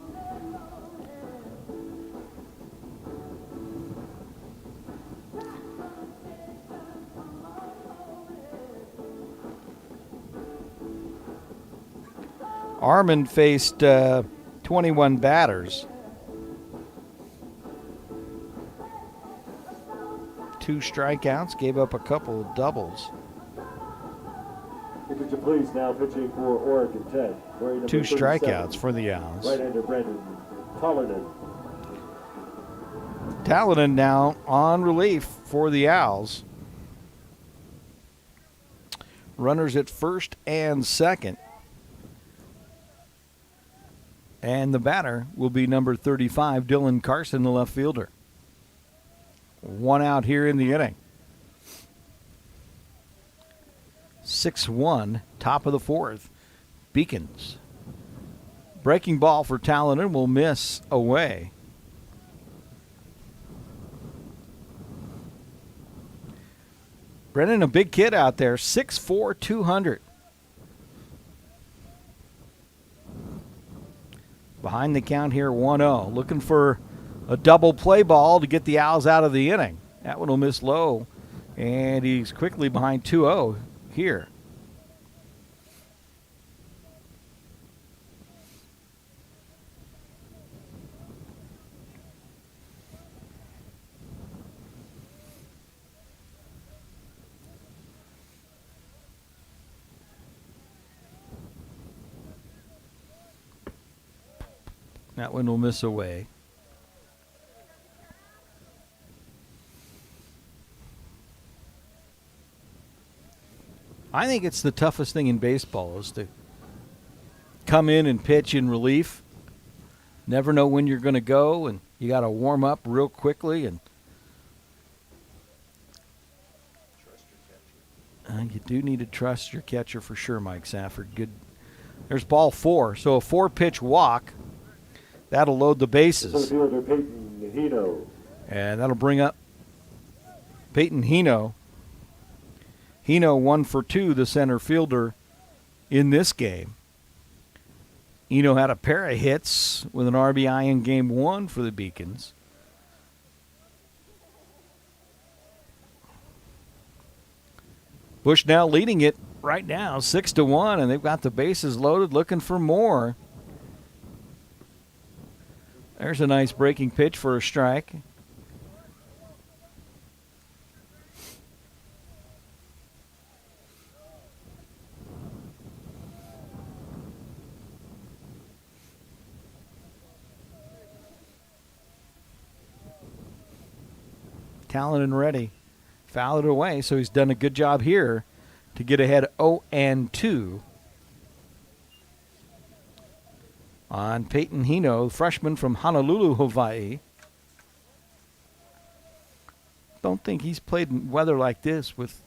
Arman faced 21 batters. 2 strikeouts, gave up a couple of doubles. Would you please now pitching for Oregon Tech. 2 strikeouts for the Owls. Right-hander Brendan Talonen. Talonen now on relief for the Owls. Runners at first and second. And the batter will be number 35, Dylan Carson, the left fielder. 1 out here in the inning. 6-1, top of the 4th. Beacons. Breaking ball for Talonen will miss away. Brennan, a big kid out there, 6'4", 200. Behind the count here, 1-0. Looking for a double play ball to get the Owls out of the inning. That one will miss low, and he's quickly behind 2-0 here. That one will miss away. I think it's the toughest thing in baseball is to come in and pitch in relief. Never know when you're going to go, and you got to warm up real quickly. And you do need to trust your catcher for sure, Mike Safford. Good. There's ball 4, so a 4-pitch walk. That'll load the bases. Fielder Peyton Hino. And that'll bring up Peyton Hino. Hino 1 for 2, the center fielder in this game. Hino had a pair of hits with an RBI in game 1 for the Beacons. Bushnell leading it right now, 6-1, and they've got the bases loaded, looking for more. There's a nice breaking pitch for a strike. Talon and ready. Fouled it away, so he's done a good job here to get ahead 0-2 on Peyton Hino, freshman from Honolulu, Hawaii. Don't think he's played in weather like this with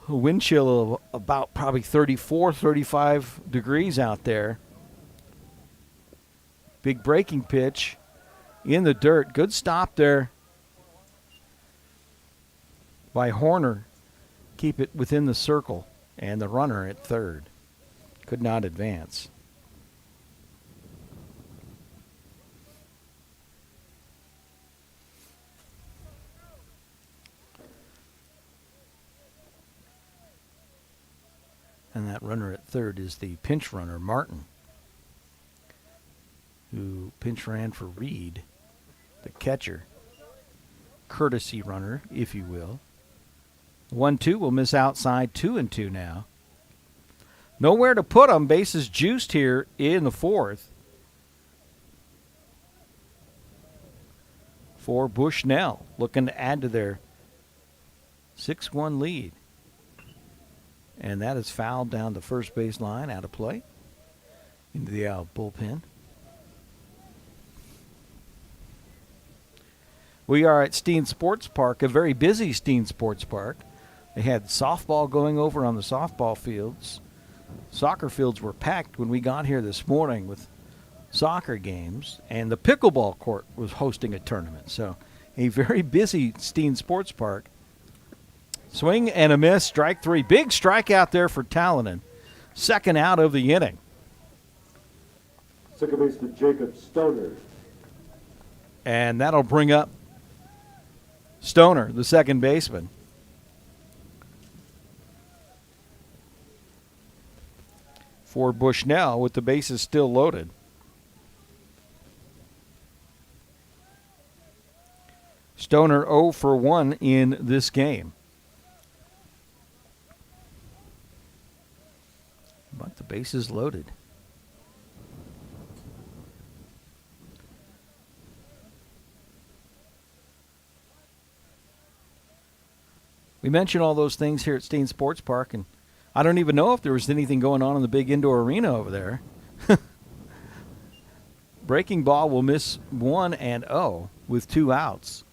a wind chill of about probably 34, 35 degrees out there. Big breaking pitch in the dirt. Good stop there by Horner. Keep it within the circle, and the runner at third could not advance. And that runner at third is the pinch runner, Martin, who pinch ran for Reed, the catcher. Courtesy runner, if you will. 1-2 will miss outside, 2-2 now. Nowhere to put them. Bases juiced here in the fourth for Bushnell, looking to add to their 6-1 lead. And that is fouled down the first base line, out of play, into the bullpen. We are at Steen Sports Park, a very busy Steen Sports Park. They had softball going over on the softball fields. Soccer fields were packed when we got here this morning with soccer games, and the pickleball court was hosting a tournament. So a very busy Steen Sports Park. Swing and a miss, strike 3. Big strike out there for Talonen. Second out of the inning. Second baseman Jacob Stoner. And that'll bring up Stoner, the second baseman. For Bushnell with the bases still loaded. Stoner 0 for 1 in this game. But the bases loaded. We mentioned all those things here at Steen Sports Park, and I don't even know if there was anything going on in the big indoor arena over there. Breaking ball will miss 1-0 with 2 outs.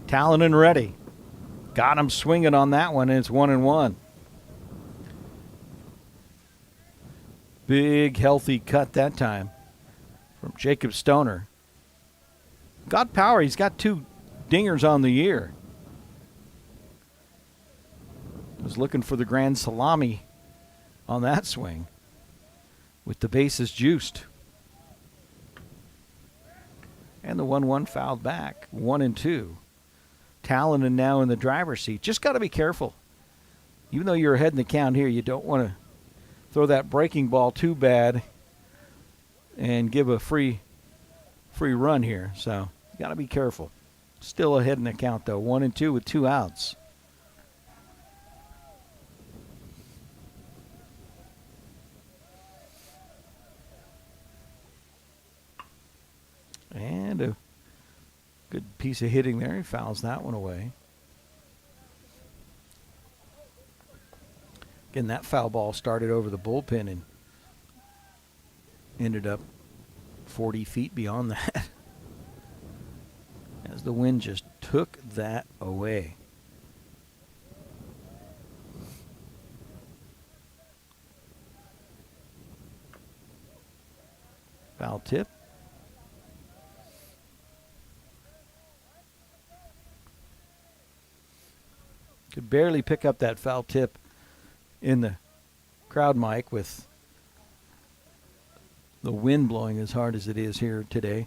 Talonen ready. Got him swinging on that one, and it's 1-1. Big, healthy cut that time from Jacob Stoner. Got power. He's got 2 dingers on the year. Was looking for the grand salami on that swing with the bases juiced. And the 1-1 fouled back. 1-2. Talonen now in the driver's seat. Just got to be careful. Even though you're ahead in the count here, you don't want to throw that breaking ball too bad and give a free run here. So you got to be careful. Still ahead in the count, though. 1-2 with 2 outs. And a good piece of hitting there. He fouls that one away. Again, that foul ball started over the bullpen and ended up 40 feet beyond that as the wind just took that away. Foul tip. Could barely pick up that foul tip in the crowd mic with the wind blowing as hard as it is here today.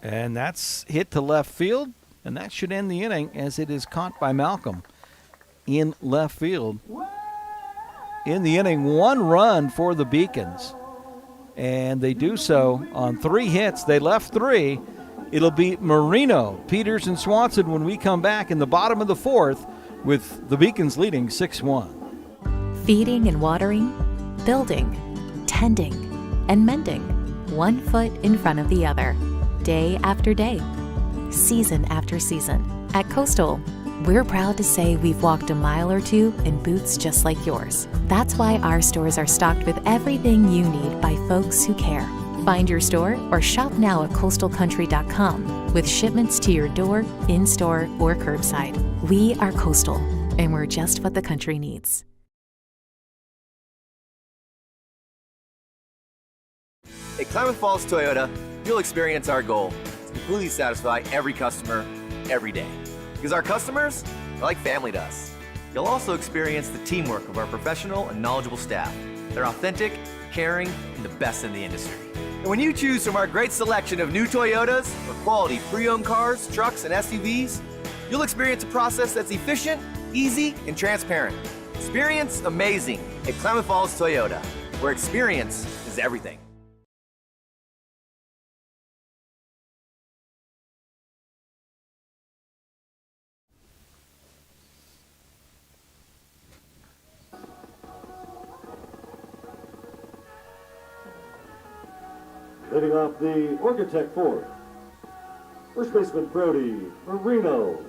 And that's hit to left field, and that should end the inning as it is caught by Malcolm in left field. In the inning, 1 run for the Beacons. And they do so on 3 hits. They left 3. It'll be Marino, Peters, and Swanson when we come back in the bottom of the 4th with the Beacons leading 6-1. Feeding and watering, building, tending, and mending, 1 foot in front of the other, day after day, season after season. At Coastal, we're proud to say we've walked a mile or 2 in boots just like yours. That's why our stores are stocked with everything you need by folks who care. Find your store or shop now at coastalcountry.com with shipments to your door, in-store, or curbside. We are Coastal, and we're just what the country needs. At Klamath Falls Toyota, you'll experience our goal to completely satisfy every customer, every day. Because our customers are like family to us. You'll also experience the teamwork of our professional and knowledgeable staff. They're authentic, caring, and the best in the industry. And when you choose from our great selection of new Toyotas or quality pre-owned cars, trucks, and SUVs, you'll experience a process that's efficient, easy, and transparent. Experience amazing at Klamath Falls Toyota, where experience is everything. Leading off the Oregon Tech 4th, first baseman Brody Marino.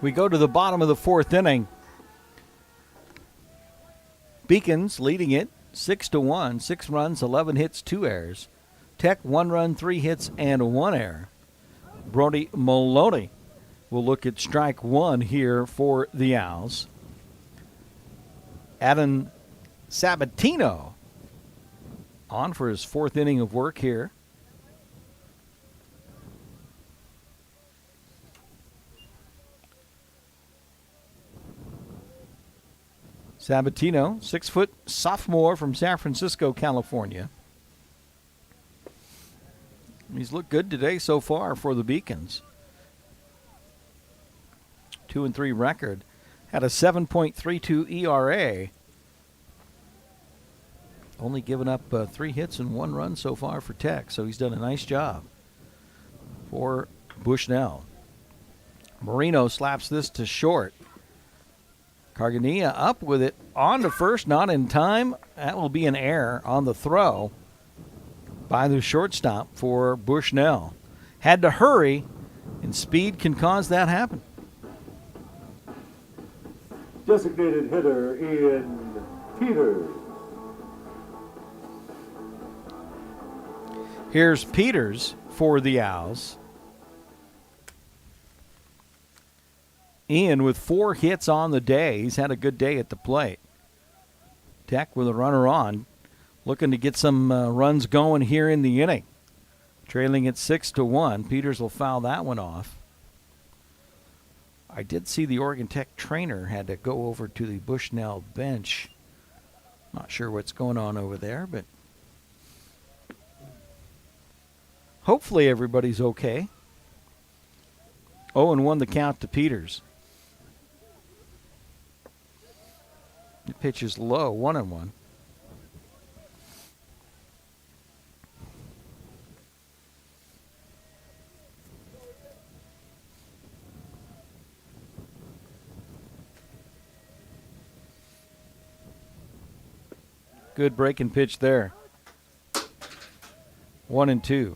We go to the bottom of the 4th inning. Beacons leading it 6-1, 6 runs, 11 hits, 2 errors. Tech 1 run, 3 hits, and 1 error. Brody Maloney will look at strike 1 here for the Owls. Adam Sabatino on for his 4th inning of work here. Sabatino, 6-foot sophomore from San Francisco, California. He's looked good today so far for the Beacons. 2-3 record. Had a 7.32 ERA. Only given up 3 hits and 1 run so far for Tech, so he's done a nice job for Bushnell. Marino slaps this to short. Carganilla up with it on to first, not in time. That will be an error on the throw by the shortstop for Bushnell. Had to hurry, and speed can cause that happen. Designated hitter in Peters. Here's Peters for the Owls. Ian with 4 hits on the day. He's had a good day at the plate. Tech with a runner on, looking to get some runs going here in the inning. Trailing at 6-1. Peters will foul that one off. I did see the Oregon Tech trainer had to go over to the Bushnell bench. Not sure what's going on over there, but hopefully everybody's okay. 0-1 the count to Peters. The pitch is low, 1-1. Good breaking pitch there. 1-2.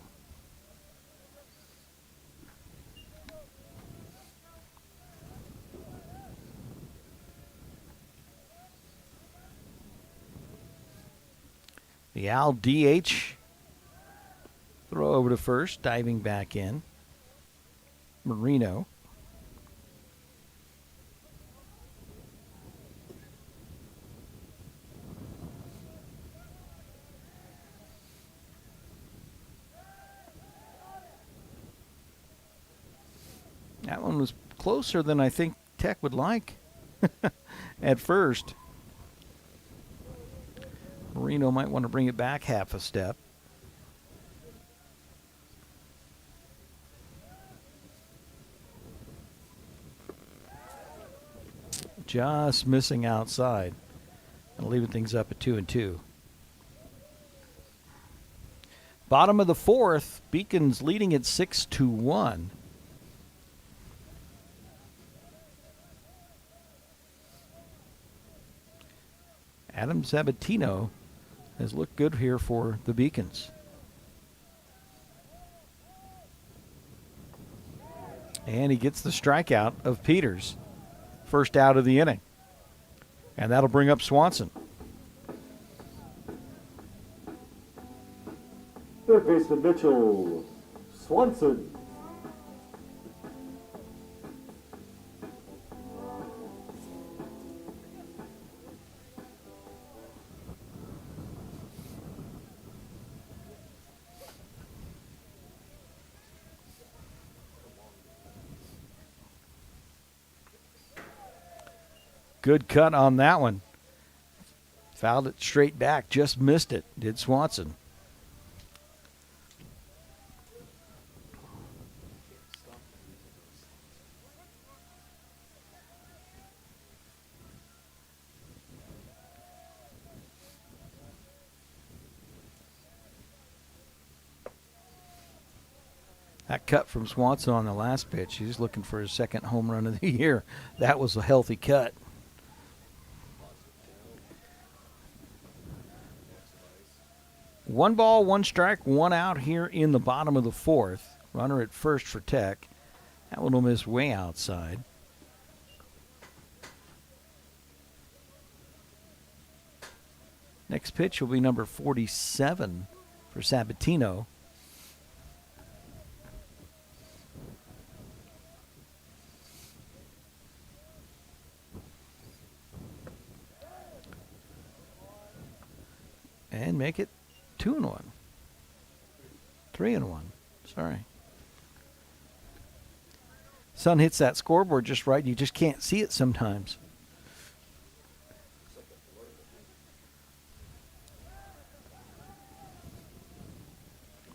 The Al DH. Throw over to first, diving back in. Marino. That one was closer than I think Tech would like at first. Marino might want to bring it back half a step. Just missing outside and leaving things up at 2-2. Bottom of the 4th, Beacons leading at 6-1. Adam Sabatino has looked good here for the Beacons. And he gets the strikeout of Peters. First out of the inning. And that'll bring up Swanson. Third baseman Mitchell Swanson. Good cut on that one. Fouled it straight back, just missed it, did Swanson. That cut from Swanson on the last pitch, he's looking for his second home run of the year. That was a healthy cut. One ball, one strike, one out here in the bottom of the 4th. Runner at first for Tech. That one will miss way outside. Next pitch will be number 47 for Sabatino. And make it 2-1. 3-1. Sorry. Sun hits that scoreboard just right. You just can't see it sometimes.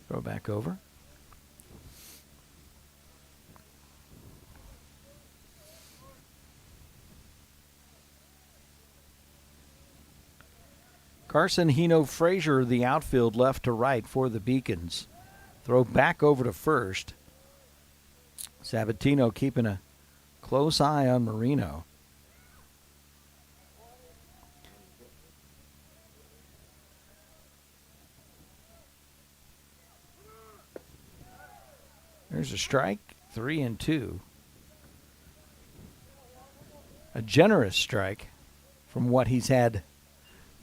Throw back over. Carson Hino Frazier, the outfield left to right for the Beacons. Throw back over to first. Sabatino keeping a close eye on Marino. There's a strike, 3-2. A generous strike from what he's had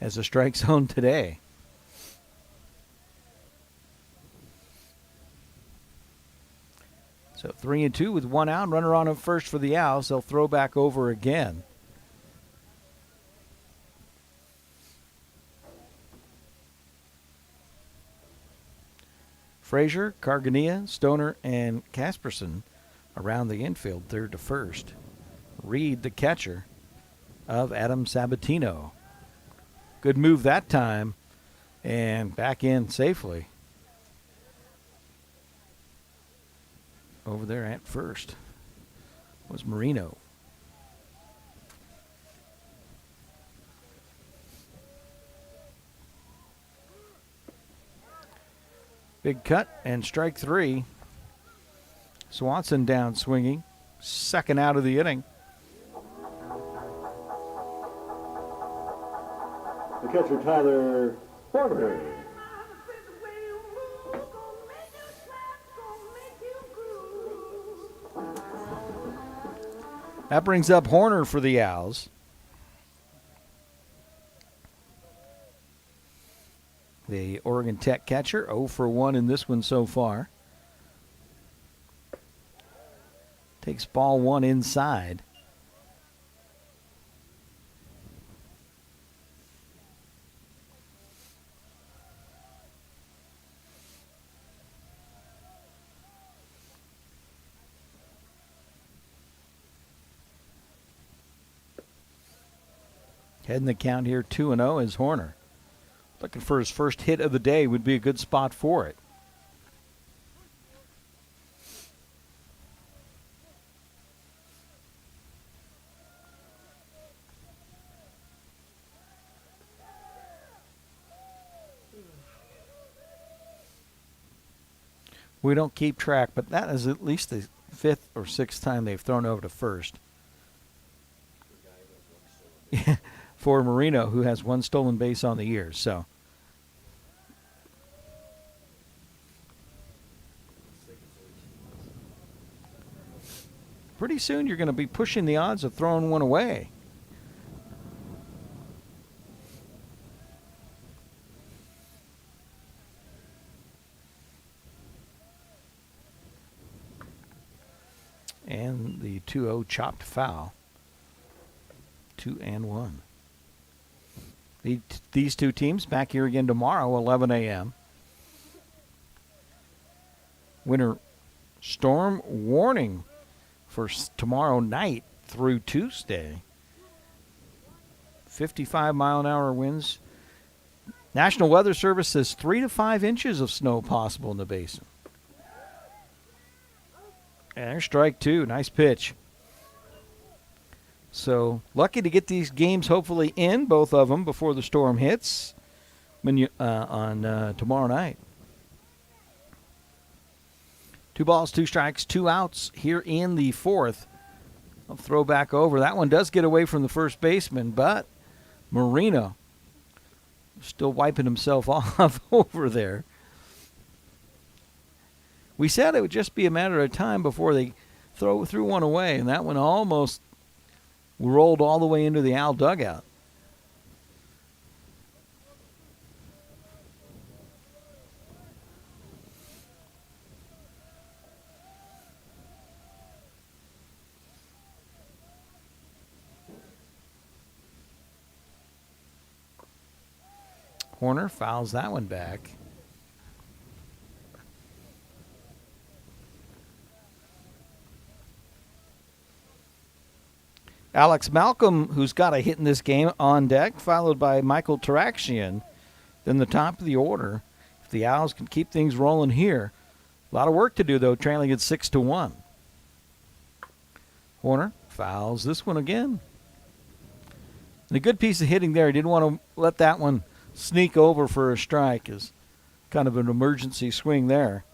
as a strike zone today. So 3-2 with one out. Runner on at first for the Owls. They'll throw back over again. Frazier, Cargania, Stoner, and Casperson around the infield, third to first. Reed, the catcher of Adam Sabatino. Good move that time, and back in safely. Over there at first was Marino. Big cut and strike three. Swanson down swinging. Second out of the inning. The catcher, Tyler Farmer. That brings up Horner for the Owls. The Oregon Tech catcher, 0 for 1 in this one so far. Takes ball one inside. Heading the count here 2-0 is Horner. Looking for his first hit of the day would be a good spot for it. We don't keep track, but that is at least the fifth or sixth time they've thrown over to first. For Marino, who has one stolen base on the year. So pretty soon you're going to be pushing the odds of throwing one away. And the 2-0 chopped foul. 2-1. These two teams back here again tomorrow, 11 a.m. Winter storm warning for tomorrow night through Tuesday. 55-mile-an-hour winds. National Weather Service says 3 to 5 inches of snow possible in the basin. And there's strike two. Nice pitch. So lucky to get these games hopefully in, both of them, before the storm hits on tomorrow night. 2 balls, 2 strikes, 2 outs here in the fourth. I'll throw back over. That one does get away from the first baseman, but Marino still wiping himself off over there. We said it would just be a matter of time before they threw one away, and that one almost rolled all the way into the Owl dugout. Horner fouls that one back. Alex Malcolm, who's got a hit in this game, on deck, followed by Michael Taraxian. Then the top of the order. If the Owls can keep things rolling here. A lot of work to do, though, trailing at 6-1. Horner fouls this one again. And a good piece of hitting there. He didn't want to let that one sneak over for a strike. Is kind of an emergency swing there.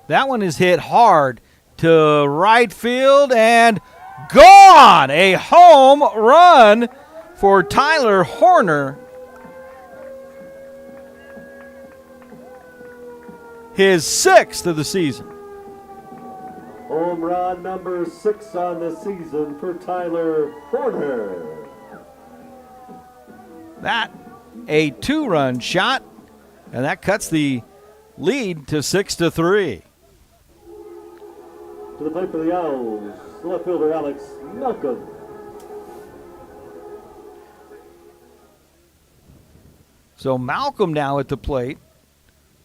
That one is hit hard to right field and gone. A home run for Tyler Horner. His 6th of the season. Home run number 6 on the season for Tyler Horner. That a 2-run shot, and that cuts the lead to 6-3. To the plate for the Owls, left fielder Alex Malcolm. So Malcolm now at the plate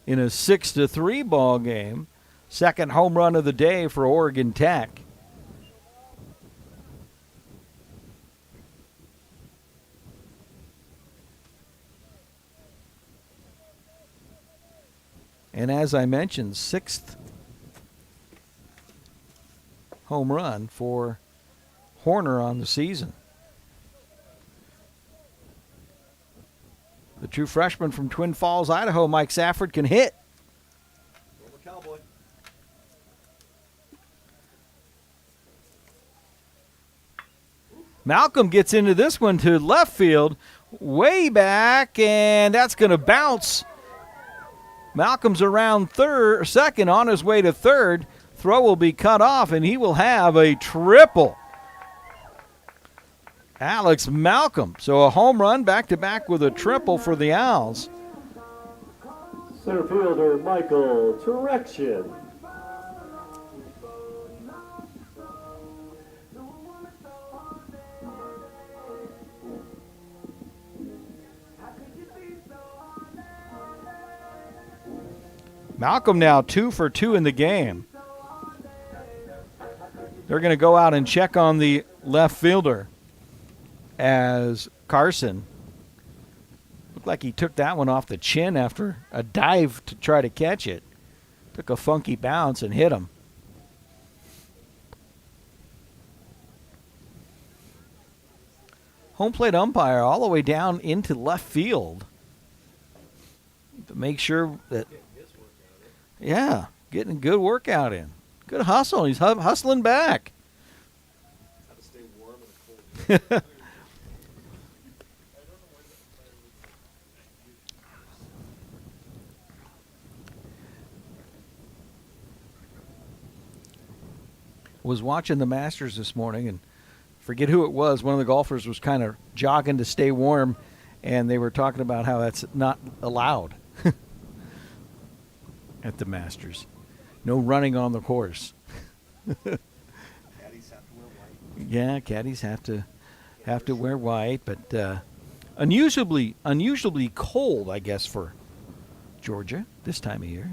in a 6-3 ball game. Second home run of the day for Oregon Tech. And as I mentioned, 6th home run for Horner on the season. The true freshman from Twin Falls, Idaho, Mike Safford, can hit. Cowboy. Malcolm gets into this one to left field, way back, and that's going to bounce. Malcolm's around second, on his way to third. Throw will be cut off, and he will have a triple. Alex Malcolm. So a home run back-to-back with a triple for the Owls. Center fielder Michael Turection. Malcolm now 2 for 2 in the game. They're going to go out and check on the left fielder as Carson. Looked like he took that one off the chin after a dive to try to catch it. Took a funky bounce and hit him. Home plate umpire all the way down into left field to make sure that, yeah, getting a good workout in. Good hustle. He's hustling back. How to stay warm in the cold. Was watching the Masters this morning, and forget who it was. One of the golfers was kind of jogging to stay warm, and they were talking about how that's not allowed at the Masters. No running on the course. Caddies have to wear white. Yeah, caddies have to wear white, but unusually cold, I guess, for Georgia this time of year.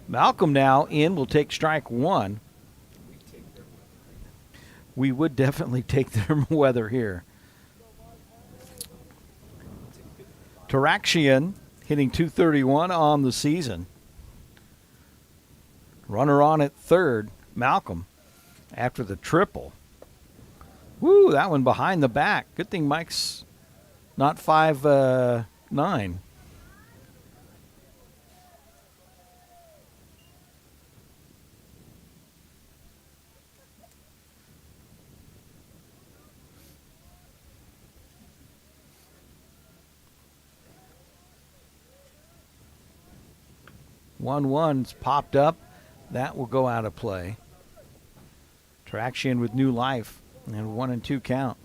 Malcolm now in will take strike one. We would definitely take their weather here. Taraxian hitting .231 on the season. Runner on at third, Malcolm, after the triple. Woo, that one behind the back. Good thing Mike's not 5'9". 1-1's popped up. That will go out of play. Traction with new life and 1-2 count.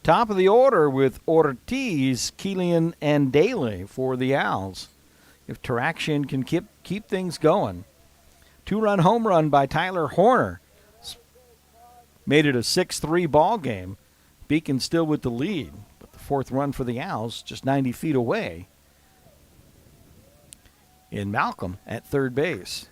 Top of the order with Ortiz, Keelan, and Daly for the Owls. If Taraxian can keep things going. 2-run home run by Tyler Horner made it a 6-3 ball game. Beacon still with the lead, but the fourth run for the Owls just 90 feet away. In Malcolm at third base.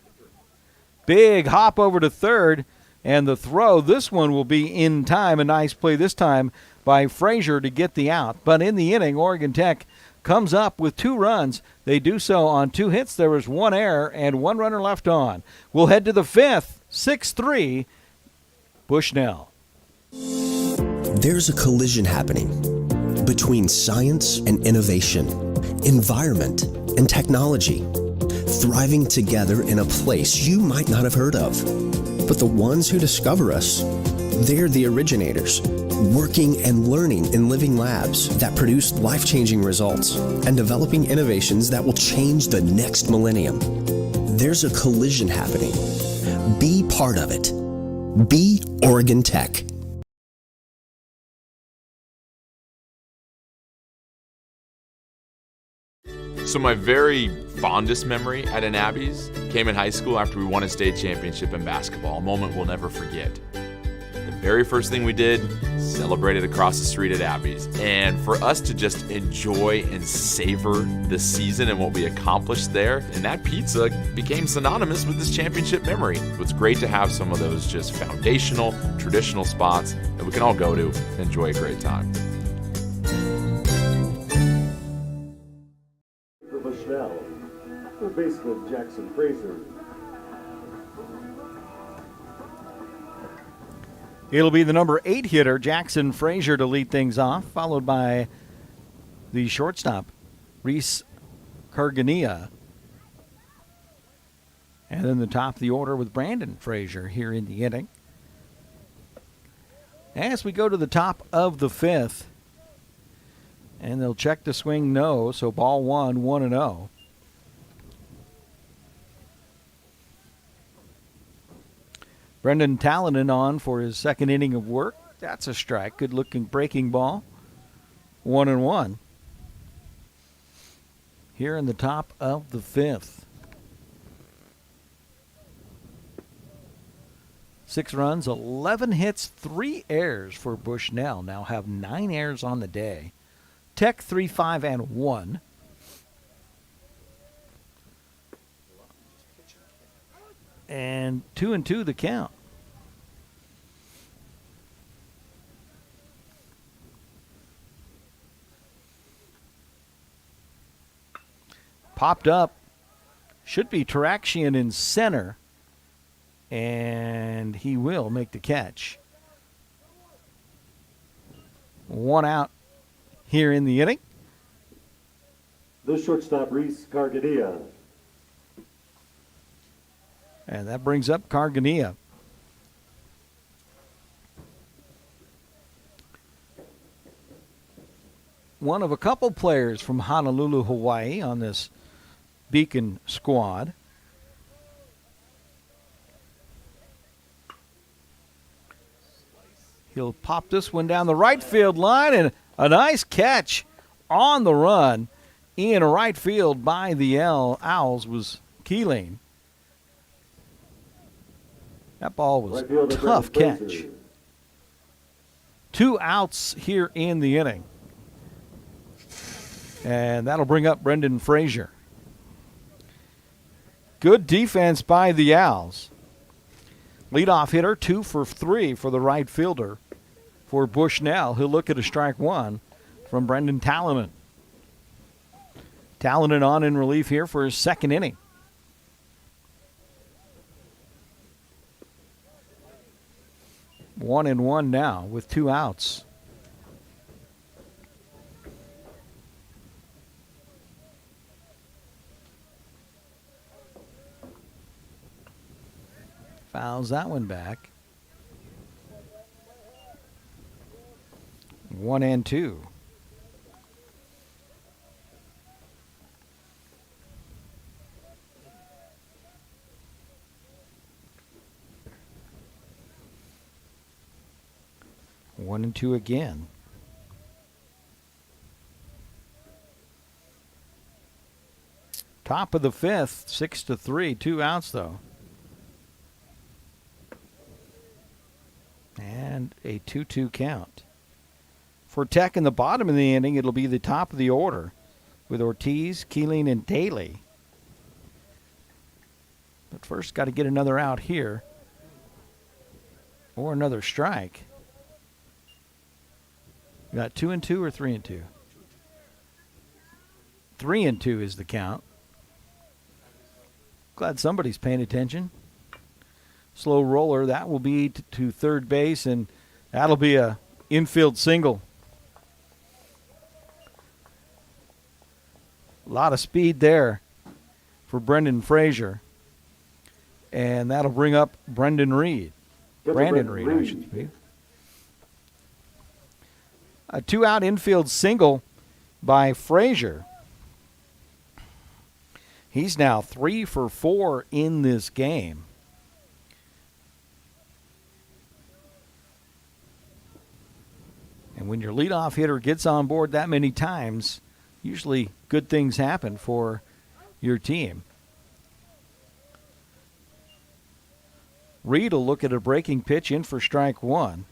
Big hop over to third, and the throw, this one will be in time. A nice play this time by Frazier to get the out. But in the inning, Oregon Tech comes up with 2 runs. They do so on 2 hits. There was 1 error and 1 runner left on. We'll head to the 5th, 6-3, Bushnell. There's a collision happening between science and innovation, environment and technology, thriving together in a place you might not have heard of. But the ones who discover us, they're the originators, working and learning in living labs that produce life-changing results and developing innovations that will change the next millennium. There's a collision happening. Be part of it. Be Oregon Tech. So my very fondest memory at an Abby's came in high school after we won a state championship in basketball, a moment we'll never forget. The very first thing we did, celebrated across the street at Abby's. And for us to just enjoy and savor the season and what we accomplished there, and that pizza became synonymous with this championship memory. It's great to have some of those just foundational, traditional spots that we can all go to and enjoy a great time. For Bushnell, third baseman Jackson Fraser. It'll be the number 8 hitter, Jackson Frazier, to lead things off, followed by the shortstop, Reese Cargania. And then the top of the order with Brandon Frazier here in the inning. As we go to the top of the 5th, and they'll check the swing no, so ball 1, 1-0. Brendan Talonen on for his second inning of work. That's a strike. Good-looking breaking ball. 1-1. Here in the top of the 5th. 6 runs, 11 hits, 3 errors for Bushnell. Now have 9 errors on the day. Tech 3-5-1. And 2-2 the count. Popped up. Should be Taraxian in center. And he will make the catch. 1 out here in the inning. The shortstop, Reese Cargania. And that brings up Cargania. One of a couple players from Honolulu, Hawaii on this Beacon squad. He'll pop this one down the right field line, and a nice catch on the run in right field by the Owls was Keeling. That ball was a tough catch. 2 outs here in the inning. And that'll bring up Brendan Frazier. Good defense by the Owls. Leadoff hitter, 2 for 3 for the right fielder for Bushnell. He'll look at a strike 1 from Brendan Talonen. Talonen on in relief here for his second inning. 1-1 now with 2 outs. Fouls that one back. 1-2. One and two again. Top of the 5th, 6-3, 2 outs though. And a 2-2 count. For Tech in the bottom of the inning, it'll be the top of the order with Ortiz, Keeling, and Daly. But first, got to get another out here or another strike. You got 2-2 or 3-2? 3-2 is the count. Glad somebody's paying attention. Slow roller, that will be to third base, and that'll be a infield single. A lot of speed there for Brendan Frazier. And that'll bring up Brandon Reed, I should say. A 2-out infield single by Frazier. He's now 3 for 4 in this game. And when your leadoff hitter gets on board that many times, usually good things happen for your team. Reed will look at a breaking pitch in for strike one.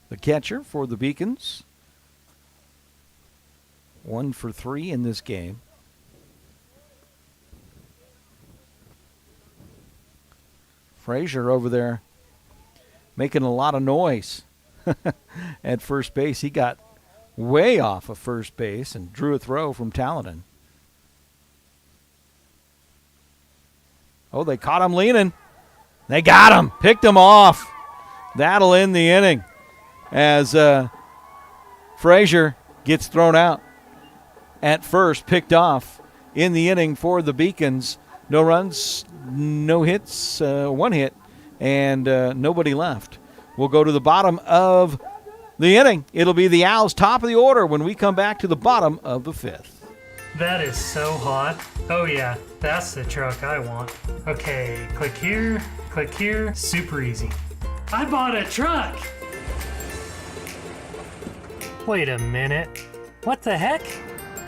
The catcher for the Beacons, 1 for 3 in this game. Frazier over there making a lot of noise at first base. He got way off of first base and drew a throw from Taladin. Oh, they caught him leaning. They got him. Picked him off. That'll end the inning as Frazier gets thrown out at first, picked off in the inning for the Beacons. No runs, no hits, 1 hit, and nobody left. We'll go to the bottom of the inning. It'll be the Owls' top of the order when we come back to the bottom of the 5th. That is so hot. Oh yeah, that's the truck I want. Okay, click here, super easy. I bought a truck! Wait a minute. What the heck?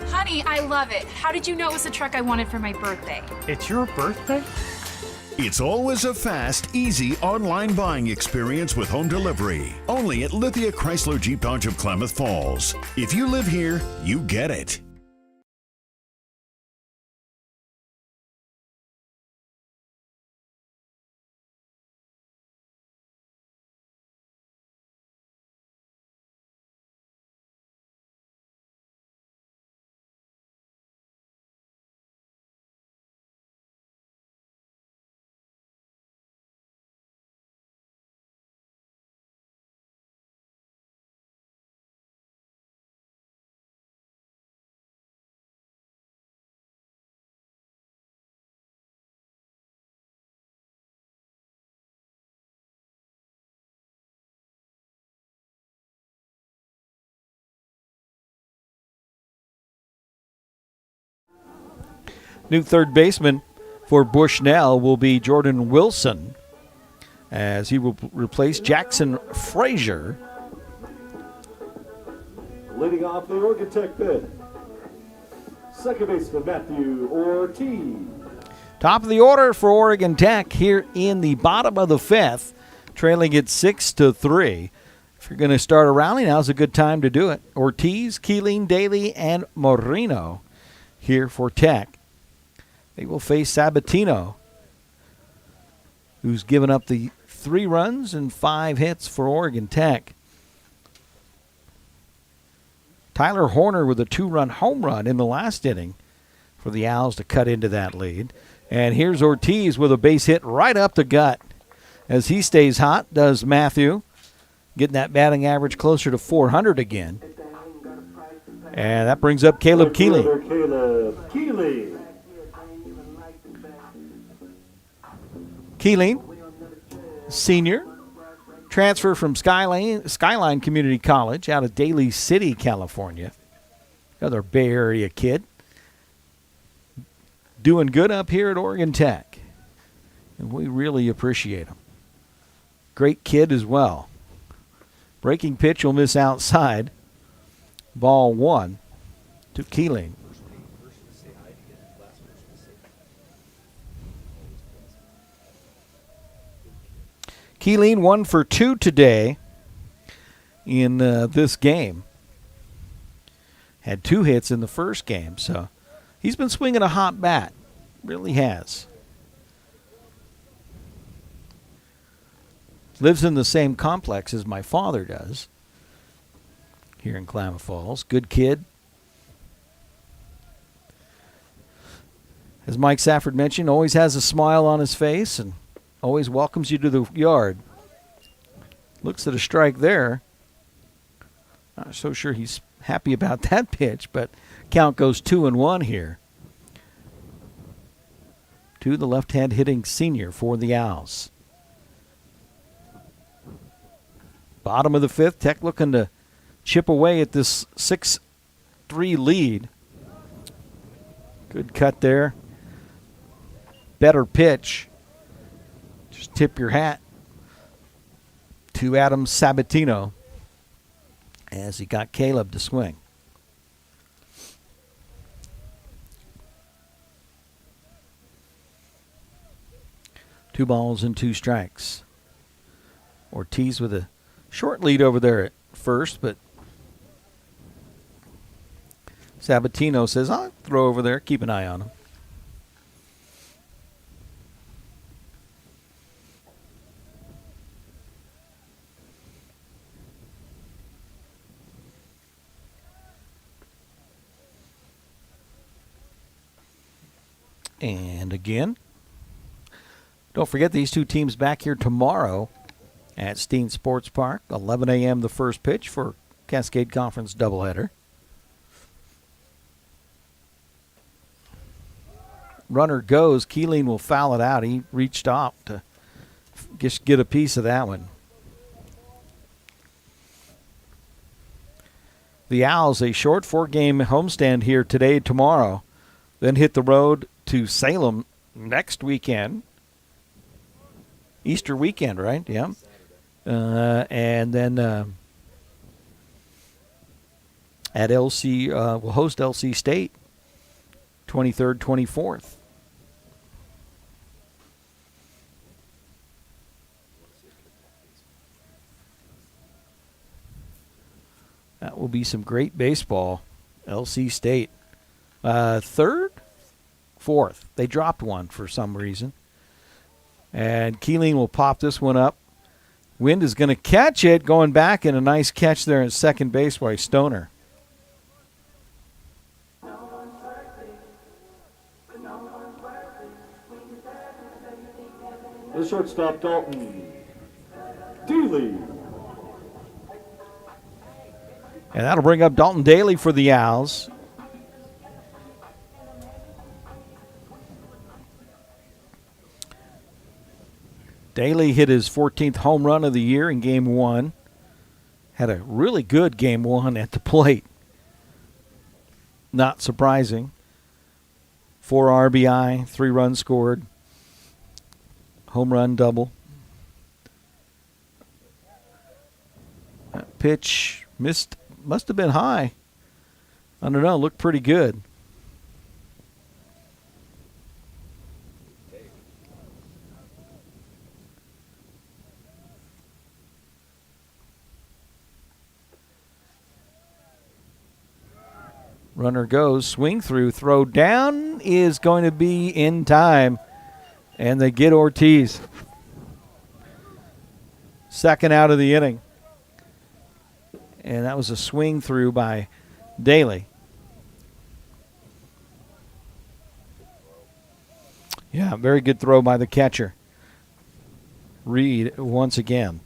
Honey, I love it. How did you know it was the truck I wanted for my birthday? It's your birthday? It's always a fast, easy online buying experience with home delivery. Only at Lithia Chrysler Jeep Dodge of Klamath Falls. If you live here, you get it. New third baseman for Bushnell will be Jordan Wilson, as he will replace Jackson Frazier. Leading off the Oregon Tech fifth, second baseman Matthew Ortiz. Top of the order for Oregon Tech here in the bottom of the 5th, trailing it 6-3. If you're going to start a rally, now's a good time to do it. Ortiz, Keeling, Daly, and Moreno here for Tech. They will face Sabatino, who's given up the 3 runs and 5 hits for Oregon Tech. Tyler Horner with a 2-run home run in the last inning for the Owls to cut into that lead. And here's Ortiz with a base hit right up the gut. As he stays hot, does Matthew, getting that batting average closer to 400 again. And that brings up Caleb Keeling. Keeling, senior, transfer from Skyline Community College out of Daly City, California. Another Bay Area kid. Doing good up here at Oregon Tech. And we really appreciate him. Great kid as well. Breaking pitch will miss outside. Ball 1 to Keeling. Keeling 1 for 2 today in this game. Had 2 hits in the first game, so he's been swinging a hot bat. Really has. Lives in the same complex as my father does here in Klamath Falls. Good kid. As Mike Safford mentioned, always has a smile on his face and always welcomes you to the yard. Looks at a strike there. Not so sure he's happy about that pitch, but count goes 2-1 here to the left-hand hitting senior for the Owls. Bottom of the fifth, Tech looking to chip away at this 6-3 lead. Good cut there. Better pitch. Just tip your hat to Adam Sabatino as he got Caleb to swing. Two balls and two strikes. Ortiz with a short lead over there at first, but Sabatino says, I'll throw over there, keep an eye on him. And again, don't forget these two teams back here tomorrow at Steen Sports Park. 11 a.m. the first pitch for Cascade Conference doubleheader. Runner goes. Keeling will foul it out. He reached off to just get a piece of that one. The Owls, a short 4-game homestand here today, tomorrow. Then hit the road to Salem next weekend. Easter weekend, right? Yeah. And then at LC, we'll host LC State 23rd, 24th. That will be some great baseball. LC State. Third? Fourth. They dropped one for some reason. And Keeling will pop this one up. Wind is going to catch it, going back, and a nice catch there at second base by Stoner. The shortstop, Dalton Daly. And that'll bring up Dalton Daly for the Owls. Daly hit his 14th home run of the year in Game 1. Had a really good Game 1 at the plate. Not surprising. 4 RBI, 3 runs scored. Home run double. That pitch missed, must have been high. I don't know, looked pretty good. Runner goes, swing through, throw down is going to be in time. And they get Ortiz. Second out of the inning. And that was a swing through by Daly. Yeah, very good throw by the catcher. Reed once again.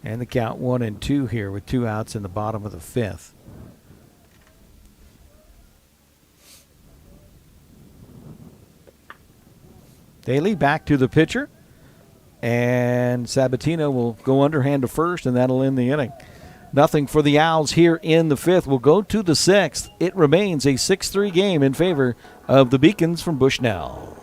And the count 1-2 here with 2 outs in the bottom of the 5th. Daly back to the pitcher. And Sabatino will go underhand to first, and that'll end the inning. Nothing for the Owls here in the 5th. We'll go to the 6th. It remains a 6-3 game in favor of the Beacons from Bushnell.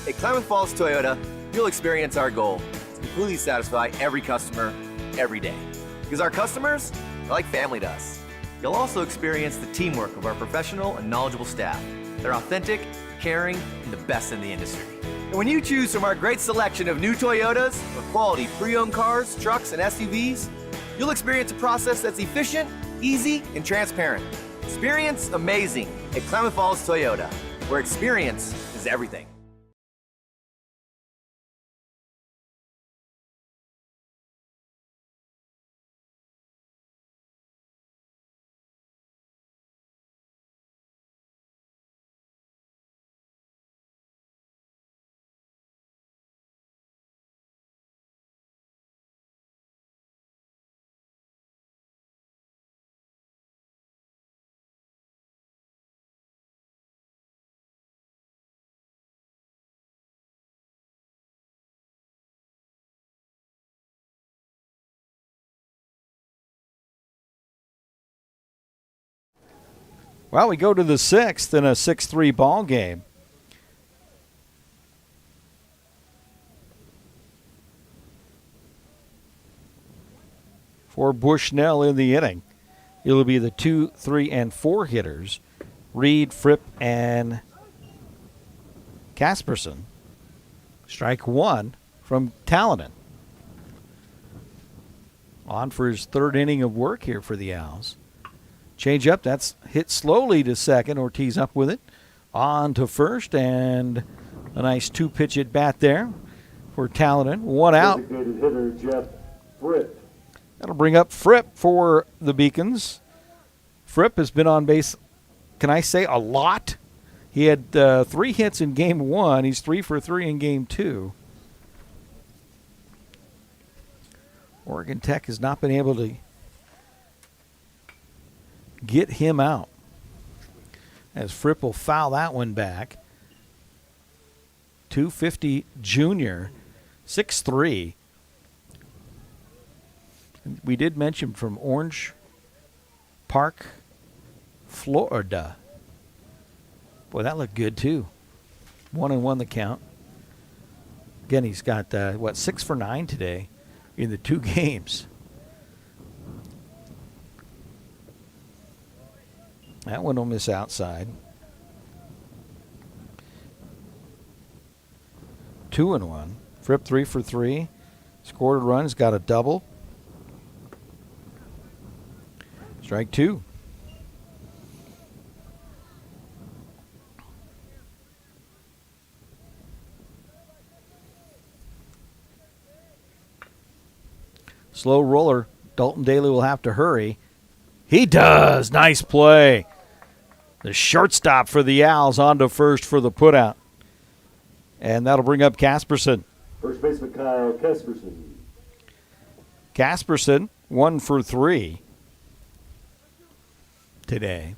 At Klamath Falls Toyota, you'll experience our goal to completely satisfy every customer every day. Because our customers are like family to us. You'll also experience the teamwork of our professional and knowledgeable staff. They're authentic, caring, and the best in the industry. And when you choose from our great selection of new Toyotas or quality pre-owned cars, trucks, and SUVs, you'll experience a process that's efficient, easy, and transparent. Experience amazing at Klamath Falls Toyota, where experience is everything. Well, we go to the 6th in a 6-3 ball game. For Bushnell in the inning, it'll be the 2, 3, and 4 hitters, Reed, Fripp, and Casperson. Strike 1 from Talanen. On for his 3rd inning of work here for the Owls. Change up, that's hit slowly to second. Ortiz up with it. On to first, and a nice 2-pitch at bat there for Talanen. 1 out. Designated hitter Jeff Fripp. That'll bring up Fripp for the Beacons. Fripp has been on base, can I say, a lot? He had 3 hits in game 1. He's 3 for 3 in game 2. Oregon Tech has not been able to get him out, as Fripp will foul that one back. 250 junior, 6'3". We did mention from Orange Park, Florida. Boy, that looked good too. 1-1 the count. Again, he's got 6 for 9 today in the 2 games. That one will miss outside. 2-1. Fripp 3 for 3. Scored a run. He's got a double. Strike 2. Slow roller. Dalton Daly will have to hurry. He does. Nice play. The shortstop for the Owls on to first for the putout. And that'll bring up Casperson. First baseman Kyle Casperson. Casperson, 1 for 3 today.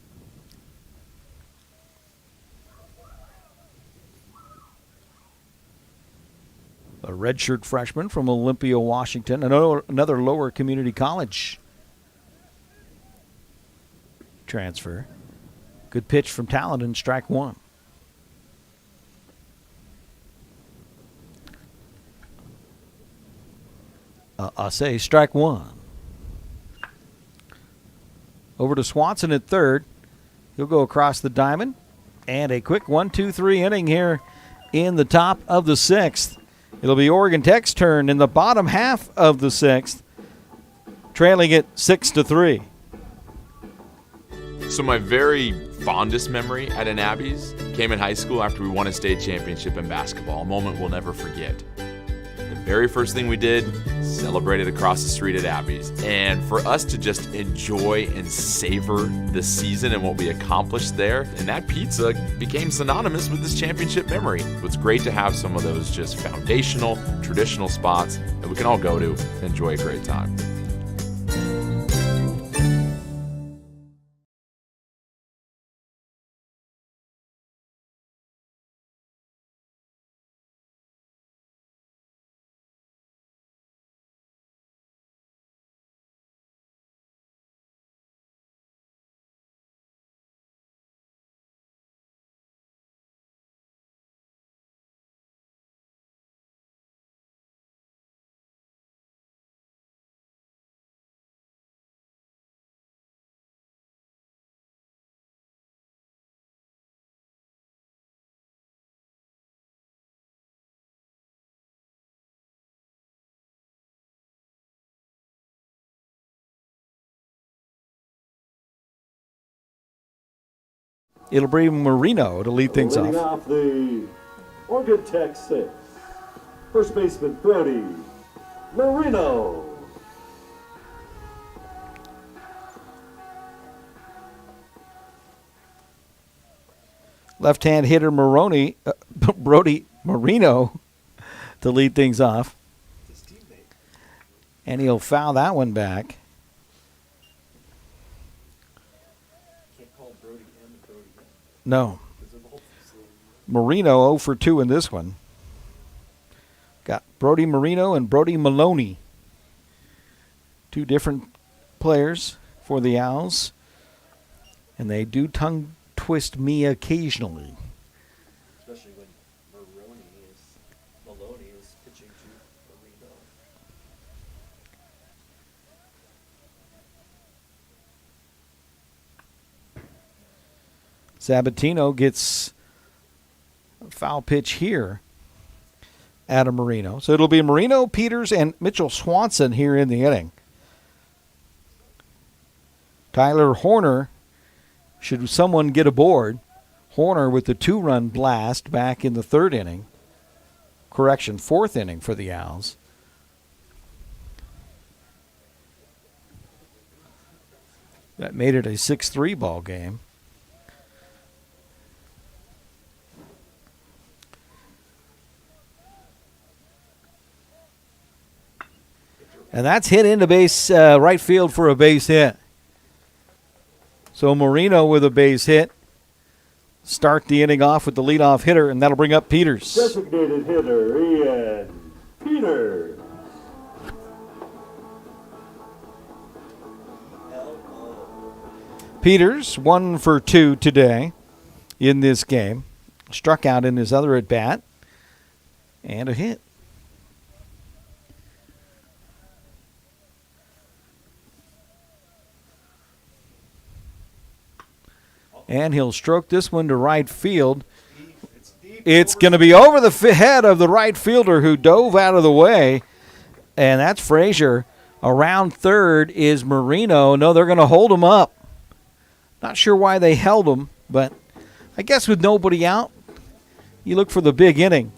A redshirt freshman from Olympia, Washington. Another lower community college transfer. Good pitch from Talanen, strike 1. I say strike 1. Over to Swanson at third. He'll go across the diamond. And a quick 1-2-3 inning here in the top of the 6th. It'll be Oregon Tech's turn in the bottom half of the 6th, trailing it 6-3. So my very fondest memory at an Abby's came in high school after we won a state championship in basketball, a moment we'll never forget. The very first thing we did, celebrated across the street at Abby's. And for us to just enjoy and savor the season and what we accomplished there, and that pizza became synonymous with this championship memory. It's great to have some of those just foundational, traditional spots that we can all go to and enjoy a great time. It'll bring Marino to lead things Leading off. off the Oregon Tech 6. First baseman Brody Marino. Left-hand hitter Brody Marino to lead things off. And he'll foul that one back. No. Marino 0 for 2 in this one. Got Brody Marino and Brody Maloney. 2 different players for the Owls. And they do tongue twist me occasionally. Especially when Maloney is pitching to Marino. Sabatino gets a foul pitch here at a Marino. So it'll be Marino, Peters, and Mitchell Swanson here in the inning. Tyler Horner, should someone get aboard, Horner with the 2-run blast back in the 3rd inning. Correction, 4th inning for the Owls. That made it a 6-3 ball game. And that's hit into right field for a base hit. So Marino with a base hit. Start the inning off with the leadoff hitter, and that'll bring up Peters. Designated hitter, Ian Peters. Peters, 1 for 2 today in this game. Struck out in his other at-bat. And a hit. And he'll stroke this one to right field. It's going to be over the head of the right fielder who dove out of the way. And that's Frazier. Around third is Marino. No, they're going to hold him up. Not sure why they held him, but I guess with nobody out, you look for the big inning.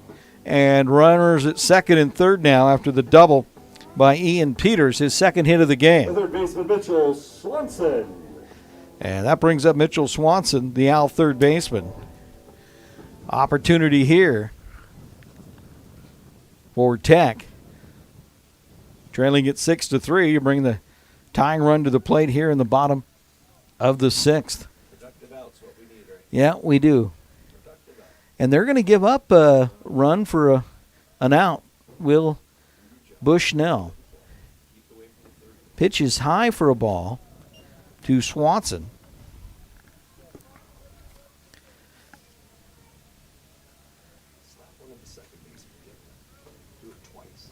And runners at second and third now after the double by Ian Peters, his second hit of the game. Third baseman Mitchell Swanson. And that brings up Mitchell Swanson, the Owl third baseman. Opportunity here for Tech. Trailing at 6-3, you bring the tying run to the plate here in the bottom of the 6th. Productive out's what we need, right? Yeah, we do. And they're going to give up a run for an out. Will Bushnell. Pitch is high for a ball to Swanson. Slap one of the second baseman. Do it twice.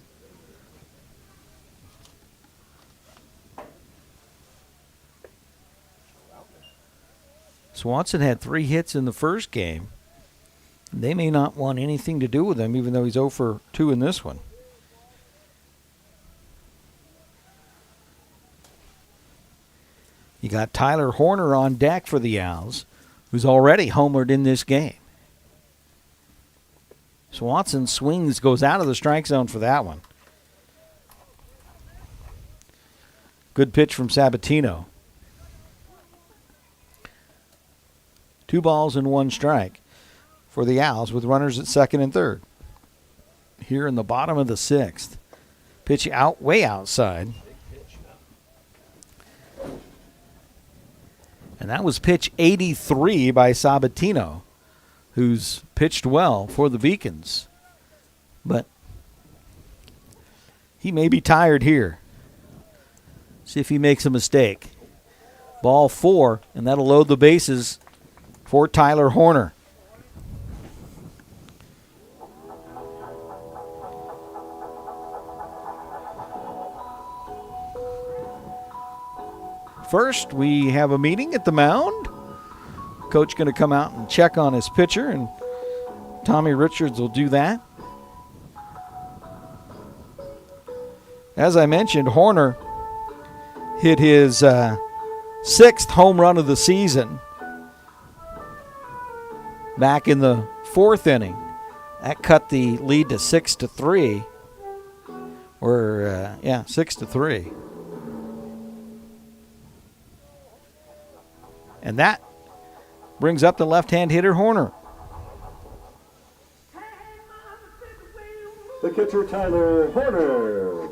Swanson had 3 hits in the first game. They may not want anything to do with him, even though he's 0 for 2 in this one. You got Tyler Horner on deck for the Owls, who's already homered in this game. Swanson swings, goes out of the strike zone for that one. Good pitch from Sabatino. 2 balls and 1 strike for the Owls with runners at second and third. Here in the bottom of the 6th. Pitch out, way outside. And that was pitch 83 by Sabatino, who's pitched well for the Beacons. But he may be tired here. See if he makes a mistake. Ball 4, and that'll load the bases for Tyler Horner. First, we have a meeting at the mound. Coach going to come out and check on his pitcher, and Tommy Richards will do that. As I mentioned, Horner hit his 6th home run of the season back in the 4th inning. That cut the lead to 6-3. Or 6-3. And that brings up the left-hand hitter, Horner. The catcher, Tyler Horner.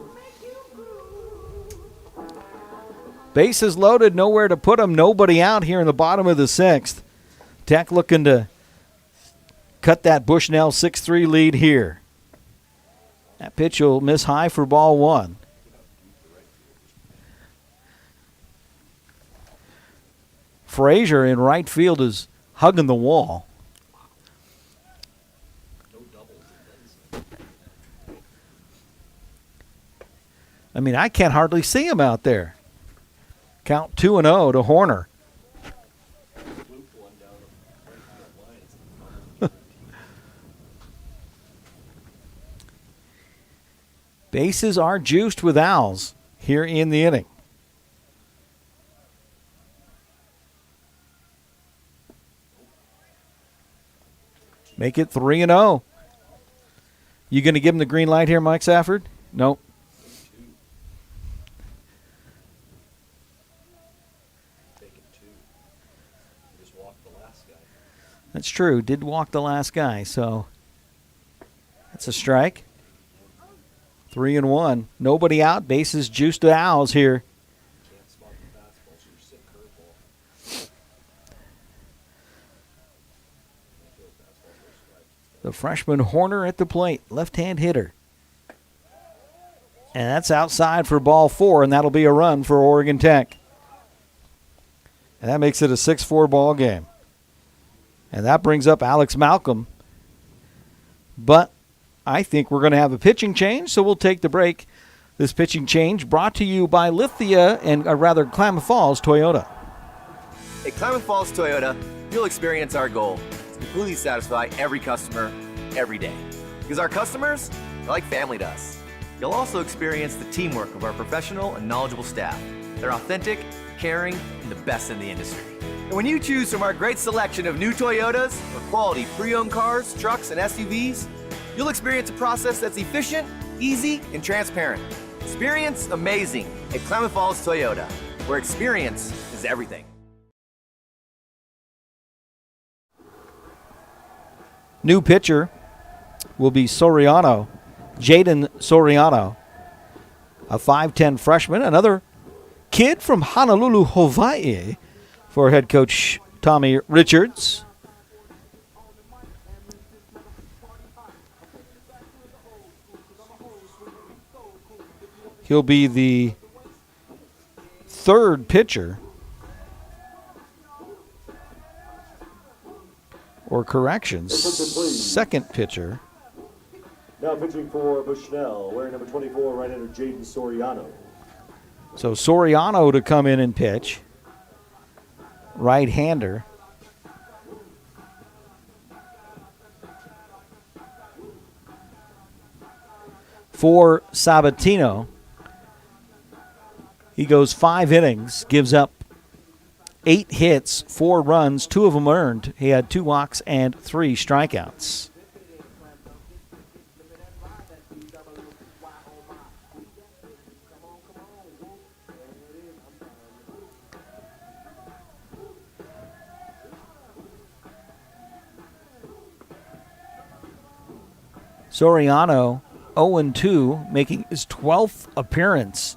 Bases loaded, nowhere to put them. Nobody out here in the bottom of the 6th. Tech looking to cut that Bushnell 6-3 lead here. That pitch will miss high for ball 1. Frazier in right field is hugging the wall. I mean, I can't hardly see him out there. Count 2-0 to Horner. Bases are juiced with Owls here in the inning. Make it 3-0. You going to give him the green light here, Mike Safford? Nope. That's true. Did walk the last guy, so that's a strike. 3-1. Nobody out. Bases juiced to Owls here. The freshman Horner at the plate, left-hand hitter. And that's outside for ball 4, and that'll be a run for Oregon Tech. And that makes it a 6-4 ball game. And that brings up Alex Malcolm. But I think we're going to have a pitching change, so we'll take the break. This pitching change brought to you by Lithia and, Klamath Falls Toyota. At Klamath Falls Toyota, you'll experience our goal to completely satisfy every customer, every day. Because our customers are like family to us. You'll also experience the teamwork of our professional and knowledgeable staff. They're authentic, caring, and the best in the industry. And when you choose from our great selection of new Toyotas or quality pre-owned cars, trucks, and SUVs, you'll experience a process that's efficient, easy, and transparent. Experience amazing at Klamath Falls Toyota, where experience is everything. New pitcher will be Soriano, Jaden Soriano, a 5'10 freshman, another kid from Honolulu, Hawaii, for head coach Tommy Richards. He'll be the third pitcher, or corrections, second pitcher. Now pitching for Bushnell, wearing number 24, right-hander Jaden Soriano. So Soriano to come in and pitch. Right-hander. For Sabatino, he goes 5 innings, gives up 8 hits, 4 runs, 2 of them earned. He had 2 walks and 3 strikeouts. Soriano 0-2, making his 12th appearance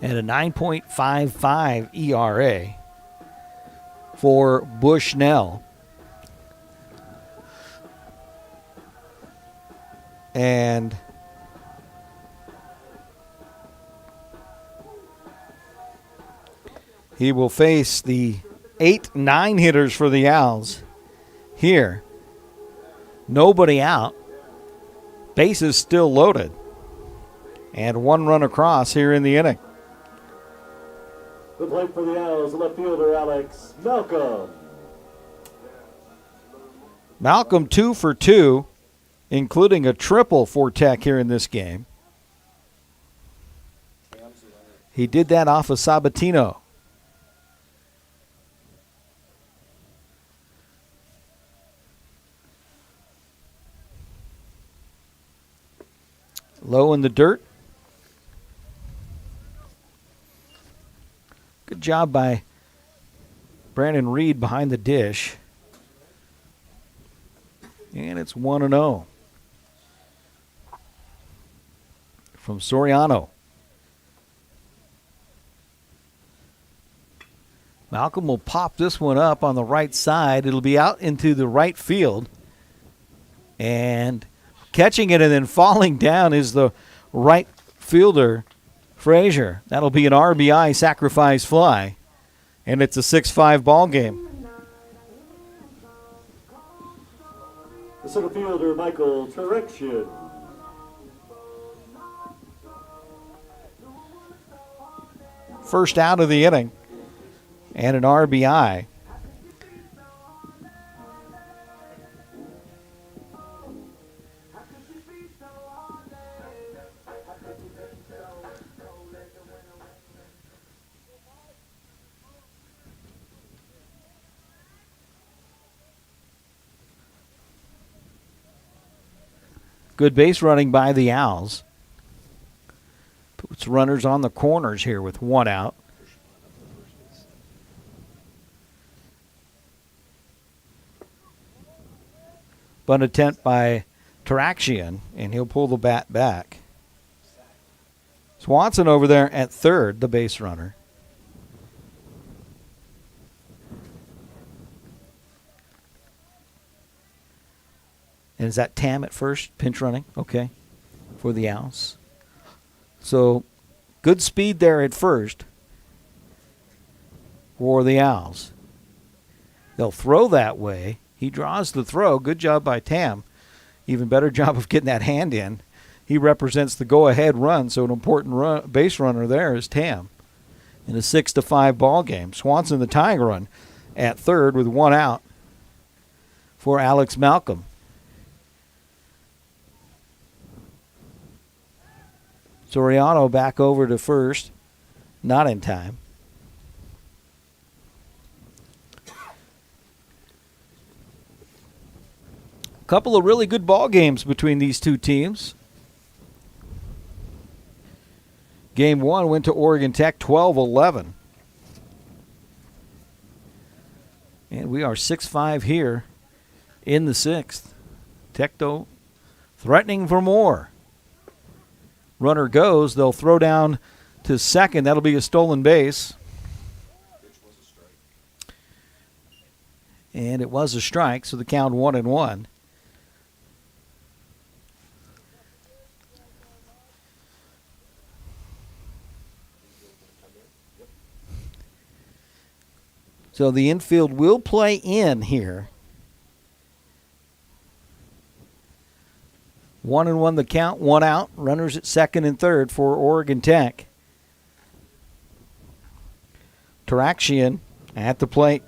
at a 9.55 ERA for Bushnell. And he will face the 8-9 hitters for the Owls here. Nobody out. Bases still loaded. And 1 run across here in the inning. The plate for the Owls, left fielder Alex Malcolm. Malcolm 2 for 2, including a triple for Tech here in this game. He did that off of Sabatino. Low in the dirt. Good job by Brandon Reed behind the dish. And it's 1-0 from Soriano. Malcolm will pop this one up on the right side. It'll be out into the right field. And catching it and then falling down is the right fielder, Frazier. That'll be an RBI sacrifice fly. And it's a 6-5 ball game. The center fielder, Michael Terection. First out of the inning. And an RBI. Good base running by the Owls. Puts runners on the corners here with one out. Bunt attempt by Taraxian, and he'll pull the bat back. Swanson over there at third, the base runner. And is that Tam at first, pinch running? Okay, for the Owls. So good speed there at first for the Owls. They'll throw that way. He draws the throw. Good job by Tam. Even better job of getting that hand in. He represents the go-ahead run, so an important base runner there is Tam. In a 6-5 ball game. Swanson the tying run at third with one out for Alex Malcolm. Soriano back over to first, not in time. A couple of really good ball games between these two teams. Game 1 went to Oregon Tech 12-11. And we are 6-5 here in the 6th. Tech, though, threatening for more. Runner goes. They'll throw down to second. That'll be a stolen base. And it was a strike, so the count 1-1. So the infield will play in here. 1-1 the count, one out. Runners at second and third for Oregon Tech. Taraxian at the plate.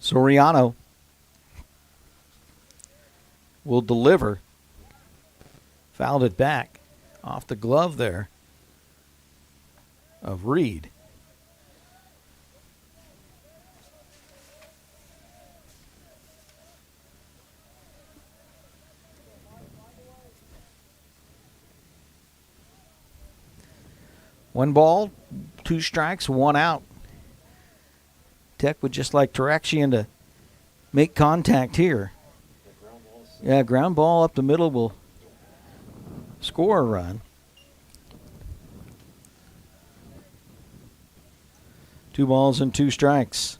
Soriano will deliver. Fouled it back off the glove there of Reed. One ball, two strikes, one out. Tech would just like Taraxian to make contact here. Yeah, ground ball up the middle will score a run. 2 balls and 2 strikes.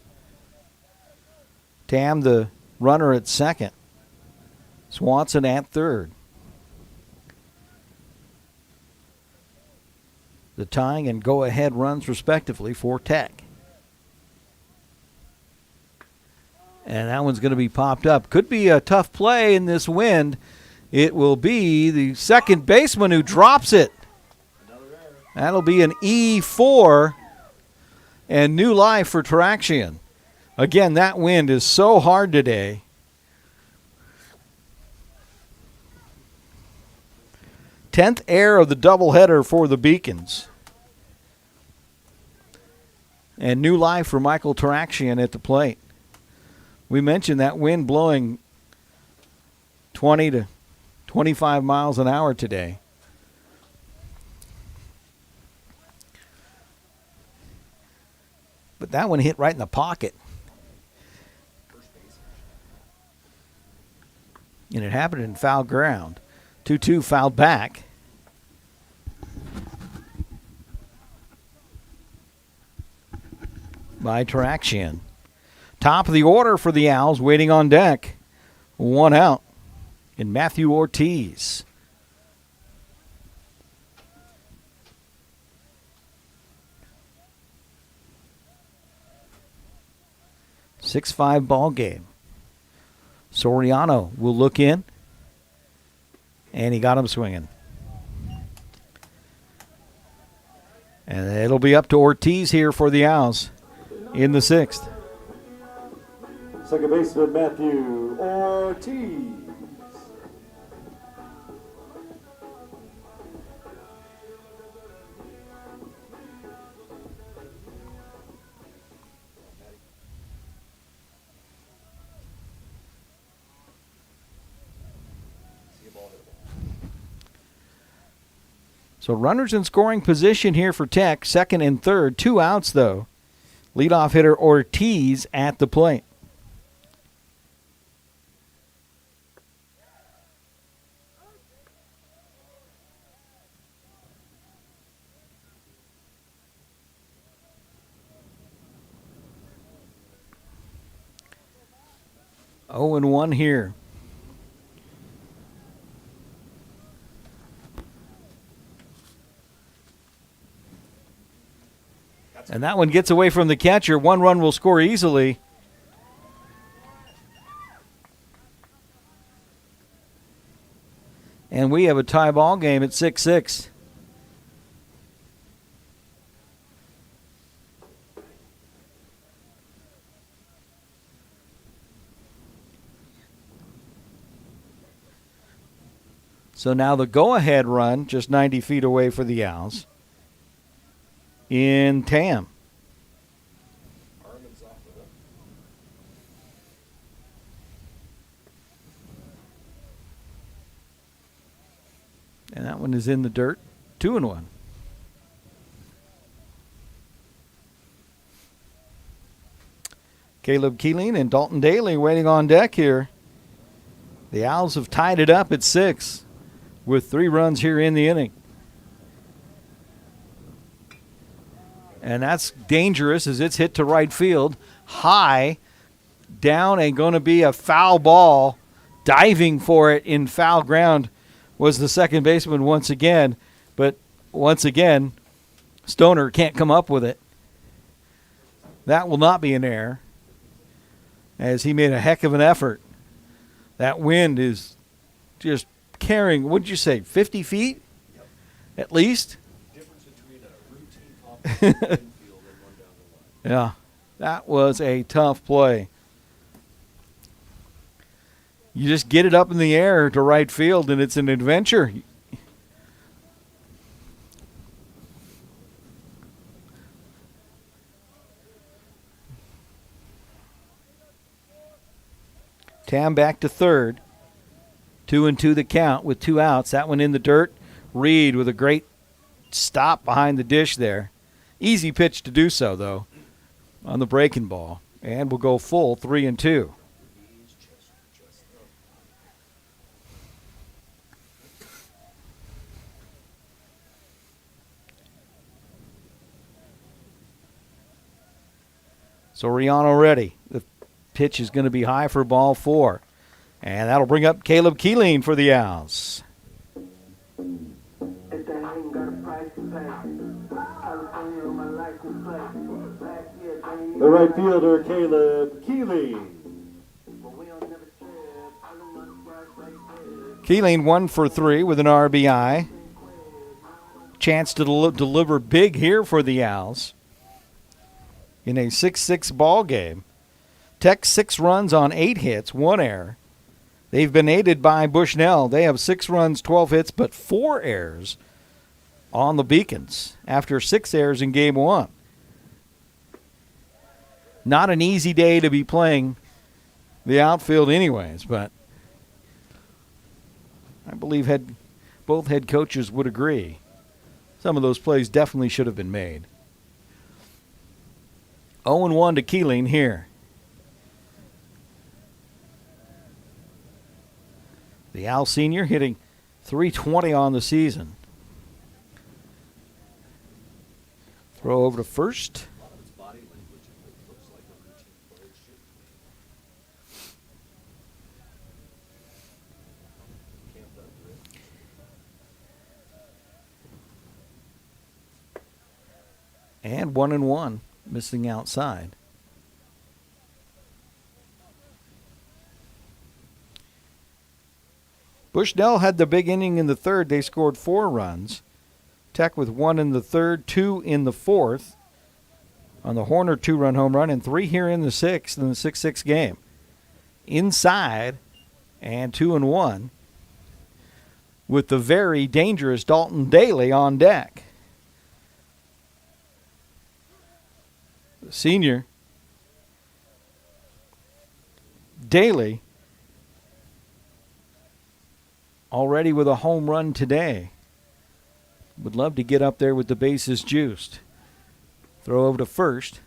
Tam, the runner at second. Swanson at third. The tying and go-ahead runs respectively for Tech. And that one's going to be popped up. Could be a tough play in this wind. It will be the second baseman who drops it. That'll be an E4 and new life for Taraxian. Again, that wind is so hard today. Tenth error of the doubleheader for the Beacons. And new life for Michael Taraxian at the plate. We mentioned that wind blowing 20 to 25 miles an hour today. But that one hit right in the pocket. And it happened in foul ground. 2-2 fouled back. By Taraxian. Top of the order for the Owls, waiting on deck. One out in Matthew Ortiz. Six-5 ball game. Soriano will look in, and he got him swinging. And it'll be up to Ortiz here for the Owls in the sixth. Second baseman Matthew Ortiz. So runners in scoring position here for Tech, second and third. 2 outs, though. Leadoff hitter Ortiz at the plate. Oh, and 1 here. And that one gets away from the catcher. 1 run will score easily. And we have a tie ball game at 6-6. So now the go-ahead run, just 90 feet away for the Owls. In Tam. And that one is in the dirt. 2-1. Caleb Keeling and Dalton Daly waiting on deck here. The Owls have tied it up at 6 with 3 runs here in the inning. And that's dangerous as it's hit to right field. High, down, and going to be a foul ball. Diving for it in foul ground was the second baseman once again. But once again, Stoner can't come up with it. That will not be an error, as he made a heck of an effort. That wind is just carrying, what did you say, 50 feet? Yep. At least? Yeah, that was a tough play. You just get it up in the air to right field, and it's an adventure. Tam back to third. 2-2 the count with 2 outs. That one in the dirt. Reed with a great stop behind the dish there. Easy pitch to do so, though, on the breaking ball. And we'll go full 3-2. Soriano ready. The pitch is going to be high for ball 4. And that'll bring up Caleb Keeling for the Owls. The right fielder, Caleb Keeling. Keeling 1 for 3 with an RBI. Chance to deliver big here for the Owls in a 6-6 ball game. Tech 6 runs on 8 hits, 1 error. They've been aided by Bushnell. They have 6 runs, 12 hits, but 4 errors on the Beacons after 6 errors in game 1. Not an easy day to be playing the outfield anyways, but I believe both head coaches would agree. Some of those plays definitely should have been made. 0-1 to Keeling here. The Owl senior hitting .320 on the season. Throw over to first. And 1-1, missing outside. Bushnell had the big inning in the third. They scored 4 runs. Tech with 1 in the third, 2 in the fourth. On the Horner 2-run home run, and 3 here in the sixth in the 6-6 game. Inside, and 2-1, with the very dangerous Dalton Daly on deck. The senior, Daly, already with a home run today. Would love to get up there with the bases juiced. Throw over to first.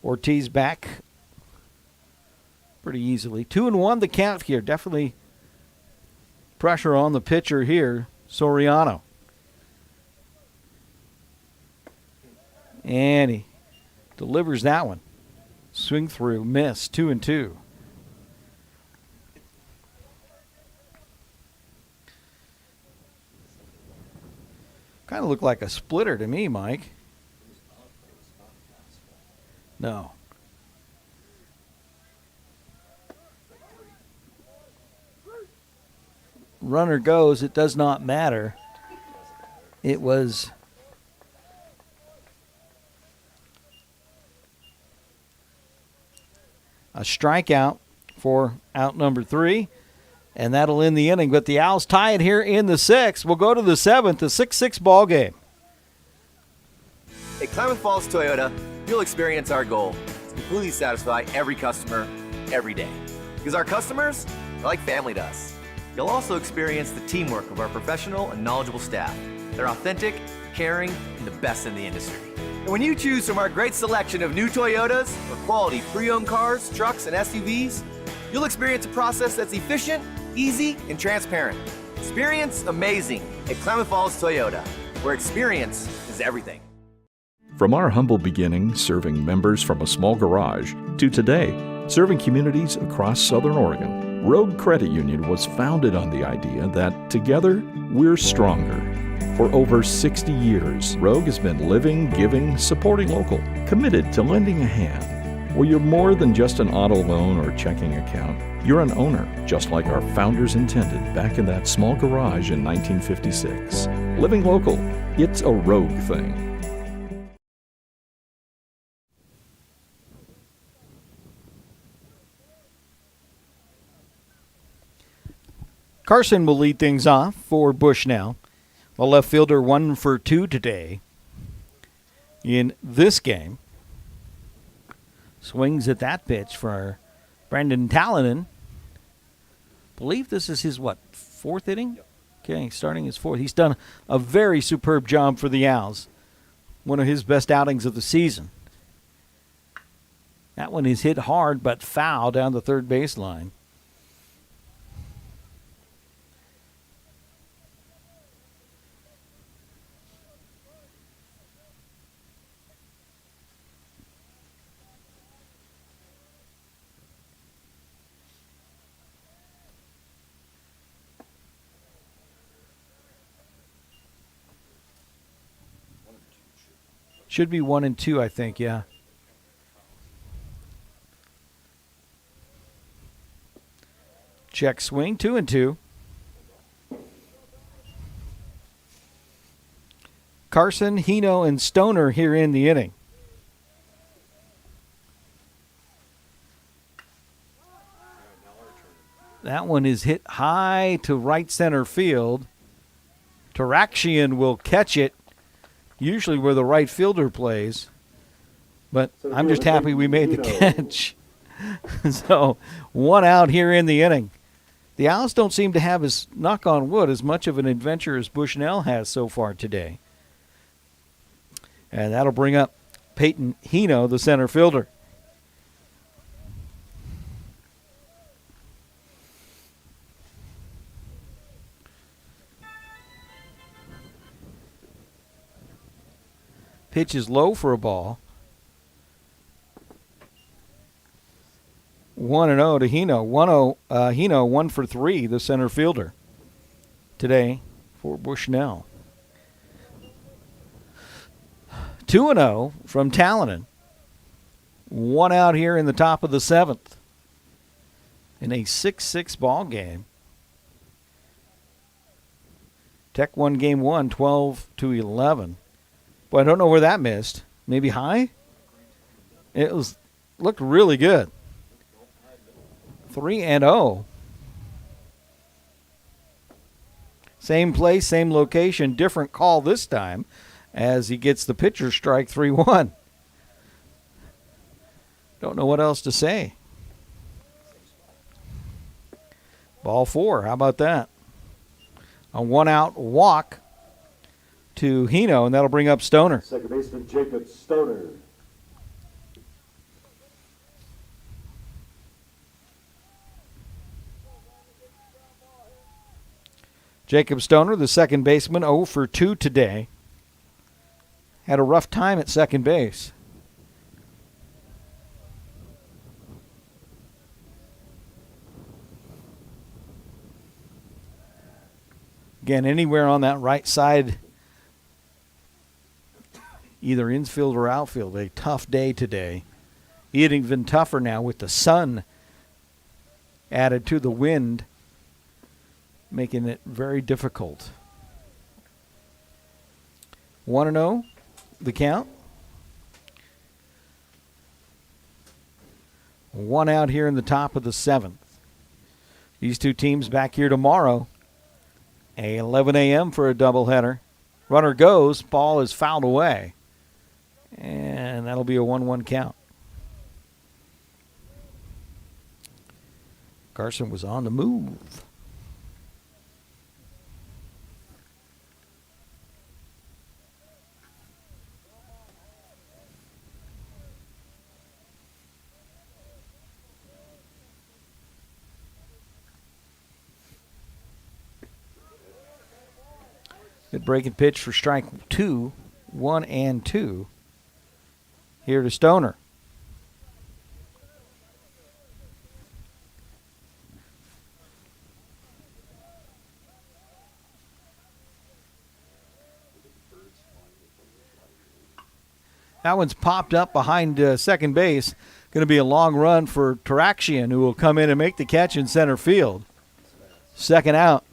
Ortiz back pretty easily. 2-1 the count here. Definitely pressure on the pitcher here, Soriano. And he delivers that one. Swing through, miss, 2-2. Kind of looked like a splitter to me, Mike. No. Runner goes, it does not matter. It was a strikeout for out number 3. And that'll end the inning. But the Owls tie it here in the 6th. We'll go to the 7th, a 6-6 ball game. At Klamath Falls Toyota, you'll experience our goal to completely satisfy every customer, every day. Because our customers are like family to us. You'll also experience the teamwork of our professional and knowledgeable staff. They're authentic, caring, and the best in the industry. And when you choose from our great selection of new Toyotas or quality pre-owned cars, trucks, and SUVs, you'll experience a process that's efficient, easy, and transparent. Experience amazing at Klamath Falls Toyota, where experience is everything. From our humble beginnings serving members from a small garage to today, serving communities across Southern Oregon, Rogue Credit Union was founded on the idea that together we're stronger. For over 60 years, Rogue has been living, giving, supporting local, committed to lending a hand. Where you're more than just an auto loan or checking account. You're an owner, just like our founders intended back in that small garage in 1956. Living local, it's a Rogue thing. Carson will lead things off for Bushnell. The left fielder 1 for 2 today in this game. Swings at that pitch for Brandon Talonen. Believe this is his, 4th inning? Yep. Okay, starting his 4th. He's done a very superb job for the Owls. One of his best outings of the season. That one is hit hard but foul down the third baseline. Should be 1 and 2, I think, yeah. Check swing, 2 and 2. Carson, Hino, and Stoner here in the inning. That one is hit high to right center field. Tarakshian will catch it, usually where the right fielder plays. But I'm just happy we made the catch. So, 1 out here in the inning. The Owls don't seem to have, as knock on wood, as much of an adventure as Bushnell has so far today. And that'll bring up Peyton Hino, the center fielder. Pitch is low for a ball. 1-0 to Hino. Hino 1 for 3, the center fielder today for Bushnell. 2-0 from Talonen. 1 out here in the top of the 7th in a 6-6 ball game. Tech won game 1, 12-11. But I don't know where that missed. Maybe high? Looked really good. 3-0. Same place, same location, different call this time as he gets the pitcher strike 3-1. Don't know what else to say. Ball 4, how about that? A 1-out walk to Hino, and that'll bring up Stoner. Second baseman Jacob Stoner. Jacob Stoner, the second baseman, 0 for 2 today. Had a rough time at second base. Again, anywhere on that right side, either infield or outfield, a tough day today. Even tougher now with the sun added to the wind, making it very difficult. 1-0, the count. 1 out here in the top of the 7th. These two teams back here tomorrow. 11 a.m. for a doubleheader. Runner goes, ball is fouled away. And that'll be a 1-1 count. Carson was on the move. Good breaking pitch for strike 2, 1 and 2. Here to Stoner. That one's popped up behind second base. Going to be a long run for Taraxian, who will come in and make the catch in center field. Second out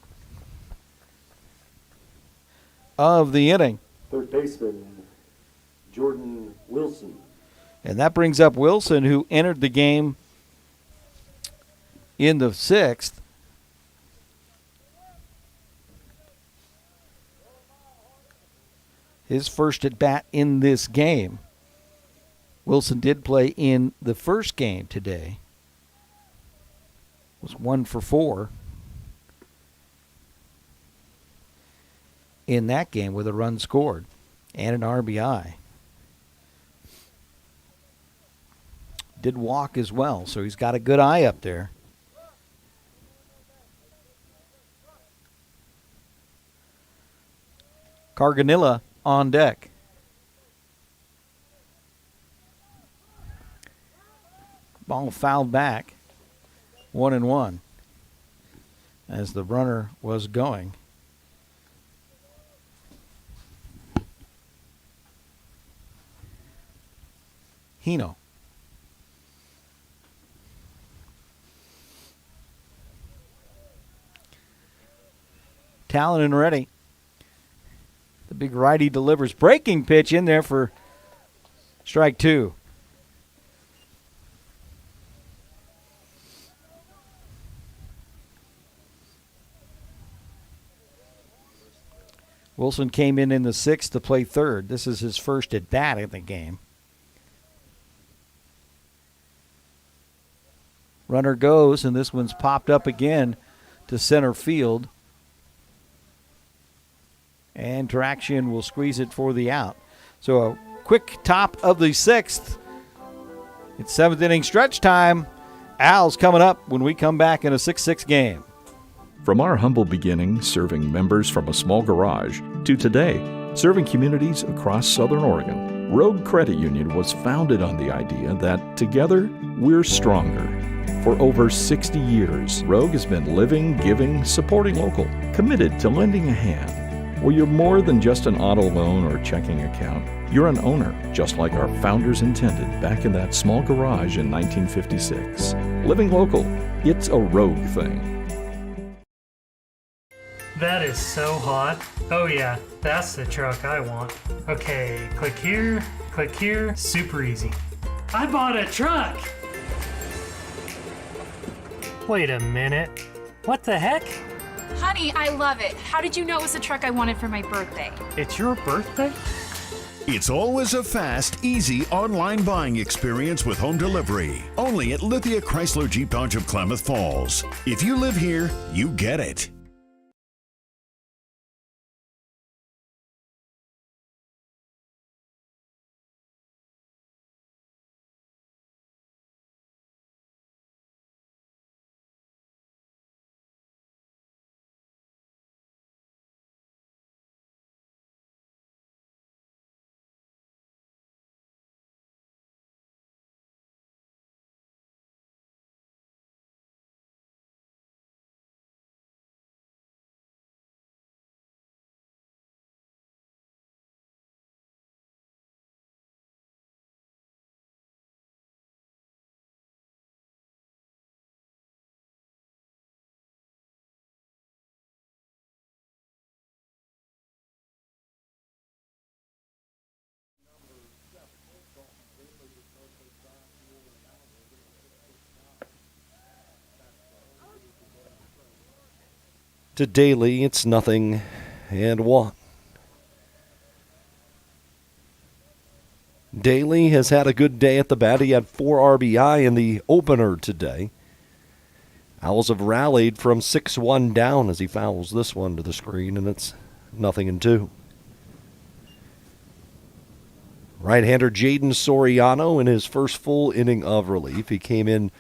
of the inning. Third baseman Jordan Wilson. And that brings up Wilson, who entered the game in the 6th. His first at bat in this game. Wilson did play in the first game today. Was 1 for 4 in that game with a run scored and an RBI. Did walk as well, so he's got a good eye up there. Carganilla on deck. Ball fouled back. 1-1 as the runner was going. Hino. Talonen ready. The big righty delivers. Breaking pitch in there for strike 2. Wilson came in the 6th to play third. This is his first at bat in the game. Runner goes, and this one's popped up again to center field. And Traction will squeeze it for the out. So a quick top of the 6th. It's 7th inning stretch time. Al's coming up when we come back in a 6-6 game. From our humble beginnings serving members from a small garage to today, serving communities across Southern Oregon, Rogue Credit Union was founded on the idea that together we're stronger. For over 60 years, Rogue has been living, giving, supporting local, committed to lending a hand. Well, you're more than just an auto loan or checking account. You're an owner, just like our founders intended back in that small garage in 1956. Living local, it's a Rogue thing. That is so hot. Oh yeah, that's the truck I want. Okay, click here, super easy. I bought a truck! Wait a minute. What the heck? Honey, I love it. How did you know it was the truck I wanted for my birthday? It's your birthday? It's always a fast, easy online buying experience with home delivery. Only at Lithia Chrysler Jeep Dodge of Klamath Falls. If you live here, you get it. To Daly, it's 0-1. Daly has had a good day at the bat. He had 4 RBI in the opener today. Owls have rallied from 6-1 down as he fouls this one to the screen, and it's 0-2. Right-hander Jaden Soriano in his first full inning of relief. He came in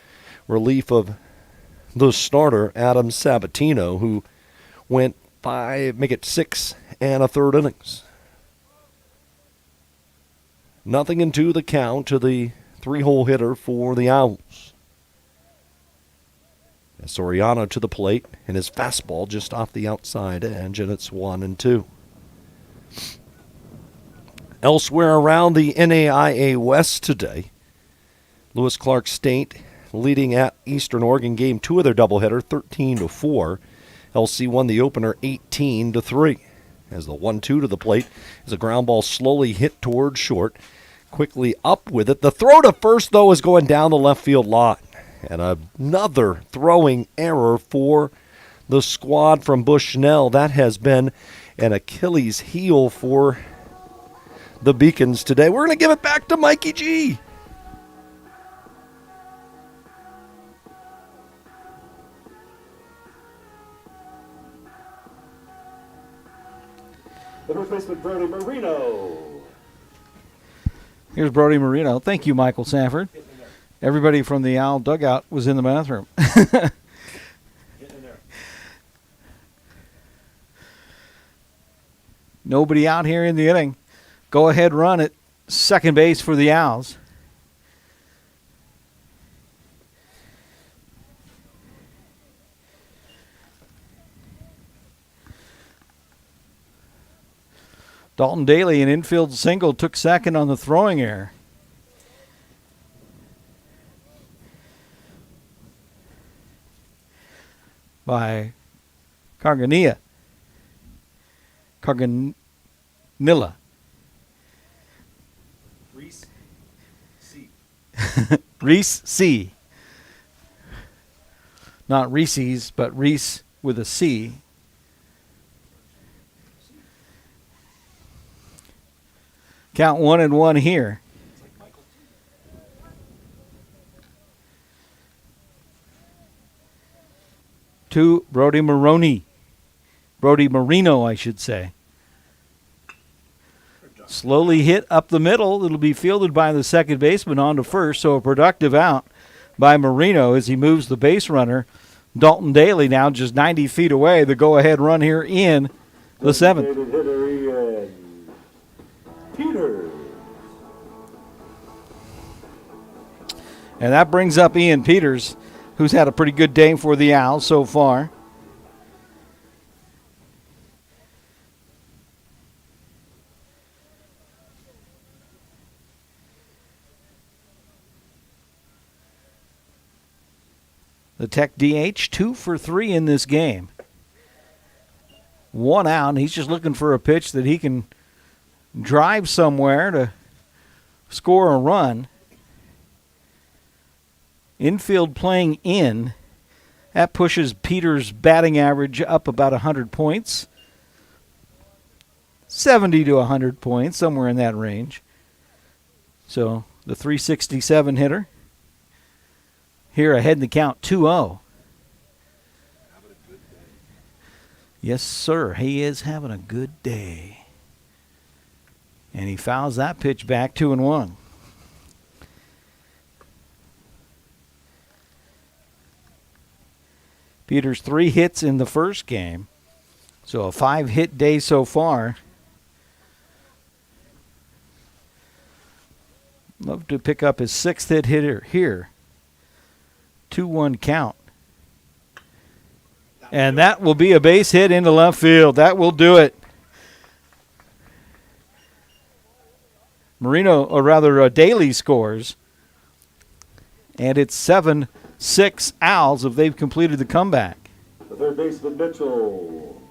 relief of the starter, Adam Sabatino, who went 6 1/3 innings. 0-2 the count to the 3-hole hitter for the Owls. Soriano to the plate, and his fastball just off the outside edge, and it's 1-2. Elsewhere around the NAIA West today, Lewis Clark State leading at Eastern Oregon Game 2 of their doubleheader, 13-4. LC won the opener 18-3. As the 1-2 to the plate is a ground ball slowly hit towards short. Quickly up with it. The throw to first, though, is going down the left field line. And another throwing error for the squad from Bushnell. That has been an Achilles heel for the Beacons today. We're going to give it back to Mikey G. The first baseman, Brody Marino. Here's Brody Marino. Thank you, Michael Safford. Everybody from the Owl dugout was in the bathroom. Nobody out here in the inning. Go ahead run at second base for the Owls. Dalton Daly, an infield single, took second on the throwing error. By Carganilla. Reese C. Reese C. Not Reese's, but Reese with a C. Count 1-1 here. To Brody Marino, I should say. Slowly hit up the middle. It'll be fielded by the second baseman on to first, so a productive out by Marino as he moves the base runner. Dalton Daly now just 90 feet away. The go-ahead run here in the seventh. Peters. And that brings up Ian Peters, who's had a pretty good day for the Owls so far. The Tech DH, 2 for 3 in this game. 1 out, and he's just looking for a pitch that he can drive somewhere to score a run. Infield playing in. That pushes Peters' batting average up about 100 points. 70 to 100 points, somewhere in that range. So the 367 hitter here ahead in the count, 2-0. Yes, sir, he is having a good day. And he fouls that pitch back, 2-1. Peters 3 hits in the first game. So a 5-hit day so far. Love to pick up his 6th hit hitter here. 2-1 count. And that will be a base hit into left field. That will do it. Daly scores. And it's 7-6 Owls if they've completed the comeback. The third baseman, Mitchell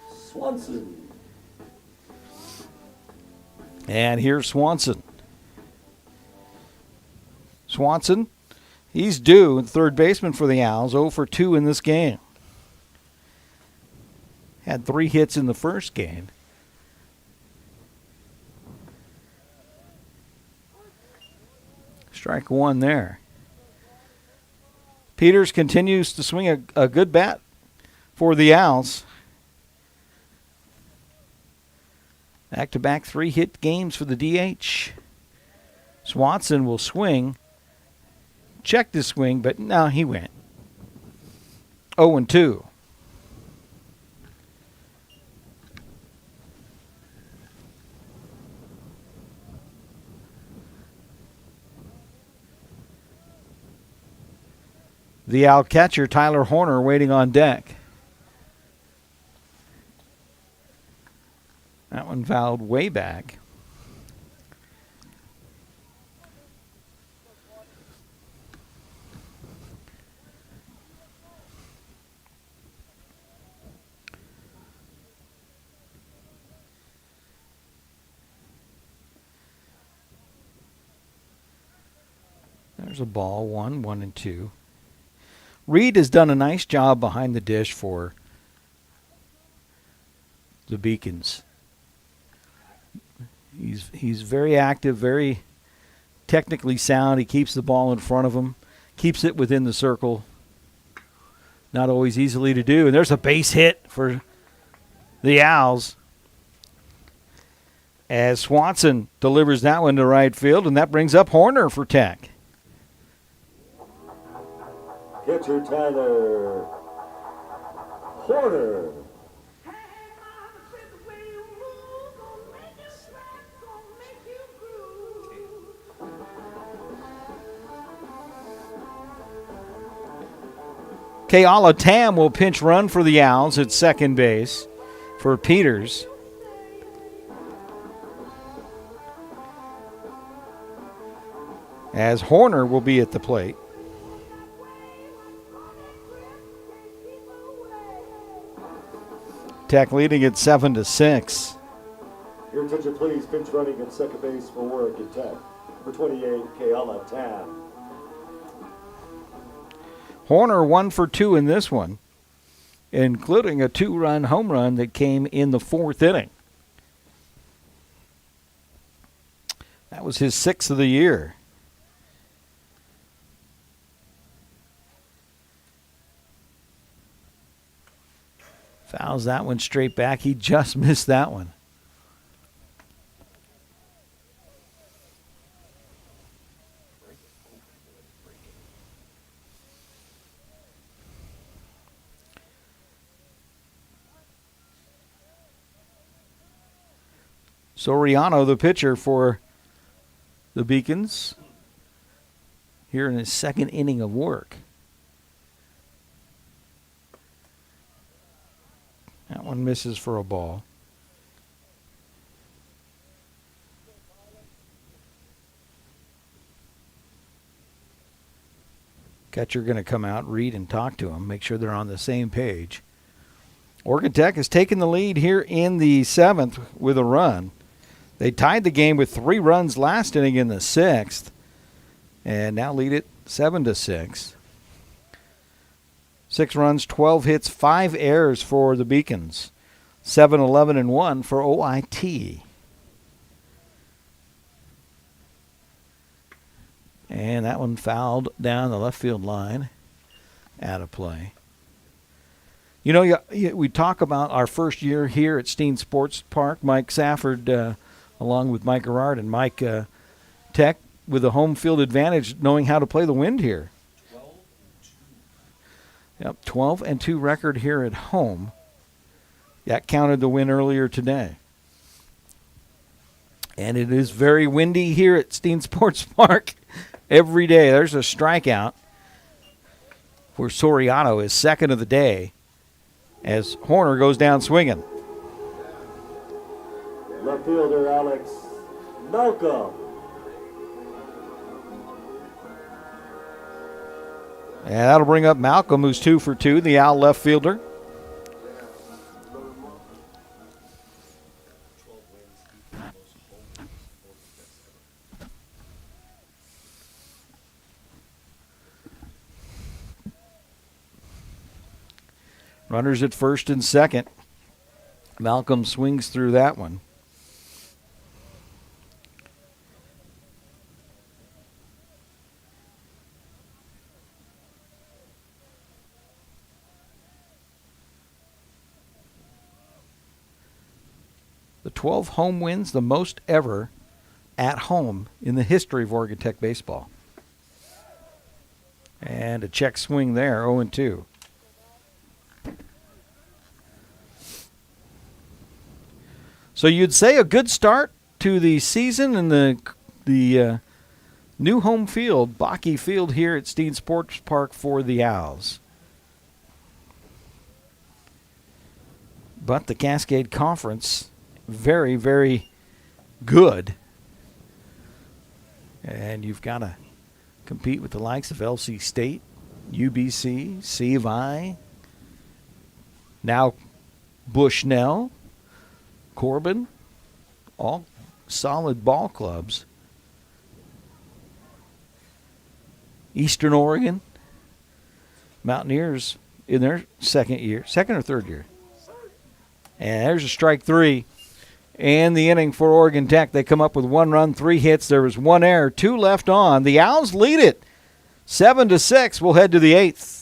Swanson. And here's Swanson. Swanson, he's due, third baseman for the Owls, 0 for 2 in this game. Had 3 hits in the first game. Strike 1 there. Peters continues to swing a good bat for the Owls. Back-to-back 3-hit games for the DH. Swanson will swing. Checked his swing, but no, he went. 0-2. The Owl catcher, Tyler Horner, waiting on deck. That one fouled way back. There's a ball, 1-2. Reed has done a nice job behind the dish for the Beacons. He's very active, very technically sound. He keeps the ball in front of him, keeps it within the circle. Not always easily to do. And there's a base hit for the Owls as Swanson delivers that one to right field, and that brings up Horner for Tech. Catcher Tyler Horner. Keala Tam will pinch run for the Owls at second base for Peters. As Horner will be at the plate. Tech leading at 7-6. Your attention, please. Pinch running at second base for Oregon Tech. For 28, Keala Tam. Horner 1 for 2 in this one, including a 2-run home run that came in the 4th inning. That was his 6th of the year. Fouls that one straight back. He just missed that one. Soriano, the pitcher for the Beacons, here in his 2nd inning of work. That one misses for a ball. Catcher going to come out, read, and talk to them, make sure they're on the same page. Oregon Tech has taken the lead here in the 7th with a run. They tied the game with 3 runs last inning in the 6th, and now lead it 7-6. 6 runs, 12 hits, 5 errors for the Beacons. 7-11-1 for OIT. And that one fouled down the left field line, out of play. You know, we talk about our first year here at Steen Sports Park. Mike Safford, along with Mike Gerard and Mike Tech, with a home field advantage, knowing how to play the wind here. 12-2 record here at home. That counted the win earlier today. And it is very windy here at Steen Sports Park every day. There's a strikeout where Soriano is second of the day as Horner goes down swinging. Left fielder Alex Malcolm. And that'll bring up Malcolm, who's 2 for 2, the Owl left fielder. Runners at first and second. Malcolm swings through that one. The 12 home wins, the most ever at home in the history of Oregon Tech baseball. And a check swing there, 0-2. So you'd say a good start to the season in the new home field, Bocke Field here at Steen Sports Park for the Owls. But the Cascade Conference, very, very good. And you've got to compete with the likes of LC State, UBC, C of I, now Bushnell, Corbin, all solid ball clubs. Eastern Oregon, Mountaineers in their second or third year. And there's a strike 3. And the inning for Oregon Tech. They come up with 1 run, 3 hits. There was 1 error, 2 left on. The Owls lead it 7-6. We'll head to the 8th.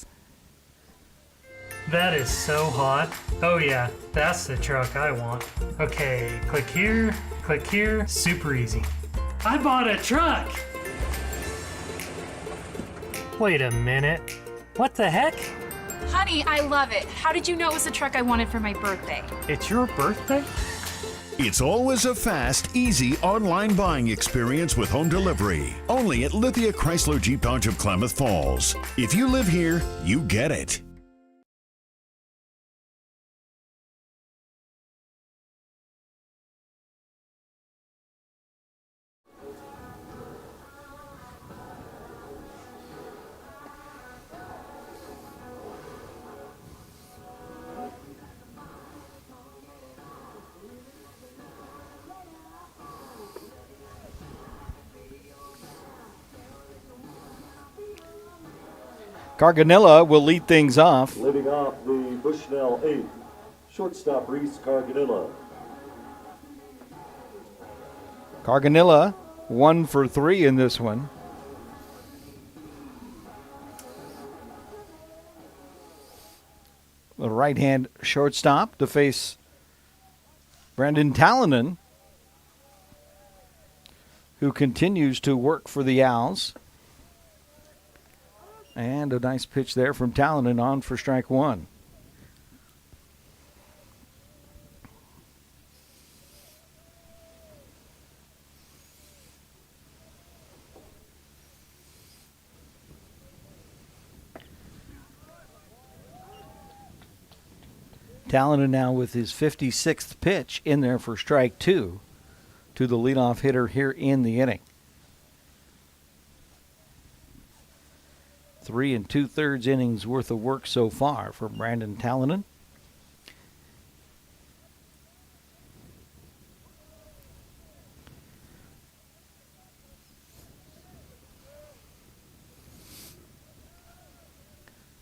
That is so hot. Oh yeah, that's the truck I want. Okay, click here, super easy. I bought a truck! Wait a minute. What the heck? Honey, I love it. How did you know it was the truck I wanted for my birthday? It's your birthday? It's always a fast, easy online buying experience with home delivery. Only at Lithia Chrysler Jeep Dodge of Klamath Falls. If you live here, you get it. Carganilla will lead things off. Leading off the Bushnell 8th, shortstop Reese Carganilla. Carganilla 1 for 3 in this one. The right-hand shortstop to face Brandon Talonen, who continues to work for the Owls. And a nice pitch there from Talonen on for strike 1. Talonen now with his 56th pitch in there for strike 2 to the leadoff hitter here in the inning. 3 2/3 innings worth of work so far for Brandon Talonen.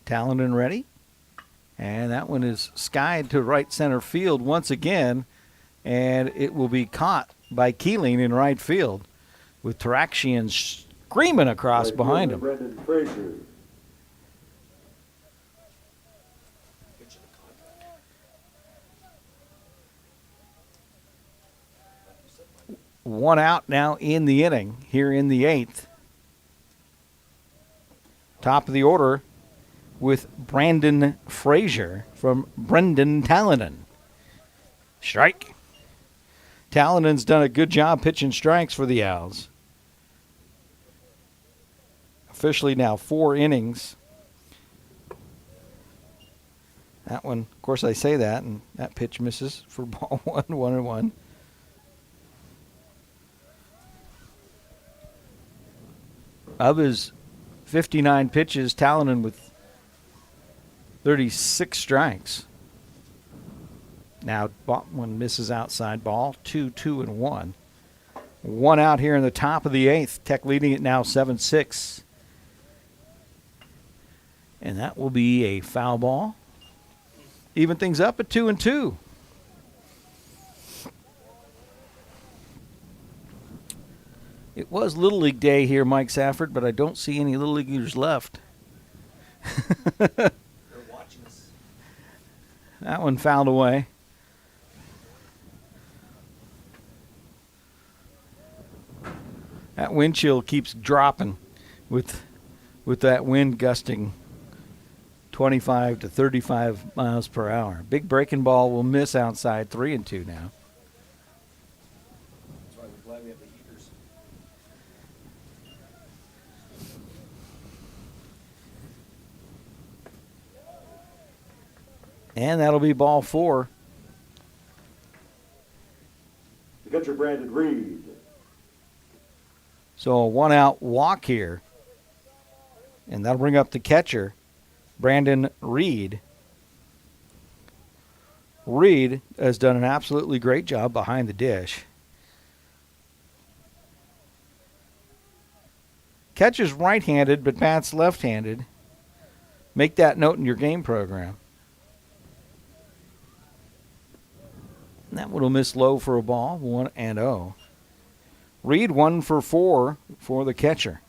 Talonen ready. And that one is skied to right center field once again. And it will be caught by Keeling in right field with Taraxian screaming across Right behind fielder him. Brendan Fraser. One out now in the inning here in the 8th. Top of the order with Brandon Frazier from Brendan Talonen. Strike. Talonen's done a good job pitching strikes for the Owls. Officially now 4 innings. That one, of course, I say that, and that pitch misses for ball 1, 1-1. Of his 59 pitches, Talonen with 36 strikes. Now, one misses outside ball, 2-2-1. One out here in the top of the 8th. Tech leading it now 7-6. And that will be a foul ball. Even things up at 2-2. It was Little League Day here, Mike Safford, but I don't see any Little Leaguers left. They're watching us. That one fouled away. That wind chill keeps dropping with that wind gusting 25 to 35 miles per hour. Big breaking ball will miss outside, 3-2 now. That's why we're glad we have the heaters. And that'll be ball 4. The catcher, Brandon Reed. So a 1-out walk here. And that'll bring up the catcher, Brandon Reed. Reed has done an absolutely great job behind the dish. Catcher's right-handed, but bats left-handed. Make that note in your game program. And that one will miss low for a ball, 1-0. Reed 1 for 4 for the catcher.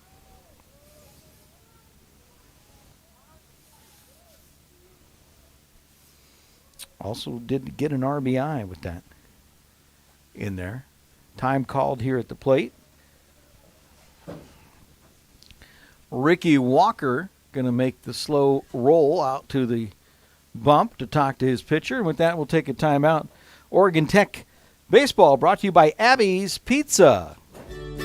Also did get an RBI with that in there. Time called here at the plate. Ricky Walker going to make the slow roll out to the bump to talk to his pitcher. And with that, we'll take a timeout. Oregon Tech baseball brought to you by Abby's Pizza.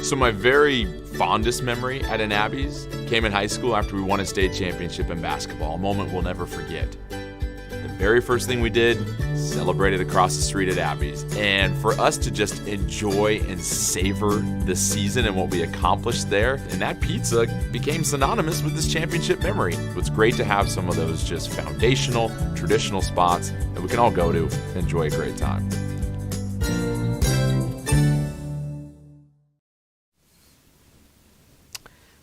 So my very fondest memory at an Abby's came in high school after we won a state championship in basketball, a moment we'll never forget. The very first thing we did, celebrated across the street at Abby's. And for us to just enjoy and savor the season and what we accomplished there, and that pizza became synonymous with this championship memory. It's great to have some of those just foundational, traditional spots that we can all go to and enjoy a great time.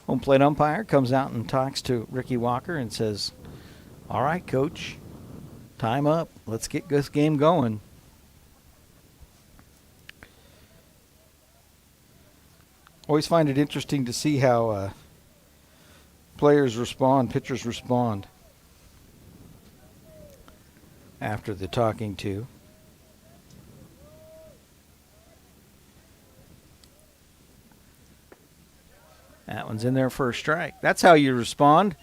Home plate umpire comes out and talks to Ricky Walker and says, "All right, coach, time up. Let's get this game going." Always find it interesting to see how players respond, pitchers respond after the talking to. That one's in there for a strike. That's how you respond.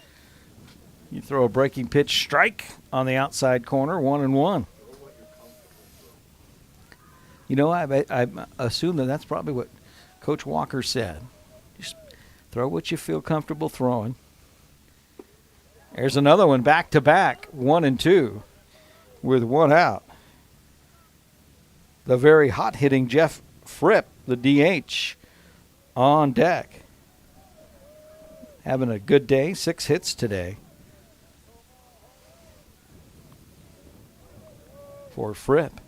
You throw a breaking pitch strike on the outside corner, 1-1. You know, I assume that's probably what Coach Walker said. Just throw what you feel comfortable throwing. There's another one back-to-back, 1-2, with 1 out. The very hot-hitting Jeff Fripp, the DH, on deck. having a good day. 6 hits today for Fripp.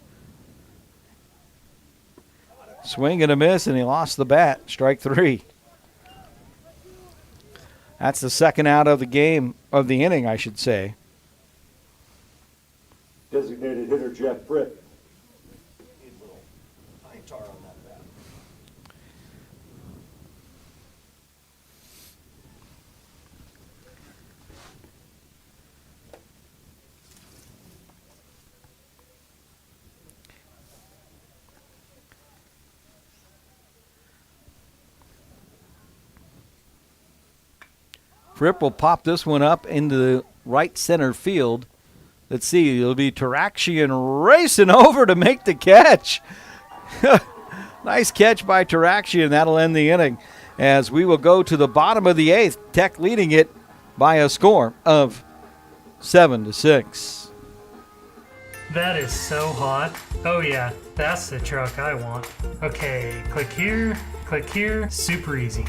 Swing and a miss, and he lost the bat. Strike 3. That's the second out of the game, of the inning, I should say. Designated hitter Jeff Fripp. Need a little pine tar on that bat. Fripp will pop this one up into the right center field. Let's see, it'll be Taraxian racing over to make the catch. Nice catch by Taraxian. That'll end the inning as we will go to the bottom of the 8th. Tech leading it by a score of 7-6. That is so hot. Oh yeah, that's the truck I want. Okay, click here, super easy.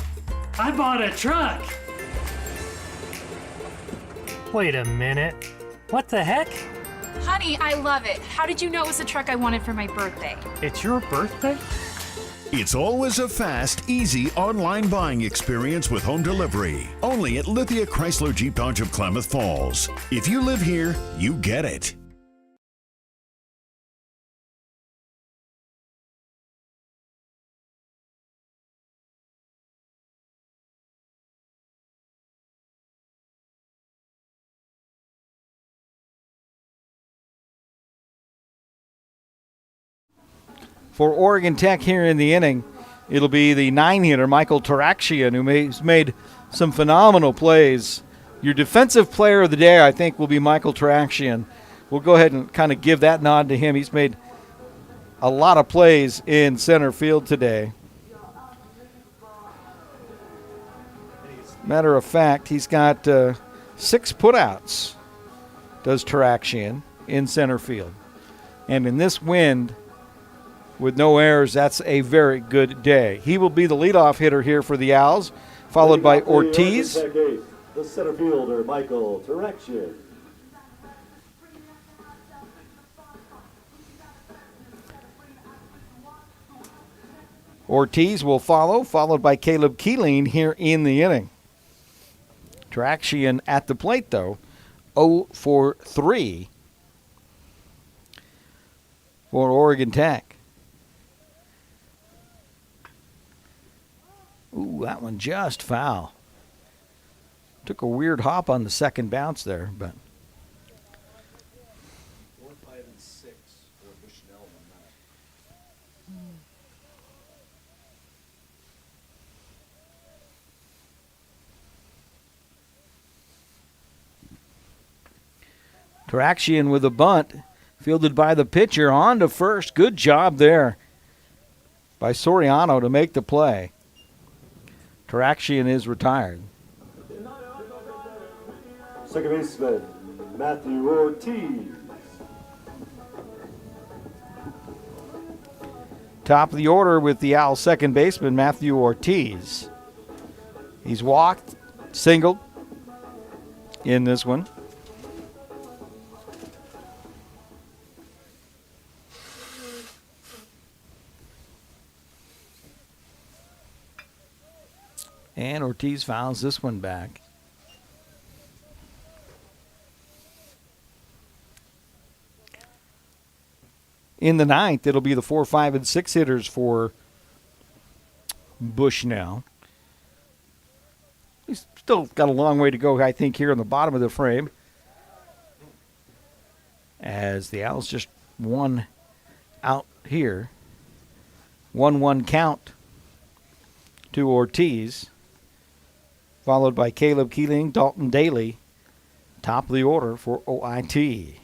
I bought a truck! Wait a minute. What the heck? Honey, I love it. How did you know it was the truck I wanted for my birthday? It's your birthday? It's always a fast, easy online buying experience with home delivery. Only at Lithia Chrysler Jeep Dodge of Klamath Falls. If you live here, you get it. For Oregon Tech here in the inning, it'll be the 9-hitter, Michael Taraxian, who has made some phenomenal plays. Your defensive player of the day, I think, will be Michael Taraxian. We'll go ahead and kind of give that nod to him. He's made a lot of plays in center field today. Matter of fact, he's got 6 putouts, does Taraxian, in center field. And in this wind, with no errors, that's a very good day. He will be the leadoff hitter here for the Owls, followed by Ortiz. The center fielder, Michael Taraxian. Ortiz will follow, followed by Caleb Keeling here in the inning. Taraxian at the plate, though, 0 for 3 for Oregon Tech. Ooh, that one just foul. Took a weird hop on the second bounce there, but 4, 5, and 6 for Bushnell on that. Taraxian with a bunt, fielded by the pitcher on to first. Good job there by Soriano to make the play. Taraxian is retired. Second baseman, Matthew Ortiz. Top of the order with the Owls second baseman, Matthew Ortiz. He's walked, singled in this one. And Ortiz fouls this one back. In the 9th, it'll be the 4, 5, and 6 hitters for Bushnell. He's still got a long way to go, I think, here on the bottom of the frame. As the Owls just one out here. 1-1 count to Ortiz, followed by Caleb Keeling, Dalton Daly, top of the order for OIT.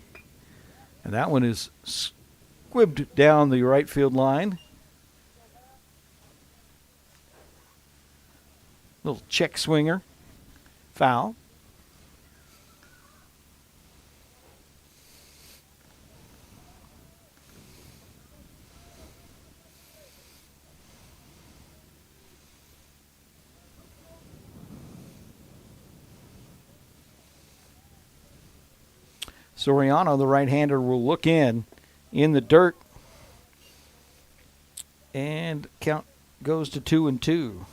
And that one is squibbed down the right field line. Little check swinger, foul. Soriano, the right-hander, will look in the dirt. And count goes to 2-2.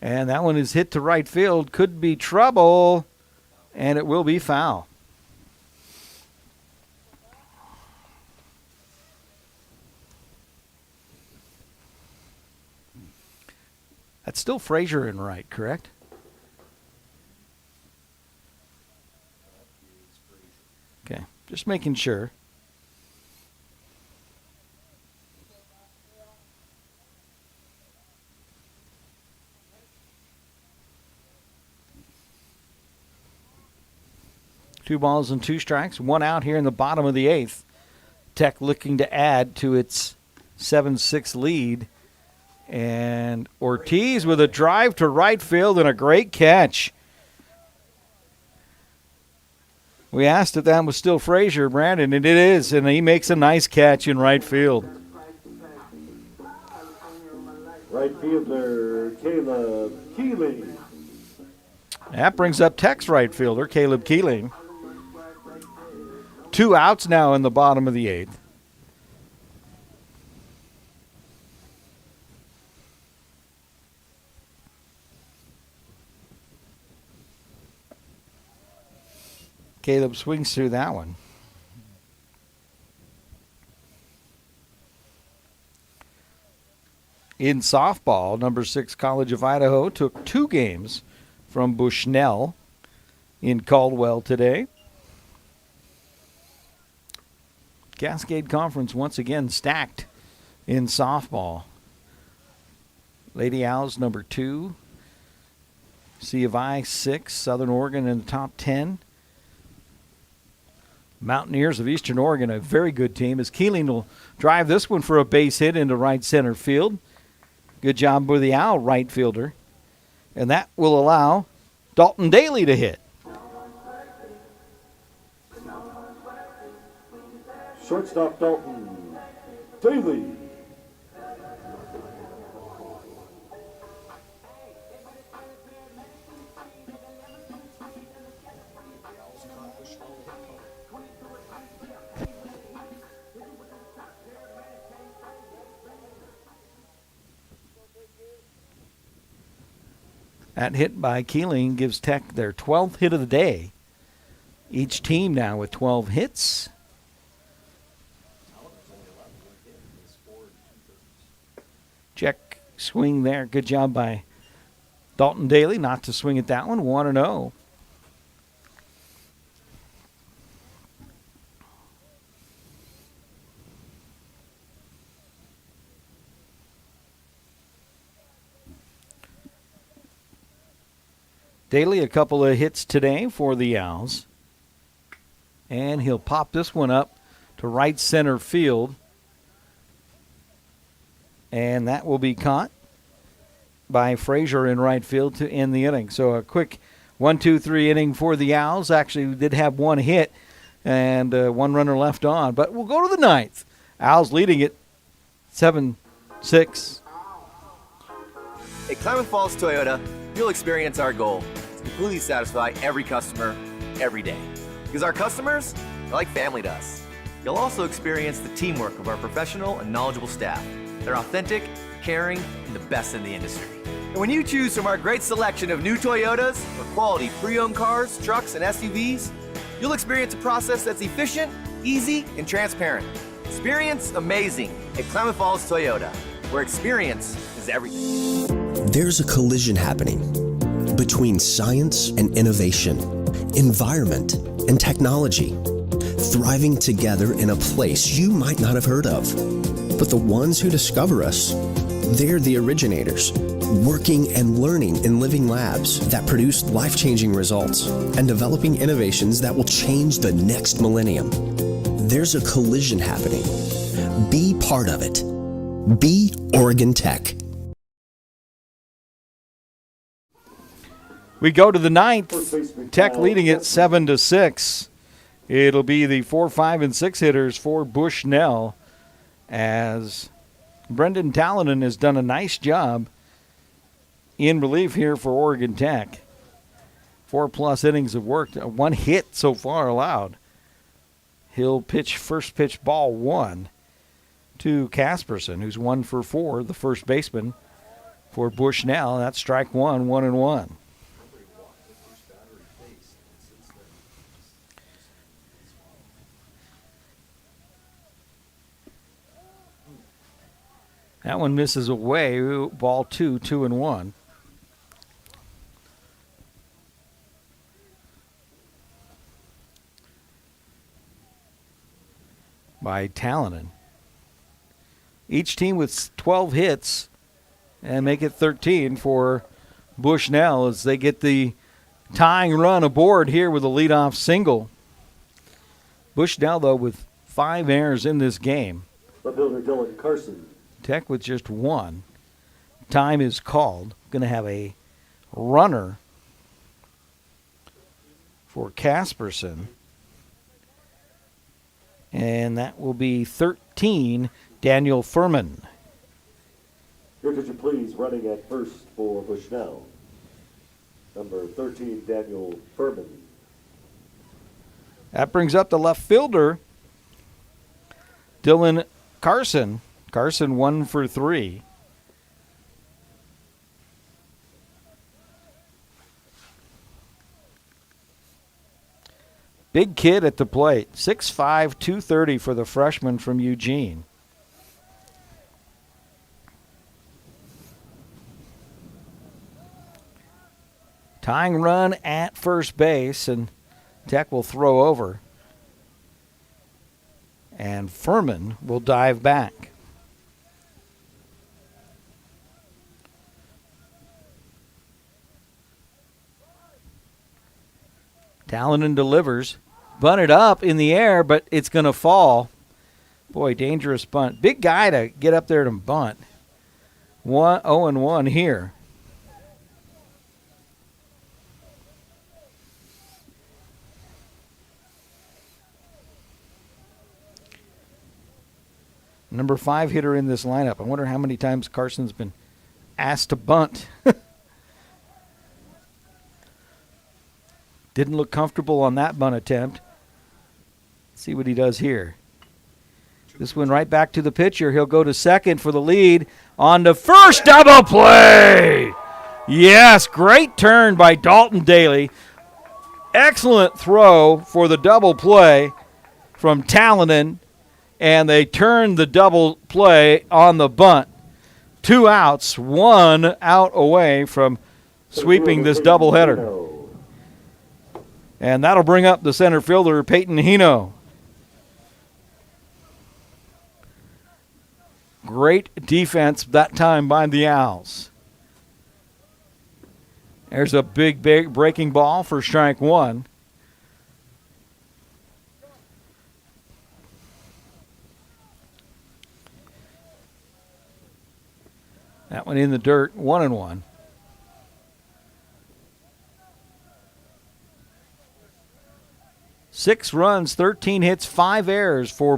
And that one is hit to right field. Could be trouble, and it will be foul. That's still Frazier in right, correct? Okay, just making sure. Two balls and two strikes, one out here in the bottom of the eighth. Tech looking to add to its 7-6 lead. And Ortiz with a drive to right field and a great catch. We asked if that was still Frazier, Brandon, and it is, and he makes a nice catch in right field. Right fielder Caleb Keeling. That brings up Tech's right fielder, Caleb Keeling. 2 outs now in the bottom of the eighth. Caleb swings through that one. In softball, number 6 College of Idaho took 2 games from Bushnell in Caldwell today. Cascade Conference once again stacked in softball. Lady Owls number 2. C of I 6. Southern Oregon in the top 10. Mountaineers of Eastern Oregon, a very good team, as Keeling will drive this one for a base hit into right center field. Good job with the Owl right fielder. And that will allow Dalton Daly to hit. Shortstop Dalton Daly. That hit by Keeling gives Tech their 12th hit of the day. Each team now with 12 hits. Check swing there. Good job by Dalton Daly not to swing at that one. 1-0. Daly, a couple of hits today for the Owls. And he'll pop this one up to right center field. And that will be caught by Frazier in right field to end the inning. So a quick 1-2-3 inning for the Owls. Actually, we did have one hit and 1 runner left on. But we'll go to the 9th. Owls leading it 7-6. At Klamath Falls Toyota, you'll experience our goal to completely satisfy every customer, every day. Because our customers are like family to us. You'll also experience the teamwork of our professional and knowledgeable staff. They're authentic, caring, and the best in the industry. And when you choose from our great selection of new Toyotas or quality pre-owned cars, trucks, and SUVs, you'll experience a process that's efficient, easy, and transparent. Experience amazing at Klamath Falls Toyota, where experience is everything. There's a collision happening between science and innovation, environment and technology, thriving together in a place you might not have heard of. But the ones who discover us, they're the originators, working and learning in living labs that produce life-changing results and developing innovations that will change the next millennium. There's a collision happening. Be part of it. Be Oregon Tech. We go to the 9th. Tech leading it 7-6. It'll be the 4, 5, and 6 hitters for Bushnell, as Brendan Tallanen has done a nice job in relief here for Oregon Tech. 4+ innings of work, 1 hit so far allowed. He'll pitch first pitch ball 1 to Casperson, who's 1 for 4, the first baseman for Bushnell. That's strike 1, 1-1. That one misses away. Ball 2, 2-1. By Tallanen. Each team with 12 hits, and make it 13 for Bushnell as they get the tying run aboard here with a leadoff single. Bushnell, though, with 5 errors in this game. Left fielder Dylan Carson. Tech with just 1. Time is called. Going to have a runner for Casperson. And that will be 13, Daniel Furman. Here could you please, running at first for Bushnell. Number 13, Daniel Furman. That brings up the left fielder, Dylan Carson. Carson 1 for 3. Big kid at the plate. 6'5", 230 for the freshman from Eugene. Tying run at first base, and Tech will throw over. And Furman will dive back. Tallanen delivers. Bunted up in the air, but it's going to fall. Boy, dangerous bunt. Big guy to get up there to bunt. 0-1 here. Number 5 hitter in this lineup. I wonder how many times Carson's been asked to bunt. Didn't look comfortable on that bunt attempt. Let's see what he does here. This one right back to the pitcher. He'll go to second for the lead. On to first, double play! Yes, great turn by Dalton Daly. Excellent throw for the double play from Tallanen. And they turn the double play on the bunt. 2 outs, 1 out away from sweeping this doubleheader. And that'll bring up the center fielder, Peyton Hino. Great defense that time by the Owls. There's a big breaking ball for strike 1. That one in the dirt, 1-1. Six runs, 13 hits, 5 errors for